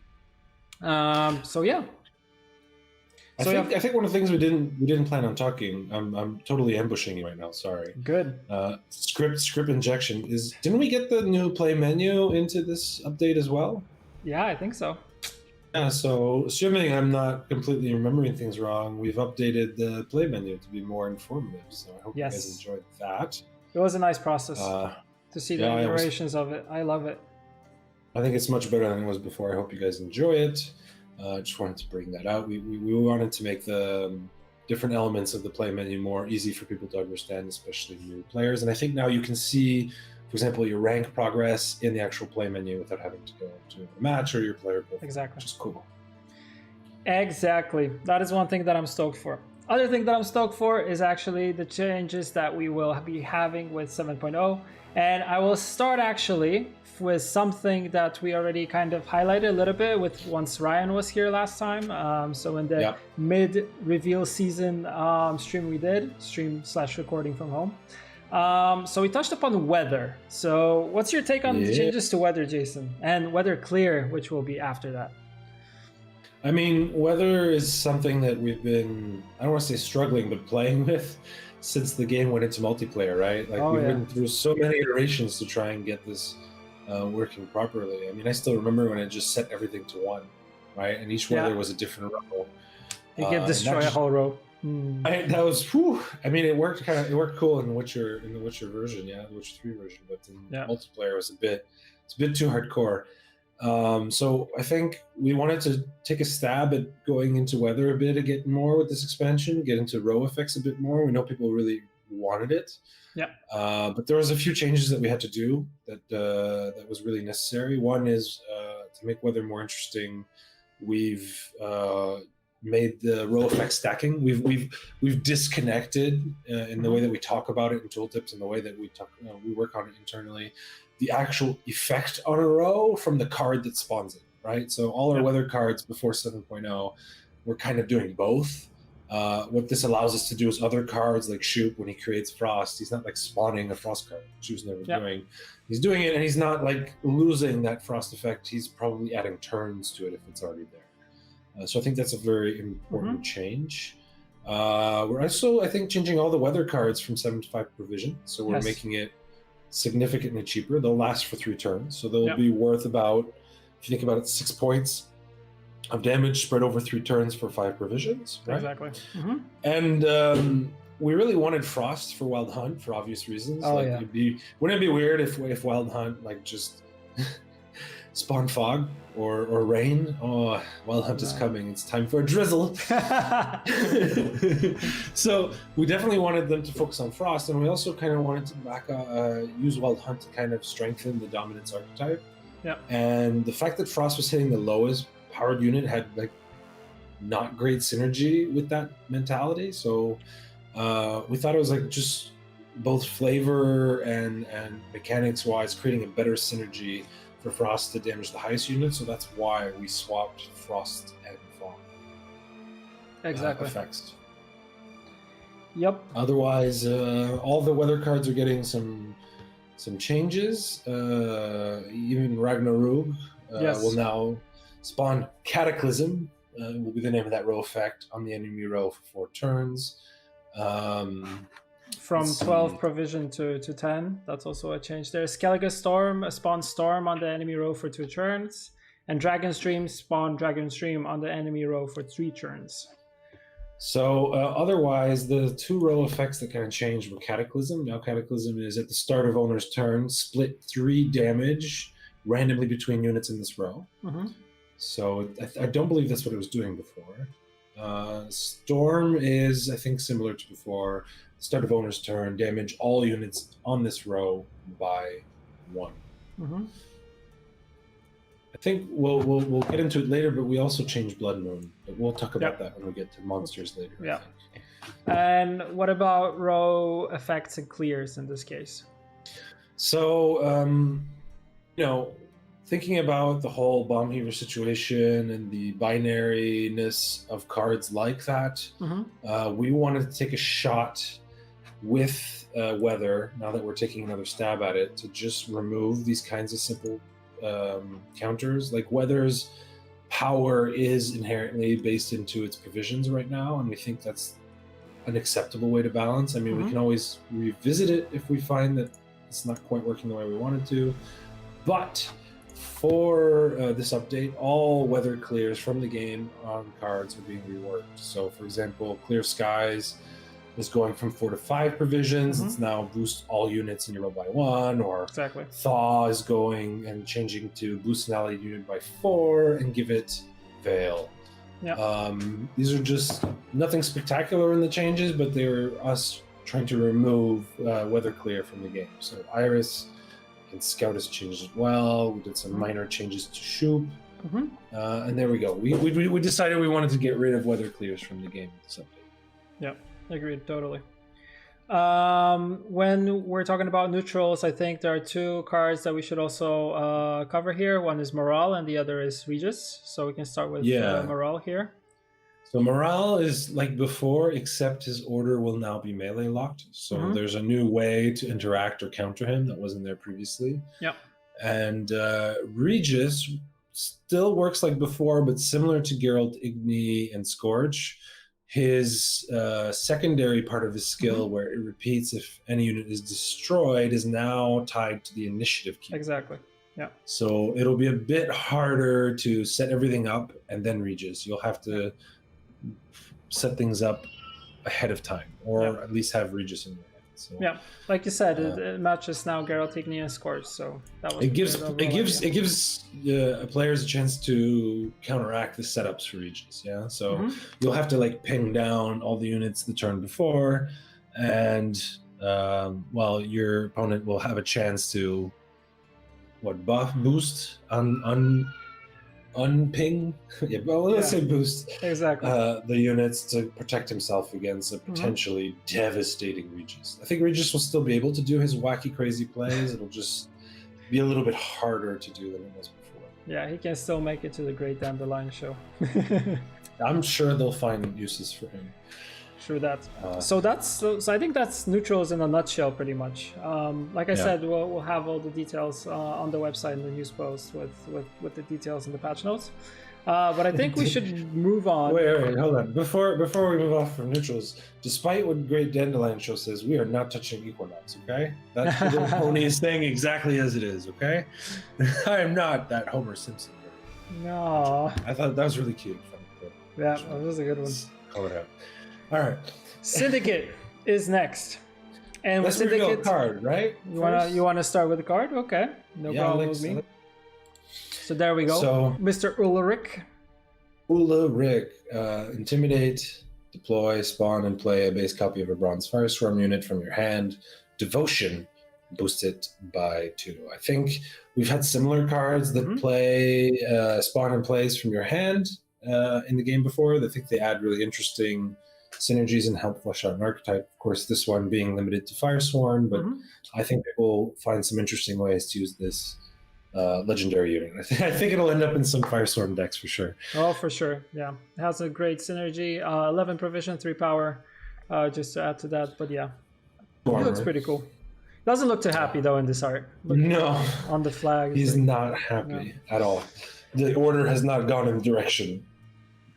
So yeah. I think one of the things we didn't plan on talking. I'm totally ambushing you right now. Sorry. Good. Script injection is. Didn't we get the new play menu into this update as well? Yeah, I think so. Yeah, so assuming I'm not completely remembering things wrong, we've updated the play menu to be more informative. So I hope you guys enjoyed that. It was a nice process to see the iterations of it. I love it. I think it's much better than it was before. I hope you guys enjoy it. Just wanted to bring that out. We wanted to make the different elements of the play menu more easy for people to understand, especially new players. And I think now you can see, for example, your rank progress in the actual play menu without having to go to a match or your player profile, exactly, which is cool. Exactly. That is one thing that I'm stoked for. Other thing that I'm stoked for is actually the changes that we will be having with 7.0. And I will start actually with something that we already kind of highlighted a little bit with once Ryan was here last time. So in the mid-reveal season stream/recording from home. So we touched upon weather. So what's your take on the changes to weather, Jason? And weather clear, which will be after that. I mean, weather is something that we've been, I don't want to say struggling, but playing with since the game went into multiplayer, right? Like we've been through so many iterations to try and get this working properly. I mean, I still remember when I just set everything to 1, right? And each weather was a different row. You can destroy a whole row. That was, whew, I mean, it worked cool in the Witcher version, the Witcher 3 version, but in multiplayer it's a bit too hardcore. So I think we wanted to take a stab at going into weather a bit to get more with this expansion, get into row effects a bit more. We know people really wanted it. Yeah. But there was a few changes that we had to do that was really necessary. One is to make weather more interesting. We've made the row effect stacking. We've disconnected in the way that we talk about it in tooltips and the way that we work on it internally, the actual effect on a row from the card that spawns it, right? So all our weather cards before 7.0, we're kind of doing both. What this allows us to do is other cards like Shoop, when he creates Frost, he's not like spawning a Frost card, which he was never doing. He's doing it and he's not like losing that Frost effect. He's probably adding turns to it if it's already there. So I think that's a very important change. We're also, I think, changing all the weather cards from 7 to 5 provision. So we're making it significantly cheaper. They'll last for 3 turns. So they'll be worth about, if you think about it, 6 points of damage spread over 3 turns for 5 provisions. Right? Exactly. And we really wanted Frost for Wild Hunt for obvious reasons. Wouldn't it be weird if Wild Hunt like just spawned fog or rain? Oh, Wild Hunt is coming. It's time for a drizzle. So we definitely wanted them to focus on Frost, and we also kind of wanted to use Wild Hunt to kind of strengthen the dominance archetype. Yeah. And the fact that Frost was hitting the lowest powered unit had like not great synergy with that mentality. So we thought it was like just both flavor and mechanics wise creating a better synergy for Frost to damage the highest unit. So that's why we swapped Frost and Fog effects. Yep. Otherwise, all the weather cards are getting some changes. Even Ragnarok will now spawn Cataclysm. Will be the name of that row effect on the enemy row for 4 turns. From 12 provision to 10. That's also a change there. Skellige Storm spawns Storm on the enemy row for 2 turns. And Dragon Stream spawn Dragon Stream on the enemy row for 3 turns. So otherwise, the 2 row effects that kind of changed were Cataclysm. Now Cataclysm is at the start of owner's turn, split 3 damage randomly between units in this row. So I don't believe that's what it was doing before. Storm is, I think, similar to before. Start of owner's turn, damage all units on this row by 1. I think we'll get into it later, but we also changed Blood Moon. But we'll talk about that when we get to monsters later. Yeah. And what about row effects and clears in this case? So, thinking about the whole Bomb Heaver situation and the binariness of cards like that, we wanted to take a shot with weather, now that we're taking another stab at it, to just remove these kinds of simple counters. Like weather's power is inherently based into its provisions right now, and we think that's an acceptable way to balance. I mean, we can always revisit it if we find that it's not quite working the way we wanted to, but for this update, all weather clears from the game on cards are being reworked. So, for example, Clear Skies is going from 4 to 5 provisions. It's now boost all units in your row by 1, or Thaw is going and changing to boost an allied unit by 4 and give it Veil. These are just nothing spectacular in the changes, but they were us trying to remove weather clear from the game. So Iris and Scout has changed as well. We did some minor changes to Shoop. And there we go. We decided we wanted to get rid of weather clears from the game with this update. Yeah, agreed, totally. When we're talking about neutrals, I think there are 2 cards that we should also cover here. One is Morale and the other is Regis. So we can start with Morale here. So morale is like before, except his order will now be melee locked. So there's a new way to interact or counter him that wasn't there previously. Yep. And Regis still works like before, but similar to Geralt, Igni, and Scourge. His secondary part of his skill, where it repeats if any unit is destroyed, is now tied to the initiative key. Exactly. Yeah. So it'll be a bit harder to set everything up and then Regis. You'll have to set things up ahead of time, or at least have Regis in your head. So, yeah, like you said, it matches now Geralt, Igni, and Scourge. So that was it gives players a chance to counteract the setups for Regis. Yeah, so you'll have to like ping down all the units the turn before, and well, your opponent will have a chance to boost unping. Yeah, well, let's say boost exactly the units to protect himself against a potentially devastating Regis. I think Regis will still be able to do his wacky, crazy plays. It'll just be a little bit harder to do than it was before. Yeah, he can still make it to the Great Dandelion Show. I'm sure they'll find uses for him. True that. So I think that's neutrals in a nutshell, pretty much. Like I said, we'll have all the details on the website in the news post with the details in the patch notes. But I think we should move on. Wait, hold on. Before we move off from neutrals, despite what Great Dandelion Show says, we are not touching Equinox, okay? That little pony is saying exactly as it is, okay? I am not that Homer Simpson. No. I thought that was really cute. Yeah, that was a good one. Call it out. All right. Syndicate is next. And let's with Syndicate, reveal a card, right? You wanna start with the card? Okay. No problem with me. So there we go. So, Mr. Ulrich. Intimidate, deploy, spawn, and play a base copy of a Bronze Firestorm unit from your hand. Devotion, boost it by 2. I think we've had similar cards that play spawn and plays from your hand in the game before. I think they add really interesting synergies and help flesh out an archetype. Of course, this one being limited to Firesworn, but I think people find some interesting ways to use this legendary unit. I think it'll end up in some Firestorm decks for sure. Oh, for sure. Yeah, it has a great synergy. 11 provision, 3 power, just to add to that. But yeah, it looks pretty cool. Doesn't look too happy though in this art. No, on the flag. He's not happy at all. The order has not gone in the direction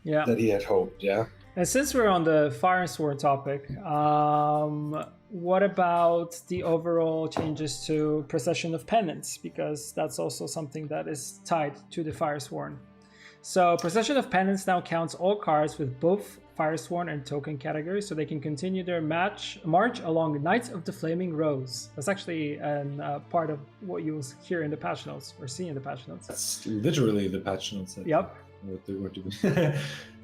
that he had hoped. Yeah. And since we're on the Firesworn topic, what about the overall changes to Procession of Penance? Because that's also something that is tied to the Firesworn. So Procession of Penance now counts all cards with both Firesworn and token categories, so they can continue their march along Knights of the Flaming Rose. That's actually part of what you'll hear in the patch notes, or see in the patch notes. That's literally the patch notes. Yep. What they were doing.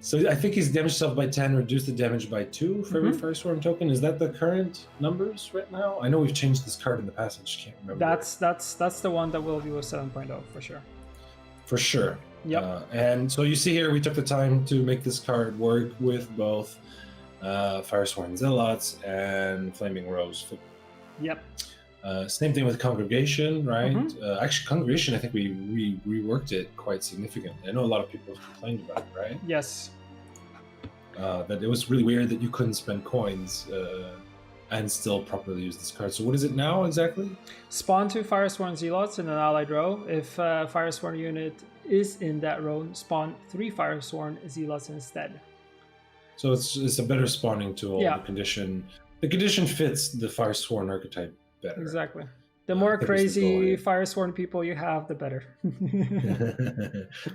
So I think he's damaged himself by 10, reduced the damage by 2 for every Firestorm token. Is that the current numbers right now? I know we've changed this card in the past. I just can't remember. That's the one that will be with 7.0 for sure. For sure. Yep. And so you see here, we took the time to make this card work with both Firesworn Zealots and Flaming Rose. Yep. Same thing with Congregation, right? Actually, Congregation, I think we reworked it quite significantly. I know a lot of people have complained about it, right? Yes. That it was really weird that you couldn't spend coins and still properly use this card. So what is it now exactly? Spawn 2 Firesworn Zealots in an allied row. If a Firesworn unit is in that row, spawn 3 Firesworn Zealots instead. So it's a better spawning tool. Yeah. The condition fits the Firesworn archetype better. Exactly. The more crazy Firesworn people you have, the better.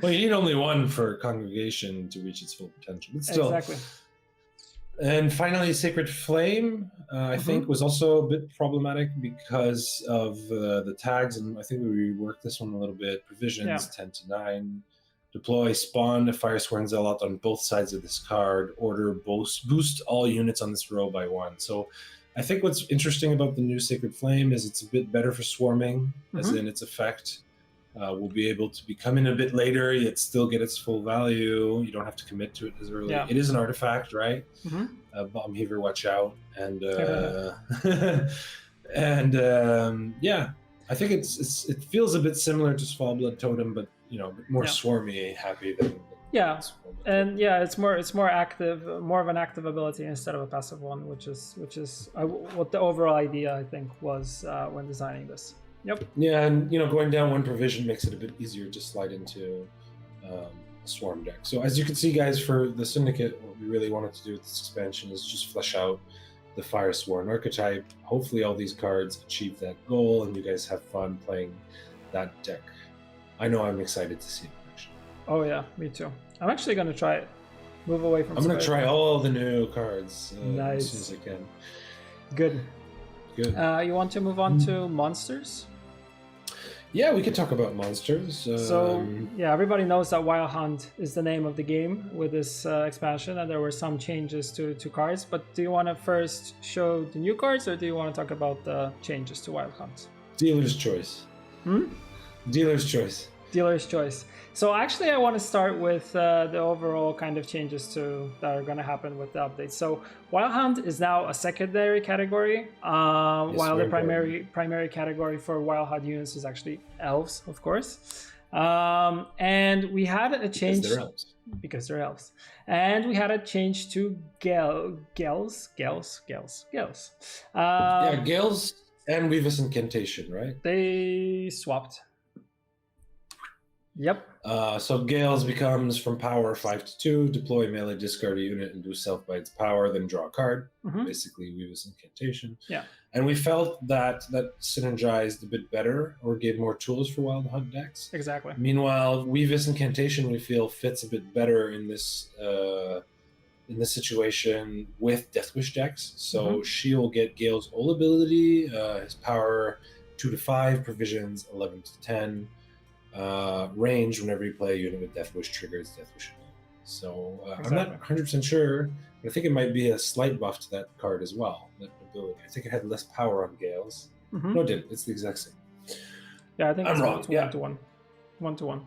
Well, you need only one for Congregation to reach its full potential. But still. Exactly. And finally, Sacred Flame, I think, was also a bit problematic because of the tags, and I think we reworked this one a little bit. Provisions, 10 to 9. Deploy, spawn a Firesworn Zealot on both sides of this card. Order, boost all units on this row by 1. So I think what's interesting about the new Sacred Flame is it's a bit better for swarming, as in its effect. Will be able to come in a bit later, yet still get its full value. You don't have to commit to it as early. Yeah. It is an artifact, right? Bomb Heaver, watch out. And yeah, I think it feels a bit similar to Small Blood Totem, but more swarmy, happy than Yeah, and yeah, it's more active, more of an active ability instead of a passive one, which is what the overall idea I think was when designing this. Yep. Yeah, and going down one provision makes it a bit easier to slide into a swarm deck. So as you can see, guys, for the Syndicate, what we really wanted to do with this expansion is just flesh out the Fire Sworn archetype. Hopefully all these cards achieve that goal and you guys have fun playing that deck. I know I'm excited to see it. Oh yeah, me too. I'm actually gonna try it. Move away from. I'm gonna try all the new cards nice. as soon as I can. Good. Good. You want to move on to monsters? Yeah, we could talk about monsters. So yeah, everybody knows that Wild Hunt is the name of the game with this expansion, and there were some changes to cards. But do you want to first show the new cards, or do you want to talk about the changes to Wild Hunt? Dealer's choice. Dealer's choice. Dealer's choice. So actually, I want to start with the overall kind of changes that are going to happen with the update. So Wild Hunt is now a secondary category, while the primary category for Wild Hunt units is actually elves, of course. And we had a change because they're elves, and we had a change to Gels. Yeah, Gales and Weavis Incantation, right? They swapped. Yep. So Gales becomes from power 5 to 2, deploy melee, discard a unit, and do self by its power, then draw a card. Basically, Weavis Incantation. Yeah. And we felt that synergized a bit better or gave more tools for Wild Hunt decks. Exactly. Meanwhile, Weavis Incantation we feel fits a bit better in this situation with Deathwish decks. So she'll get Gale's ult ability, his power 2 to 5, provisions 11 to 10. Range whenever you play a unit with Deathwish triggers Deathwish. So I'm not 100% sure, but I think it might be a slight buff to that card as well, that ability. I think it had less power on Gales. No, it didn't. It's the exact same. Yeah, I think I'm wrong. One to one. 1-to-1.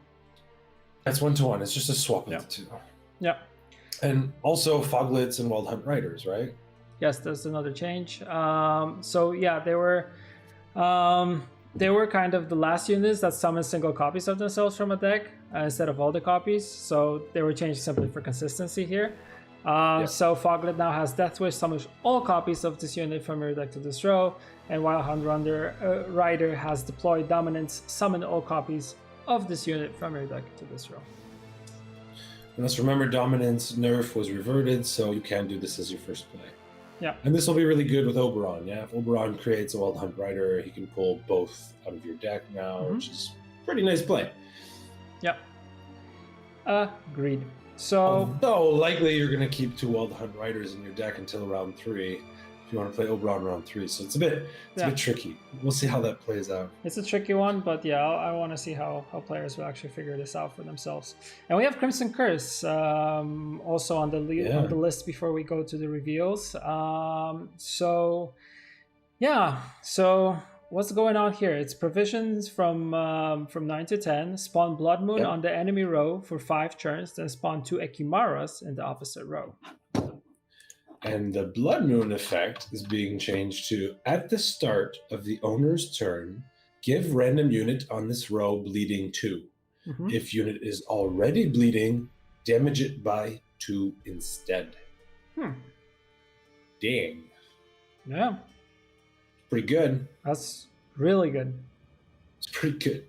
That's 1-to-1. It's just a swap of the two. Yeah. And also Foglets and Wild Hunt Riders, right? Yes, there's another change. So yeah, they were kind of the last units that summon single copies of themselves from a deck instead of all the copies. So they were changed simply for consistency here. So Foglet now has Deathwish, summons all copies of this unit from your deck to this row, and Wild Hunt Rider has deployed Dominance, summon all copies of this unit from your deck to this row. And let's remember Dominance nerf was reverted, so you can do this as your first play. Yeah. And this will be really good with Oberon. Yeah, if Oberon creates a Wild Hunt Rider, he can pull both out of your deck now, which is pretty nice play. Yep. Agreed. So, though likely you're going to keep 2 Wild Hunt Riders in your deck until round 3 if you want to play Oberon round 3. So it's a bit tricky. We'll see how that plays out. It's a tricky one, but yeah, I want to see how players will actually figure this out for themselves. And we have Crimson Curse also on the list before we go to the reveals. So what's going on here? It's provisions from 9 to 10. Spawn Blood Moon on the enemy row for 5 turns, then spawn 2 Ekimaras in the opposite row. And the Blood Moon effect is being changed to, at the start of the owner's turn, give random unit on this row bleeding 2. If unit is already bleeding, damage it by 2 instead. Dang. Yeah. Pretty good. That's really good. It's pretty good.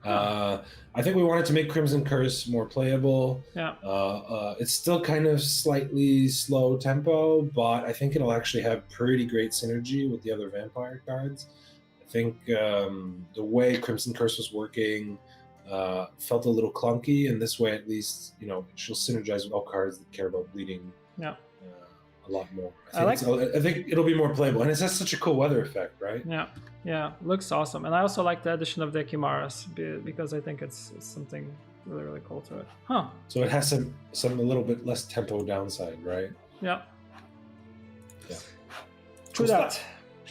I think we wanted to make Crimson Curse more playable. Yeah. It's still kind of slightly slow tempo, but I think it'll actually have pretty great synergy with the other vampire cards. I think the way Crimson Curse was working felt a little clunky, and this way at least, she'll synergize with all cards that care about bleeding. Yeah. A lot more. I think it'll be more playable, and it has such a cool weather effect, right? Yeah, looks awesome. And I also like the addition of the Ekimaras because I think it's something really, really cool to it. So it has some a little bit less tempo downside, right? Yeah. Cool True that. stuff.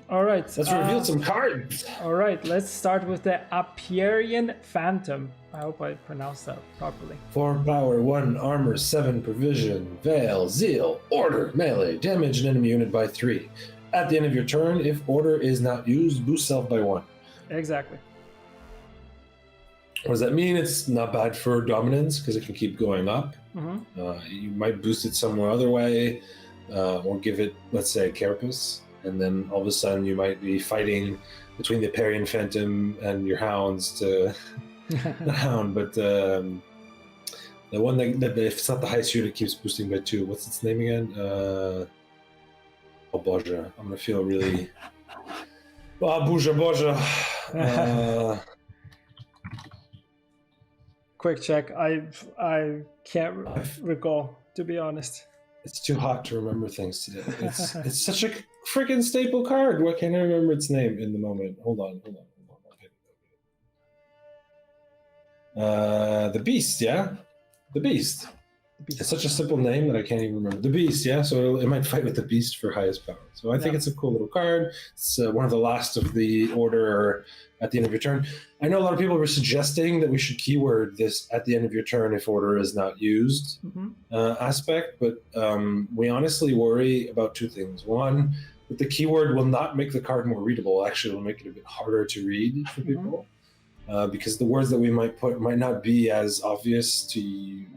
All right. Let's reveal some cards. All right, let's start with the Aperian Phantom. I hope I pronounced that properly. 4 power, 1 armor, 7 provision, Veil, Zeal, Order, melee, damage an enemy unit by 3. At the end of your turn, if Order is not used, boost self by 1. Exactly. What does that mean? It's not bad for dominance because it can keep going up. Mm-hmm. You might boost it somewhere other way, or give it, let's say, Carapace, and then all of a sudden you might be fighting between the Parian Phantom and your hounds to not hound, but the one that if it's not the highest unit keeps boosting by 2. What's its name again? Oh Boże, I'm gonna feel really. Oh Boże. Quick check. I can't recall, to be honest. It's too hot to remember things today. It's such a freaking staple card. Why can't I remember its name in the moment? Hold on. The Beast, yeah? The Beast. It's such a simple name that I can't even remember. The Beast, yeah? So it might fight with the Beast for highest power. So I think it's a cool little card. It's one of the last of the order at the end of your turn. I know a lot of people were suggesting that we should keyword this at the end of your turn if order is not used aspect, but we honestly worry about 2 things. One, that the keyword will not make the card more readable. Actually, it'll make it a bit harder to read for people. Because the words that we might put might not be as obvious to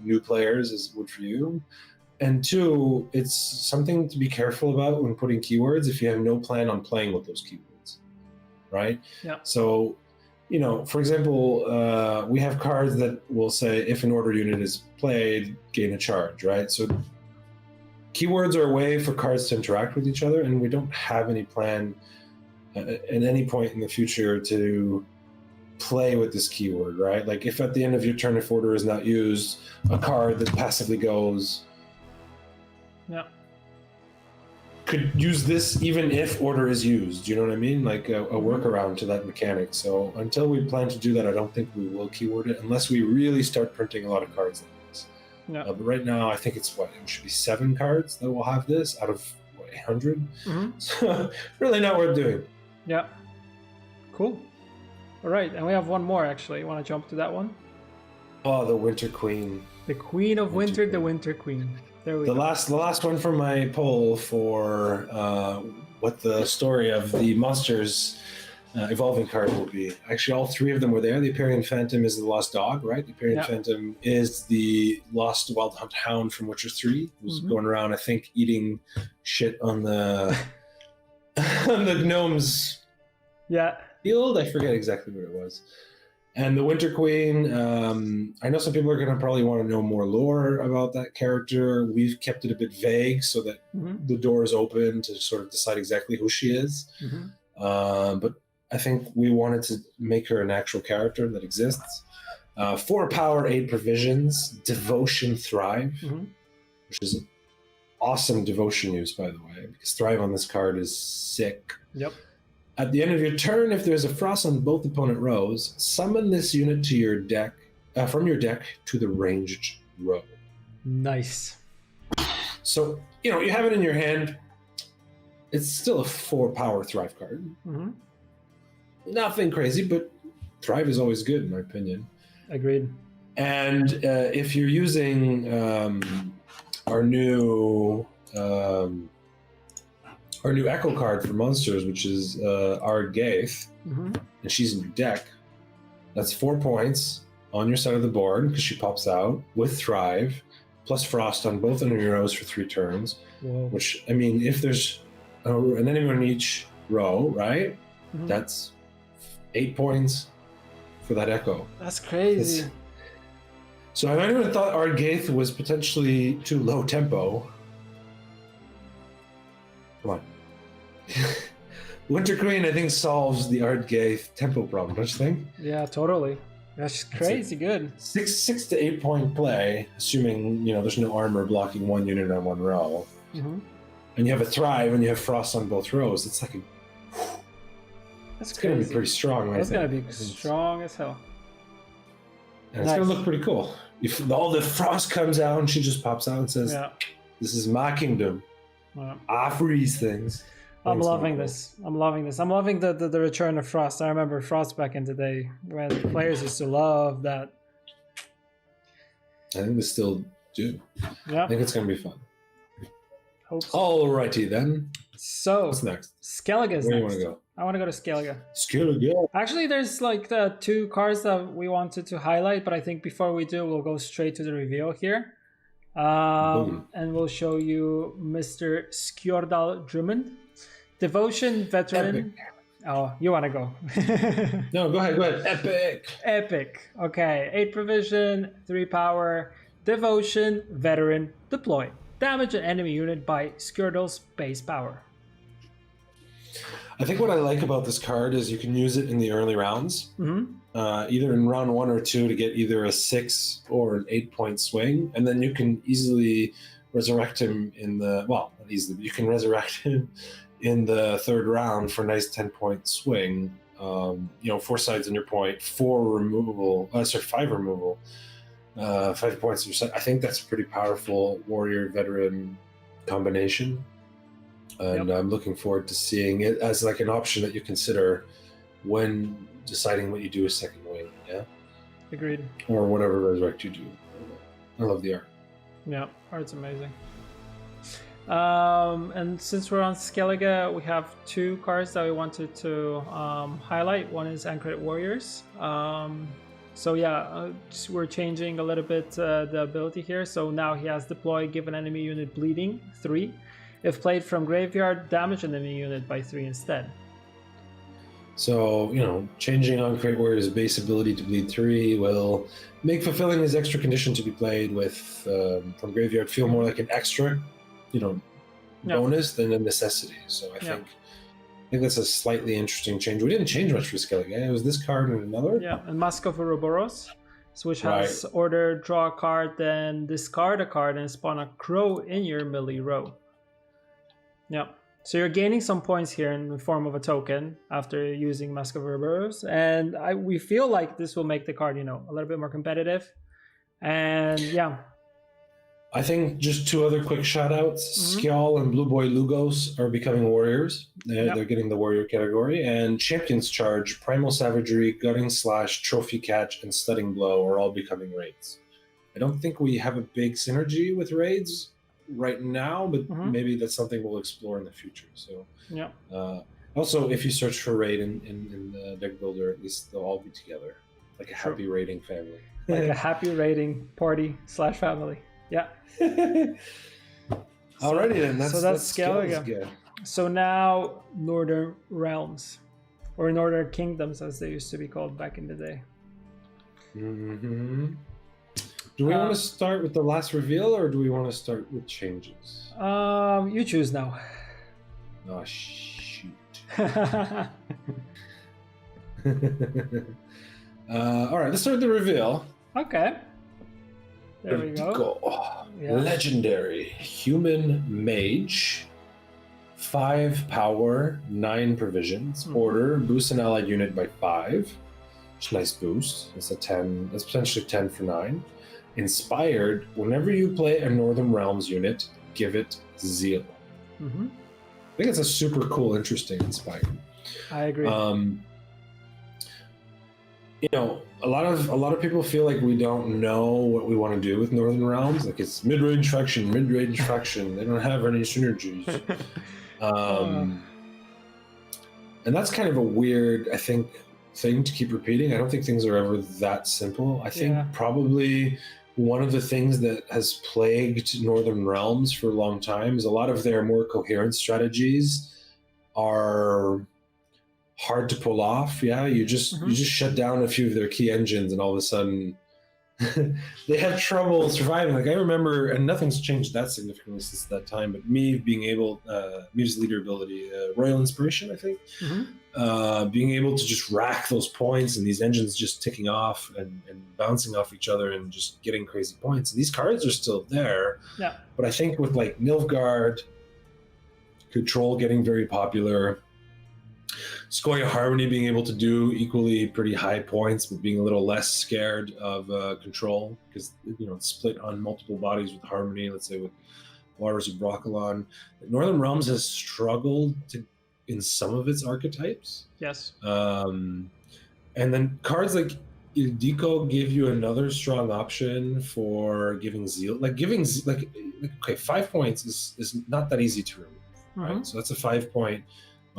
new players as it would for you. And 2, it's something to be careful about when putting keywords if you have no plan on playing with those keywords, right? Yeah. So, for example, we have cards that will say if an order unit is played, gain a charge, right? So keywords are a way for cards to interact with each other, and we don't have any plan at any point in the future to play with this keyword, right? Like if at the end of your turn, if order is not used, a card that passively goes could use this even if order is used. You know what I mean? Like a workaround to that mechanic. So until we plan to do that, I don't think we will keyword it unless we really start printing a lot of cards like this. Yeah. But right now, I think it's it should be 7 cards that will have this out of 100. So really not worth doing. Yeah. Cool. All right, and we have one more actually. You want to jump to that one? Oh, the Winter Queen. The Queen of Winter, the Winter Queen. There we go. The last one for my poll for what the story of the monsters evolving card will be. Actually, all 3 of them were there. The Parian Phantom is the lost dog, right? The Parian Phantom is the lost Wild Hunt Hound from Witcher 3, who's going around, I think, eating shit on the on the gnomes. Yeah. Field. I forget exactly what it was. And the Winter Queen, I know some people are going to probably want to know more lore about that character. We've kept it a bit vague so that the door is open to sort of decide exactly who she is. But I think we wanted to make her an actual character that exists. 4 power, 8 provisions, Devotion Thrive, which is an awesome devotion use, by the way, because Thrive on this card is sick. Yep. At the end of your turn, if there's a frost on both opponent rows, summon this unit to your deck from your deck to the ranged row. Nice. So, you have it in your hand. It's still a 4 power Thrive card. Nothing crazy, but Thrive is always good, in my opinion. Agreed. And if you're using our new Echo card for monsters, which is Ardgaith, and she's in your deck, that's 4 points on your side of the board because she pops out with Thrive, plus Frost on both of your rows for 3 turns. Whoa. Which, I mean, if there's an enemy on each row, right, that's 8 points for that Echo. That's crazy. So if anyone thought Ardgaith was potentially too low tempo, come on. Winter Queen, I think, solves the Ardgaith tempo problem, don't you think? Yeah, totally. That's crazy good. 6 to 8 point play, assuming there's no armor blocking 1 unit on 1 row, and you have a Thrive and you have Frost on both rows. It's like That's going to be pretty strong. That's going to be strong as hell. And it's going to look pretty cool. If all the Frost comes out and she just pops out and says, "This is my kingdom. I freeze things." I'm loving this. I'm loving the return of Frost. I remember Frost back in the day when players used to love that. I think they still do. Yeah. I think it's going to be fun. Hope so. Alrighty then. So what's next? Skellige's Where do you next. want to go? I want to go to Skellige. Skellige. Actually, there's like the 2 cards that we wanted to highlight, but I think before we do, we'll go straight to the reveal here. And we'll show you Mr. Skjordal Drummond. Devotion Veteran. Epic. Oh, you want to go? No, go ahead. Epic. Epic. Okay, 8 provision, 3 power, Devotion Veteran, deploy. Damage an enemy unit by Skjordal's base power. I think what I like about this card is you can use it in the early rounds, either in round 1 or 2 to get either a 6 or an 8-point swing, and then you can easily resurrect him in the not easily, but you can resurrect him in the 3rd round for a nice 10-point swing. 4 sides on your point, 5 removal, 5 points on your side. I think that's a pretty powerful warrior veteran combination. And I'm looking forward to seeing it as like an option that you consider when deciding what you do with second wing. Yeah. Agreed. Or whatever resurrect you do. I love the art. Yeah, art's amazing. And since we're on Skellige, we have 2 cards that we wanted to highlight. One is Anchored Warriors. We're changing a little bit the ability here. So now he has deploy, give an enemy unit bleeding 3. If played from graveyard, damage an enemy unit by 3 instead. So, changing on Crate Warrior's base ability to bleed 3 will make fulfilling his extra condition to be played with from graveyard feel more like an extra, bonus than a necessity. So I think that's a slightly interesting change. We didn't change much for Skellige. It was this card and another. Yeah, and Mask of Ouroboros, which has order, draw a card, then discard a card and spawn a crow in your melee row. Yeah, so you're gaining some points here in the form of a token after using Mask of Ouroboros, and we feel like this will make the card, a little bit more competitive. And yeah, I think just 2 other quick shout-outs. Skjal and Blue Boy Lugos are becoming warriors. They're getting the warrior category. And Champion's Charge, Primal Savagery, Gutting Slash, Trophy Catch, and Studding Blow are all becoming raids. I don't think we have a big synergy with raids right now, but maybe that's something we'll explore in the future. So also, if you search for raid in the deck builder, at least they'll all be together, like a happy raiding family. Like a happy raiding party / family. Yeah. Alrighty then. That's Skellige. So now Northern Realms, or Northern Kingdoms as they used to be called back in the day. Do we want to start with the last reveal, or do we want to start with changes? You choose now. Oh shoot. All right, let's start with the reveal. Okay. There we go. Yeah. Legendary Human Mage. 5 power, 9 provisions. Order, boost an allied unit by 5. It's a nice boost. It's a 10. That's potentially 10 for 9. Inspired, whenever you play a Northern Realms unit, give it Zeal. I think it's a super cool, interesting Inspired. I agree. A lot of people feel like we don't know what we want to do with Northern Realms. Like it's mid-range faction. They don't have any synergies. And that's kind of a weird, I think, thing to keep repeating. I don't think things are ever that simple. I think probably one of the things that has plagued Northern Realms for a long time is a lot of their more coherent strategies are hard to pull off. Yeah, you just shut down a few of their key engines, and all of a sudden they have trouble surviving. Like I remember, and nothing's changed that significantly since that time, but me being able, Me's leader ability, Royal Inspiration, I think, being able to just rack those points and these engines just ticking off and bouncing off each other and just getting crazy points. And these cards are still there, but I think with like Nilfgaard, Control getting very popular, Skoya Harmony being able to do equally pretty high points, but being a little less scared of Control because it's split on multiple bodies with Harmony. Let's say with Waters of Broccolon, Northern Realms has struggled in some of its archetypes. Yes. And then cards like Ildico give you another strong option for giving Zeal. Okay, 5 points is not that easy to remove, right? So that's a 5 point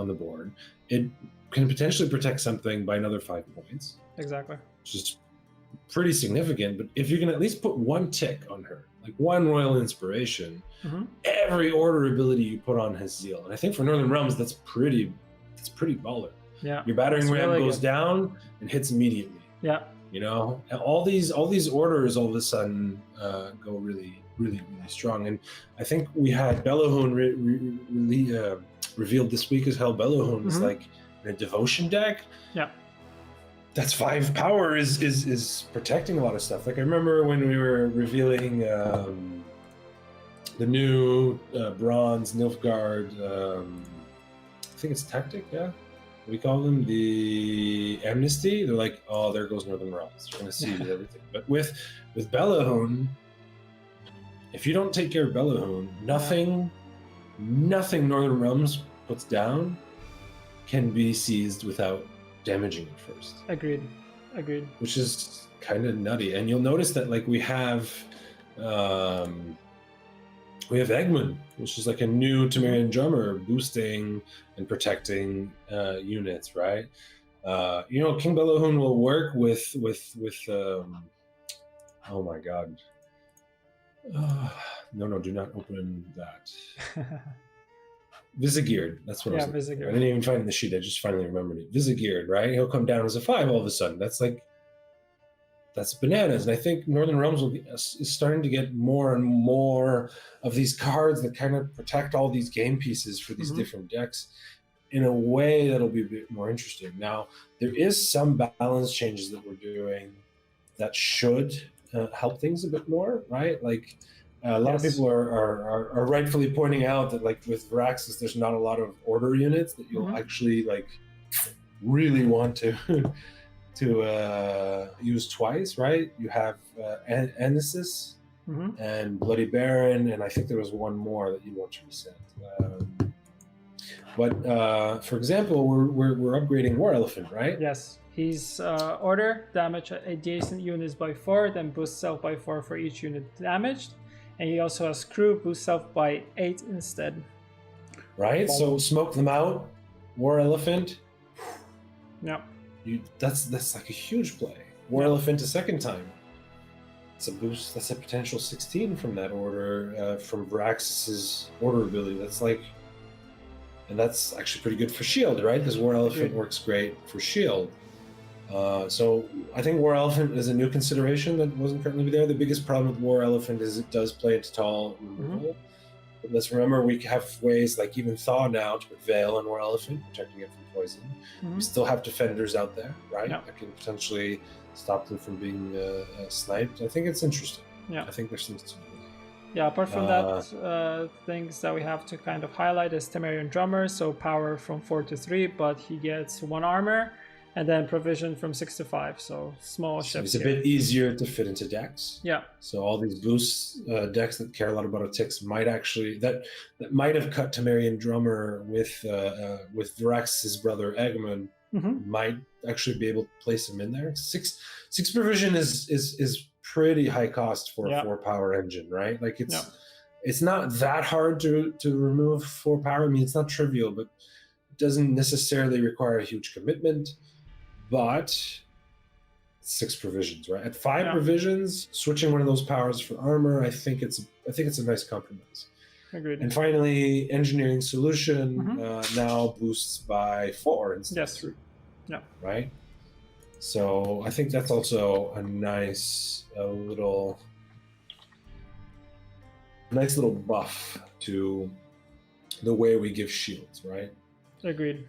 on the board, it can potentially protect something by another 5 points, Exactly. which is pretty significant. But if you can at least put 1 tick on her, like 1 Royal Inspiration, every order ability you put on has Zeal. And I think for Northern Realms, that's pretty baller. Yeah. Your battering It's ram really goes good. down and hits immediately. Yeah. You know, and all these orders all of a sudden go really strong. And I think we had Bellahoon revealed this week as hell. Bellahoon is like in a devotion deck. Yeah. That's 5 power is protecting a lot of stuff. Like I remember when we were revealing the new bronze Nilfgaard, I think it's Tactic, yeah? We call them the Amnesty. They're like, oh, there goes Northern Realms. You're gonna see everything. But with Bellahoon, if you don't take care of Bellahoon, nothing Northern Realms puts down can be seized without damaging it first. Agreed. Which is kind of nutty. And you'll notice that like we have Eggman, which is like a new Temerian drummer boosting and protecting units, right? You know, King Bellahoon will work with oh my god. No, do not open that. Visigeared, that's what I was looking for. I didn't even find it in the sheet, I just finally remembered it. Visigeared, right? He'll come down as a 5 all of a sudden. That's bananas. And I think Northern Realms is starting to get more and more of these cards that kind of protect all these game pieces for these different decks in a way that'll be a bit more interesting. Now, there is some balance changes that we're doing that should help things a bit more, right? Like a lot of people are rightfully pointing out that like with Viraxis, there's not a lot of order units that you'll actually like really want to use twice, right? You have Anesis and Bloody Baron, and I think there was one more that you want to reset. But for example, we're upgrading War Elephant, right? Yes. He's order damage adjacent units by 4, then boost self by 4 for each unit damaged. And he also has crew boost self by 8 instead. Right? So smoke them out. War Elephant. Yeah. That's like a huge play. War Elephant a second time. It's a boost. That's a potential 16 from that order, from Viraxis's order ability. That's like, and that's actually pretty good for shield, right? Because War Elephant works great for shield. So I think War Elephant is a new consideration that wasn't currently there. The biggest problem with War Elephant is it does play into tall removal. But let's remember we have ways like even Thaw now to put Veil on War Elephant, protecting it from poison. We still have defenders out there, right? That can potentially stop them from being sniped. I think it's interesting. Yeah. I think there's things to do. Yeah, apart from that, things that we have to kind of highlight is Temerian Drummer, so power from 4 to 3, but he gets 1 armor, and then provision from 6 to 5, so small shifts. It's a bit easier to fit into decks. Yeah. So all these boosts decks that care a lot about ticks might actually that might have cut Temerian Drummer with Virax's brother Eggman might actually be able to place him in there. Six provision is pretty high cost for a 4 power engine, right? Like it's not that hard to remove 4 power. I mean, it's not trivial, but it doesn't necessarily require a huge commitment. But 6 provisions, right? At 5 provisions, switching one of those powers for armor, I think it's a nice compromise. Agreed. And finally, engineering solution now boosts by 4 instead of 3. Yeah. Right. So I think that's also a nice little buff to the way we give shields, right? Agreed.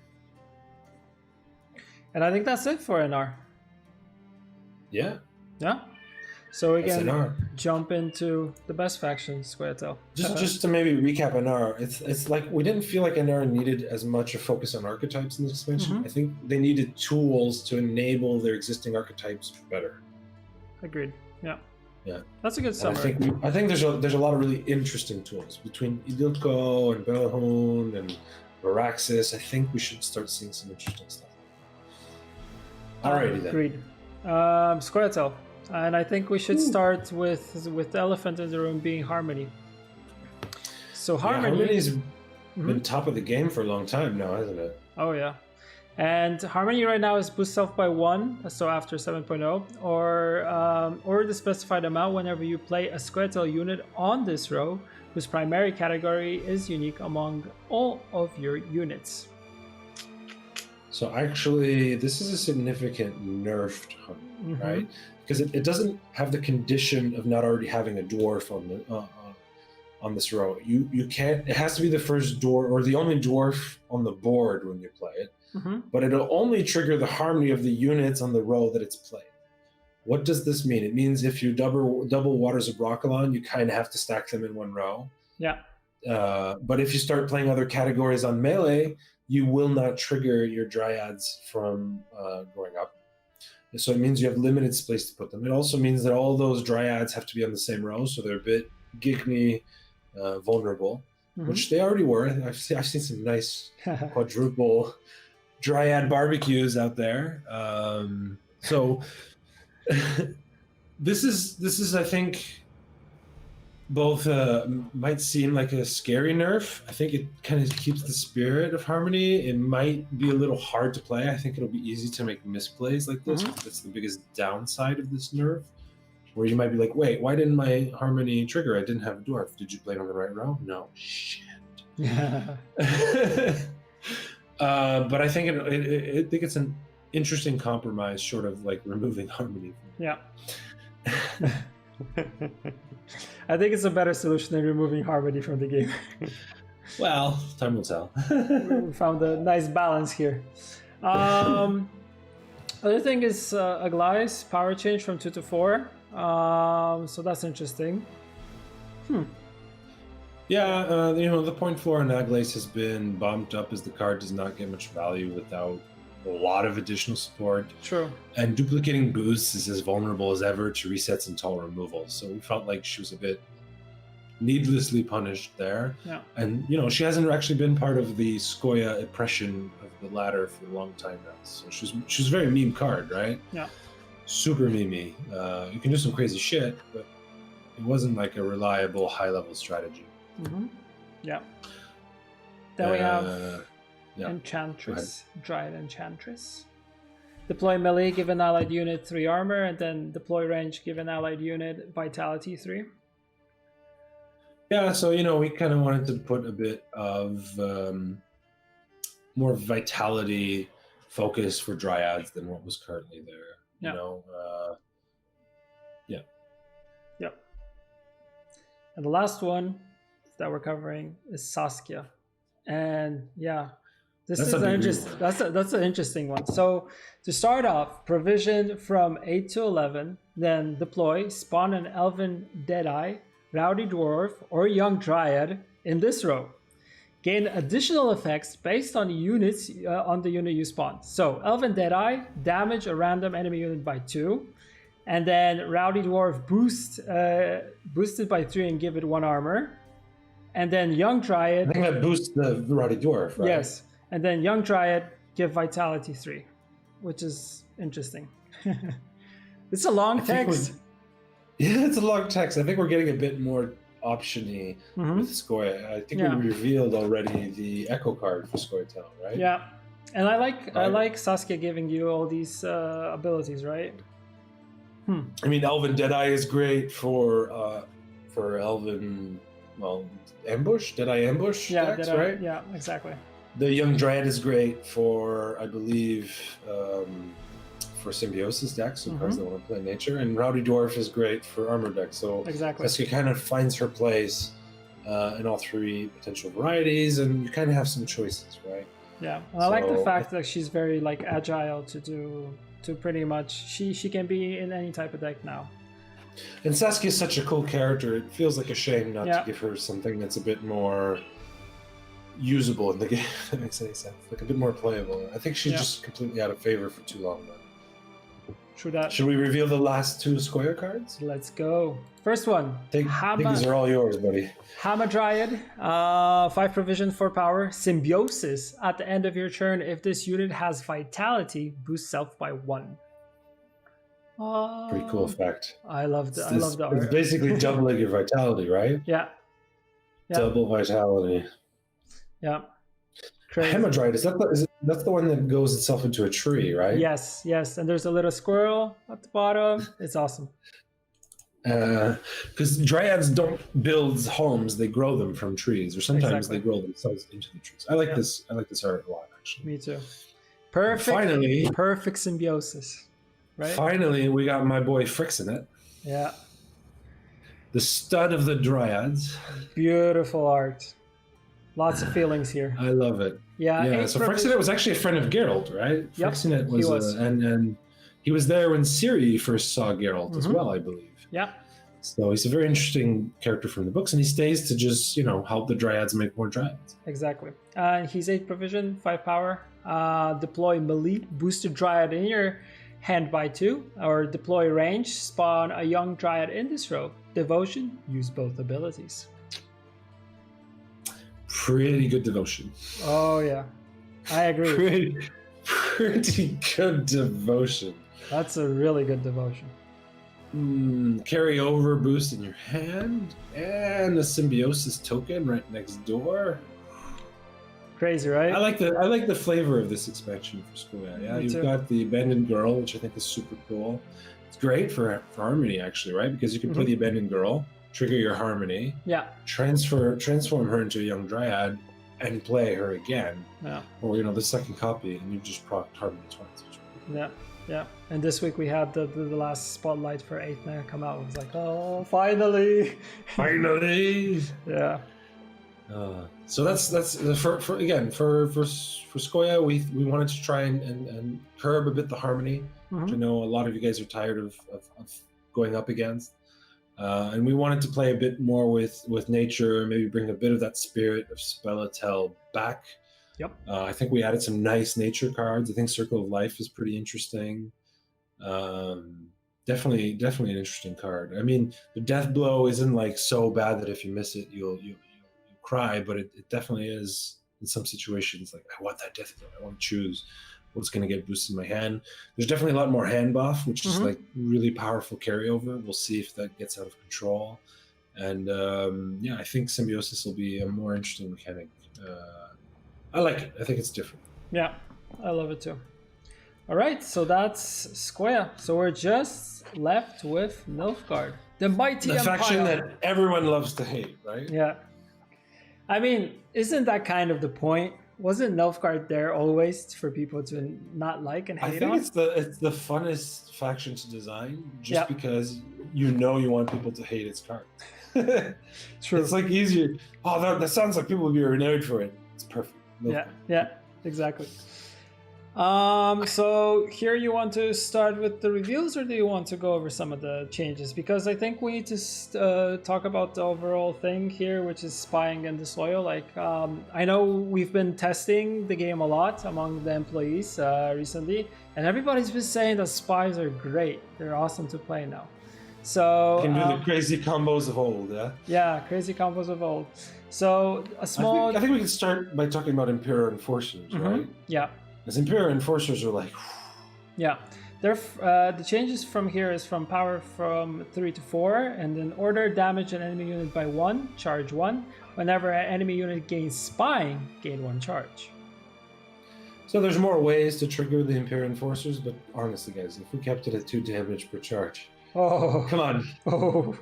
And I think that's it for NR. Yeah. Yeah. So we That's can NR. jump into the best faction, Squaretel. Just to maybe recap NR, it's like we didn't feel like NR needed as much a focus on archetypes in this expansion. I think they needed tools to enable their existing archetypes better. Agreed. Yeah. Yeah. That's a good summary. I think there's a lot of really interesting tools between Idilko and Bellahoon and Viraxis. I think we should start seeing some interesting stuff. Alrighty then. Agreed. Squaretel. And I think we should start with the elephant in the room being Harmony. So Harmony... Harmony's been top of the game for a long time now, hasn't it? Oh yeah. And Harmony right now is boost self by 1, so after 7.0, or the specified amount whenever you play a Squirtle unit on this row, whose primary category is unique among all of your units. So actually, this is a significant nerfed Harmony, right? Because it doesn't have the condition of not already having a dwarf on this row. You can't. It has to be the first dwarf or the only dwarf on the board when you play it. But it'll only trigger the harmony of the units on the row that it's played. What does this mean? It means if you double Waters of Broccolon, you kind of have to stack them in one row. Yeah. But if you start playing other categories on melee, you will not trigger your Dryads from going up. So it means you have limited space to put them. It also means that all those Dryads have to be on the same row, so they're a bit Gigny vulnerable, which they already were. I've seen some nice quadruple Dryad barbecues out there. So this is I think both might seem like a scary nerf. I think it kind of keeps the spirit of Harmony. It might be a little hard to play. I think it'll be easy to make misplays like this. That's the biggest downside of this nerf, where you might be like, wait, why didn't my Harmony trigger? I didn't have a dwarf. Did you play it on the right row? No. Shit. But I think I think it's an interesting compromise, short of like removing Harmony. Yeah. I think it's a better solution than removing Harmony from the game. Well, time will tell. We found a nice balance here. Other thing is Aglae's power change from 2 to 4. So that's interesting. Yeah, the point floor in Aglae's has been bumped up as the card does not get much value without a lot of additional support. True. And duplicating boosts is as vulnerable as ever to resets and tall removals. So we felt like she was a bit needlessly punished there. Yeah. And, she hasn't actually been part of the Skoya oppression of the ladder for a long time now. So she's a very meme card, right? Yeah. Super memey. You can do some crazy shit, but it wasn't like a reliable high-level strategy. Yeah. Then we have Enchantress, Dryad Enchantress. Deploy melee, give an allied unit 3 armor, and then deploy range, give an allied unit vitality 3. Yeah, so we kind of wanted to put a bit of more vitality focus for Dryads than what was currently there. Yep. And the last one that we're covering is Saskia, and that's an interesting one. So to start off, provision from 8 to 11, then deploy, spawn an Elven Deadeye, Rowdy Dwarf, or Young Dryad in this row. Gain additional effects based on units on the unit you spawn. So Elven Deadeye, damage a random enemy unit by 2, and then Rowdy Dwarf boosted by 3 and give it 1 armor. And then Young Dryad... I think that boosts the Rowdy Dwarf, right? Yes. And then Young Dryad, give Vitality 3, which is interesting. It's a long text. Yeah, it's a long text. I think we're getting a bit more option-y with Skoya. I think we revealed already the Echo card for Skoya Town, right? Yeah. And I like Saskia giving you all these abilities, right? I mean, Elven Deadeye is great for Elven... Well, ambush? Deadeye ambush decks, right? Yeah, exactly. The Young Dryad is great for, I believe, for Symbiosis decks, so cards that want to play nature. And Rowdy Dwarf is great for armor decks. So Saskia kind of finds her place in all 3 potential varieties, and you kind of have some choices, right? Yeah, and I like the fact that she's very agile to pretty much, she can be in any type of deck now. And Saskia is such a cool character, it feels like a shame not to give her something that's a bit more usable in the game, if that makes any sense. Like a bit more playable. I think she's just completely out of favor for too long now. True that. Should we reveal the last 2 Skoya cards? Let's go. First one. I think these are all yours, buddy. Hamadryad, 5 provision, 4 power, Symbiosis. At the end of your turn, if this unit has Vitality, boost self by 1. Pretty cool effect. I love the art. It's basically doubling your vitality, right? Yeah. Double vitality. Yeah. Crazy. Hamadryad, is That's the one that goes itself into a tree, right? Yes, yes. And there's a little squirrel at the bottom. It's awesome. Because dryads don't build homes; they grow them from trees, or sometimes Exactly. they grow themselves into the trees. I like this. I like this art a lot, actually. Me too. Perfect. Finally, perfect symbiosis, right? Finally, we got my boy Fricks in it. Yeah. The stud of the dryads. Beautiful art. Lots of feelings here. I love it. Yeah. Yeah. So Frixinet was actually a friend of Geralt, right? Yep, Frixinet he was, was. And he was there when Ciri first saw Geralt as well, I believe. Yeah. So he's a very interesting character from the books, and he stays to just help the dryads make more dryads. Exactly. He's 8 provision, 5 power. Deploy melee, boosted dryad in your hand by 2, or deploy range, spawn a young dryad in this row. Devotion, use both abilities. Pretty good devotion. Oh yeah, I agree. Pretty good devotion. That's a really good devotion. Carry over boost in your hand, and a symbiosis token right next door. Crazy, right? I like the flavor of this expansion for Square. Yeah, Me you've too. got the abandoned girl, which I think is super cool. It's great for harmony, actually, right? Because you can play the abandoned girl, trigger your harmony, Yeah. transform her into a young dryad, and play her again. Yeah. Or the second copy, and you just proc harmony twice. Yeah. Yeah. And this week we had the last spotlight for 8-9 come out. It was like, oh, finally. Finally. Yeah. So that's for Skoya, we wanted to try and curb a bit the harmony, which I know a lot of you guys are tired of going up against, and we wanted to play a bit more with nature, maybe bring a bit of that spirit of Spellitel back. Yep. I think we added some nice nature cards. I think Circle of Life is pretty interesting. Definitely an interesting card. I mean, the Death Blow isn't like so bad that if you miss it, you'll cry, but it definitely is in some situations. Like, I want that Death Blow. I want to choose what's going to get boosted in my hand. There's definitely a lot more hand buff, which is like really powerful carryover. We'll see if that gets out of control. And I think Symbiosis will be a more interesting mechanic. I like it. I think it's different. Yeah, I love it too. All right, so that's Square. So we're just left with Nilfgaard, the mighty The empire. faction that everyone loves to hate, right? Yeah. I mean, isn't that kind of the point? Wasn't Nilfgaard there always for people to not like and hate I think on? it's the funnest faction to design, just because you want people to hate its card. True. It's like easier. Oh, that sounds like people would be renewed for it. It's perfect. Yeah, exactly. So here you want to start with the reveals, or do you want to go over some of the changes? Because I think we need to talk about the overall thing here, which is spying and disloyal. Like, I know we've been testing the game a lot among the employees recently, and everybody's been saying that spies are great. They're awesome to play now. So You can do the crazy combos of old, yeah? Yeah, crazy combos of old. So a small... I think we can start by talking about Imperial Enforcers, right? Yeah. Because Imperial Enforcers are like... Yeah. They're, the changes from here is from power from 3 to 4, and then order damage an enemy unit by 1, charge 1. Whenever an enemy unit gains spying, gain 1 charge. So there's more ways to trigger the Imperial Enforcers, but honestly, guys, if we kept it at 2 damage per charge... Oh. Come on. Oh.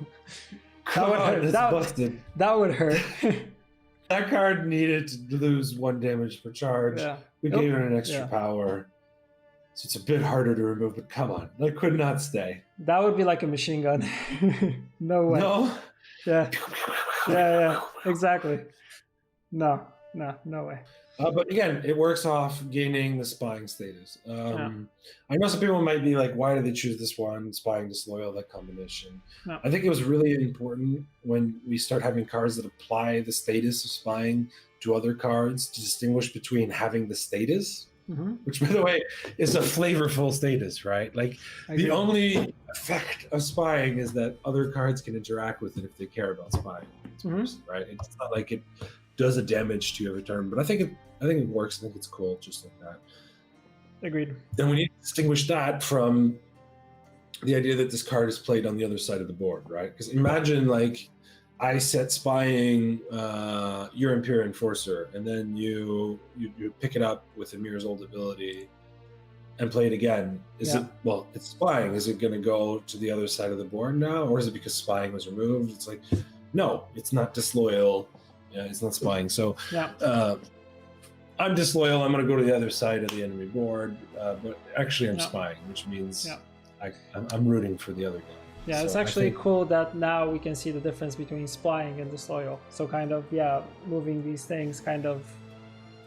Come on, it's busted. That would hurt. That card needed to lose 1 damage per charge. Yeah. We gave it an extra power. So it's a bit harder to remove, but come on. That could not stay. That would be like a machine gun. No way. No? Yeah. Yeah, exactly. No way. But again, it works off gaining the spying status. I know some people might be like, why did they choose this one? Spying, disloyal, that combination. No. I think it was really important when we start having cards that apply the status of spying to other cards to distinguish between having the status, which, by the way, is a flavorful status, right? Like, the only effect of spying is that other cards can interact with it if they care about spying, right? It's not like it does a damage to you every turn, but I think it works. I think it's cool, just like that. Agreed. Then we need to distinguish that from the idea that this card is played on the other side of the board, right? Because imagine, like, I set spying your Imperial Enforcer, and then you pick it up with Amir's old ability and play it again. Is it, well, it's spying. Is it going to go to the other side of the board now? Or is it because spying was removed? It's like, no, it's not disloyal. Yeah, it's not spying. So I'm disloyal. I'm going to go to the other side of the enemy board. But actually I'm spying, which means I'm rooting for the other guy. Yeah, So it's actually cool that now we can see the difference between spying and disloyal. So kind of, moving these things kind of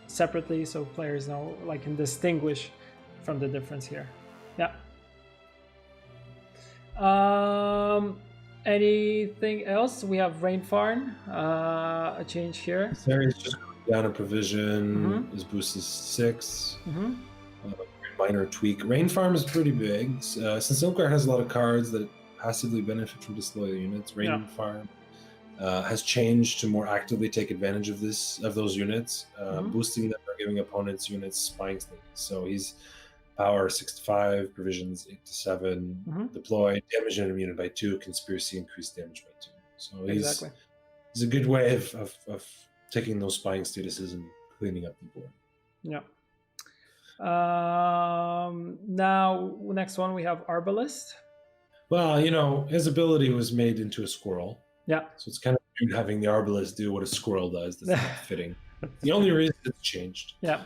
separately so players know, like, can distinguish from the difference here. Yeah. Anything else? We have Rainfarn, a change here. This area is just down a provision. His boost is 6. Minor tweak. Rain Farm is pretty big. Since Nilfgaard has a lot of cards that passively benefit from disloyal units, Rain Farm has changed to more actively take advantage of those units, boosting them or giving opponents units spying status. So he's power 6 to 5, provisions 8 to 7, deploy, damage an unit by 2, conspiracy increase damage by 2. So he's a good way of taking those spying statuses and cleaning up the board. Yeah. Now next one we have Arbalist. Well, you know, his ability was made into a squirrel. Yeah. So it's kind of weird having the Arbalist do what a squirrel does. That's not fitting. The only reason it's changed. Yeah.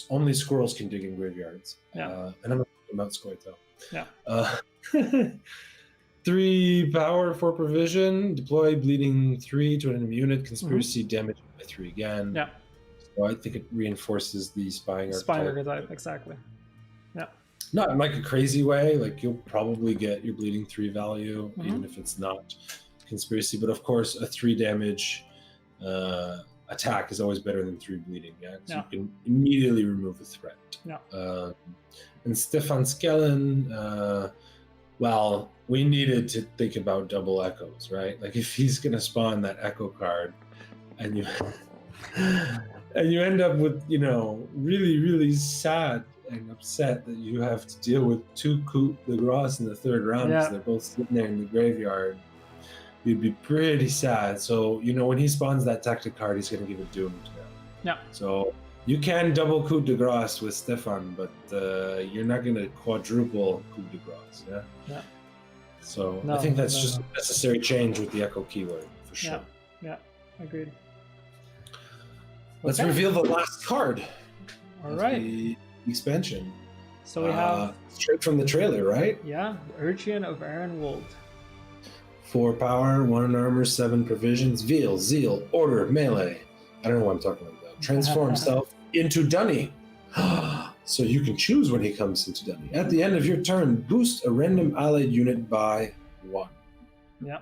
Only squirrels can dig in graveyards. Yeah. And I'm not talking about Scoito. Yeah. 3 power, 4 provision, deploy bleeding 3 to an enemy unit, conspiracy damage by 3 again. Yeah. So I think it reinforces the spying archetype, exactly. Yeah. Not in like a crazy way. Like you'll probably get your bleeding 3 value, even if it's not conspiracy. But of course, a 3 damage attack is always better than 3 bleeding. Yeah, so you can immediately remove a threat. Yeah. And Stefan Skellen, well, we needed to think about double echoes, right? Like if he's gonna spawn that echo card, and you and you end up with, you know, really, really sad and upset that you have to deal with 2 Coup de Grace in the 3rd round because they're both sitting there in the graveyard. You'd be pretty sad. So, you know, when he spawns that tactic card, he's going to give it Doom to him. Yeah. So you can double Coup de Grace with Stefan, but you're not going to quadruple Coup de Grace. Yeah. Yeah. So I think that's just a necessary change with the Echo keyword for sure. Yeah. Agreed. Let's reveal the last card. All right. The expansion. So we have straight from the trailer, right? Yeah, the Urchin of Arenwold. 4 power, 1 armor, 7 provisions, Veal, Zeal, Order, Melee. I don't know what I'm talking about. Transform himself into Dunny. So you can choose when he comes into Dunny. At the end of your turn, boost a random allied unit by 1. Yeah.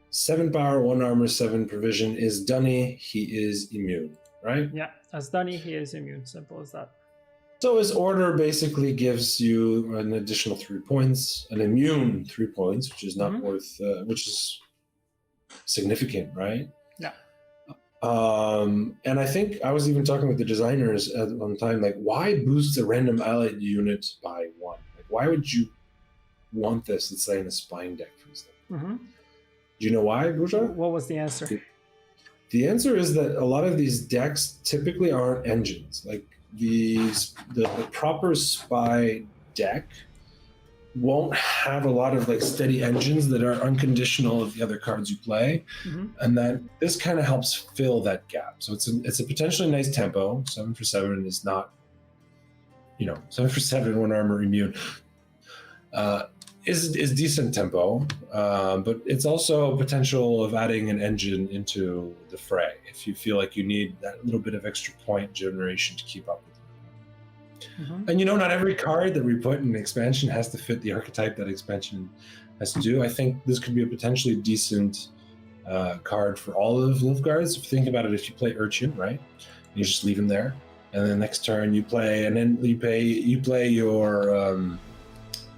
7 power, 1 armor, 7 provision is Dunny. He is immune, right? Yeah, as Dunny, he is immune. Simple as that. So his order basically gives you an additional 3 points, an immune 3 points, which is not worth, which is significant, right? Yeah. And I think I was even talking with the designers at one time, like, why boost a random allied unit by 1? Like, why would you want this, let's say, in a spying deck, for example? Do you know why, Buja? What was the answer? The answer is that a lot of these decks typically aren't engines. Like, the proper spy deck won't have a lot of like steady engines that are unconditional of the other cards you play, and then this kind of helps fill that gap. So it's a potentially nice tempo. 7 for 7 is not, 7 for 7 1 armor immune is decent tempo, but it's also potential of adding an engine into the fray if you feel like you need that little bit of extra point generation to keep up with it. And not every card that we put in an expansion has to fit the archetype that expansion has to do. I think this could be a potentially decent card for all of Nilfgaards. If you think about it, if you play Urchin, right, you just leave him there, and then the next turn you play, and then you play your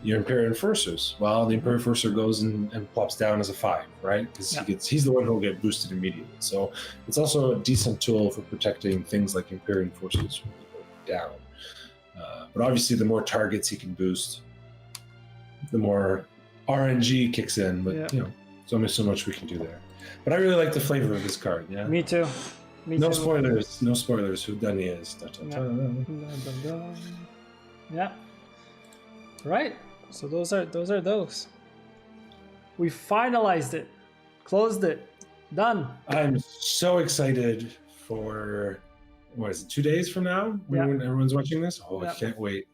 Imperial Enforcers. Well, the Imperial Enforcer goes and plops down as a 5, right? Because he's the one who'll get boosted immediately. So it's also a decent tool for protecting things like Imperial Enforcers when they go down. But obviously, the more targets he can boost, the more RNG kicks in. But There's only so much we can do there. But I really like the flavor of this card. Yeah. Me too. No spoilers. No spoilers. Who Dunny is? Da, da, da. Yeah. Right. So those are those. We finalized it, closed it, done. I'm so excited for what is it? 2 days from now when everyone's watching this. Oh, I can't wait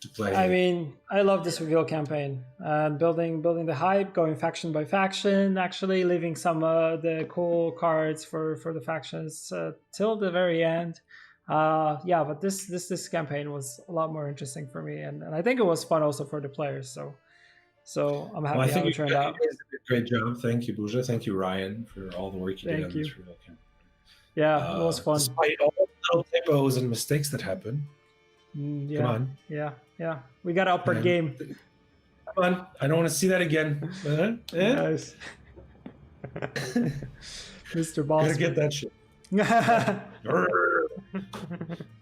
to play. I mean, I love this reveal campaign. Building the hype, going faction by faction, actually leaving some of the cool cards for the factions till the very end. But this campaign was a lot more interesting for me, and I think it was fun also for the players. So I'm happy how it turned out. You guys did a great job. Thank you, Buja. Thank you, Ryan, for all the work you did on this reveal campaign. Yeah, it was fun. Despite all the little typos and mistakes that happen. Yeah, Come on. Yeah. We got to up our game. Come on. I don't want to see that again. Nice. Mr. Boss. Gotta get that shit.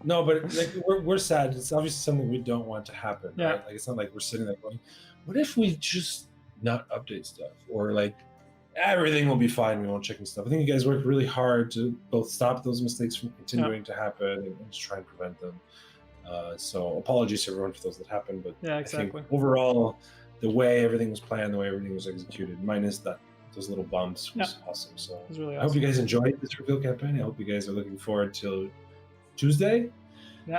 No, but like we're sad. It's obviously something we don't want to happen. Yeah. Right? Like it's not like we're sitting there going, "What if we just not update stuff?" Or like everything will be fine. We won't check and stuff. I think you guys worked really hard to both stop those mistakes from continuing to happen and just try and prevent them. So apologies to everyone for those that happened, but yeah, exactly. I think overall, the way everything was planned, the way everything was executed, minus those little bumps, was awesome. So it was really I hope awesome. you guys enjoyed this reveal campaign. I hope you guys are looking forward till Tuesday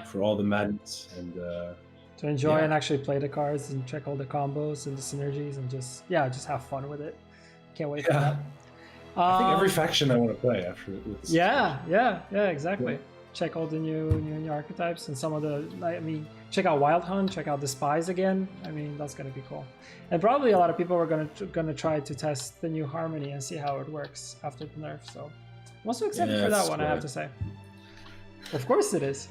for all the madness and to enjoy and actually play the cards and check all the combos and the synergies and just have fun with it. Can't wait for that. I think every faction I want to play after with this. Yeah, exactly. Yeah. Check all the new archetypes and some of the. I mean, check out Wild Hunt. Check out the Spies again. I mean, that's gonna be cool. And probably a lot of people are gonna try to test the new Harmony and see how it works after the nerf. So I'm also excited for that one. I have to say. Of course it is.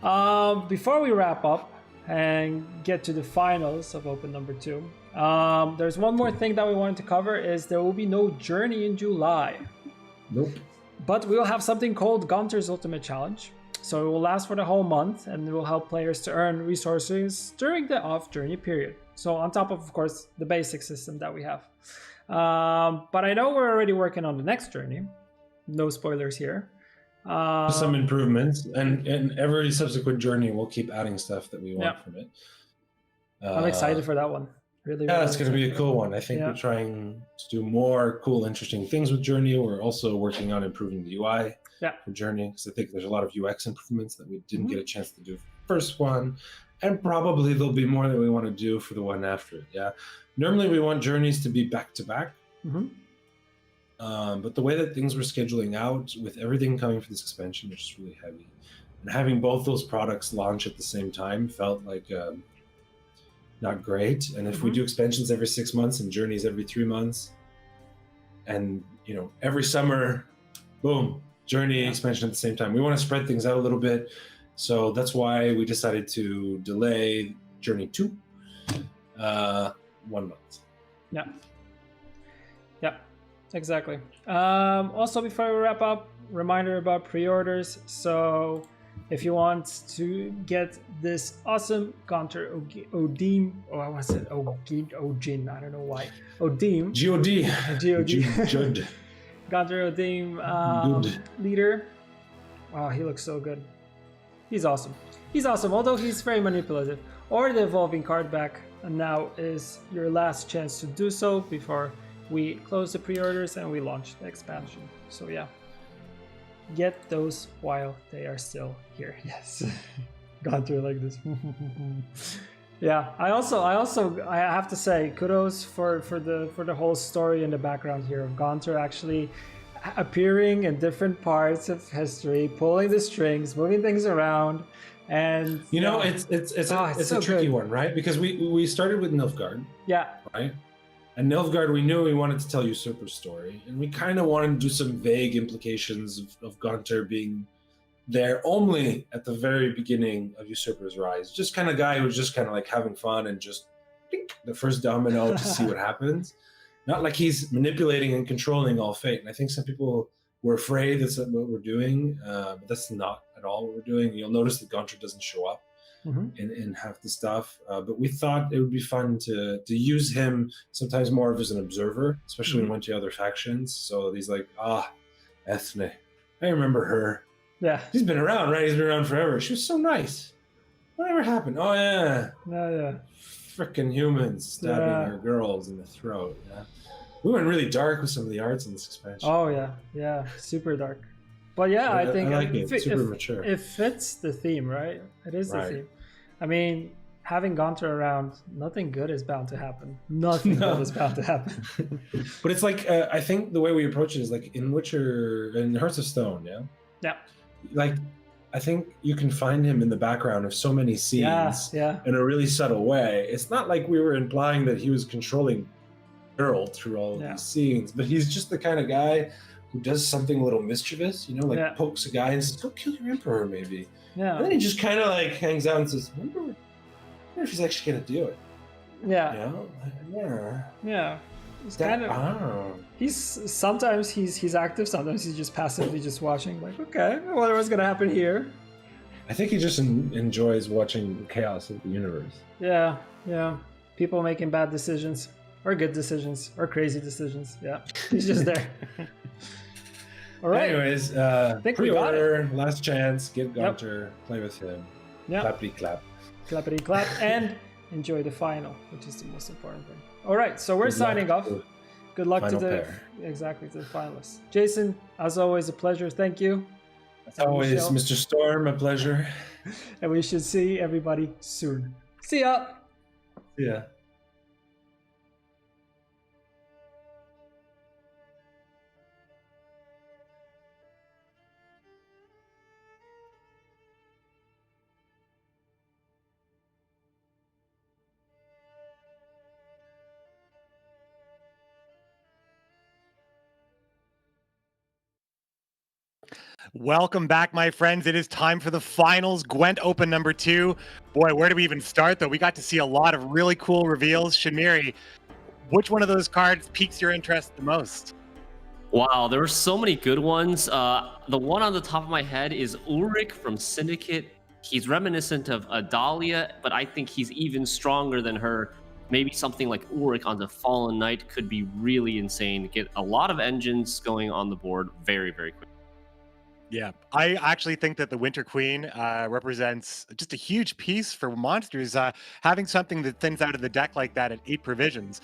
Before we wrap up and get to the finals of Open number 2, there's one more thing that we wanted to cover. Is there will be no Journey in July. Nope. But we will have something called Gunter's Ultimate Challenge. So it will last for the whole month and it will help players to earn resources during the off-journey period. So on top of course, the basic system that we have. But I know we're already working on the next journey. No spoilers here. Some improvements, and every subsequent journey we'll keep adding stuff that we want from it. I'm excited for that one. Really, yeah, it's going to be a cool one. I think we're trying to do more cool, interesting things with Journey. We're also working on improving the UI for Journey, because I think there's a lot of UX improvements that we didn't get a chance to do for the first one, and probably there'll be more that we want to do for the one after it. Yeah, normally we want journeys to be back to back. But the way that things were scheduling out with everything coming for this expansion, which is really heavy, and having both those products launch at the same time felt like not great. And if we do expansions every 6 months and journeys every 3 months, and every summer, boom, journey expansion at the same time, we want to spread things out a little bit. So that's why we decided to delay Journey 2 1 month. Yeah, exactly. Also, before we wrap up, reminder about pre-orders. So if you want to get this awesome Gunter Odim, I want to say Ojin, I don't know why. Odim. G-O-D. Gunter Odim leader. Wow, he looks so good. He's awesome. Although he's very manipulative. Or the evolving card back, and now is your last chance to do so before we close the pre-orders and we launch the expansion. So yeah, get those while they are still here. Yes, gone through like this. Yeah, I have to say kudos for the whole story in the background here of Gunter actually appearing in different parts of history, pulling the strings, moving things around, and it's a tricky one, right? Because we started with Nilfgaard. Yeah. Right. And Nilfgaard, we knew we wanted to tell Usurper's story, and we kind of wanted to do some vague implications of Gunter being there only at the very beginning of Usurper's rise. Just kind of guy who's just kind of like having fun and just the first domino to see what happens. Not like he's manipulating and controlling all fate. And I think some people were afraid that's what we're doing, but that's not at all what we're doing. You'll notice that Gunter doesn't show up in half the stuff. But we thought it would be fun to use him sometimes more of as an observer, especially when we went to other factions. So he's like, Ethne, I remember her. Yeah. She's been around, right? He's been around forever. She was so nice. Whatever happened? Oh, yeah. Yeah. Frickin' humans stabbing our girls in the throat. Yeah. We went really dark with some of the arts in this expansion. Oh, yeah. Super dark. But yeah, I think I like it. Super mature. It fits the theme, right? It is the Right. theme. I mean, having Gunter around, nothing good is bound to happen. Nothing good is bound to happen. But it's like, I think the way we approach it is like in Hearts of Stone, yeah? Yeah. Like, I think you can find him in the background of so many scenes in a really subtle way. It's not like we were implying that he was controlling Geralt through all of these scenes, but he's just the kind of guy who does something a little mischievous, like pokes a guy and says, "Go kill your emperor, maybe." Yeah. And then he just kind of like hangs out and says, I wonder if he's actually going to do it. Yeah. Yeah. He's kind of. Sometimes he's active. Sometimes he's just passively just watching. Like, okay, I wonder what's gonna happen here. I think he just enjoys watching the chaos of the universe. Yeah. People making bad decisions, or good decisions, or crazy decisions. Yeah, he's just there. All right. Anyways, I think we got pre-order, last chance, get Gunter, play with him. Yeah. Clappity clap. Clappity clap, and enjoy the final, which is the most important thing. All right, so we're signing off. Good luck to the to the finalists. Jason, as always, a pleasure. Thank you. As always, Mr. Storm, a pleasure. And we should see everybody soon. See ya. Yeah. Welcome back, my friends. It is time for the finals, Gwent Open number 2. Boy, where do we even start, though? We got to see a lot of really cool reveals. Shamiri, which one of those cards piques your interest the most? Wow, there were so many good ones. The one on the top of my head is Ulrich from Syndicate. He's reminiscent of Adalia, but I think he's even stronger than her. Maybe something like Ulrich on the Fallen Knight could be really insane. Get a lot of engines going on the board very, very quickly. Yeah, I actually think that the Winter Queen represents just a huge piece for monsters. Having something that thins out of the deck like that at 8 provisions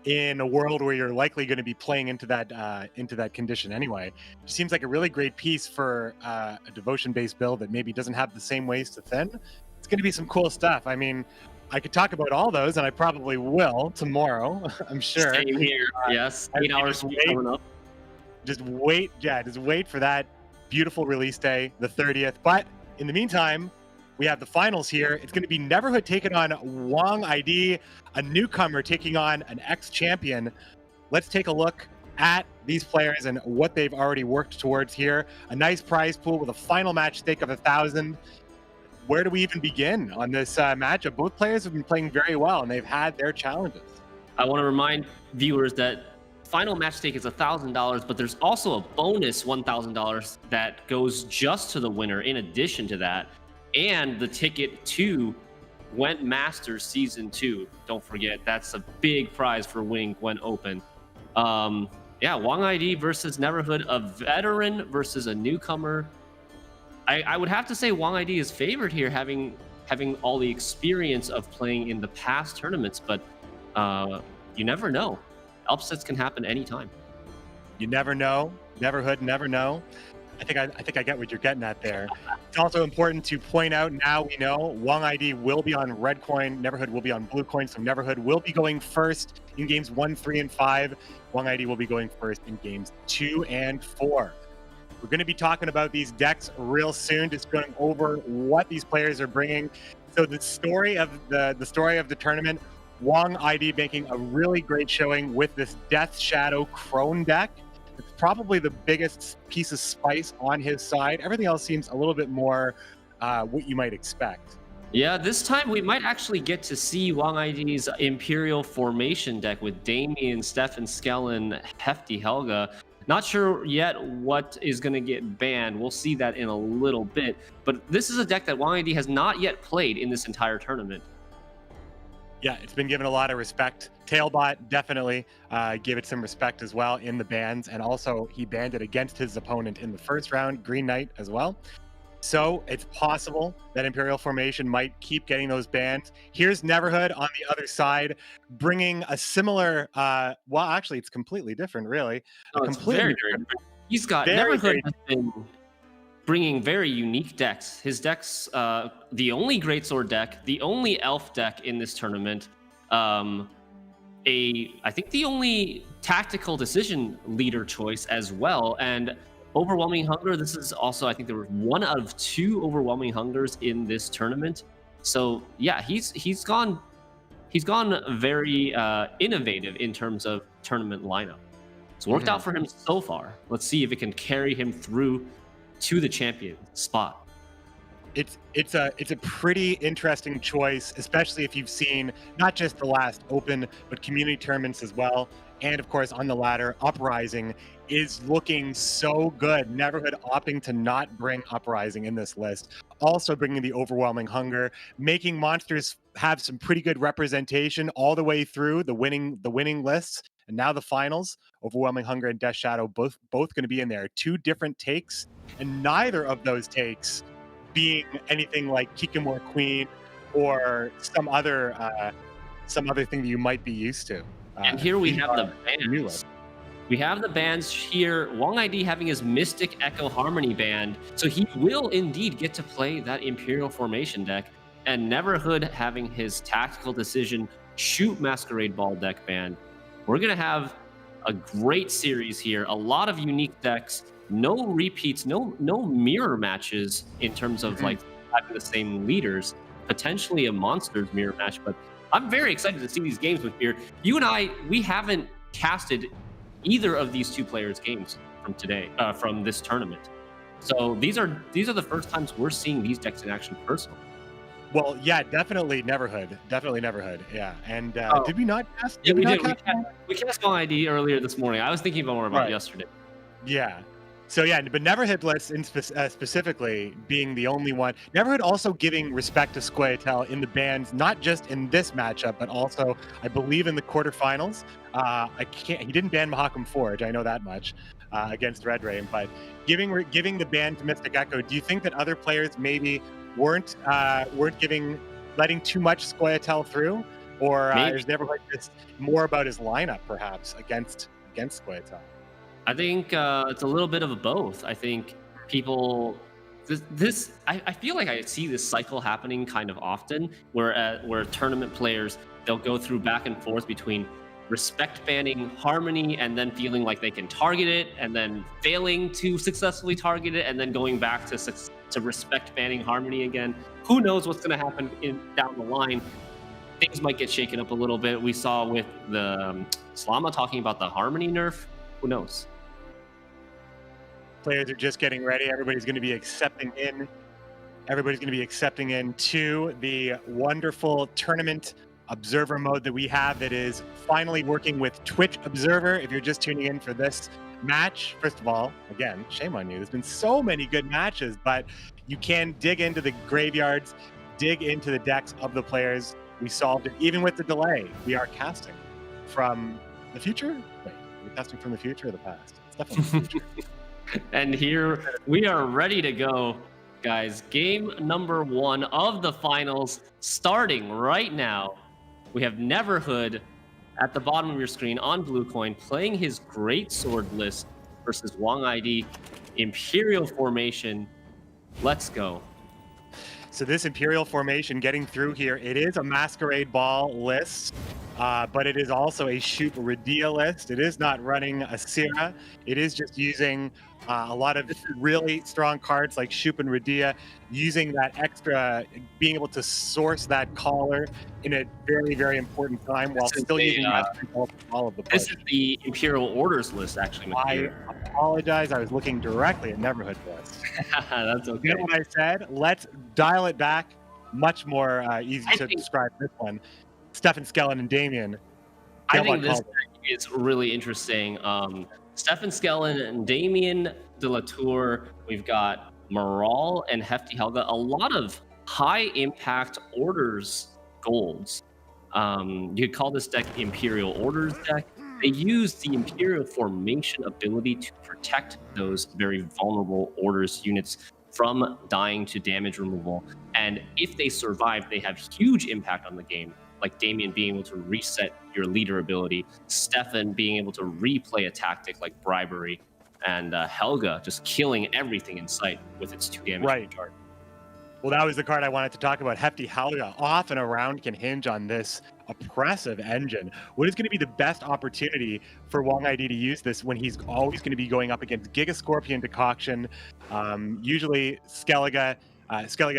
in a world where you're likely going to be playing into that condition anyway, it seems like a really great piece for a devotion-based build that maybe doesn't have the same ways to thin. It's going to be some cool stuff. I mean, I could talk about all those, and I probably will tomorrow. I'm sure. Same here. Yes, 8 hours coming up. Just wait for that beautiful release day, the 30th. But in the meantime, we have the finals here. It's going to be Neverhood taking on Wong ID, a newcomer taking on an ex-champion. Let's take a look at these players and what they've already worked towards here. A nice prize pool with a final match stake of 1,000. Where do we even begin on this matchup? Both players have been playing very well, and they've had their challenges. I want to remind viewers that final match stake is $1,000, but there's also a bonus $1,000 that goes just to the winner in addition to that, and the ticket to Gwent Masters Season 2. Don't forget, that's a big prize for winning Gwent Open. Yeah, Wong ID versus Neverhood, a veteran versus a newcomer. I would have to say Wong ID is favored here, having all the experience of playing in the past tournaments, but you never know. Upsets can happen anytime. You never know. Neverhood, never know. I think I get what you're getting at there. It's also important to point out, now we know Wong ID will be on red coin, Neverhood will be on blue coin, so Neverhood will be going first in games 1, 3, and 5. Wong ID will be going first in games 2 and 4. We're going to be talking about these decks real soon, just going over what these players are bringing. So the story of the tournament, Wong ID making a really great showing with this Death Shadow Crone deck. It's probably the biggest piece of spice on his side. Everything else seems a little bit more what you might expect. Yeah, this time we might actually get to see Wong ID's Imperial Formation deck with Damien, Stefan Skellen, Hefty Helga. Not sure yet what is going to get banned. We'll see that in a little bit. But this is a deck that Wang ID has not yet played in this entire tournament. Yeah, it's been given a lot of respect. Tailbot definitely gave it some respect as well in the bans, and also he banned it against his opponent in the first round, Green Knight as well. So it's possible that Imperial Formation might keep getting those bans. Here's Neverhood on the other side, bringing a similar, well, actually, it's completely different, really. Oh, it's very different. He's got Neverhood has been bringing very unique decks. His decks, the only Greatsword deck, the only Elf deck in this tournament, I think the only tactical decision leader choice as well, and Overwhelming Hunger. This is also, I think there were 1 out of 2 Overwhelming Hungers in this tournament. So yeah, he's gone very innovative in terms of tournament lineup. It's worked out for him so far. Let's see if it can carry him through to the champion spot. It's a pretty interesting choice, especially if you've seen not just the last Open, but community tournaments as well. And of course, on the ladder, Uprising is looking so good. Neverhood opting to not bring Uprising in this list. Also bringing the Overwhelming Hunger, making monsters have some pretty good representation all the way through the winning lists. And now the finals, Overwhelming Hunger and Death Shadow, both going to be in there. 2 different takes, and neither of those takes being anything like Kikamore Queen or some other thing that you might be used to. And here we have the bans. We have the bans here. Wang ID having his Mystic Echo Harmony banned, so he will indeed get to play that Imperial Formation deck. And Neverhood having his Tactical Decision Shoot Masquerade Ball deck banned. We're gonna have a great series here. A lot of unique decks. No repeats, no mirror matches in terms of like having the same leaders. Potentially a monsters mirror match, but I'm very excited to see these games with Beard. You and I, we haven't casted either of these 2 players' games from today, from this tournament. So these are the first times we're seeing these decks in action personally. Well, yeah, definitely Neverhood. Yeah, and did we not cast? Yeah, we did. We cast Wang ID earlier this morning. I was thinking more about yesterday. Yeah. So yeah, but Neverhood lists specifically being the only one. Neverhood also giving respect to Squayatel in the bans, not just in this matchup, but also I believe in the quarterfinals. He didn't ban Mahakam Forge, I know that much, against Red Ray, but giving the ban to Mystic Echo. Do you think that other players maybe weren't letting too much Squayatel through, or is Neverhood just more about his lineup perhaps against Squayatel? I think it's a little bit of both. I think people, I feel like I see this cycle happening kind of often, where tournament players, they'll go through back and forth between respect banning Harmony and then feeling like they can target it, and then failing to successfully target it, and then going back to respect banning Harmony again. Who knows what's going to happen down the line? Things might get shaken up a little bit. We saw with the Slama talking about the Harmony nerf. Who knows? Players are just getting ready. Everybody's going to be accepting in to the wonderful tournament observer mode that we have, that is finally working with Twitch Observer. If you're just tuning in for this match, first of all, again, shame on you. There's been so many good matches, but you can dig into the graveyards, dig into the decks of the players. We solved it even with the delay. We are casting from the future. Wait, are we casting from the future or the past? It's definitely the future. And here we are ready to go, guys. Game number 1 of the finals starting right now. We have Neverhood at the bottom of your screen on Blue Coin playing his Greatsword list versus Wang ID Imperial Formation. Let's go. So this Imperial Formation getting through here, it is a Masquerade Ball list, but it is also a Shoot Radia list. It is not running a Sira. It is just using a lot of really strong cards like Shoop and Radia, using that extra, being able to source that collar in a very, very important time while still using all of the players. This is the Imperial Orders list, actually. I apologize. I was looking directly at Neverhood list. That's okay. You know what I said? Let's dial it back. Much more easy to describe this one. Stefan Skellen and Damien. I think this is really interesting. Stefan Skellen and Damien de la Tour. We've got Moral and Hefty Helga. A lot of high impact orders golds. You could call this deck Imperial Orders deck. They use the Imperial Formation ability to protect those very vulnerable Orders units from dying to damage removal. And if they survive, they have huge impact on the game, like Damien being able to reset your leader ability, Stefan being able to replay a tactic like Bribery, and Helga just killing everything in sight with its 2 damage Right. card. Well, that was the card I wanted to talk about. Hefty Helga off and around can hinge on this oppressive engine. What is going to be the best opportunity for Wong ID to use this when he's always going to be going up against Giga Scorpion Decoction? Usually Skellige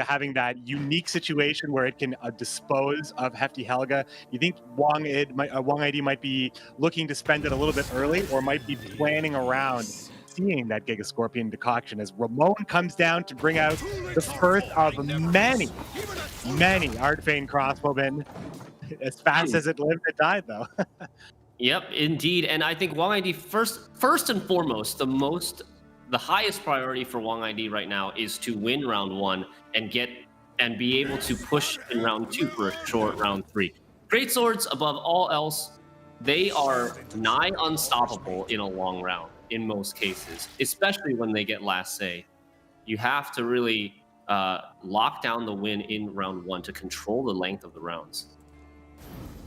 having that unique situation where it can dispose of Hefty Helga. You think Wong ID might be looking to spend it a little bit early, or might be planning around seeing that Giga Scorpion Decoction as Ramon comes down to bring out the first of many Artfane crossbowmen. As fast as it lived, it died, though. Yep, indeed. And I think Wong ID first and foremost, the highest priority for Wong ID right now is to win round 1 and be able to push in round 2 for a short round 3. Great swords, above all else, they are nigh unstoppable in a long round in most cases, especially when they get last say. You have to really lock down the win in round 1 to control the length of the rounds.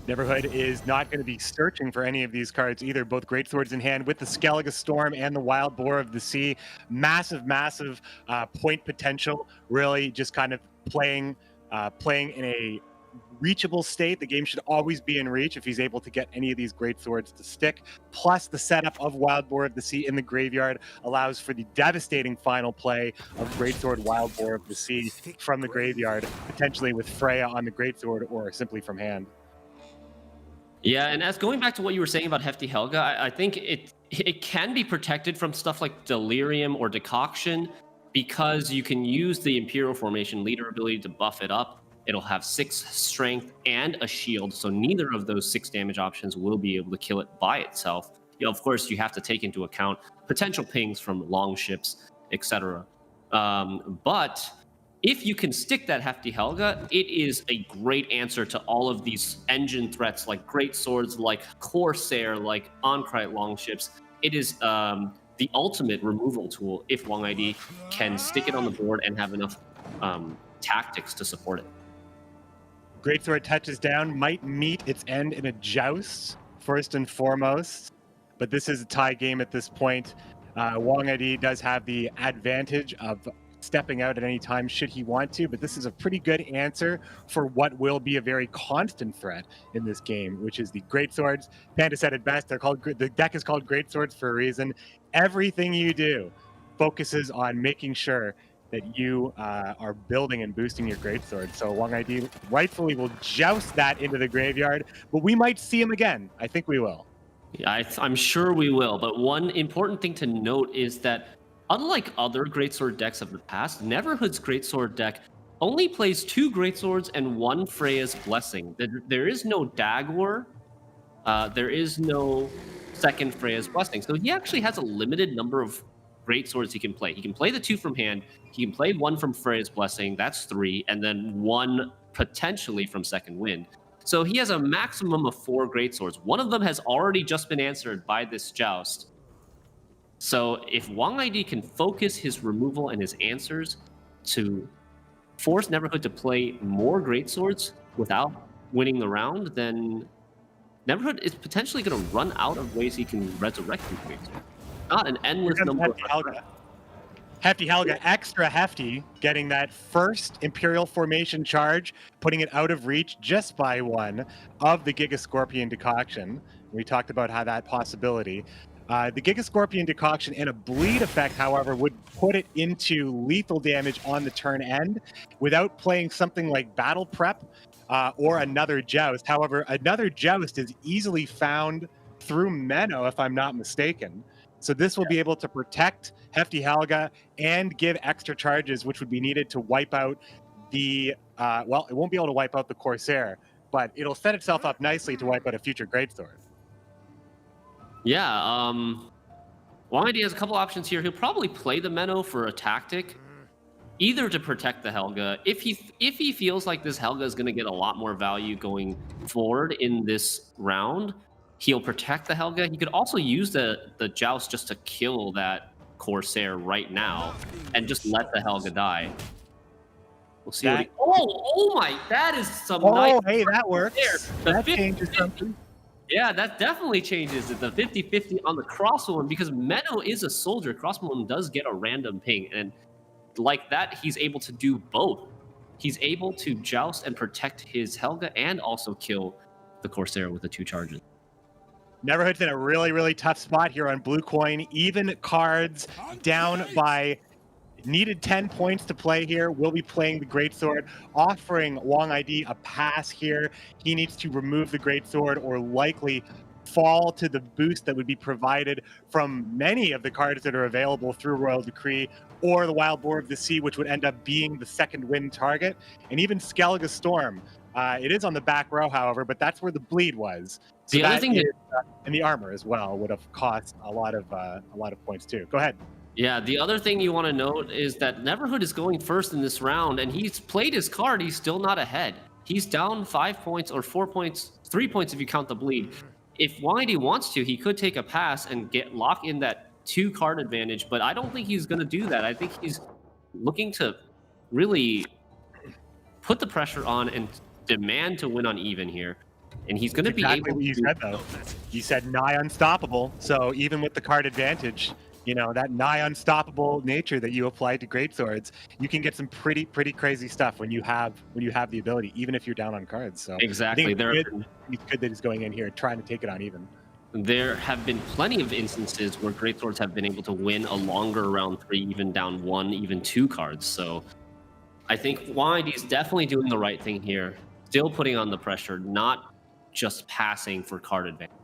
Neverhood is not going to be searching for any of these cards either. Both great swords in hand with the Skellige Storm and the Wild Boar of the Sea. Massive point potential. Really just kind of playing in a reachable state. The game should always be in reach if he's able to get any of these great swords to stick. Plus the setup of Wild Boar of the Sea in the graveyard allows for the devastating final play of Greatsword Wild Boar of the Sea from the graveyard, potentially with Freya on the greatsword or simply from hand. Yeah, and as going back to what you were saying about Hefty Helga, I think it can be protected from stuff like Delirium or Decoction because you can use the Imperial Formation leader ability to buff it up. It'll have 6 strength and a shield, so neither of those 6 damage options will be able to kill it by itself. Of course, you have to take into account potential pings from long ships, etc. But if you can stick that Hefty Helga, it is a great answer to all of these engine threats like great swords, like Corsair, like Onkrite longships. It is the ultimate removal tool if Wong ID can stick it on the board and have enough tactics to support it. Greatsword touches down, might meet its end in a joust, first and foremost. But this is a tie game at this point. Wong ID does have the advantage of stepping out at any time should he want to, but this is a pretty good answer for what will be a very constant threat in this game, which is the greatswords. Panda said it best. The deck is called Greatswords for a reason. Everything you do focuses on making sure that you are building and boosting your greatsword. So Wong ID rightfully will joust that into the graveyard, but we might see him again. I think we will. Yeah, I'm sure we will. But one important thing to note is that unlike other greatsword decks of the past, Neverhood's greatsword deck only plays 2 greatswords and 1 Freya's Blessing. There is no Dagwar. There is no second Freya's Blessing. So he actually has a limited number of great swords he can play. He can play the 2 from hand. He can play 1 from Freya's Blessing. That's 3. And then 1 potentially from Second Wind. So he has a maximum of 4 great swords. One of them has already just been answered by this joust. So if Wong ID can focus his removal and his answers to force Neverhood to play more great swords without winning the round, then Neverhood is potentially going to run out of ways he can resurrect these great swords. Not an endless number of Hefty Helga, extra hefty, getting that first Imperial Formation charge, putting it out of reach just by 1 of the Giga Scorpion Decoction. We talked about how that possibility. The Giga Scorpion Decoction and a bleed effect, however, would put it into lethal damage on the turn end without playing something like Battle Prep or another Joust. However, another Joust is easily found through Menno, if I'm not mistaken. So this will be able to protect Hefty Helga and give extra charges, which would be needed to wipe out the, well, it won't be able to wipe out the Corsair, but it'll set itself up nicely to wipe out a future Greatsword. Yeah, Wang ID has a couple options here. He'll probably play the Menno for a tactic, either to protect the Helga. If he feels like this Helga is going to get a lot more value going forward in this round, he'll protect the Helga. He could also use the Joust just to kill that Corsair right now and just let the Helga die. We'll see. Oh my! That is some nice. Oh, hey, that works. There. That changes something. Yeah, that definitely changes it. The 50-50 on the crossbowman, because Menno is a soldier. Crossbowman does get a random ping, and like that, he's able to do both. He's able to joust and protect his Helga and also kill the Corsair with the 2 charges. Neverhood's in a really, really tough spot here on Blue Coin. Even cards down by needed 10 points to play here. Will be playing the Greatsword, offering Wang ID a pass here. He needs to remove the Greatsword or likely fall to the boost that would be provided from many of the cards that are available through Royal Decree or the Wild Boar of the Sea, which would end up being the second win target. And even Skellige Storm. It is on the back row, however, but that's where the bleed was. So the other thing and the armor as well would have cost a lot of points too. Go ahead. Yeah, the other thing you want to note is that Neverhood is going first in this round, and he's played his card. He's still not ahead. He's down 5 points or 4 points, 3 points if you count the bleed. If YD wants to, he could take a pass and lock in that 2 card advantage, but I don't think he's going to do that. I think he's looking to really put the pressure on and demand to win on even here. And he's going to be able what you said, though. You said nigh unstoppable. So even with the card advantage, you know, that nigh unstoppable nature that you applied to Greatswords, you can get some pretty crazy stuff when you have the ability, even if you're down on cards. So exactly, it's good that he's going in here trying to take it on even. There have been plenty of instances where Greatswords have been able to win a longer round 3, even down 1, even 2 cards. So I think YD is definitely doing the right thing here, still putting on the pressure, not just passing for card advantage.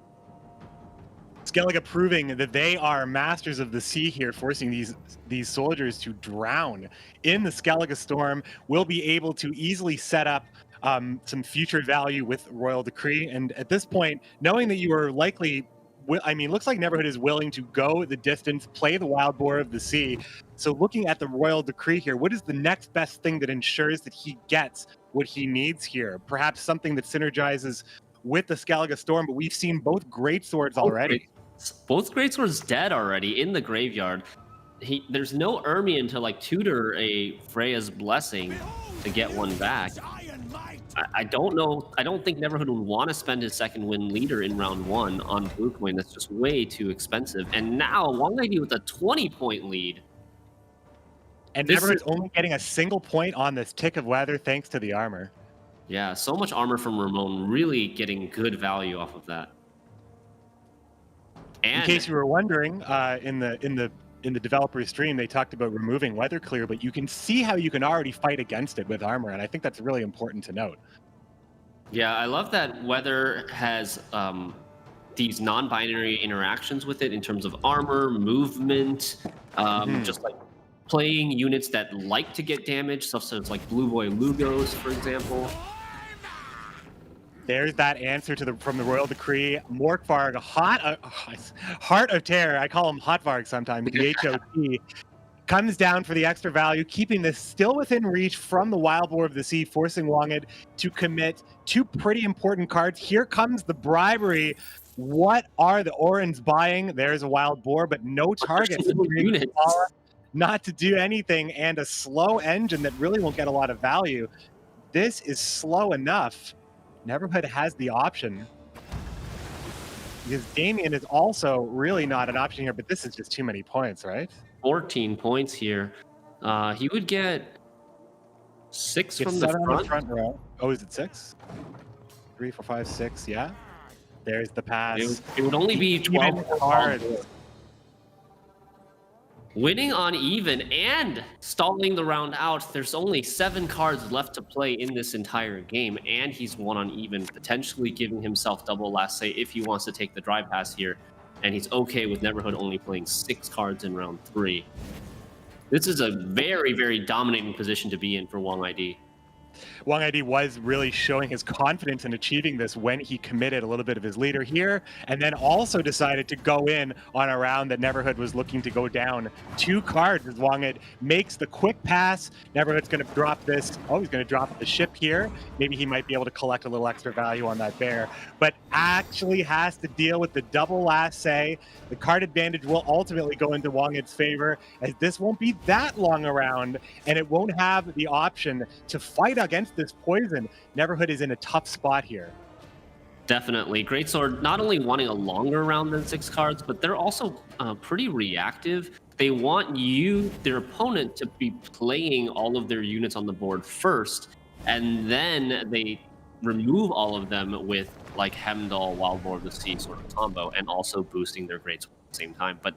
Skellige proving that they are masters of the sea here, forcing these soldiers to drown in the Skellige Storm. Will be able to easily set up some future value with Royal Decree. And at this point, knowing that you are likely, I mean, looks like Neverhood is willing to go the distance, play the Wild Boar of the Sea. So looking at the Royal Decree here, what is the next best thing that ensures that he gets what he needs here? Perhaps something that synergizes with the Skellige Storm, but we've seen both Greatswords already. Both Greatswords dead already in the graveyard. There's no Ermion to like tutor a Freya's Blessing to get one back. I don't know. I don't think Neverhood would want to spend his second win leader in round 1 on Blue Coin. That's just way too expensive. And now Wang Lady with a 20-point lead. And Neverhood's only getting a single point on this Tick of Weather thanks to the armor. Yeah, so much armor from Ramon, really getting good value off of that. And in case you were wondering, in the developer stream, they talked about removing Weather Clear, but you can see how you can already fight against it with armor, and I think that's really important to note. Yeah, I love that Weather has these non-binary interactions with it in terms of armor, movement, just like playing units that like to get damage, stuff as like Blue Boy Lugos, for example. There's that answer from the Royal Decree. Morkvarg, Heart of Terror. I call him Hotvarg sometimes. DHOT comes down for the extra value, keeping this still within reach from the Wild Boar of the Sea, forcing Wanged to commit 2 pretty important cards. Here comes the bribery. What are the Orans buying? There's a Wild Boar, but no targets. Not to do anything, and a slow engine that really won't get a lot of value. This is slow enough. Neverhood has the option, because Damien is also really not an option here, but this is just too many points, right? 14 points here. He would get 6 from the front row. Oh, is it 6? 3, 4, 5, 6. Yeah. There's the pass. It would only be 12 cards. Winning on even and stalling the round out. There's only 7 cards left to play in this entire game, and he's won on even, potentially giving himself double last say if he wants to take the drive pass here. And he's okay with Neverhood only playing 6 cards in round 3. This is a very, very dominating position to be in for Wang ID. Wang ID was really showing his confidence in achieving this when he committed a little bit of his leader here, and then also decided to go in on a round that Neverhood was looking to go down 2 cards as Wang Id makes the quick pass. Neverhood's going to drop this. Oh, he's going to drop the ship here. Maybe he might be able to collect a little extra value on that bear, but actually has to deal with the double lasso. The card advantage will ultimately go into Wang Id's favor, as this won't be that long around, and it won't have the option to fight against this poison. Neverhood is in a tough spot here. Definitely. Greatsword not only wanting a longer round than 6 cards, but they're also pretty reactive. They want you, their opponent, to be playing all of their units on the board first, and then they remove all of them with like Hemdall, Wild Boar of the Sea sort of combo, and also boosting their Greatsword at the same time. But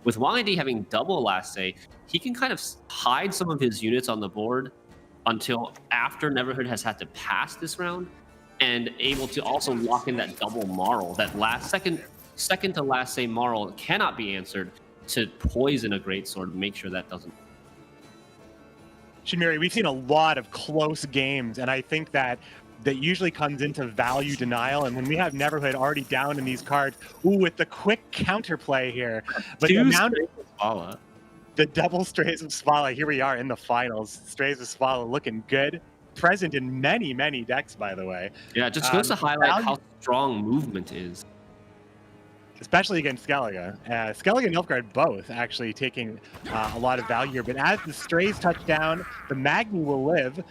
with Wang ID having double lasso, he can kind of hide some of his units on the board until after Neverhood has had to pass this round, and able to also lock in that double Marl. That second to last say Marl cannot be answered to poison a Greatsword, make sure that doesn't. Shinmiri, we've seen a lot of close games, and I think that usually comes into value denial. And when we have Neverhood already down in these cards, ooh, with the quick counterplay here, but the amount of the double Strays of Svala, here we are in the finals. Strays of Svala looking good. Present in many, many decks, by the way. Yeah, it just goes to highlight how strong movement is. Especially against Skellige. Skellige and Nilfgaard both actually taking a lot of value here. But as the Strays touch down, the Magni will live.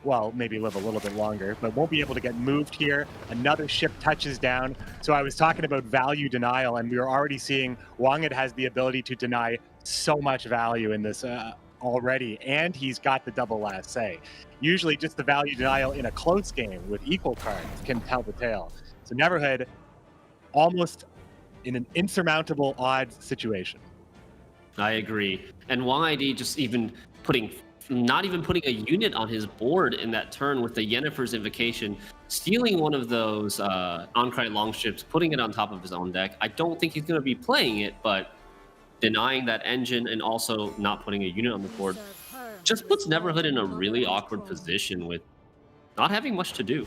Well, maybe live a little bit longer, but won't be able to get moved here. Another ship touches down. So I was talking about value denial, and we were already seeing Wang Id has the ability to deny so much value in this already, and he's got the double last say. Usually just the value denial in a close game with equal cards can tell the tale. So Neverhood almost in an insurmountable odds situation. I agree. And Wang ID just not even putting a unit on his board in that turn with the Yennefer's Invocation, stealing one of those Ahn'Krite Longships, putting it on top of his own deck. I don't think he's going to be playing it, but denying that engine and also not putting a unit on the board just puts Neverhood in a really awkward position with not having much to do.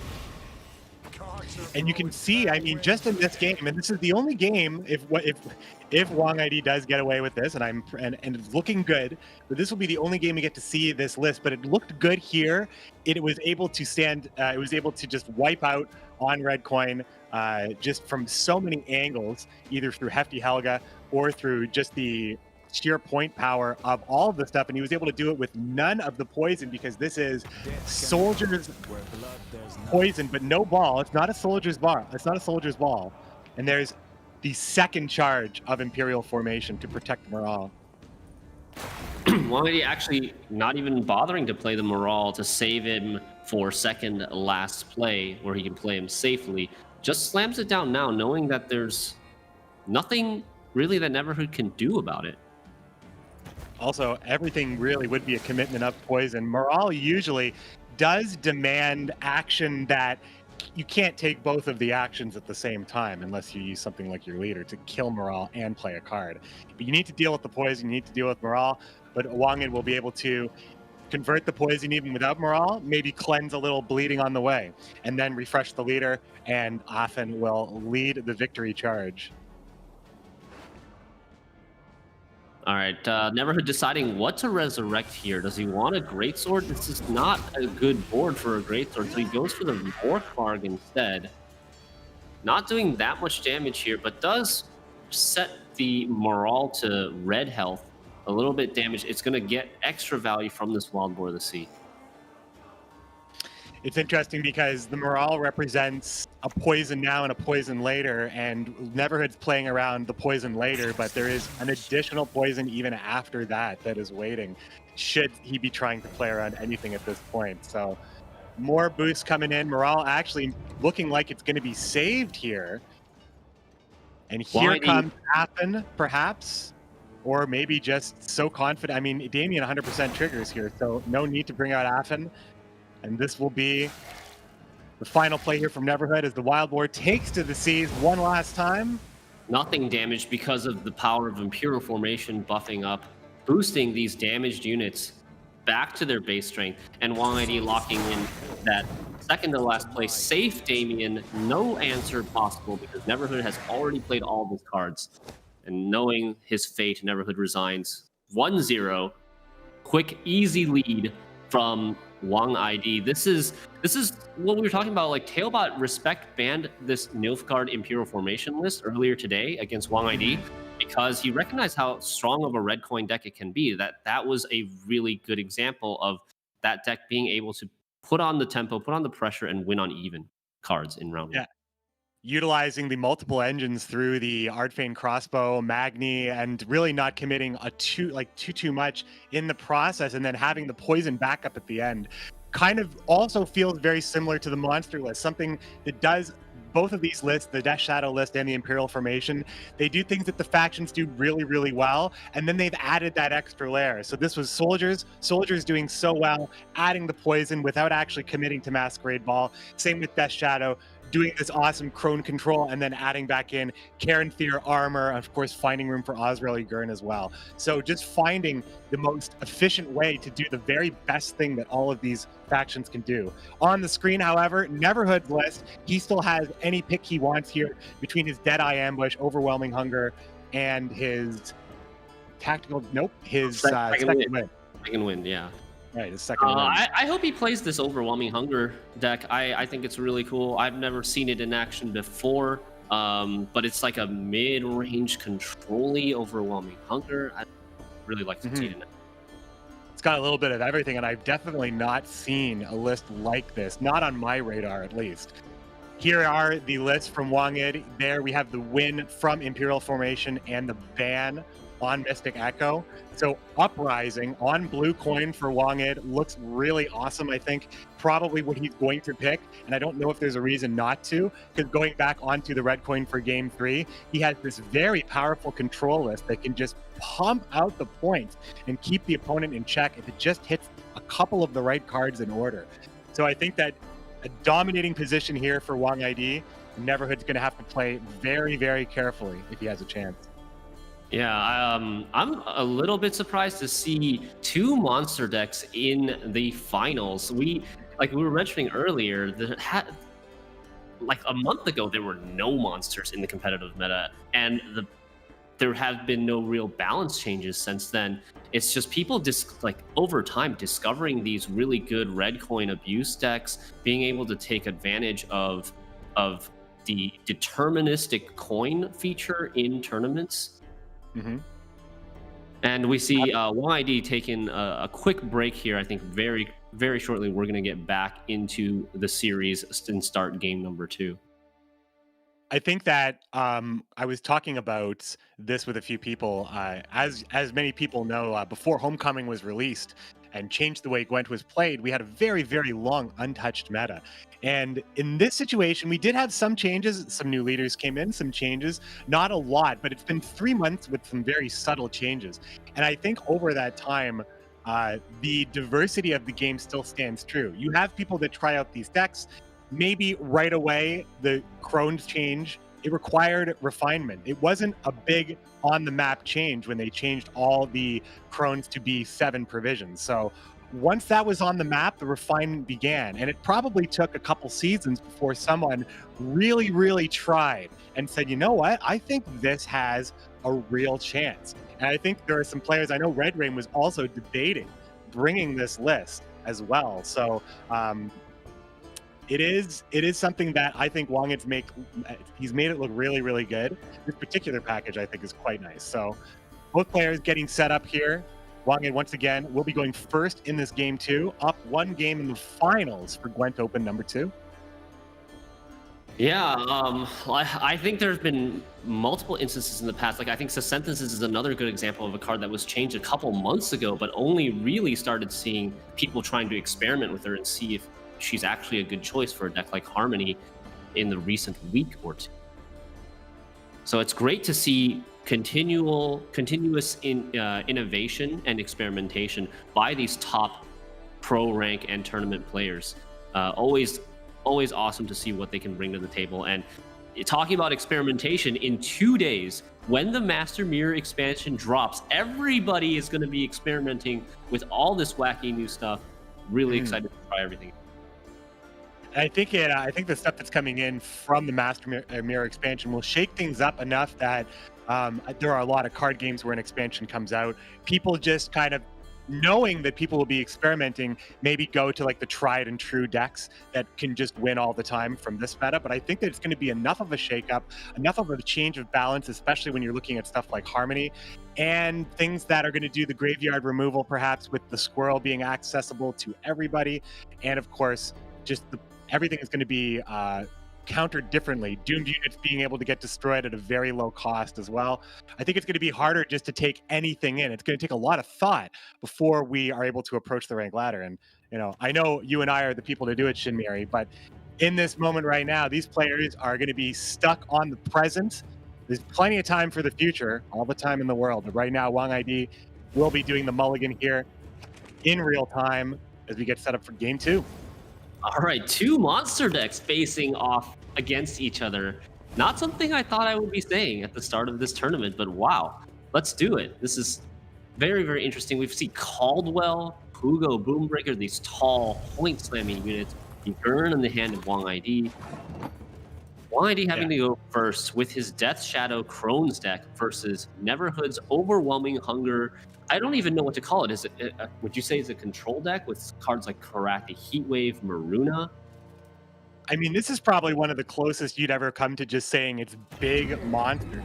And you can see, I mean, just in this game, and this is the only game if Wang ID does get away with this, and it's looking good, but this will be the only game we get to see this list. But it looked good here. It was able to stand. It was able to just wipe out on Red Coin, just from so many angles, either through Hefty Helga or through just the sheer point power of all of the stuff, and he was able to do it with none of the poison, because this is Soldier's poison, but no ball. It's not a Soldier's bar. It's not a Soldier's ball. And there's the second charge of Imperial Formation to protect Morale. Wang ID actually not even bothering to play the Morale to save him for second last play, where he can play him safely. Just slams it down now, knowing that there's nothing really that Neverhood can do about it. Also, everything really would be a commitment of poison. Morale usually does demand action that you can't take both of the actions at the same time unless you use something like your leader to kill Morale and play a card. But you need to deal with the poison, you need to deal with Morale, but Wang Id will be able to convert the poison even without Morale, maybe cleanse a little bleeding on the way, and then refresh the leader, and Afen will lead the victory charge. All right, Neverhood deciding what to resurrect here. Does he want a Greatsword? This is not a good board for a Greatsword, so he goes for the Vorkvarg instead. Not doing that much damage here, but does set the Morale to red health. A little bit damage. It's going to get extra value from this Wild Boar of the Sea. It's interesting because the Morale represents a poison now and a poison later, and Neverhood's playing around the poison later, but there is an additional poison even after that is waiting, should he be trying to play around anything at this point. So more boosts coming in. Morale actually looking like it's going to be saved here. And here comes Afen, perhaps, or maybe just so confident. I mean, Damien 100% triggers here, so no need to bring out Afen. And this will be the final play here from Neverhood as the Wild Boar takes to the seas one last time. Nothing damaged because of the power of Imperial Formation buffing up, boosting these damaged units back to their base strength, and Wang ID locking in that second to last place safe Damien. No answer possible because Neverhood has already played all of his cards. And knowing his fate, Neverhood resigns 1-0. Quick, easy lead from Wang ID. This is what we were talking about. Like Tailbot Respect banned this Nilfgaard Imperial Formation list earlier today against Wang ID because he recognized how strong of a red coin deck it can be. That was a really good example of that deck being able to put on the tempo, put on the pressure, and win on even cards in round one. Utilizing the multiple engines through the Ardfane crossbow, Magni, and really not committing too much in the process, and then having the poison backup at the end, kind of also feels very similar to the monster list. Something that does both of these lists, the Death Shadow list and the Imperial Formation, they do things that the factions do really, really well, and then they've added that extra layer. So this was Soldiers doing so well, adding the poison without actually committing to Masquerade Ball. Same with Death Shadow, doing this awesome Crone control and then adding back in Karen Thier armor, of course finding room for Osrel Gurn as well. So just finding the most efficient way to do the very best thing that all of these factions can do. On the screen, however, Neverhood's list, he still has any pick he wants here between his Deadeye Ambush, Overwhelming Hunger, and his tactical, his second win. Second win, yeah. Right, his second win. I hope he plays this Overwhelming Hunger deck. I think it's really cool. I've never seen it in action before, but it's like a mid-range control-y Overwhelming Hunger. I really like to see it in it. It's got a little bit of everything, and I've definitely not seen a list like this, not on my radar at least. Here are the lists from Wang Id. There we have the win from Imperial Formation and the ban on Mystic Echo. So Uprising on blue coin for Wang Id looks really awesome. I think probably what he's going to pick, and I don't know if there's a reason not to, because going back onto the red coin for game 3, he has this very powerful control list that can just pump out the points and keep the opponent in check if it just hits a couple of the right cards in order. So I think that a dominating position here for Wang ID, Neverhood's going to have to play very, very carefully if he has a chance. Yeah, I'm a little bit surprised to see 2 monster decks in the finals. Like we were mentioning earlier, like a month ago, there were no monsters in the competitive meta, and there have been no real balance changes since then. It's just people like over time discovering these really good red coin abuse decks, being able to take advantage of the deterministic coin feature in tournaments. And we see Wang ID taking a quick break here. I think very, very shortly we're going to get back into the series and start game number 2. I think that I was talking about this with a few people. As many people know, before Homecoming was released and changed the way Gwent was played, we had a very, very long untouched meta. And in this situation, we did have some changes. Some new leaders came in, some changes, not a lot, but it's been 3 months with some very subtle changes. And I think over that time, the diversity of the game still stands true. You have people that try out these decks. Maybe right away, the Crohn's change, it required refinement. It wasn't a big on-the-map change when they changed all the Crohn's to be 7 provisions. So once that was on the map, the refinement began. And it probably took a couple seasons before someone really, really tried and said, you know what, I think this has a real chance. And I think there are some players, I know Red Rain was also debating bringing this list as well. So it is something that I think Wang Id's he's made it look really, really good. This particular package I think is quite nice. So both players getting set up here. Wang Id once again will be going first in this game 2, up 1 game in the finals for Gwent Open number 2. Yeah, I think there's been multiple instances in the past. Like I think Synthesis is another good example of a card that was changed a couple months ago, but only really started seeing people trying to experiment with her and see if she's actually a good choice for a deck like Harmony in the recent week or 2. So it's great to see continuous innovation and experimentation by these top pro rank and tournament players. Always awesome to see what they can bring to the table. And talking about experimentation, in 2 days, when the Master Mirror expansion drops, everybody is going to be experimenting with all this wacky new stuff. Really excited to try everything. I think the stuff that's coming in from the Master Mirror expansion will shake things up enough that there are a lot of card games where an expansion comes out. People just kind of knowing that people will be experimenting, maybe go to like the tried and true decks that can just win all the time from this meta. But I think that it's going to be enough of a shakeup, enough of a change of balance, especially when you're looking at stuff like Harmony and things that are going to do the graveyard removal, perhaps with the squirrel being accessible to everybody. And of course, just everything is going to be countered differently. Doomed units being able to get destroyed at a very low cost as well. I think it's going to be harder just to take anything in. It's going to take a lot of thought before we are able to approach the rank ladder. And I know you and I are the people to do it, Shinmiri, but in this moment right now, these players are going to be stuck on the present. There's plenty of time for the future, all the time in the world. But right now, Wang ID will be doing the mulligan here in real time as we get set up for game 2. All right, 2 monster decks facing off against each other. Not something I thought I would be saying at the start of this tournament, but wow, let's do it. This is very, very interesting. We've seen Caldwell, Hugo, Boombreaker, these tall point slamming units. The Urn in the hand of Wang ID. Wang ID having to go first with his Death Shadow Crone's deck versus Neverhood's Overwhelming Hunger. I don't even know what to call it. Is it? Would you say it's a control deck with cards like Karate Heatwave, Maruna? I mean, this is probably one of the closest you'd ever come to just saying it's big monsters.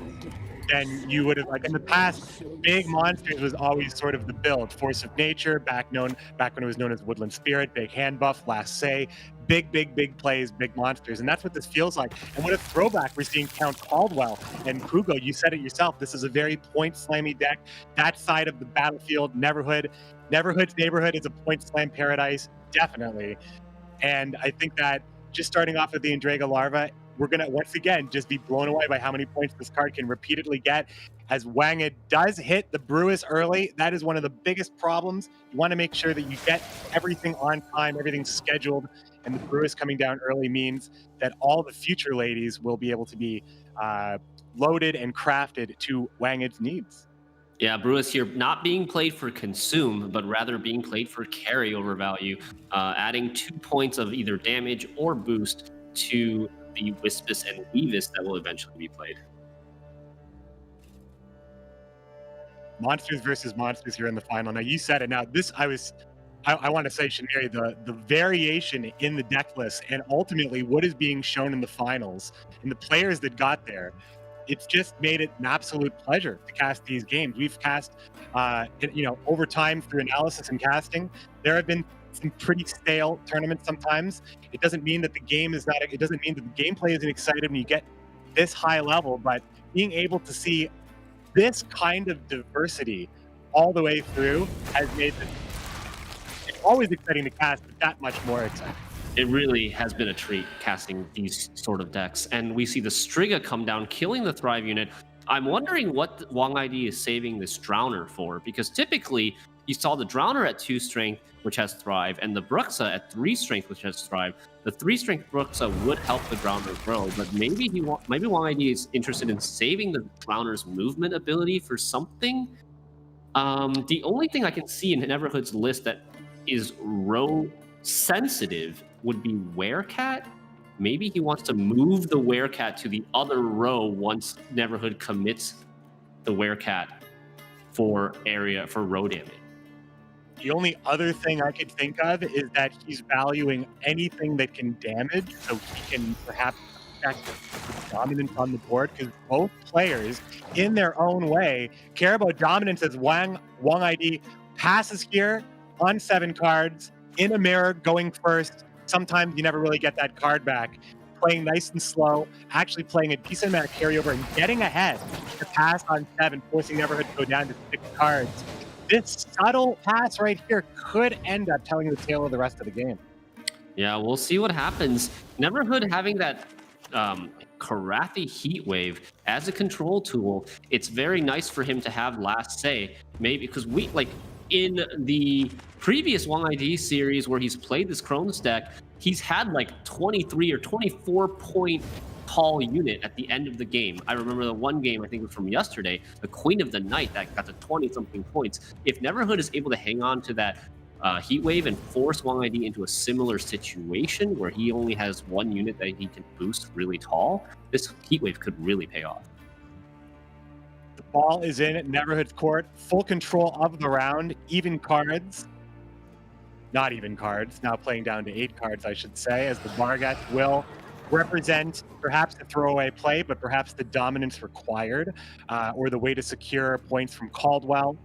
Than you would have, like in the past, big monsters was always sort of the build. Force of Nature, back when it was known as Woodland Spirit, big hand buff, last say, big plays, big monsters. And that's what this feels like. And what a throwback we're seeing Count Caldwell and Hugo. You said it yourself. This is a very point slammy deck. That side of the battlefield, Neverhood's neighborhood is a point slam paradise, definitely. And I think that just starting off with the Endrega Larva, we're going to once again just be blown away by how many points this card can repeatedly get. As Wanged does hit the Brewis early, that is one of the biggest problems. You want to make sure that you get everything on time, everything scheduled, and the Brewis coming down early means that all the future ladies will be able to be loaded and crafted to Wanged's needs. Yeah, Brewis here not being played for consume, but rather being played for carryover value, adding 2 points of either damage or boost to the Wispus and Weavis that will eventually be played. Monsters versus monsters here in the final. Now, you said it. Now, I want to say, Shinmiri, the variation in the deck list and ultimately what is being shown in the finals and the players that got there, it's just made it an absolute pleasure to cast these games. We've cast, over time through analysis and casting, there have been some pretty stale tournaments sometimes. It doesn't mean that the game is not, it doesn't mean that the gameplay isn't exciting when you get this high level, but being able to see this kind of diversity all the way through has made it's always exciting to cast, but that much more exciting. It really has been a treat casting these sort of decks. And we see the Striga come down, killing the Thrive unit. I'm wondering what Wang ID is saving this Drowner for, because typically you saw the Drowner at 2 strength, which has Thrive, and the Bruxa at 3 strength, which has Thrive. The 3 strength Bruxa would help the Drowner grow, but maybe Wang ID is interested in saving the Drowner's movement ability for something. The only thing I can see in Neverhood's list that is row sensitive would be Werecat. Maybe he wants to move the Werecat to the other row once Neverhood commits the Werecat for row damage. The only other thing I could think of is that he's valuing anything that can damage, so he can perhaps affect the dominance on the board, because both players, in their own way, care about dominance as Wang ID passes here on 7 cards, in a mirror, going first. Sometimes you never really get that card back. Playing nice and slow, actually playing a decent amount of carryover and getting ahead to pass on 7, forcing Neverhood to go down to 6 cards. This subtle pass right here could end up telling the tale of the rest of the game. Yeah, we'll see what happens. Neverhood having that Karathi Heatwave as a control tool, it's very nice for him to have last say. Maybe because in the previous Wang ID series where he's played this Crohn's deck, he's had like 23 or 24 point tall unit at the end of the game. I remember the one game, I think it was from yesterday, the Queen of the Night that got to 20-something points. If Neverhood is able to hang on to that heat wave and force Wang ID into a similar situation where he only has one unit that he can boost really tall, this heat wave could really pay off. The ball is in at Neverhood's court, full control of the round, even cards. Not even cards, now playing down to 8 cards, I should say, as the Vargas will represent perhaps the throwaway play, but perhaps the dominance required, or the way to secure points from Caldwell.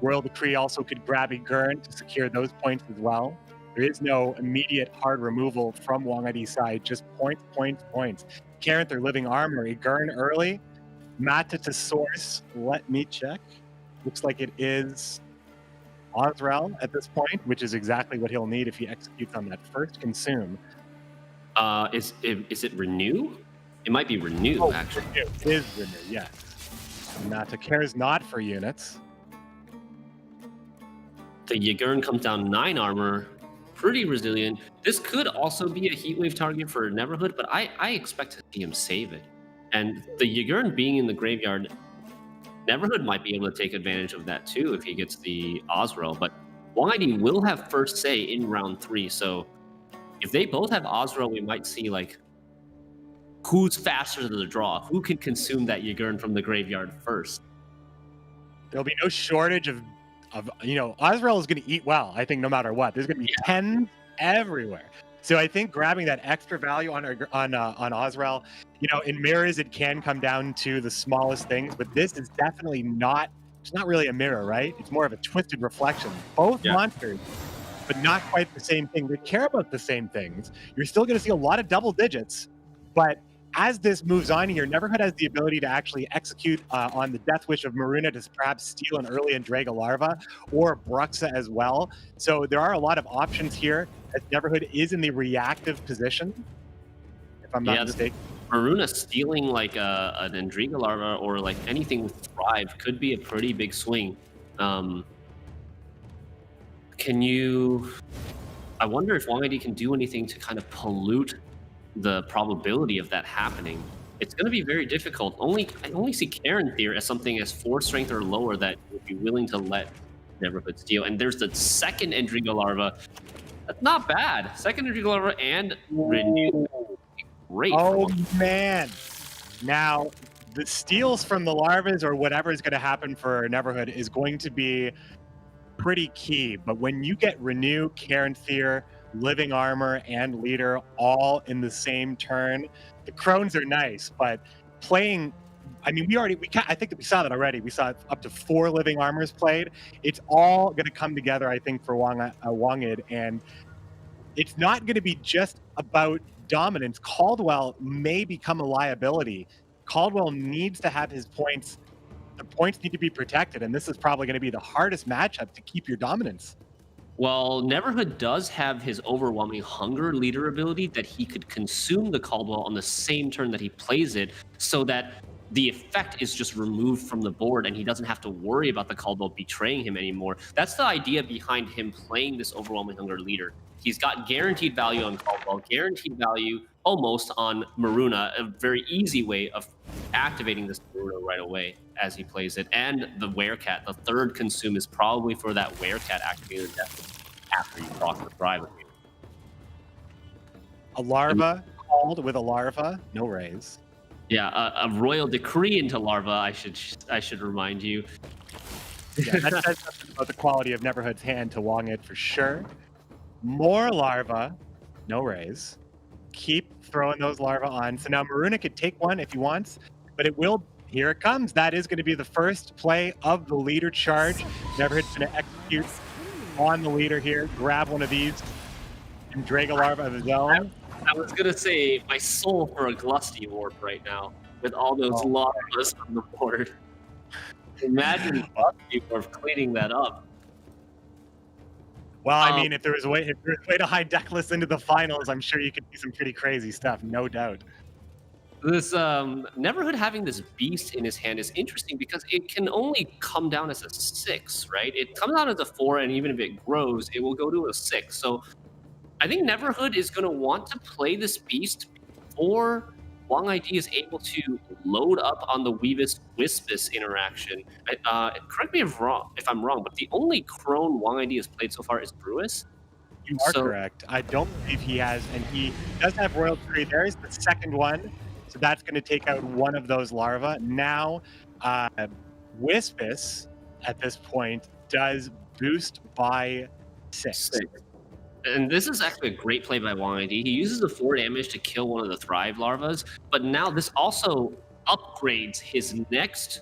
Royal Decree also could grab a Gurn to secure those points as well. There is no immediate hard removal from Wang ID's side, just points, points, points. Caranthir living armor, a Gurn early. Mata to source, let me check. Looks like it is Ozrel at this point, which is exactly what he'll need if he executes on that first consume. Is it Renew? It might be Renew, actually. Renew. It is Renew, yes. Mata cares not for units. The Yagurn comes down 9 armor, pretty resilient. This could also be a heatwave target for Neverhood, but I expect to see him save it. And the Yagurn being in the graveyard, Neverhood might be able to take advantage of that too if he gets the Ozrel, but Wang ID will have first say in round 3, so if they both have Ozrel, we might see like who's faster to the draw, who can consume that Yagurn from the graveyard first. There'll be no shortage of Ozrel is going to eat well, I think, no matter what. There's going to be 10 everywhere. So I think grabbing that extra value on Ozrel, in mirrors, it can come down to the smallest things, but this is definitely not, it's not really a mirror, right? It's more of a twisted reflection. Both monsters, but not quite the same thing. They care about the same things. You're still going to see a lot of double digits, but as this moves on here, Neverhood has the ability to actually execute on the Death Wish of Maruna to perhaps steal an early Andrega Larva or Bruxa as well. So there are a lot of options here as Neverhood is in the reactive position, if I'm not mistaken. Maruna stealing like an Andrega Larva or like anything with Thrive could be a pretty big swing. I wonder if Wang ID can do anything to kind of pollute the probability of that happening. It's going to be very difficult. I only see Caranthir as something as 4 strength or lower that would be willing to let Neverhood steal. And there's the second Andrega Larva. That's not bad. Second Andrega Larva and Renew. Great. Oh man! Now the steals from the larvas or whatever is going to happen for Neverhood is going to be pretty key. But when you get Renew, Caranthir, Living Armor, and Leader all in the same turn, the Crones are nice, but playing, I mean, I think that we saw that already. We saw up to 4 Living Armors played. It's all going to come together, I think, for Wangid, and it's not going to be just about dominance. Caldwell may become a liability. Caldwell needs to have his points. The points need to be protected, and this is probably going to be the hardest matchup to keep your dominance. Well, Neverhood does have his Overwhelming Hunger leader ability that he could consume the Caldwell on the same turn that he plays it, so that the effect is just removed from the board and he doesn't have to worry about the Caldwell betraying him anymore. That's the idea behind him playing this Overwhelming Hunger leader. He's got guaranteed value on Caldwell, guaranteed value almost on Maruna, a very easy way of activating this Maruna right away as he plays it. And the Werecat, the third consume is probably for that Werecat activated death after you cross the Thrive. A larva called with a larva, no raise. Yeah, a Royal Decree into larva, I should remind you. Yeah, that says something about the quality of Neverhood's hand to Wangid for sure. More larva, no raise. Keep throwing those larva on. So now Maruna could take one if he wants, but it will, here it comes. That is going to be the first play of the leader charge. Neverhood's going to execute on the leader here, grab one of these, and drag a larva of his own. I was going to say, my soul for a Glusty Warp right now, with all those larvas on the board. Imagine Glusty Warp cleaning that up. Well, I mean, if there was a way to hide Deckless into the finals, I'm sure you could do some pretty crazy stuff, no doubt. This Neverhood having this beast in his hand is interesting because it can only come down as a 6, right? It comes out as a 4, and even if it grows, it will go to a 6. So I think Neverhood is going to want to play this beast before Wong ID is able to load up on the Weavis Wispus interaction. Correct me if I'm wrong, but the only Crone Wong ID has played so far is Brewis. You are correct. I don't believe he has, and he does have Royal Tree. There is the second one, so that's going to take out one of those larvae. Now, Wispus at this point does boost by 6. And this is actually a great play by Wong ID. He uses the 4 damage to kill one of the Thrive larvas, but now this also upgrades his next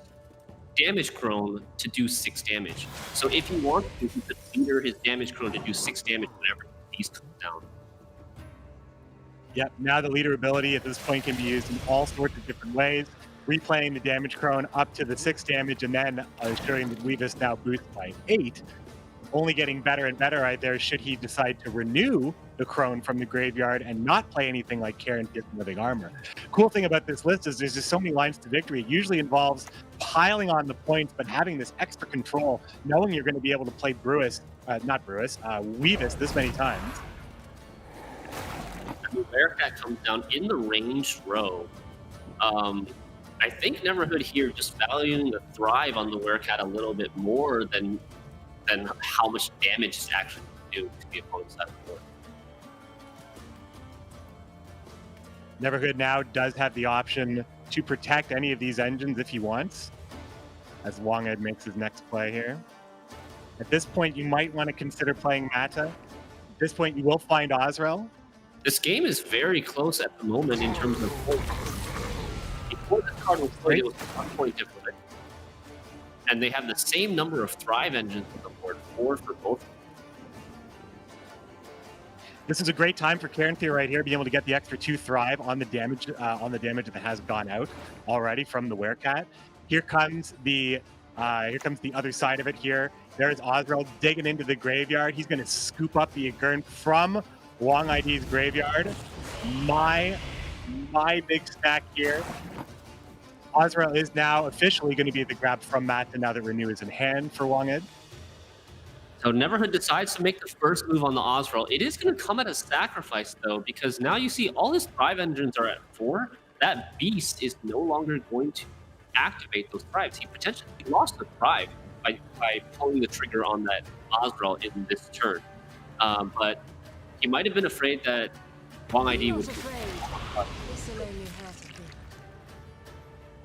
damage crone to do 6 damage. So if he wants to, he could meter his damage crone to do 6 damage whenever the beast comes down. Yep, now the leader ability at this point can be used in all sorts of different ways. Replaying the damage crone up to the 6 damage, and then showing that Weavis now boosts by 8. Only getting better and better right there should he decide to renew the crone from the graveyard and not play anything like Karen Kiss Living Armor. Cool thing about this list is there's just so many lines to victory. It usually involves piling on the points, but having this extra control, knowing you're going to be able to play Weavis this many times. The Bearcat comes down in the ranged row. I think Neverhood here just valuing the Thrive on the Werecat a little bit more than how much damage it's actually do to the opponent's side of the board. Neverhood now does have the option to protect any of these engines if he wants, as Wonged makes his next play here. At this point, you might want to consider playing Mata. At this point, you will find Azrael. This game is very close at the moment in terms of points. Before this card was played, it was 1 point difference. And they have the same number of Thrive engines on the board, 4 for both. This is a great time for Karen Thier right here, being able to get the extra 2 Thrive on the damage that has gone out already from the Werecat. Here comes the other side of it here. There's Azrael digging into the graveyard. He's going to scoop up the Agurn from Wong ID's graveyard. My big stack here. Azrael is now officially going to be the grab from Matt, now that Renew is in hand for Wonged. So Neverhood decides to make the first move on the Azrael. It is going to come at a sacrifice, though, because now you see all his Thrive engines are at 4. That Beast is no longer going to activate those Thrives. He potentially lost the Thrive by pulling the trigger on that Azrael in this turn. But he might have been afraid that Wong ID would...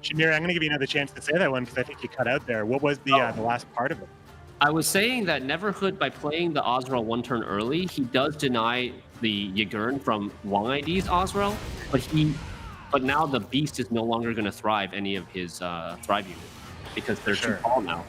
Shamir, I'm going to give you another chance to say that one because I think you cut out there. What was the last part of it? I was saying that Neverhood, by playing the Azrael 1 turn early, he does deny the Yagurn from Wong ID's Azrael, but now the Beast is no longer going to Thrive any of his Thrive units because they're too tall now.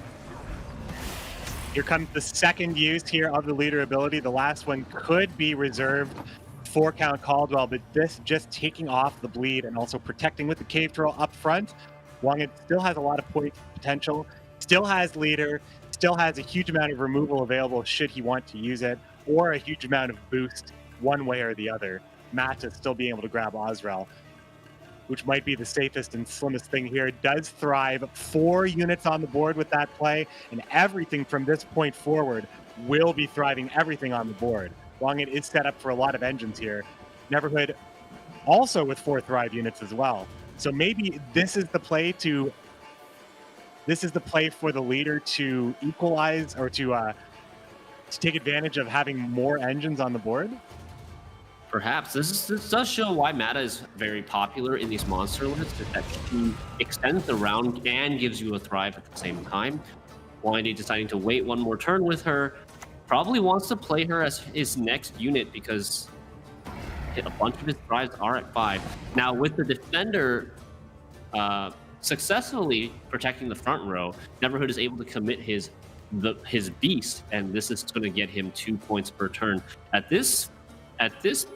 Here comes the second use here of the leader ability. The last one could be reserved for Count Caldwell, but this just taking off the bleed and also protecting with the Cave Troll up front. Wonged still has a lot of point potential, still has leader, still has a huge amount of removal available should he want to use it, or a huge amount of boost one way or the other. Matt is still being able to grab Azrael, which might be the safest and slimmest thing here. It does Thrive 4 units on the board with that play, and everything from this point forward will be thriving everything on the board. Wonged is set up for a lot of engines here. Neverhood also with 4 Thrive units as well. So maybe this is the play for the leader to equalize or to take advantage of having more engines on the board. Perhaps. This does show why Mata is very popular in these monster lists, is that she extends the round and gives you a Thrive at the same time. Wonged deciding to wait 1 more turn with her, probably wants to play her as his next unit because a bunch of his Thrives are at 5. Now with the Defender successfully protecting the front row, Neverhood is able to commit his Beast, and this is going to get him 2 points per turn. At this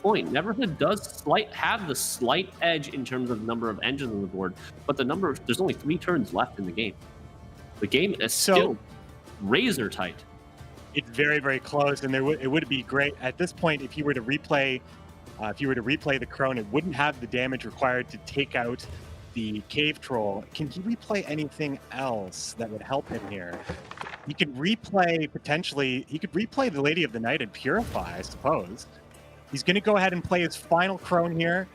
point, Neverhood does have the slight edge in terms of number of engines on the board, but there's only 3 turns left in the game. The game is still razor tight. It's very, very close, and it would be great at this point if you were to replay the Crone. It wouldn't have the damage required to take out the Cave Troll. Can he replay anything else that would help him here? He could replay the Lady of the Night and Purify, I suppose. He's going to go ahead and play his final Crone here.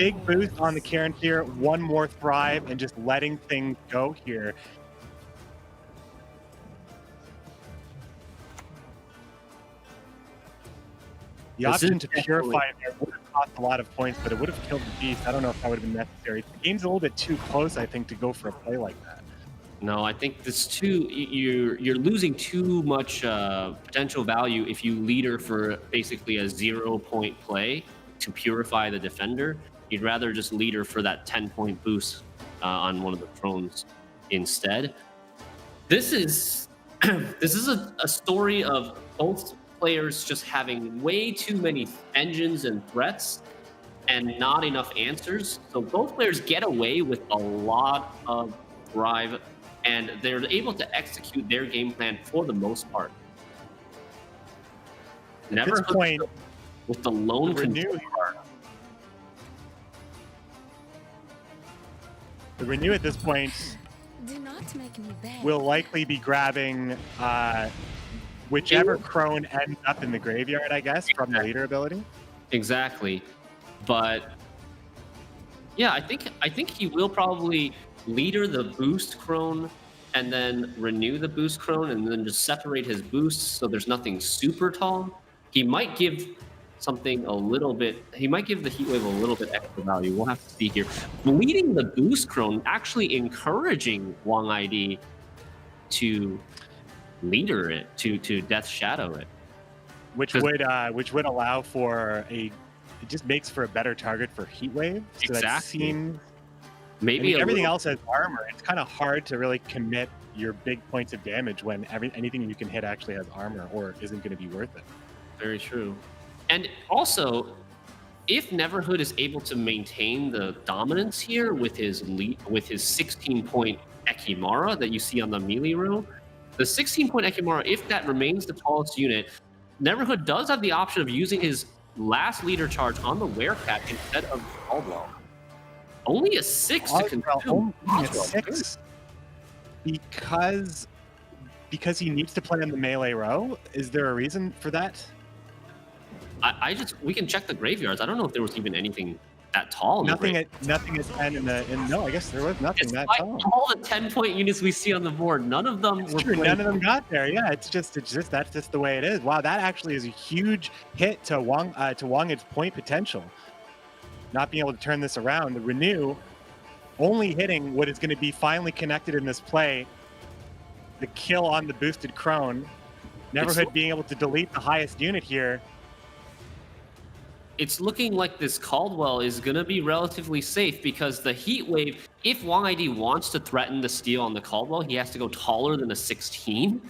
big boost on the Karen here, one more thrive, and just letting things go here. The option to purify there would have cost a lot of points, but it would have killed the beast. I don't know if that would have been necessary. The game's a little bit too close, I think, to go for a play like that. No, I think this you're losing too much potential value if you leader for basically a 0-point play to purify the defender. You'd rather just leader for that 10-point boost on one of the thrones instead. This is a story of both players just having way too many engines and threats and not enough answers. So both players get away with a lot of drive, and they're able to execute their game plan for the most part. At this point, with the lone Renew card. The Renew at this point Do not make me beg. will likely be grabbing whichever crone ends up in the graveyard, I guess, from the leader ability. Exactly. But yeah, I think he will probably leader the boost crone and then renew the boost crone and then just separate his boosts so there's nothing super tall. He might give something a little bit, he might give the Heatwave a little bit extra value. We'll have to see here. Leading the boost crone, actually encouraging Wang ID to leader it, to Death Shadow it. Which would allow for it just makes for a better target for Heatwave. So that Exactly. seems, Maybe everything else has armor. It's kind of hard to really commit your big points of damage when anything you can hit actually has armor or isn't going to be worth it. Very true. And also, if Neverhood is able to maintain the dominance here with his 16-point Ekimara that you see on the melee row, the 16-point Ekimara, if that remains the tallest unit, Neverhood does have the option of using his last leader charge on the Werecat instead of Caldwell. Only a 6 to consume. Only a 6 because he needs to play in the melee row. Is there a reason for that? We can check the graveyards. I don't know if there was even anything that tall. Nothing is 10 no, I guess there was nothing that tall. All the 10-point units we see on the board, none of them were True, none of them got there. Yeah, it's just that's just the way it is. Wow, that actually is a huge hit to Wang's point potential. Not being able to turn this around. The Renew only hitting what is going to be finally connected in this play. The kill on the boosted Crone. Neverhood being able to delete the highest unit here. It's looking like this Caldwell is going to be relatively safe because the Heatwave, if Wang ID wants to threaten the steal on the Caldwell, he has to go taller than a 16.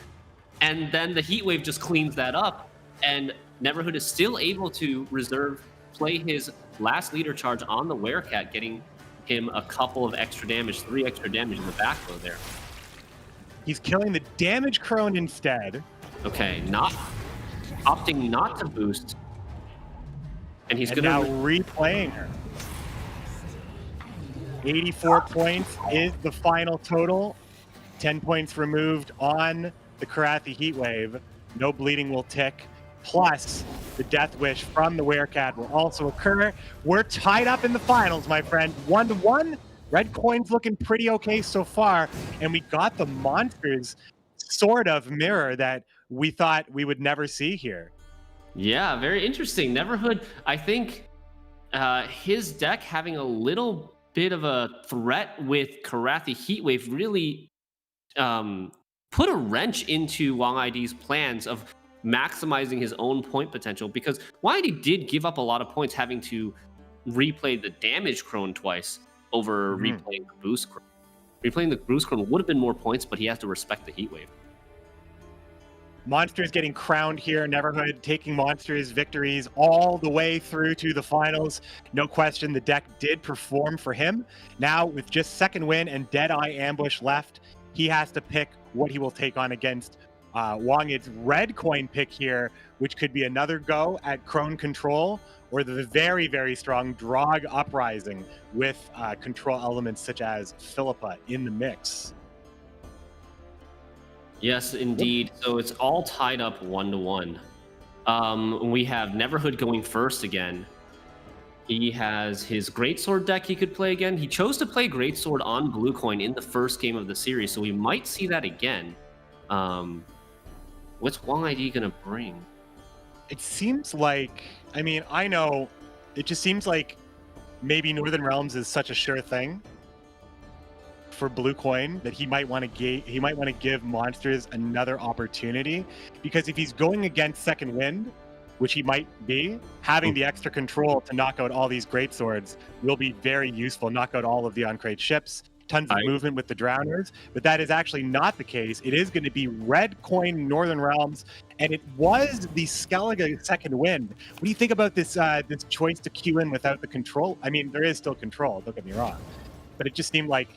And then the Heatwave just cleans that up. And Neverhood is still able to play his last leader charge on the Werecat, getting him a couple of extra damage, 3 extra damage in the back row there. He's killing the damage Crone instead. Okay, opting not to boost. And he's going to now replaying her. 84 points is the final total. 10 points removed on the Karathi Heatwave. No bleeding will tick. Plus, the Death Wish from the Werecat will also occur. We're tied up in the finals, my friend. 1-1. Red Coin's looking pretty okay so far. And we got the monsters sort of mirror that we thought we would never see here. Yeah, very interesting. Neverhood, I think his deck having a little bit of a threat with Karathi Heatwave really put a wrench into Wang ID's plans of maximizing his own point potential, because Wang ID did give up a lot of points having to replay the damage Crone twice over replaying the boost Crone. Replaying the boost Crone would have been more points, but he has to respect the Heatwave. Monsters getting crowned here. Neverhood taking Monsters victories all the way through to the finals. No question, the deck did perform for him. Now, with just second win and Deadeye Ambush left, he has to pick what he will take on against Wang. It's Red Coin pick here, which could be another go at Crone control, or the very, very strong Drog Uprising with control elements such as Philippa in the mix. Yes, indeed. So it's all tied up 1-1. We have Neverhood going first again. He has his Greatsword deck he could play again. He chose to play Greatsword on Blue Coin in the first game of the series, so we might see that again. What's Wang ID going to bring? It seems like, I mean, I know, it just seems like maybe Northern Realms is such a sure thing for Blue Coin that he might want to give Monsters another opportunity, because if he's going against Second Wind, which he might be, having the extra control to knock out all these great swords will be very useful. Knock out all of the on-crate ships, tons of movement with the Drowners, but that is actually not the case. It is going to be Red Coin Northern Realms, and it was the Skellige Second Wind. What do you think about this this choice to queue in without the control? I mean, there is still control, don't get me wrong, but it just seemed like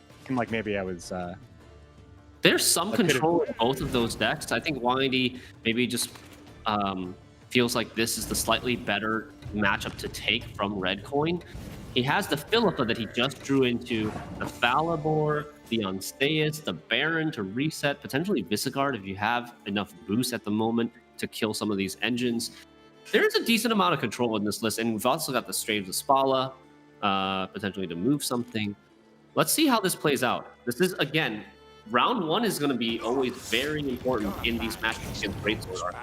maybe I was... There's some control in both of those decks. I think YD maybe just feels like this is the slightly better matchup to take from Red Coin. He has the Philippa that he just drew into, the Falibor, the Unsteus, the Baron to reset, potentially Visigored if you have enough boost at the moment to kill some of these engines. There's a decent amount of control in this list, and we've also got the Straves of Spala, potentially to move something. Let's see how this plays out. This is, again, round one is going to be always very important in these matches against Greatsword.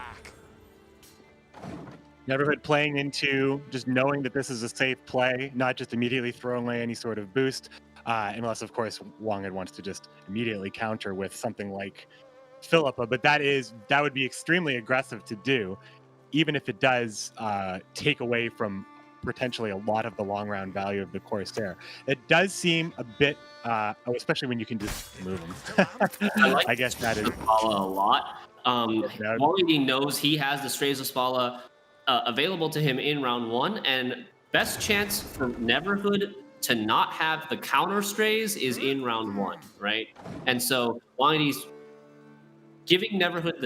Neverhood playing into just knowing that this is a safe play, not just immediately throwing away any sort of boost, unless, of course, Wonged wants to just immediately counter with something like Philippa. But that would be extremely aggressive to do, even if it does take away from potentially a lot of the long round value of the Corsair. It does seem a bit, especially when you can just move them. I guess that is Spala a lot. Already knows he has the Strays of Spala available to him in round one, and best chance for Neverhood to not have the counter Strays is in round one, right? And so Wangi's giving Neverhood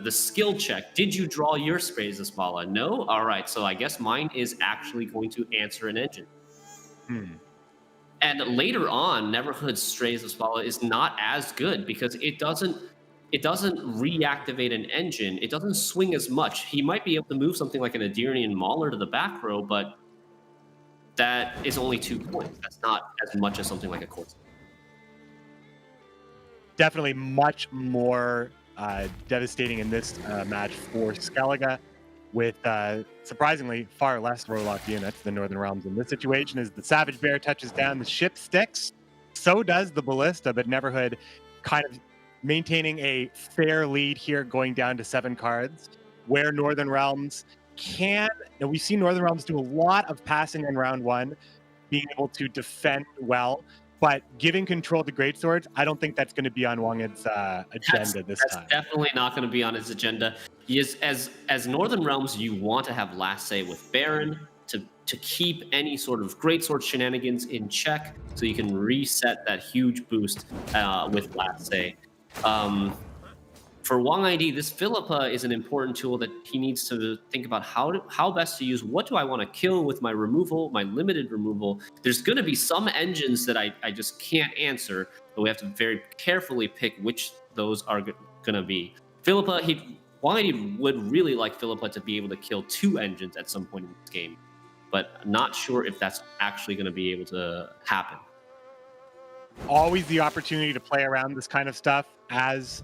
the skill check. Did you draw your Strays of Spala? No? All right, so I guess mine is actually going to answer an engine. And later on, Neverhood's Strays of Spala is not as good because it doesn't reactivate an engine. It doesn't swing as much. He might be able to move something like an Adirnian Mauler to the back row, but that is only 2 points. That's not as much as something like a Corsair. Definitely much more devastating in this match for Skellige, with surprisingly far less Warlock units than Northern Realms in this situation. As the Savage Bear touches down, the ship sticks. So does the Ballista, but Neverhood kind of maintaining a fair lead here, going down to 7 cards, where Northern Realms can, and we've seen Northern Realms do a lot of passing in round one, being able to defend well, but giving control to Greatswords, I don't think that's going to be on Wonged's agenda this time. That's definitely not going to be on his agenda. He is, as Northern Realms, you want to have last say with Baron to keep any sort of Greatsword shenanigans in check, so you can reset that huge boost with last say. For Wang ID, this Philippa is an important tool that he needs to think about how best to use. What do I want to kill with my removal, my limited removal? There's going to be some engines that I just can't answer, but we have to very carefully pick which those are going to be. Philippa, Wang ID would really like Philippa to be able to kill 2 engines at some point in this game, but not sure if that's actually going to be able to happen. Always the opportunity to play around this kind of stuff as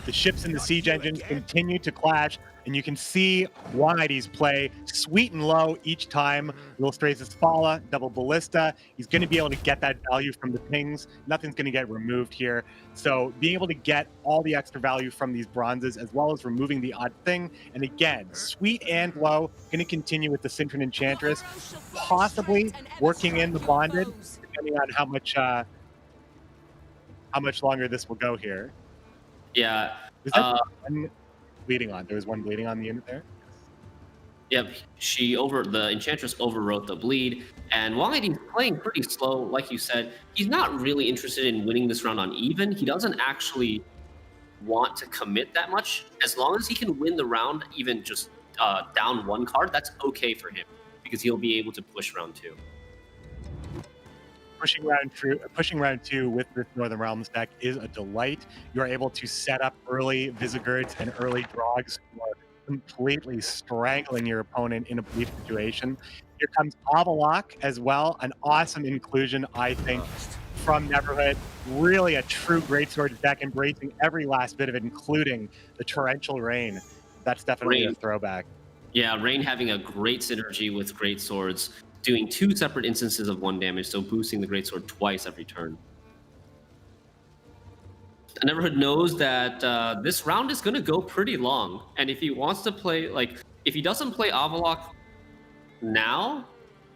the ships and the siege engines continue to clash, and you can see Wang ID's play sweet and low each time. Will Strays Spala, double Ballista. He's going to be able to get that value from the pings. Nothing's going to get removed here. So being able to get all the extra value from these bronzes, as well as removing the odd thing. And again, sweet and low, going to continue with the Cintron Enchantress, possibly working in the bonded, depending on how much longer this will go here. Yeah. Was that one bleeding on? There was one bleeding on the unit there? Yep, the Enchantress overwrote the bleed, and Wang Yi's playing pretty slow, like you said. He's not really interested in winning this round on even. He doesn't actually want to commit that much. As long as he can win the round, even just down 1 card, that's okay for him, because he'll be able to push round 2. Pushing round 2 with this Northern Realms deck is a delight. You're able to set up early Visigurds and early Drogs who are completely strangling your opponent in a bleed situation. Here comes Avalok as well. An awesome inclusion, I think, from Neverhood. Really a true Greatsword deck, embracing every last bit of it, including the Torrential Rain. That's definitely a throwback. Yeah, Rain having a great synergy with Great Swords, doing 2 separate instances of 1 damage, so boosting the Great Sword twice every turn. Neverhood knows that this round is going to go pretty long, and if he wants to play, like, if he doesn't play Avalok now,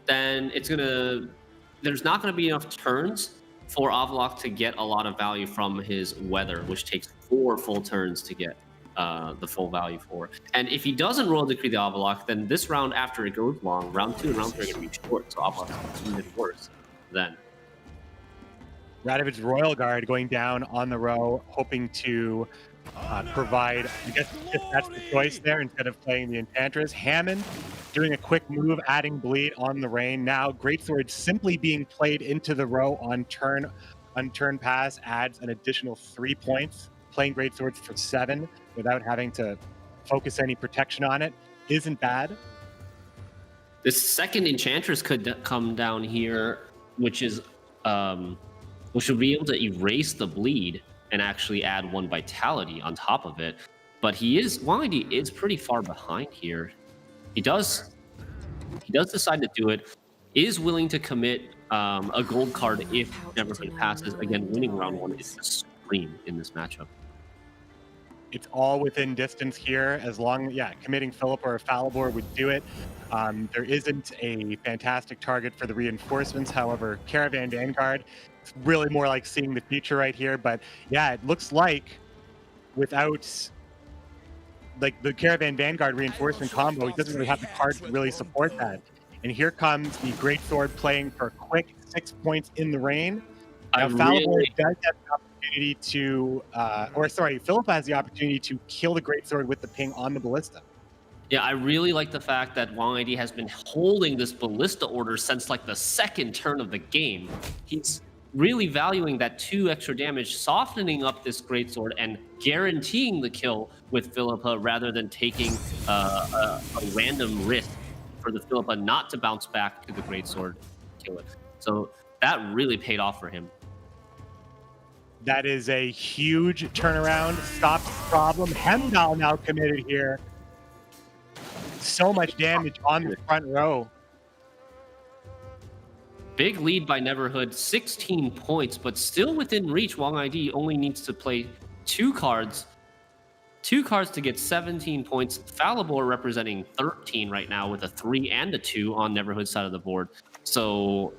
then there's not going to be enough turns for Avalok to get a lot of value from his Weather, which takes 4 full turns to get the full value for. And if he doesn't roll Decree the Avalok, then this round, after it goes long, round 2 and round 3 are going to be short, so Avalok's even worse then. Radovid's Royal Guard going down on the row, hoping to provide, I guess that's the choice there instead of playing the Enchantress. Hammond doing a quick move, adding bleed on the Rain. Now Greatsword simply being played into the row on turn pass adds an additional 3 points. Playing Greatswords for 7 without having to focus any protection on it isn't bad. This second Enchantress could come down here, which is which will be able to erase the bleed and actually add 1 vitality on top of it. But Wang Di is pretty far behind here. He does decide to do it, is willing to commit a gold card if Neverhood passes. Again, winning round 1 is supreme in this matchup. It's all within distance here, as long, committing Philip or Falibor would do it. There isn't a fantastic target for the reinforcements. However, Caravan Vanguard, it's really more like seeing the future right here. But yeah, it looks like without like the Caravan Vanguard reinforcement combo, he doesn't really have the cards to really support that. And here comes the Greatsword playing for a quick 6 points in the Rain. Now, Falibor does have the opportunity to, Philip has the opportunity to kill the Greatsword with the ping on the Ballista. Yeah, I really like the fact that Wang ID has been holding this Ballista order since like the second turn of the game. He's really valuing that 2 extra damage, softening up this Greatsword and guaranteeing the kill with Philippa rather than taking a random risk for the Philippa not to bounce back to the Greatsword to kill it. So that really paid off for him. That is a huge turnaround. Stops the problem. Hemdall now committed here. So much damage on the front row. Big lead by Neverhood, 16 points, but still within reach. Wang ID only needs to play 2 cards. 2 cards to get 17 points. Falibor representing 13 right now with a 3 and a 2 on Neverhood's side of the board. So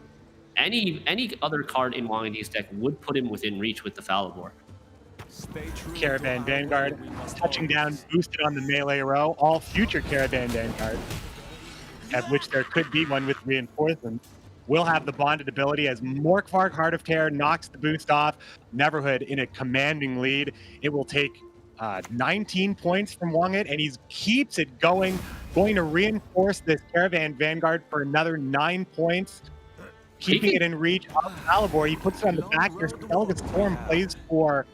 any other card in Wang ID's deck would put him within reach with the Falibor. Caravan Vanguard touching down, boosted on the melee row. All future Caravan Vanguard, at which there could be one with reinforcements, will have the bonded ability as Morkvarg Heart of Terror knocks the boost off. Neverhood in a commanding lead. It will take 19 points from Wang It, and he keeps it going to reinforce this Caravan Vanguard for another 9 points. Keeping it in reach of Falibor. He puts it on the back here. Skellige Storm plays for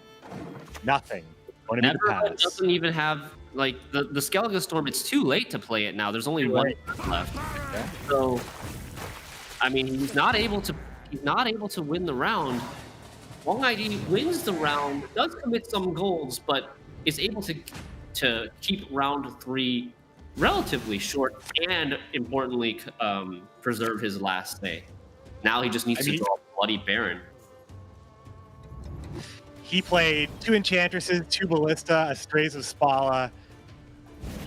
nothing. Neverhood doesn't even have, like, the Skellige Storm. It's too late to play it now. There's only 1 left. Okay. So, I mean, he's not able to win the round. Wang ID wins the round, does commit some goals, but is able to keep round 3 relatively short and, importantly, preserve his last say. Now he just needs to draw Bloody Baron. He played 2 Enchantresses, 2 Ballista, a Strays of Spala.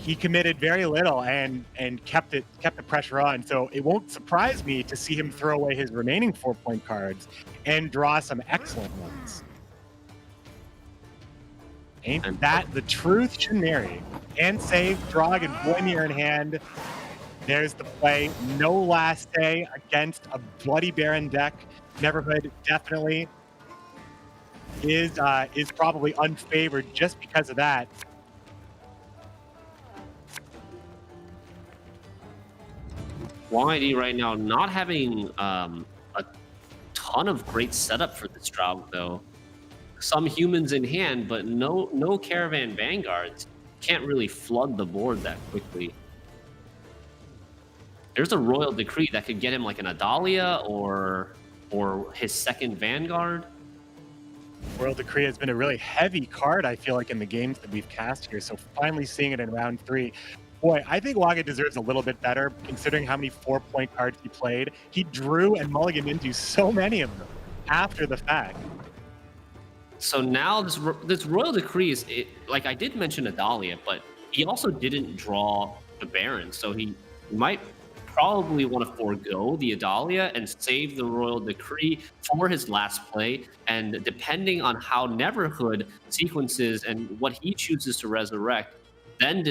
He committed very little and kept the pressure on. So it won't surprise me to see him throw away his remaining 4-point cards and draw some excellent ones. Ain't that the truth, Shinmiri? And save, Drog, and Boimir in hand. There's the play. No last day against a Bloody Baron deck. Neverhood definitely is probably unfavored just because of that. Wang ID right now not having a ton of great setup for this Draug though. Some humans in hand, but no Caravan Vanguards. Can't really flood the board that quickly. there's a Royal Decree that could get him like an Adalia or his second Vanguard. Royal Decree has been a really heavy card, I feel like, in the games that we've cast here. So finally seeing it in round 3. Boy, I think Waga deserves a little bit better, considering how many 4-point cards he played. He drew and mulliganed into so many of them after the fact. So now this Royal Decree is, like I did mention Adalia, but he also didn't draw the Baron. So he might probably want to forego the Adalia and save the Royal Decree for his last play. And depending on how Neverhood sequences and what he chooses to resurrect, then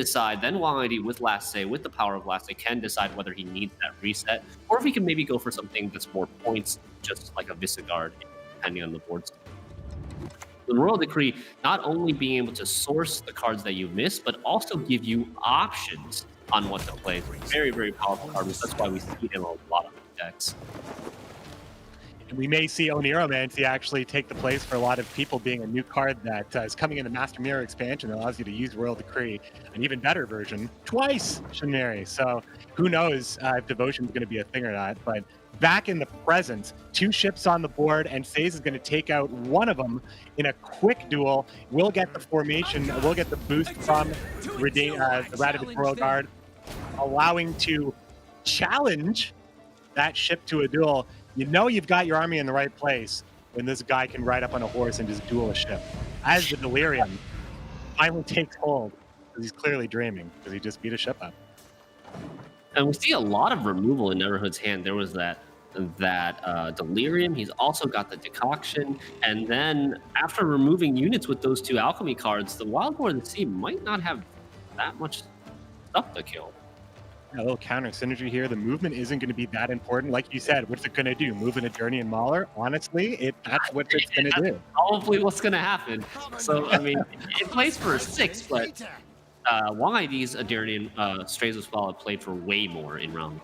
Wang ID with Last Say, with the power of Last Say, can decide whether he needs that reset, or if he can maybe go for something that's more points, just like a Visagard, depending on the board state. The Royal Decree not only being able to source the cards that you miss, but also give you options on what to play. Very, very powerful card. That's why we see it in a lot of decks. And we may see Oniromancy actually take the place for a lot of people, being a new card that is coming in the Master Mirror expansion that allows you to use Royal Decree, an even better version, twice, Shinmeri. So who knows if Devotion is going to be a thing or not. But back in the present, 2 ships on the board, and Faze is going to take out one of them in a quick duel. We'll get the formation, we'll get the boost from the Radovid Royal Guard, allowing to challenge that ship to a duel. You know you've got your army in the right place when this guy can ride up on a horse and just duel a ship. As the Delirium finally takes hold, because he's clearly dreaming, because he just beat a ship up. And we see a lot of removal in Neverhood's hand. There was that Delirium. He's also got the Decoction. And then after removing units with those 2 Alchemy cards, the Wild Boar of the Sea might not have that much stuff to kill. A little counter synergy here. The movement isn't going to be that important. Like you said, what's it going to do? Move an Eternian Mauler? Honestly, that's what it's going to do. Probably what's going to happen. So, I mean, it plays for a 6, but Wang ID's Eternian Strays of Swallow played for way more in round.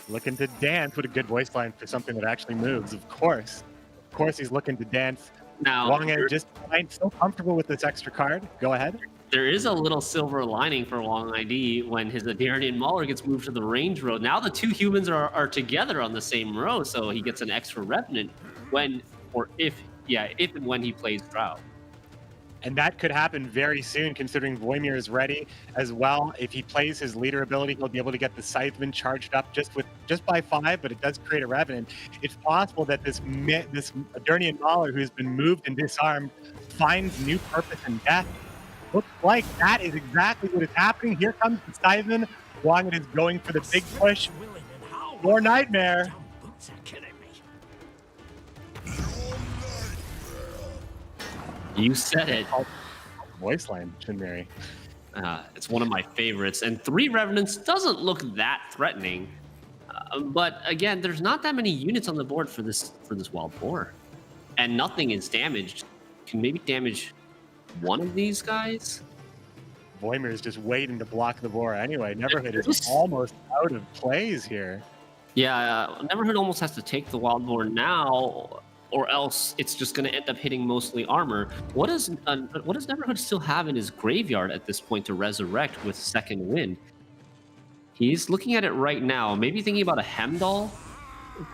Looking to dance. What a good voice line for something that actually moves. Of course he's looking to dance. Now, Wang ID just so comfortable with this extra card. Go ahead. There is a little silver lining for Wang ID when his Eternian Mauler gets moved to the range row. Now the 2 humans are together on the same row, so he gets an extra Revenant if and when he plays Drought. And that could happen very soon, considering Voimir is ready as well. If he plays his leader ability, he'll be able to get the Scytheman charged up just by 5, but it does create a Revenant. It's possible that this Eternian Mauler, who's been moved and disarmed, finds new purpose in death. Looks like that is exactly what is happening. Here comes the Scytheman. Wang is going for the big push. More Nightmare. You said it. Voice line, Shinmeri. It's one of my favorites. And 3 Revenants doesn't look that threatening. But again, there's not that many units on the board for this Wild Boar. And nothing is damaged. Can maybe damage one of these guys? Voimir is just waiting to block the boar anyway. Neverhood is almost out of plays here. Yeah, Neverhood almost has to take the Wild Boar now, or else it's just going to end up hitting mostly armor. What does Neverhood still have in his graveyard at this point to resurrect with Second Wind? He's looking at it right now, maybe thinking about a Hemdall.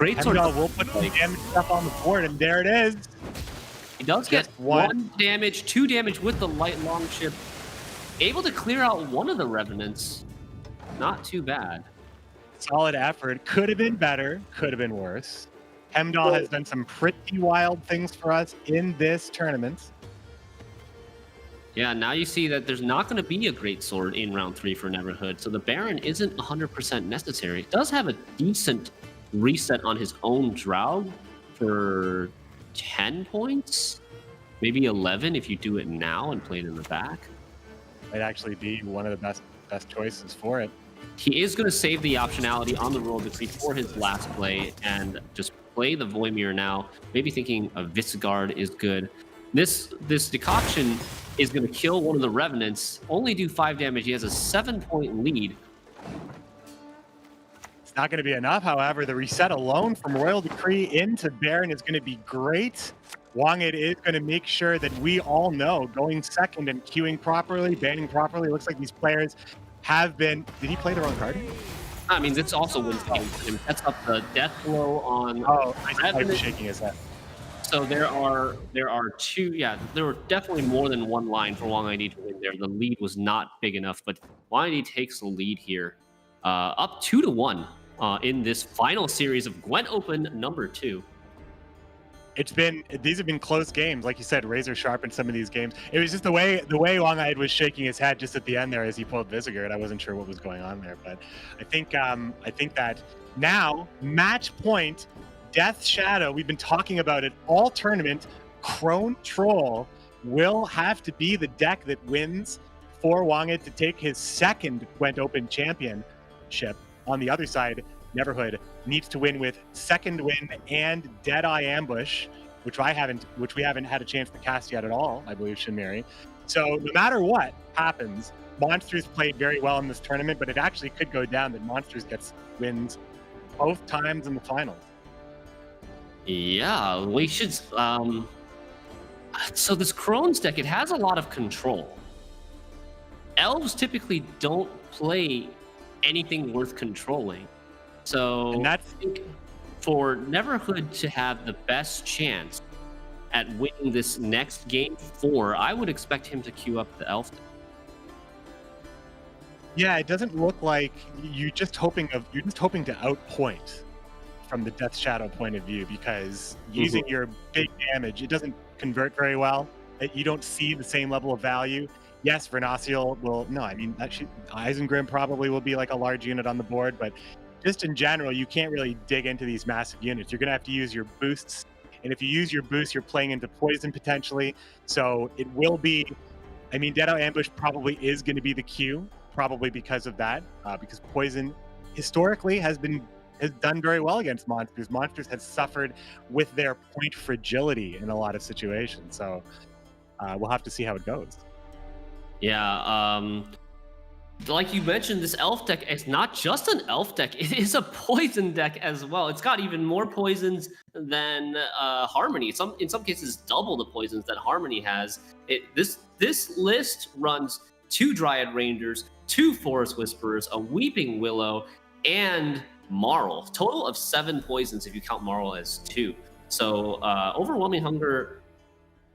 Hemdall will put the damage stuff on the board, and there it is. He does get 1 damage, 2 damage with the light longship. Able to clear out one of the Revenants. Not too bad. Solid effort. Could have been better. Could have been worse. Hemdall has done some pretty wild things for us in this tournament. Yeah, now you see that there's not going to be a great sword in round 3 for Neverhood, so the Baron isn't 100% necessary. It does have a decent reset on his own Drow for 10 points, maybe 11 if you do it now and play it in the back. Might actually be one of the best choices for it. He is going to save the optionality on the Royal Decree for his last play and just play the Voimir now. Maybe thinking a Visagard is good. This Decoction is going to kill one of the Revenants, only do 5 damage. He has a 7-point lead. It's not going to be enough, however. The reset alone from Royal Decree into Baron is going to be great. Wangit is going to make sure that we all know going second and queuing properly, banning properly. Looks like these players have been. Did he play the wrong card? I mean, this also wins games for him. Sets up the death blow on. Oh, I see. Revenant. Shaking his head. So there are two. Yeah, there were definitely more than one line for Wang ID to win there. The lead was not big enough, but Wang ID takes the lead here, up 2-1 in this final series of Gwent Open number 2. These have been close games, like you said, razor sharp in some of these games. It was just the way Wang-Eyed was shaking his head just at the end there as he pulled Visigour. I wasn't sure what was going on there, but I think that now match point, Death Shadow. We've been talking about it all tournament. Crone Troll will have to be the deck that wins for Wang-Eyed to take his second Gwent Open championship. On the other side, Neverhood needs to win with second win and Deadeye Ambush, which we haven't had a chance to cast yet at all, I believe, Shinmiri. So no matter what happens, Monsters played very well in this tournament, but it actually could go down that Monsters gets wins both times in the finals. Yeah, we should. So this Crone's deck, it has a lot of control. Elves typically don't play anything worth controlling. So and that's for Neverhood to have the best chance at winning this next game 4, I would expect him to queue up the Elf deck. Yeah, it doesn't look like you're just hoping to outpoint from the Death Shadow point of view, because using your big damage, it doesn't convert very well. You don't see the same level of value. Yes, Vernaciel will. No, I mean, Isengrim probably will be like a large unit on the board, but just in general, you can't really dig into these massive units. You're going to have to use your boosts. And if you use your boost, you're playing into poison potentially. So it will be, I mean, Deadeye Ambush probably is going to be the queue, probably because of that, because poison historically has done very well against Monsters. Monsters has suffered with their point fragility in a lot of situations. So we'll have to see how it goes. Yeah, like you mentioned, this elf deck is not just an elf deck, it is a poison deck as well. It's got even more poisons than Harmony. In some cases, double the poisons that Harmony has. This list runs 2 Dryad Rangers, 2 Forest Whisperers, a Weeping Willow, and Marl. Total of 7 poisons if you count Marl as 2. So Overwhelming Hunger,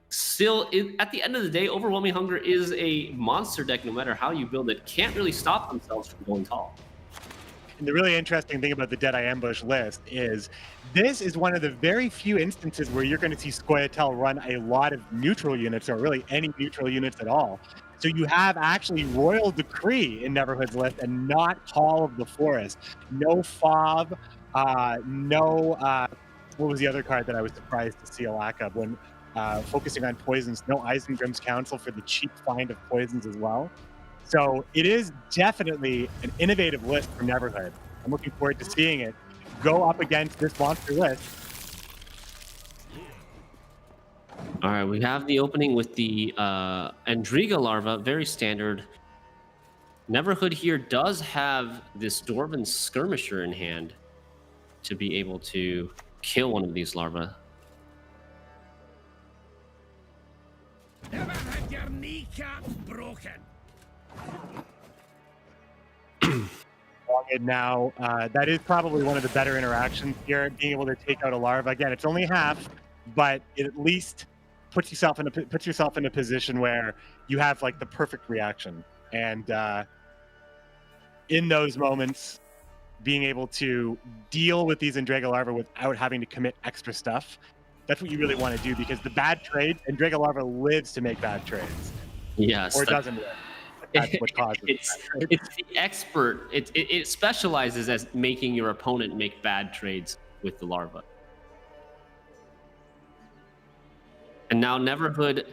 still, at the end of the day, Overwhelming Hunger is a monster deck no matter how you build it. Can't really stop themselves from going tall. And the really interesting thing about the Deadeye Ambush list is this is one of the very few instances where you're going to see Scoia'tael run a lot of neutral units, or really any neutral units at all. So you have actually Royal Decree in Neverhood's list and not Call of the Forest. No Fob, what was the other card that I was surprised to see a lack of when focusing on poisons? No Isengrim's Council for the cheap find of poisons as well. So it is definitely an innovative list from Neverhood. I'm looking forward to seeing it go up against this monster list. All right, we have the opening with the Endriga larva, very standard. Neverhood here does have this Dwarven Skirmisher in hand to be able to kill one of these larvae. Never had your kneecaps broken. Now, that is probably one of the better interactions here, being able to take out a larva. Again, it's only half, but it at least puts yourself in a position where you have like the perfect reaction. And in those moments, being able to deal with these Endriga larvae without having to commit extra stuff, that's what you really want to do, because the bad trade, Endriga larva lives to make bad trades. Yes. Or it doesn't live. That's what causes it's the expert. It specializes as making your opponent make bad trades with the larva. And now Neverhood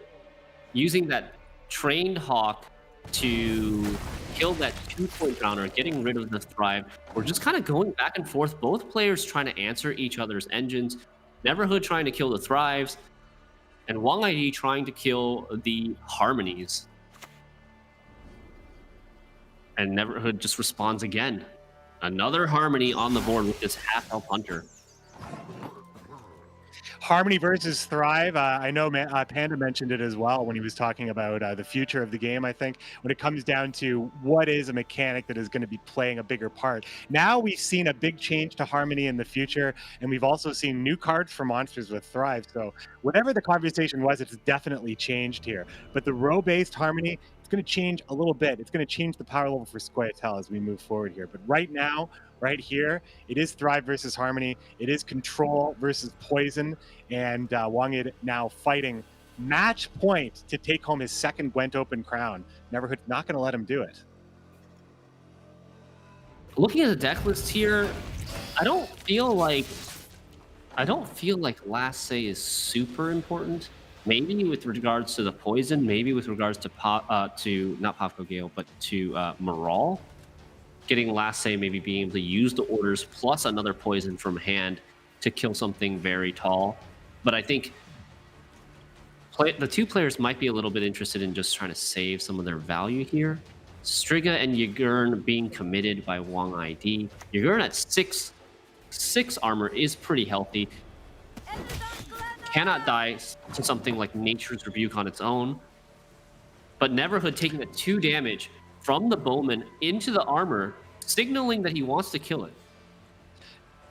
using that trained hawk to kill that 2-point counter, getting rid of the Thrive. We're just kind of going back and forth. Both players trying to answer each other's engines. Neverhood trying to kill the Thrives, and Wang ID trying to kill the Harmonies. And Neverhood just responds again. Another Harmony on the board with this half-elf hunter. Harmony versus Thrive. I know Panda mentioned it as well when he was talking about the future of the game. I think when it comes down to what is a mechanic that is going to be playing a bigger part. Now we've seen a big change to Harmony in the future, and we've also seen new cards for monsters with Thrive. So whatever the conversation was, it's definitely changed here. But the row-based Harmony, it's going to change a little bit. It's going to change the power level for Squaretel as we move forward here. But right now, right here, it is Thrive versus Harmony. It is Control versus Poison. And Wangid now fighting match point to take home his second Gwent Open crown. Neverhood's not going to let him do it. Looking at the deck list here, I don't feel like Last Say is super important. Maybe with regards to the poison, maybe with regards to not Pavko Gale, but to Maral. Getting Last Say, maybe being able to use the orders plus another poison from hand to kill something very tall. But I think the two players might be a little bit interested in just trying to save some of their value here. Striga and Yagurn being committed by Wang ID. Yagurn at 6 armor is pretty healthy. Cannot die to something like Nature's Rebuke on its own. But Neverhood taking the 2 damage from the Bowman into the armor, signaling that he wants to kill it.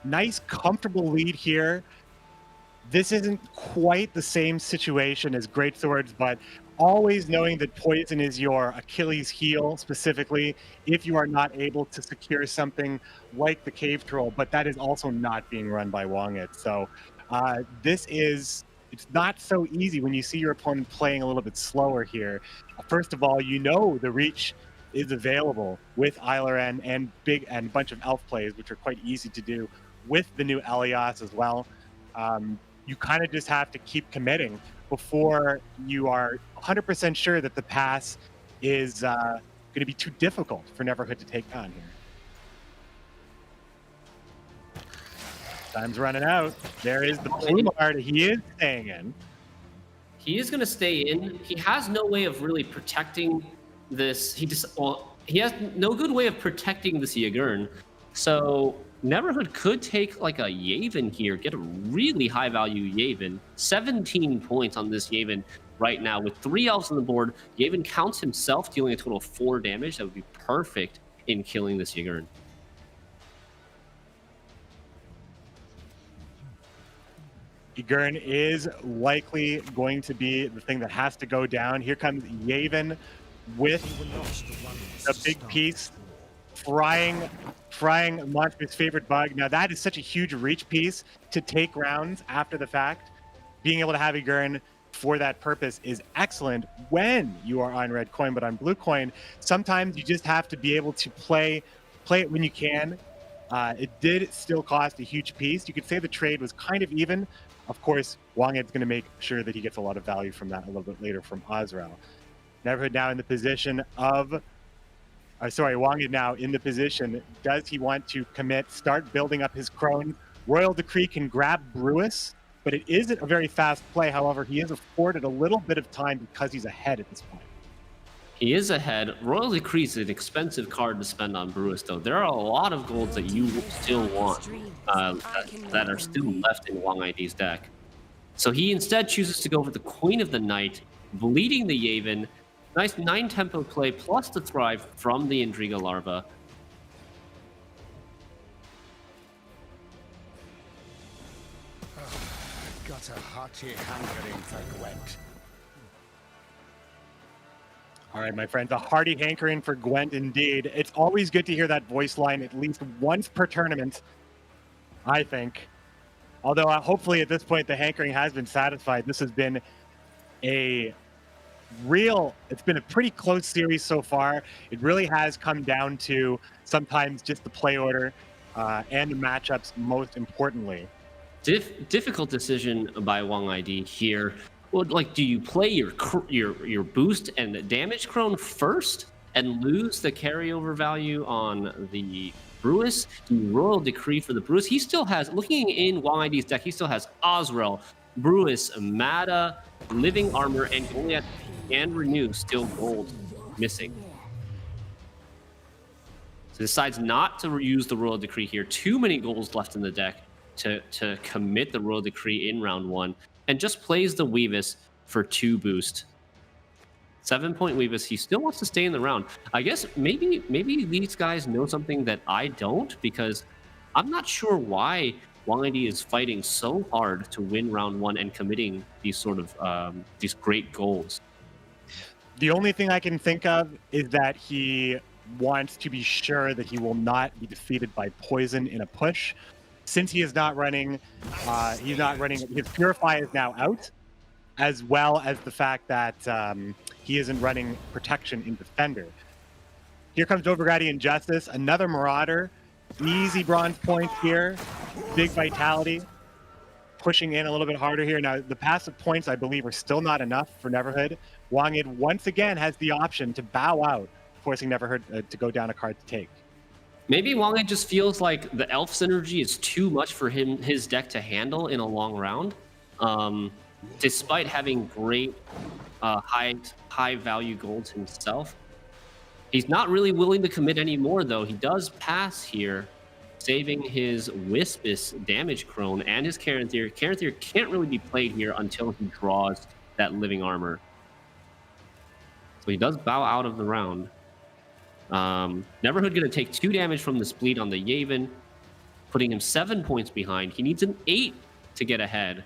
Nice, comfortable lead here. This isn't quite the same situation as Greatswords, but always knowing that poison is your Achilles heel, specifically, if you are not able to secure something like the Cave Troll, but that is also not being run by Wangit. So it's not so easy when you see your opponent playing a little bit slower here. First of all, you know the reach is available with Eileran and a bunch of elf plays, which are quite easy to do with the new Elias as well. You kind of just have to keep committing before you are 100% sure that the pass is going to be too difficult for Neverhood to take on here. Time's running out. There is the blue card. He is staying in. He is going to stay in. He has no way of really protecting this. He has no good way of protecting this Yagurn. So Neverhood could take like a Yavin here, get a really high value Yavin. 17 points on this Yavin right now with 3 elves on the board. Yavin counts himself, dealing a total of 4 damage. That would be perfect in killing this Yagurn. Yagurn is likely going to be the thing that has to go down. Here comes Yavin with a big piece, frying Monster's favorite bug. Now that is such a huge reach piece to take rounds after the fact. Being able to have Yagurn for that purpose is excellent when you are on red coin, but on blue coin, sometimes you just have to be able to play it when you can. It did still cost a huge piece. You could say the trade was kind of even. Of course, Wanged's going to make sure that he gets a lot of value from that a little bit later from Azrael. Neverhood now in the position of... Wanged now in the position. Does he want to commit, start building up his crone? Royal Decree can grab Brewis, but it isn't a very fast play. However, he is afforded a little bit of time because he's ahead at this point. He is ahead. Royal Decree is an expensive card to spend on Brewis, though. There are a lot of golds that you still want that are still left in Wang ID's deck. So he instead chooses to go for the Queen of the Night, bleeding the Yavin. Nice 9 tempo play plus the Thrive from the Intriga Larva. Got a hearty hankering for Gwent. All right, my friends, a hearty hankering for Gwent indeed. It's always good to hear that voice line at least once per tournament, I think. Although hopefully at this point the hankering has been satisfied. This has been it's been a pretty close series so far. It really has come down to sometimes just the play order and the matchups most importantly. Difficult decision by Wang ID here. Well, like, do you play your boost and damage crone first and lose the carryover value on the Brewis? Do you Royal Decree for the Brewis? He still has, looking in Wang ID's deck, he still has Azrael, Brewis, Mata, Living Armor, and Goliath and Renew still gold missing. So decides not to use the Royal Decree here. Too many goals left in the deck to commit the Royal Decree in round 1 and just plays the Weavis for 2 boost. 7-point Weavis. He still wants to stay in the round. I guess maybe these guys know something that I don't, because I'm not sure why Wang ID is fighting so hard to win round 1 and committing these sort of these great goals. The only thing I can think of is that he wants to be sure that he will not be defeated by poison in a push. Since he is not running, his Purify is now out, as well as the fact that he isn't running protection in Defender. Here comes Overgrady Injustice, another Marauder. Easy bronze points here. Big Vitality. Pushing in a little bit harder here. Now, the passive points, I believe, are still not enough for Neverhood. Wangid once again has the option to bow out, forcing Neverhood to go down a card to take. Maybe Wangid just feels like the Elf synergy is too much for his deck to handle in a long round. Despite having great high value golds himself. He's not really willing to commit anymore, though. He does pass here, saving his Wispus damage crone and his Caranthir. Caranthir can't really be played here until he draws that living armor. So he does bow out of the round. Neverhood going to take 2 damage from the Spleet on the Yaven, putting him 7 points behind. He needs an 8 to get ahead.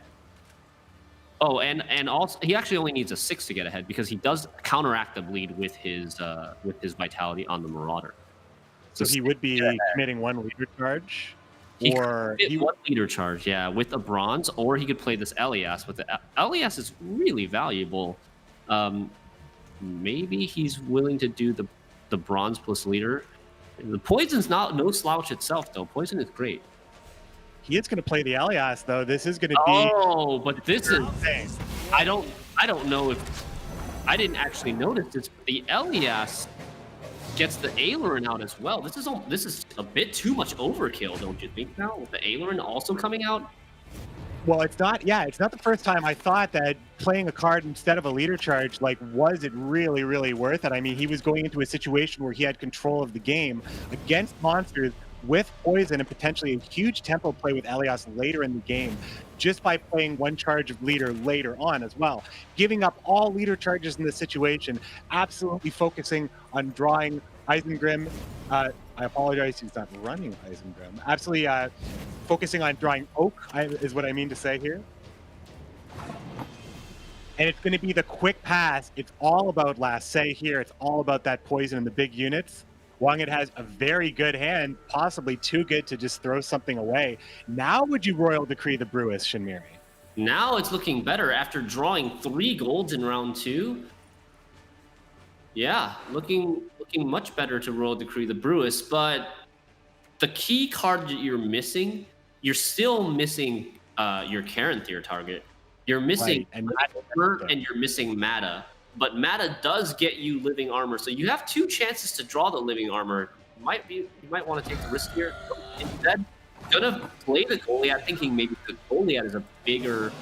Oh, and also he actually only needs a 6 to get ahead, because he does counteract the bleed with his Vitality on the Marauder. So he would be committing 1 leader charge, or he 1 leader charge, yeah, with a bronze, or he could play this Elias. But the Elias is really valuable. Maybe he's willing to do the bronze plus leader. The poison's no slouch itself, though. Poison is great. He is going to play the Elias, though. This is going to be... Oh, but this is... I don't know if... I didn't actually notice this. The Elias gets the Aileron out as well. This is a bit too much overkill, don't you think, now? With the Aileron also coming out? Well, it's not the first time I thought that playing a card instead of a leader charge, like, was it really, really worth it? I mean, he was going into a situation where he had control of the game against monsters with poison and potentially a huge tempo play with Elias later in the game, just by playing 1 charge of leader later on as well. Giving up all leader charges in this situation, absolutely focusing on drawing Eisengrim. I apologize, he's not running Eisengrim. Absolutely focusing on drawing Oak, is what I mean to say here. And it's going to be the quick pass. It's all about last say here. It's all about that poison and the big units. Wangid has a very good hand, possibly too good to just throw something away. Now would you Royal Decree the Brewis, Shinmiri? Now it's looking better after drawing 3 golds in round 2. Yeah, looking much better to Royal Decree the Brewis, but the key card that you're missing, you're still missing your Caranthir target. You're missing and you're missing Mata. But Mata does get you living armor, so you have 2 chances to draw the living armor. You might want to take the risk here. Instead, gonna play the Goliath, thinking maybe the Goliath is a bigger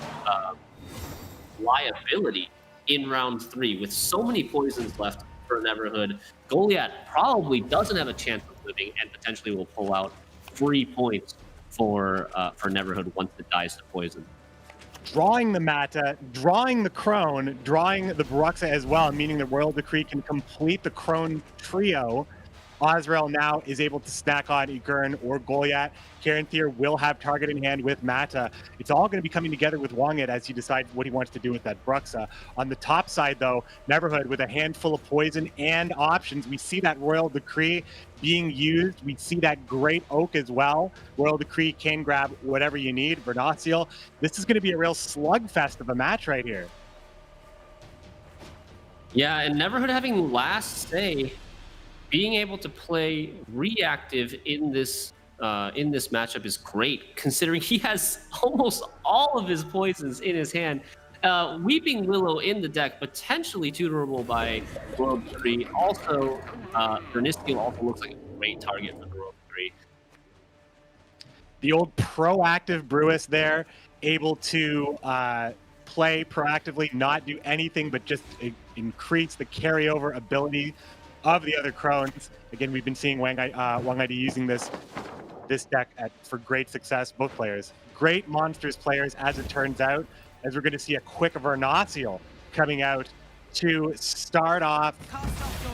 liability in round 3. With so many poisons left for Neverhood, Goliath probably doesn't have a chance of living, and potentially will pull out 3 points for Neverhood once it dies to poison. Drawing the Mata, drawing the Crone, drawing the Baruxa as well, meaning the Royal Decree can complete the Crone trio. Azrael now is able to snack on Igurn or Goliath. Caranthir will have target in hand with Mata. It's all going to be coming together with Wangid as he decides what he wants to do with that Bruxa. On the top side, though, Neverhood with a handful of poison and options. We see that Royal Decree being used. We see that Great Oak as well. Royal Decree can grab whatever you need. Vernaciel. This is going to be a real slugfest of a match right here. Yeah, and Neverhood having last say, being able to play reactive in this matchup is great, considering he has almost all of his poisons in his hand. Weeping Willow in the deck, potentially tutorable by Royal Decree. Also, Vernistial also looks like a great target for the Royal Decree. The old proactive Brewis there, able to play proactively, not do anything but just increase the carryover ability of the other Crones. Again, we've been seeing Wang ID using this this deck for great success, both players. Great monsters players, as it turns out, as we're going to see a quick Vernacial coming out to start off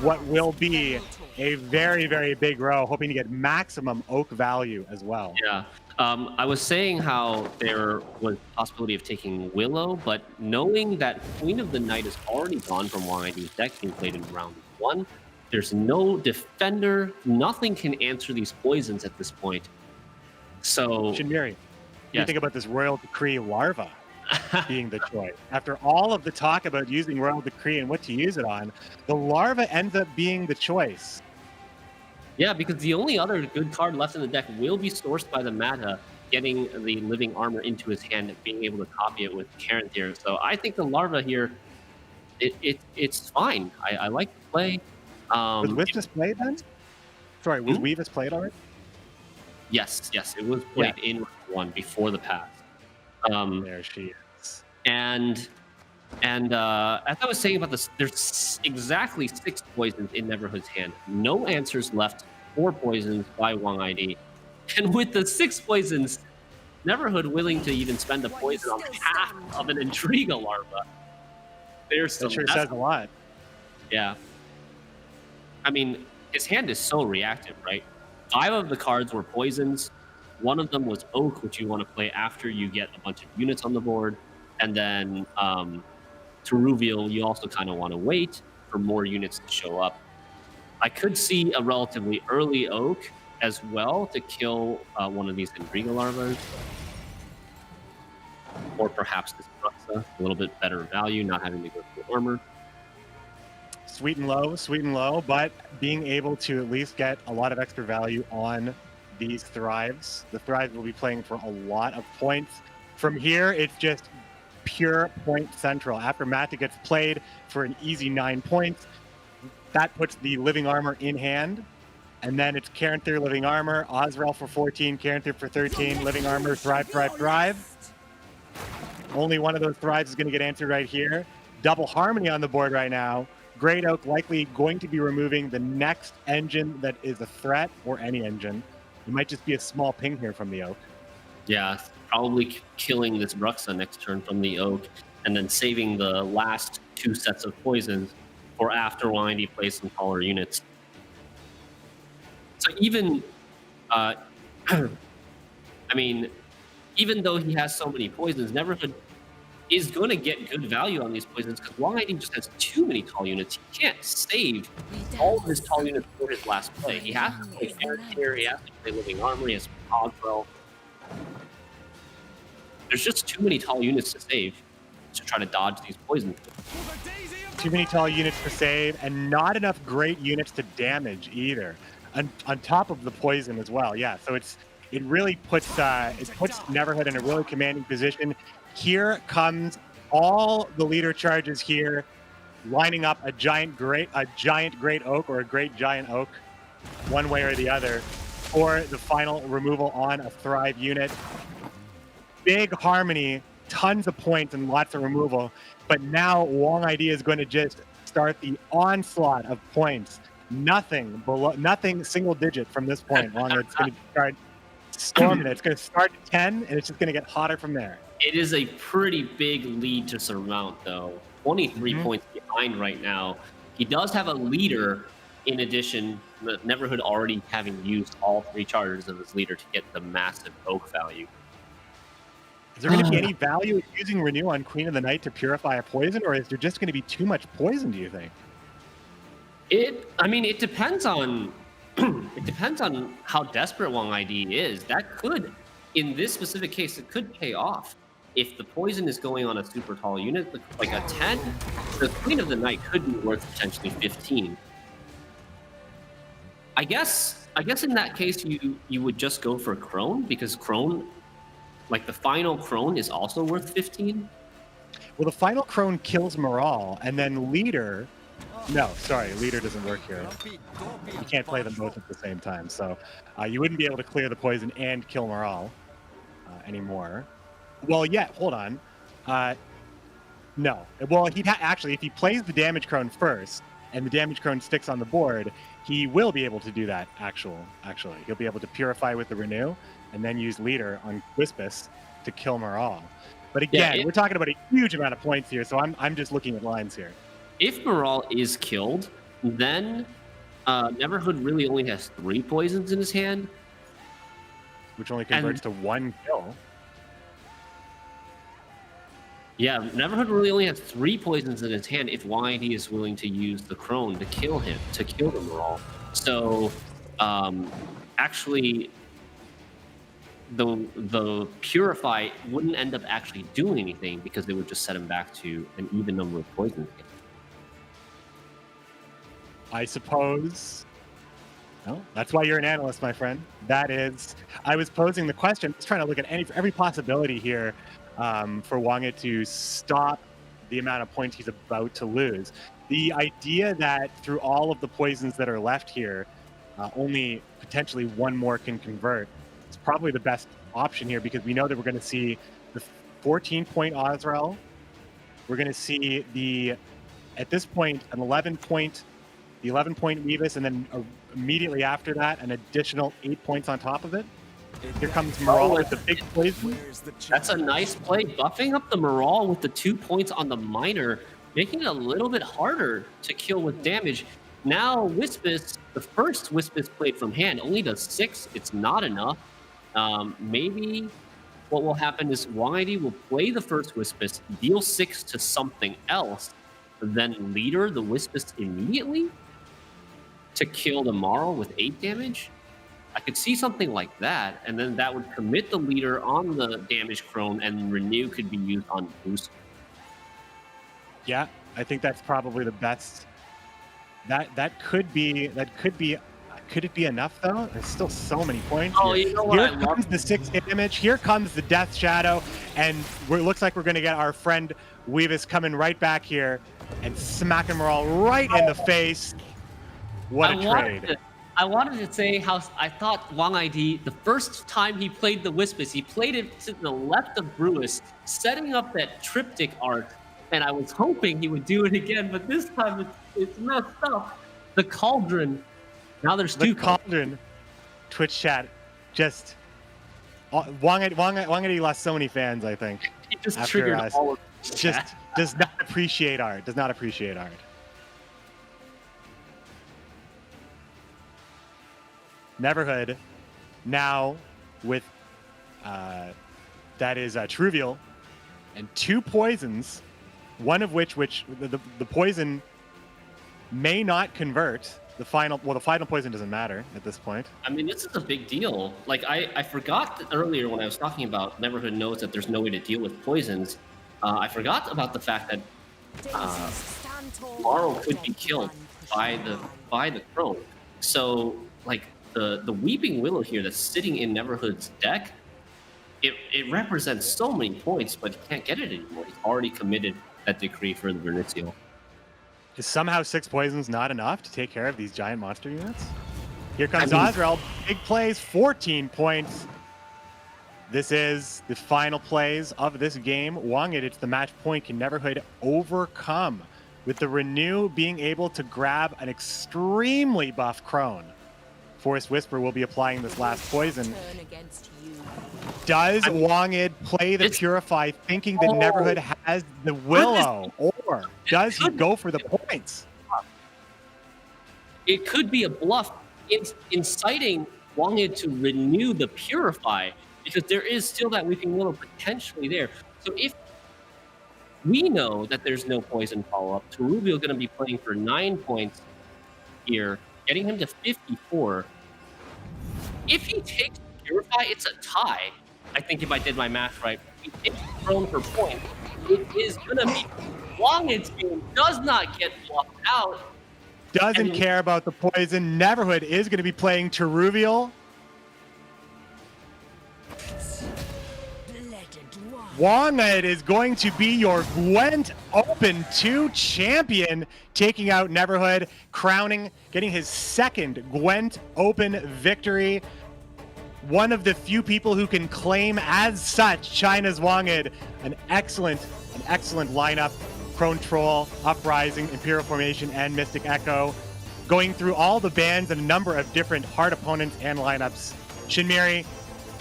what will be a very, very big row, hoping to get maximum oak value as well. Yeah. I was saying how there was possibility of taking Willow, but knowing that Queen of the Night is already gone from Wang ID's deck, being played in round 1, there's no defender, nothing can answer these poisons at this point. So, Shinmiri, what do you yes. think about this Royal Decree Larva being the choice? After all of the talk about using Royal Decree and what to use it on, the Larva ends up being the choice. Yeah, because the only other good card left in the deck will be sourced by the Mata, getting the Living Armor into his hand and being able to copy it with Karanthir. So I think the Larva here, it's fine. I like the play. Was Wistus played then? Sorry, was Weavis played already? Yes, it was played in round 1 before the pass. There she is. And as I was saying about this, there's exactly 6 poisons in Neverhood's hand. No answers left for poisons by Wang ID. And with the 6 poisons, Neverhood willing to even spend a poison on half of an Intriga Larva. There's That sure says a lot. Yeah. I mean, his hand is so reactive, right? 5 of the cards were poisons. 1 of them was Oak, which you want to play after you get a bunch of units on the board. And then to reveal, you also kind of want to wait for more units to show up. I could see a relatively early Oak as well to kill one of these Intriga Larvas. Or perhaps this Bruxa, a little bit better value, not having to go through armor. Sweet and low, but being able to at least get a lot of extra value on these Thrives. The Thrives will be playing for a lot of points. From here, it's just pure point central. After Mata gets played for an easy 9 points, that puts the Living Armor in hand. And then it's Karanthir, Living Armor, Ozrel for 14, Karanthir for 13, Living Armor, Thrive. Only one of those Thrives is going to get answered right here. Double Harmony on the board right now. Great Oak likely going to be removing the next engine that is a threat, or any engine. It might just be a small ping here from the Oak. Yeah, probably killing this Bruxa next turn from the Oak, and then saving the last 2 sets of poisons for after Windy plays some taller units. So even, I mean, even though he has so many poisons, Neverhood is going to get good value on these poisons because Wang ID just has too many tall units. He can't save all of his tall units for his last play. He has to play Karanthir, he has to play Living Armor, he has to play Ozrel. There's just too many tall units to save to try to dodge these poisons. Too many tall units to save, and not enough great units to damage either. On top of the poison as well, yeah. So it really puts Neverhood in a really commanding position. Here comes all the leader charges here, lining up a giant great oak or a great giant oak, one way or the other, for the final removal on a Thrive unit. Big Harmony, tons of points and lots of removal, but now Wang ID is going to just start the onslaught of points. Nothing single digit from this point. It's going to start storming it. It's going to start at 10, and it's just going to get hotter from there. It is a pretty big lead to surmount, though. 23 points behind right now. He does have a leader, in addition, Neverhood already having used all 3 charters of his leader to get the massive Oak value. Is there going to be any value in using Renew on Queen of the Night to purify a poison, or is there just going to be too much poison, do you think? It depends on how desperate Wang ID is. That could, in this specific case, it could pay off. If the poison is going on a super tall unit, like a 10, the Queen of the Night could be worth potentially 15. I guess in that case you would just go for Crone, because Crone, like the final Crone, is also worth 15. Well, the final Crone kills Moral, and then Leader. No, sorry, Leader doesn't work here. You can't play them both at the same time, so you wouldn't be able to clear the poison and kill Moral anymore. Well, yeah, hold on. No. Well, actually, if he plays the damage Crone first, and the damage crone sticks on the board, he will be able to do that. Actually, he'll be able to purify with the renew, and then use leader on Quispus to kill Moral. But again, we're talking about a huge amount of points here, so I'm just looking at lines here. If Moral is killed, then Neverhood really only has 3 poisons in his hand, which only converts to 1 kill. Yeah, Neverhood really only has 3 poisons in his hand if YD is willing to use the Crone to kill him, to kill the Moral. So, actually, the Purify wouldn't end up actually doing anything because they would just set him back to an even number of poisons. I suppose. No, that's why you're an analyst, my friend. That is, I was posing the question, just trying to look at every possibility here for Wangit to stop the amount of points he's about to lose. The idea that through all of the poisons that are left here, only potentially 1 more can convert is probably the best option here, because we know that we're going to see the 14-point Ozrel. We're going to see at this point, the 11-point Weavis, and then immediately after that, an additional 8 points on top of it. Here comes Moral with the big poison. That's a nice play, buffing up the Moral with the 2 points on the Miner, making it a little bit harder to kill with damage. Now Wispus, the first Wispus played from hand, only does 6. It's not enough. Maybe what will happen is YD will play the first Wispus, deal 6 to something else, then leader the Wispus immediately to kill the Moral with 8 damage. I could see something like that, and then that would commit the leader on the damage crone, and renew could be used on boost. Yeah, I think that's probably the best. That could be. Could it be enough though? There's still so many points. Oh, here. You know what? Here comes the 6 damage. Here comes the Death Shadow, and it looks like we're going to get our friend Weavis coming right back here and smacking Moral right in the face. What a trade! I wanted to say how I thought Wang ID, the first time he played the Wispus, he played it to the left of Brewis, setting up that triptych art, and I was hoping he would do it again, but this time it's messed up. The Cauldron. Now there's 2 Cauldron. Twitch chat, just Wang ID lost so many fans. I think he just triggered all of just does not appreciate art. Does not appreciate art. Neverhood now with that is Truvial and 2 poisons, one of which the poison may not convert. The final poison doesn't matter at this point. I mean, this is a big deal. Like I forgot earlier when I was talking about Neverhood knows that there's no way to deal with poisons. I forgot about the fact that Morrow could be killed by the crone. So like the Weeping Willow here that's sitting in Neverhood's deck, it represents so many points, but he can't get it anymore. He's already committed that decree for the Vernicial. Is somehow 6 poisons not enough to take care of these giant monster units? Here comes Ozrel. Big plays, 14 points. This is the final plays of this game. Wangit, it's the match point. Can Neverhood overcome with the Renew being able to grab an extremely buff Crone? Forest Whisper will be applying this last poison. Does Wangid play the Purify thinking that Neverhood has the Willow, or does he go for the points? It could be a bluff inciting Wangid to renew the Purify, because there is still that Weeping Willow potentially there. So if we know that there's no poison follow-up, Terubio is going to be playing for 9 points here, getting him to 54. If he takes Purify, it's a tie. I think if I did my math right, if he takes Throne for points, it is going to be Wangid's game does not get blocked out. Doesn't care about the poison. Neverhood is going to be playing Teruvial. Wangid is going to be your Gwent Open 2 champion, taking out Neverhood, crowning, getting his second Gwent Open victory. One of the few people who can claim as such China's Wangid. An excellent lineup Prone Troll, Uprising, Imperial Formation, and Mystic Echo, going through all the bans and a number of different hard opponents and lineups. Shinmiri,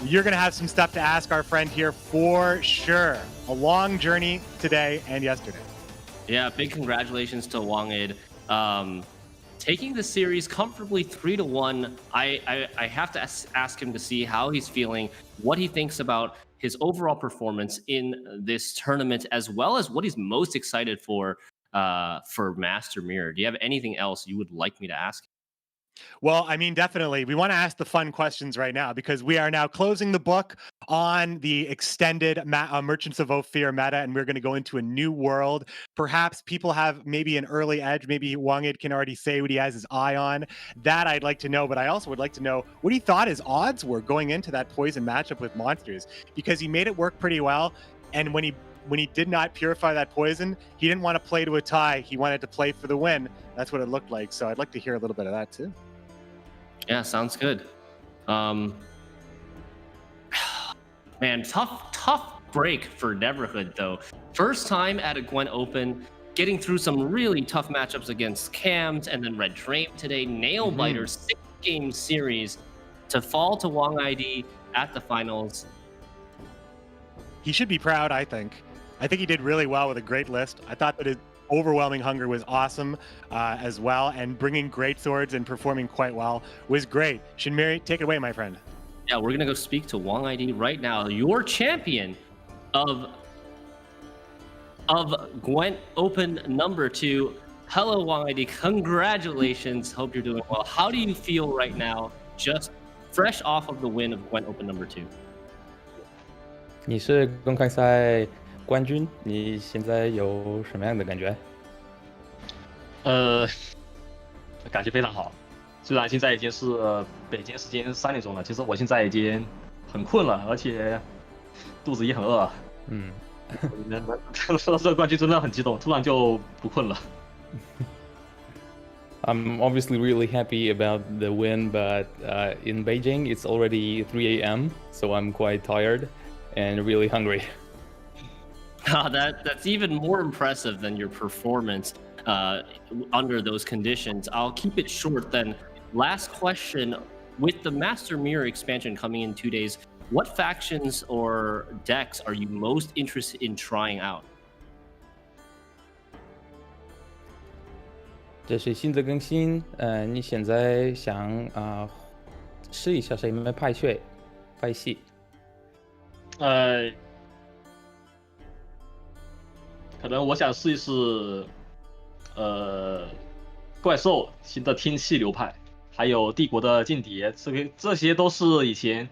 you're going to have some stuff to ask our friend here for sure. A long journey today and yesterday. Yeah, big congratulations to Wangid. Taking the series comfortably 3-1. I have to ask him to see how he's feeling, what he thinks about his overall performance in this tournament, as well as what he's most excited for Master Mirror. Do you have anything else you would like me to ask? Well, I mean, definitely. We want to ask the fun questions right now because we are now closing the book on the extended Merchants of Ophir meta, and we're going to go into a new world. Perhaps people have maybe an early edge. Maybe Wangid can already say what he has his eye on. That I'd like to know, but I also would like to know what he thought his odds were going into that poison matchup with monsters, because he made it work pretty well. And when he did not purify that poison, he didn't want to play to a tie. He wanted to play for the win. That's what it looked like. So I'd like to hear a little bit of that too. Yeah, sounds good. Man, tough break for Neverhood though. First time at a GWENT Open, getting through some really tough matchups against Cams and then Red Dream today. Nailbiter 6-game series to fall to Wang ID at the finals. He should be proud, I think. I think he did really well with a great list. I thought that his overwhelming hunger was awesome as well, and bringing great swords and performing quite well was great. Shinmiri, take it away, my friend. Yeah, we're gonna go speak to Wang ID right now, your champion of GWENT Open number 2. Hello, Wang ID. Congratulations. Hope you're doing well. How do you feel right now, just fresh off of the win of GWENT Open number 2? 你是公开赛冠军，你现在有什么样的感觉？感觉非常好。虽然现在已经是北京时间3点钟了，其实我现在已经很困了，而且肚子也很饿。说到这个冠军真的很激动，突然就不困了。I'm obviously really happy about the win, but in Beijing it's already 3 a.m., so I'm quite tired and really hungry. That's even more impressive than your performance under those conditions. I'll keep it short then. Last question, with the Master Mirror expansion coming in 2 days, what factions or decks are you most interested in trying out? 这是新的更新，你现在想试一下什么派系？可能我想试一试，怪兽新的天气流派，还有帝国的间谍，这些都是以前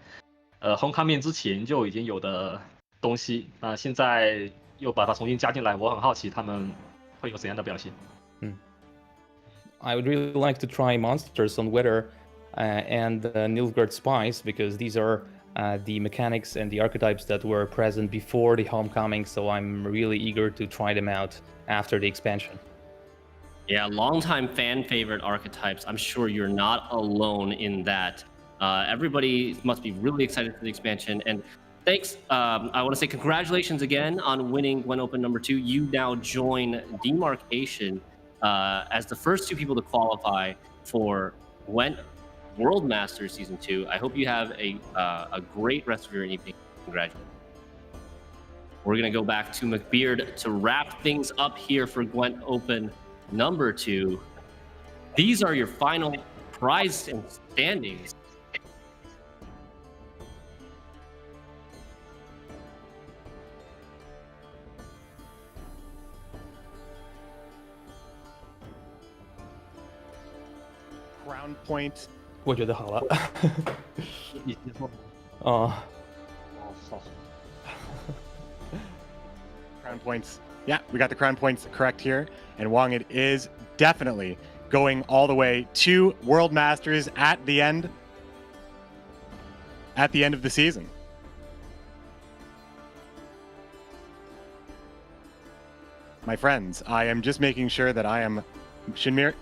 Homecoming 之前就已经有的东西，那现在又把它重新加进来，我很好奇他们会有怎样的表现。I would really like to try monsters on Weather and Nilfgaard Spies, because these are the mechanics and the archetypes that were present before the Homecoming, so I'm really eager to try them out after the expansion. Yeah, longtime fan favorite archetypes. I'm sure you're not alone in that. Everybody must be really excited for the expansion. And thanks. I want to say congratulations again on winning GWENT Open number 2. You now join Demarcation as the first 2 people to qualify for GWENT World Masters Season 2. I hope you have a great rest of your evening. Congratulations. We're going to go back to McBeard to wrap things up here for GWENT Open number 2. These are your final prize and standings. Crown point. 我觉得好了。你先说。好。Crown points. Yeah, we got the crown points correct here. And Wangid is definitely going all the way to World Masters at the end of the season. My friends, I am just making sure that I am Shinmir,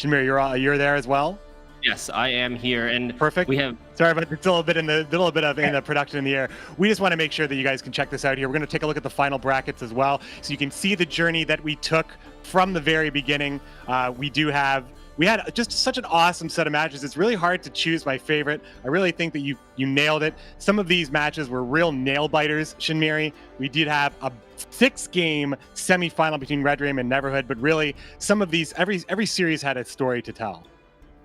you're there as well? Yes, I am here, and perfect. We have. Sorry, but it's a little bit in the production in the air. We just want to make ssure that you guys can check this out here. We're going to take a look at the final brackets as well, so you can see the journey that we took from the very beginning. We had just such an awesome set of matches. It's really hard to choose my favorite. I really think that you nailed it. Some of these matches were real nail biters, Shinmiri. We did have a 6-game semifinal between Red Dream and Neverhood, but really some of these, every series had a story to tell.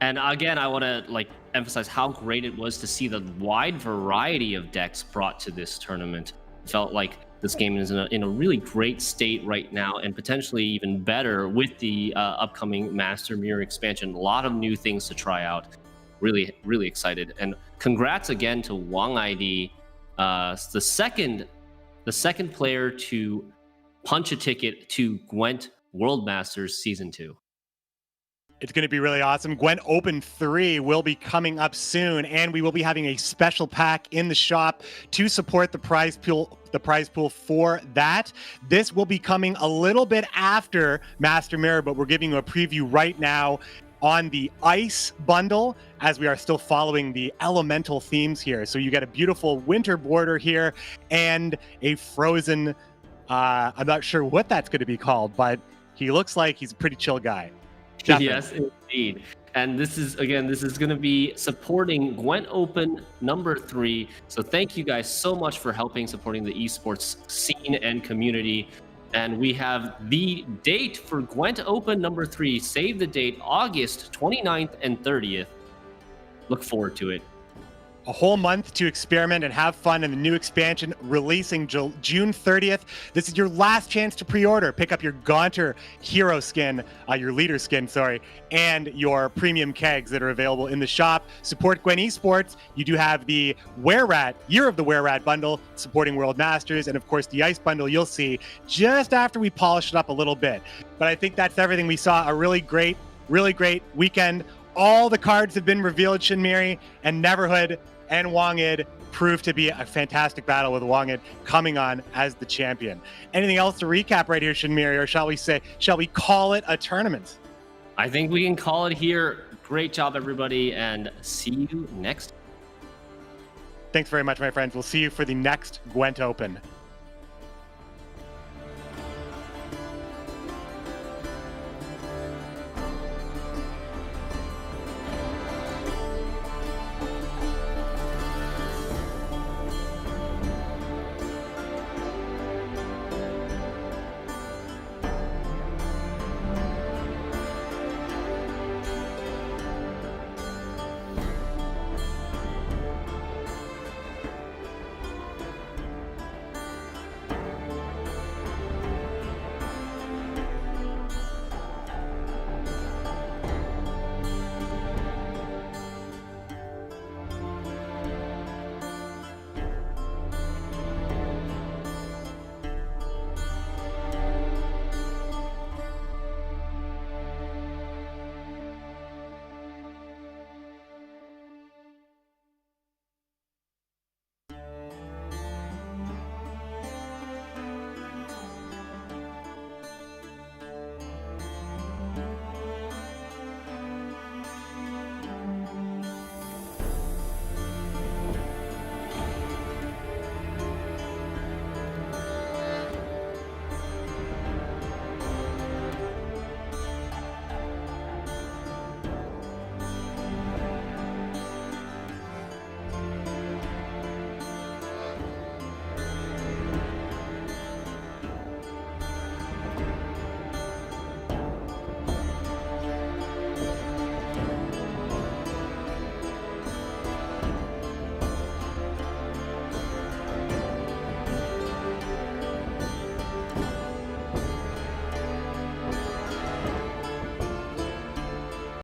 And again, I want to emphasize how great it was to see the wide variety of decks brought to this tournament. It felt like this game is in a really great state right now, and potentially even better with the upcoming Master Mirror expansion. A lot of new things to try out. Really, really excited. And congrats again to Wang ID, the second player to punch a ticket to Gwent World Masters Season 2. It's going to be really awesome. GWENT Open 3 will be coming up soon, and we will be having a special pack in the shop to support the prize pool for that. This will be coming a little bit after Master Mirror, but we're giving you a preview right now on the Ice bundle, as we are still following the elemental themes here. So you get a beautiful winter border here and a frozen, I'm not sure what that's going to be called, but he looks like he's a pretty chill guy. Definitely. Yes, indeed. And this is going to be supporting GWENT Open number 3. So thank you guys so much for supporting the esports scene and community. And we have the date for GWENT Open number 3. Save the date, August 29th and 30th. Look forward to it. A whole month to experiment and have fun in the new expansion releasing June 30th. This is your last chance to pre-order. Pick up your Gaunter hero skin, your leader skin, sorry, and your premium kegs that are available in the shop. Support GWENT Esports. You do have the Were-Rat, Year of the Were-Rat bundle supporting World Masters, and of course the Ice bundle you'll see just after we polish it up a little bit. But I think that's everything. We saw a really great weekend. All the cards have been revealed, Shinmiri, and Neverhood and Wangid proved to be a fantastic battle, with Wangid coming on as the champion. Anything else to recap right here, Shinmiri, or shall we call it a tournament? I think we can call it here. Great job, everybody, and see you next. Thanks very much, my friends. We'll see you for the next GWENT Open.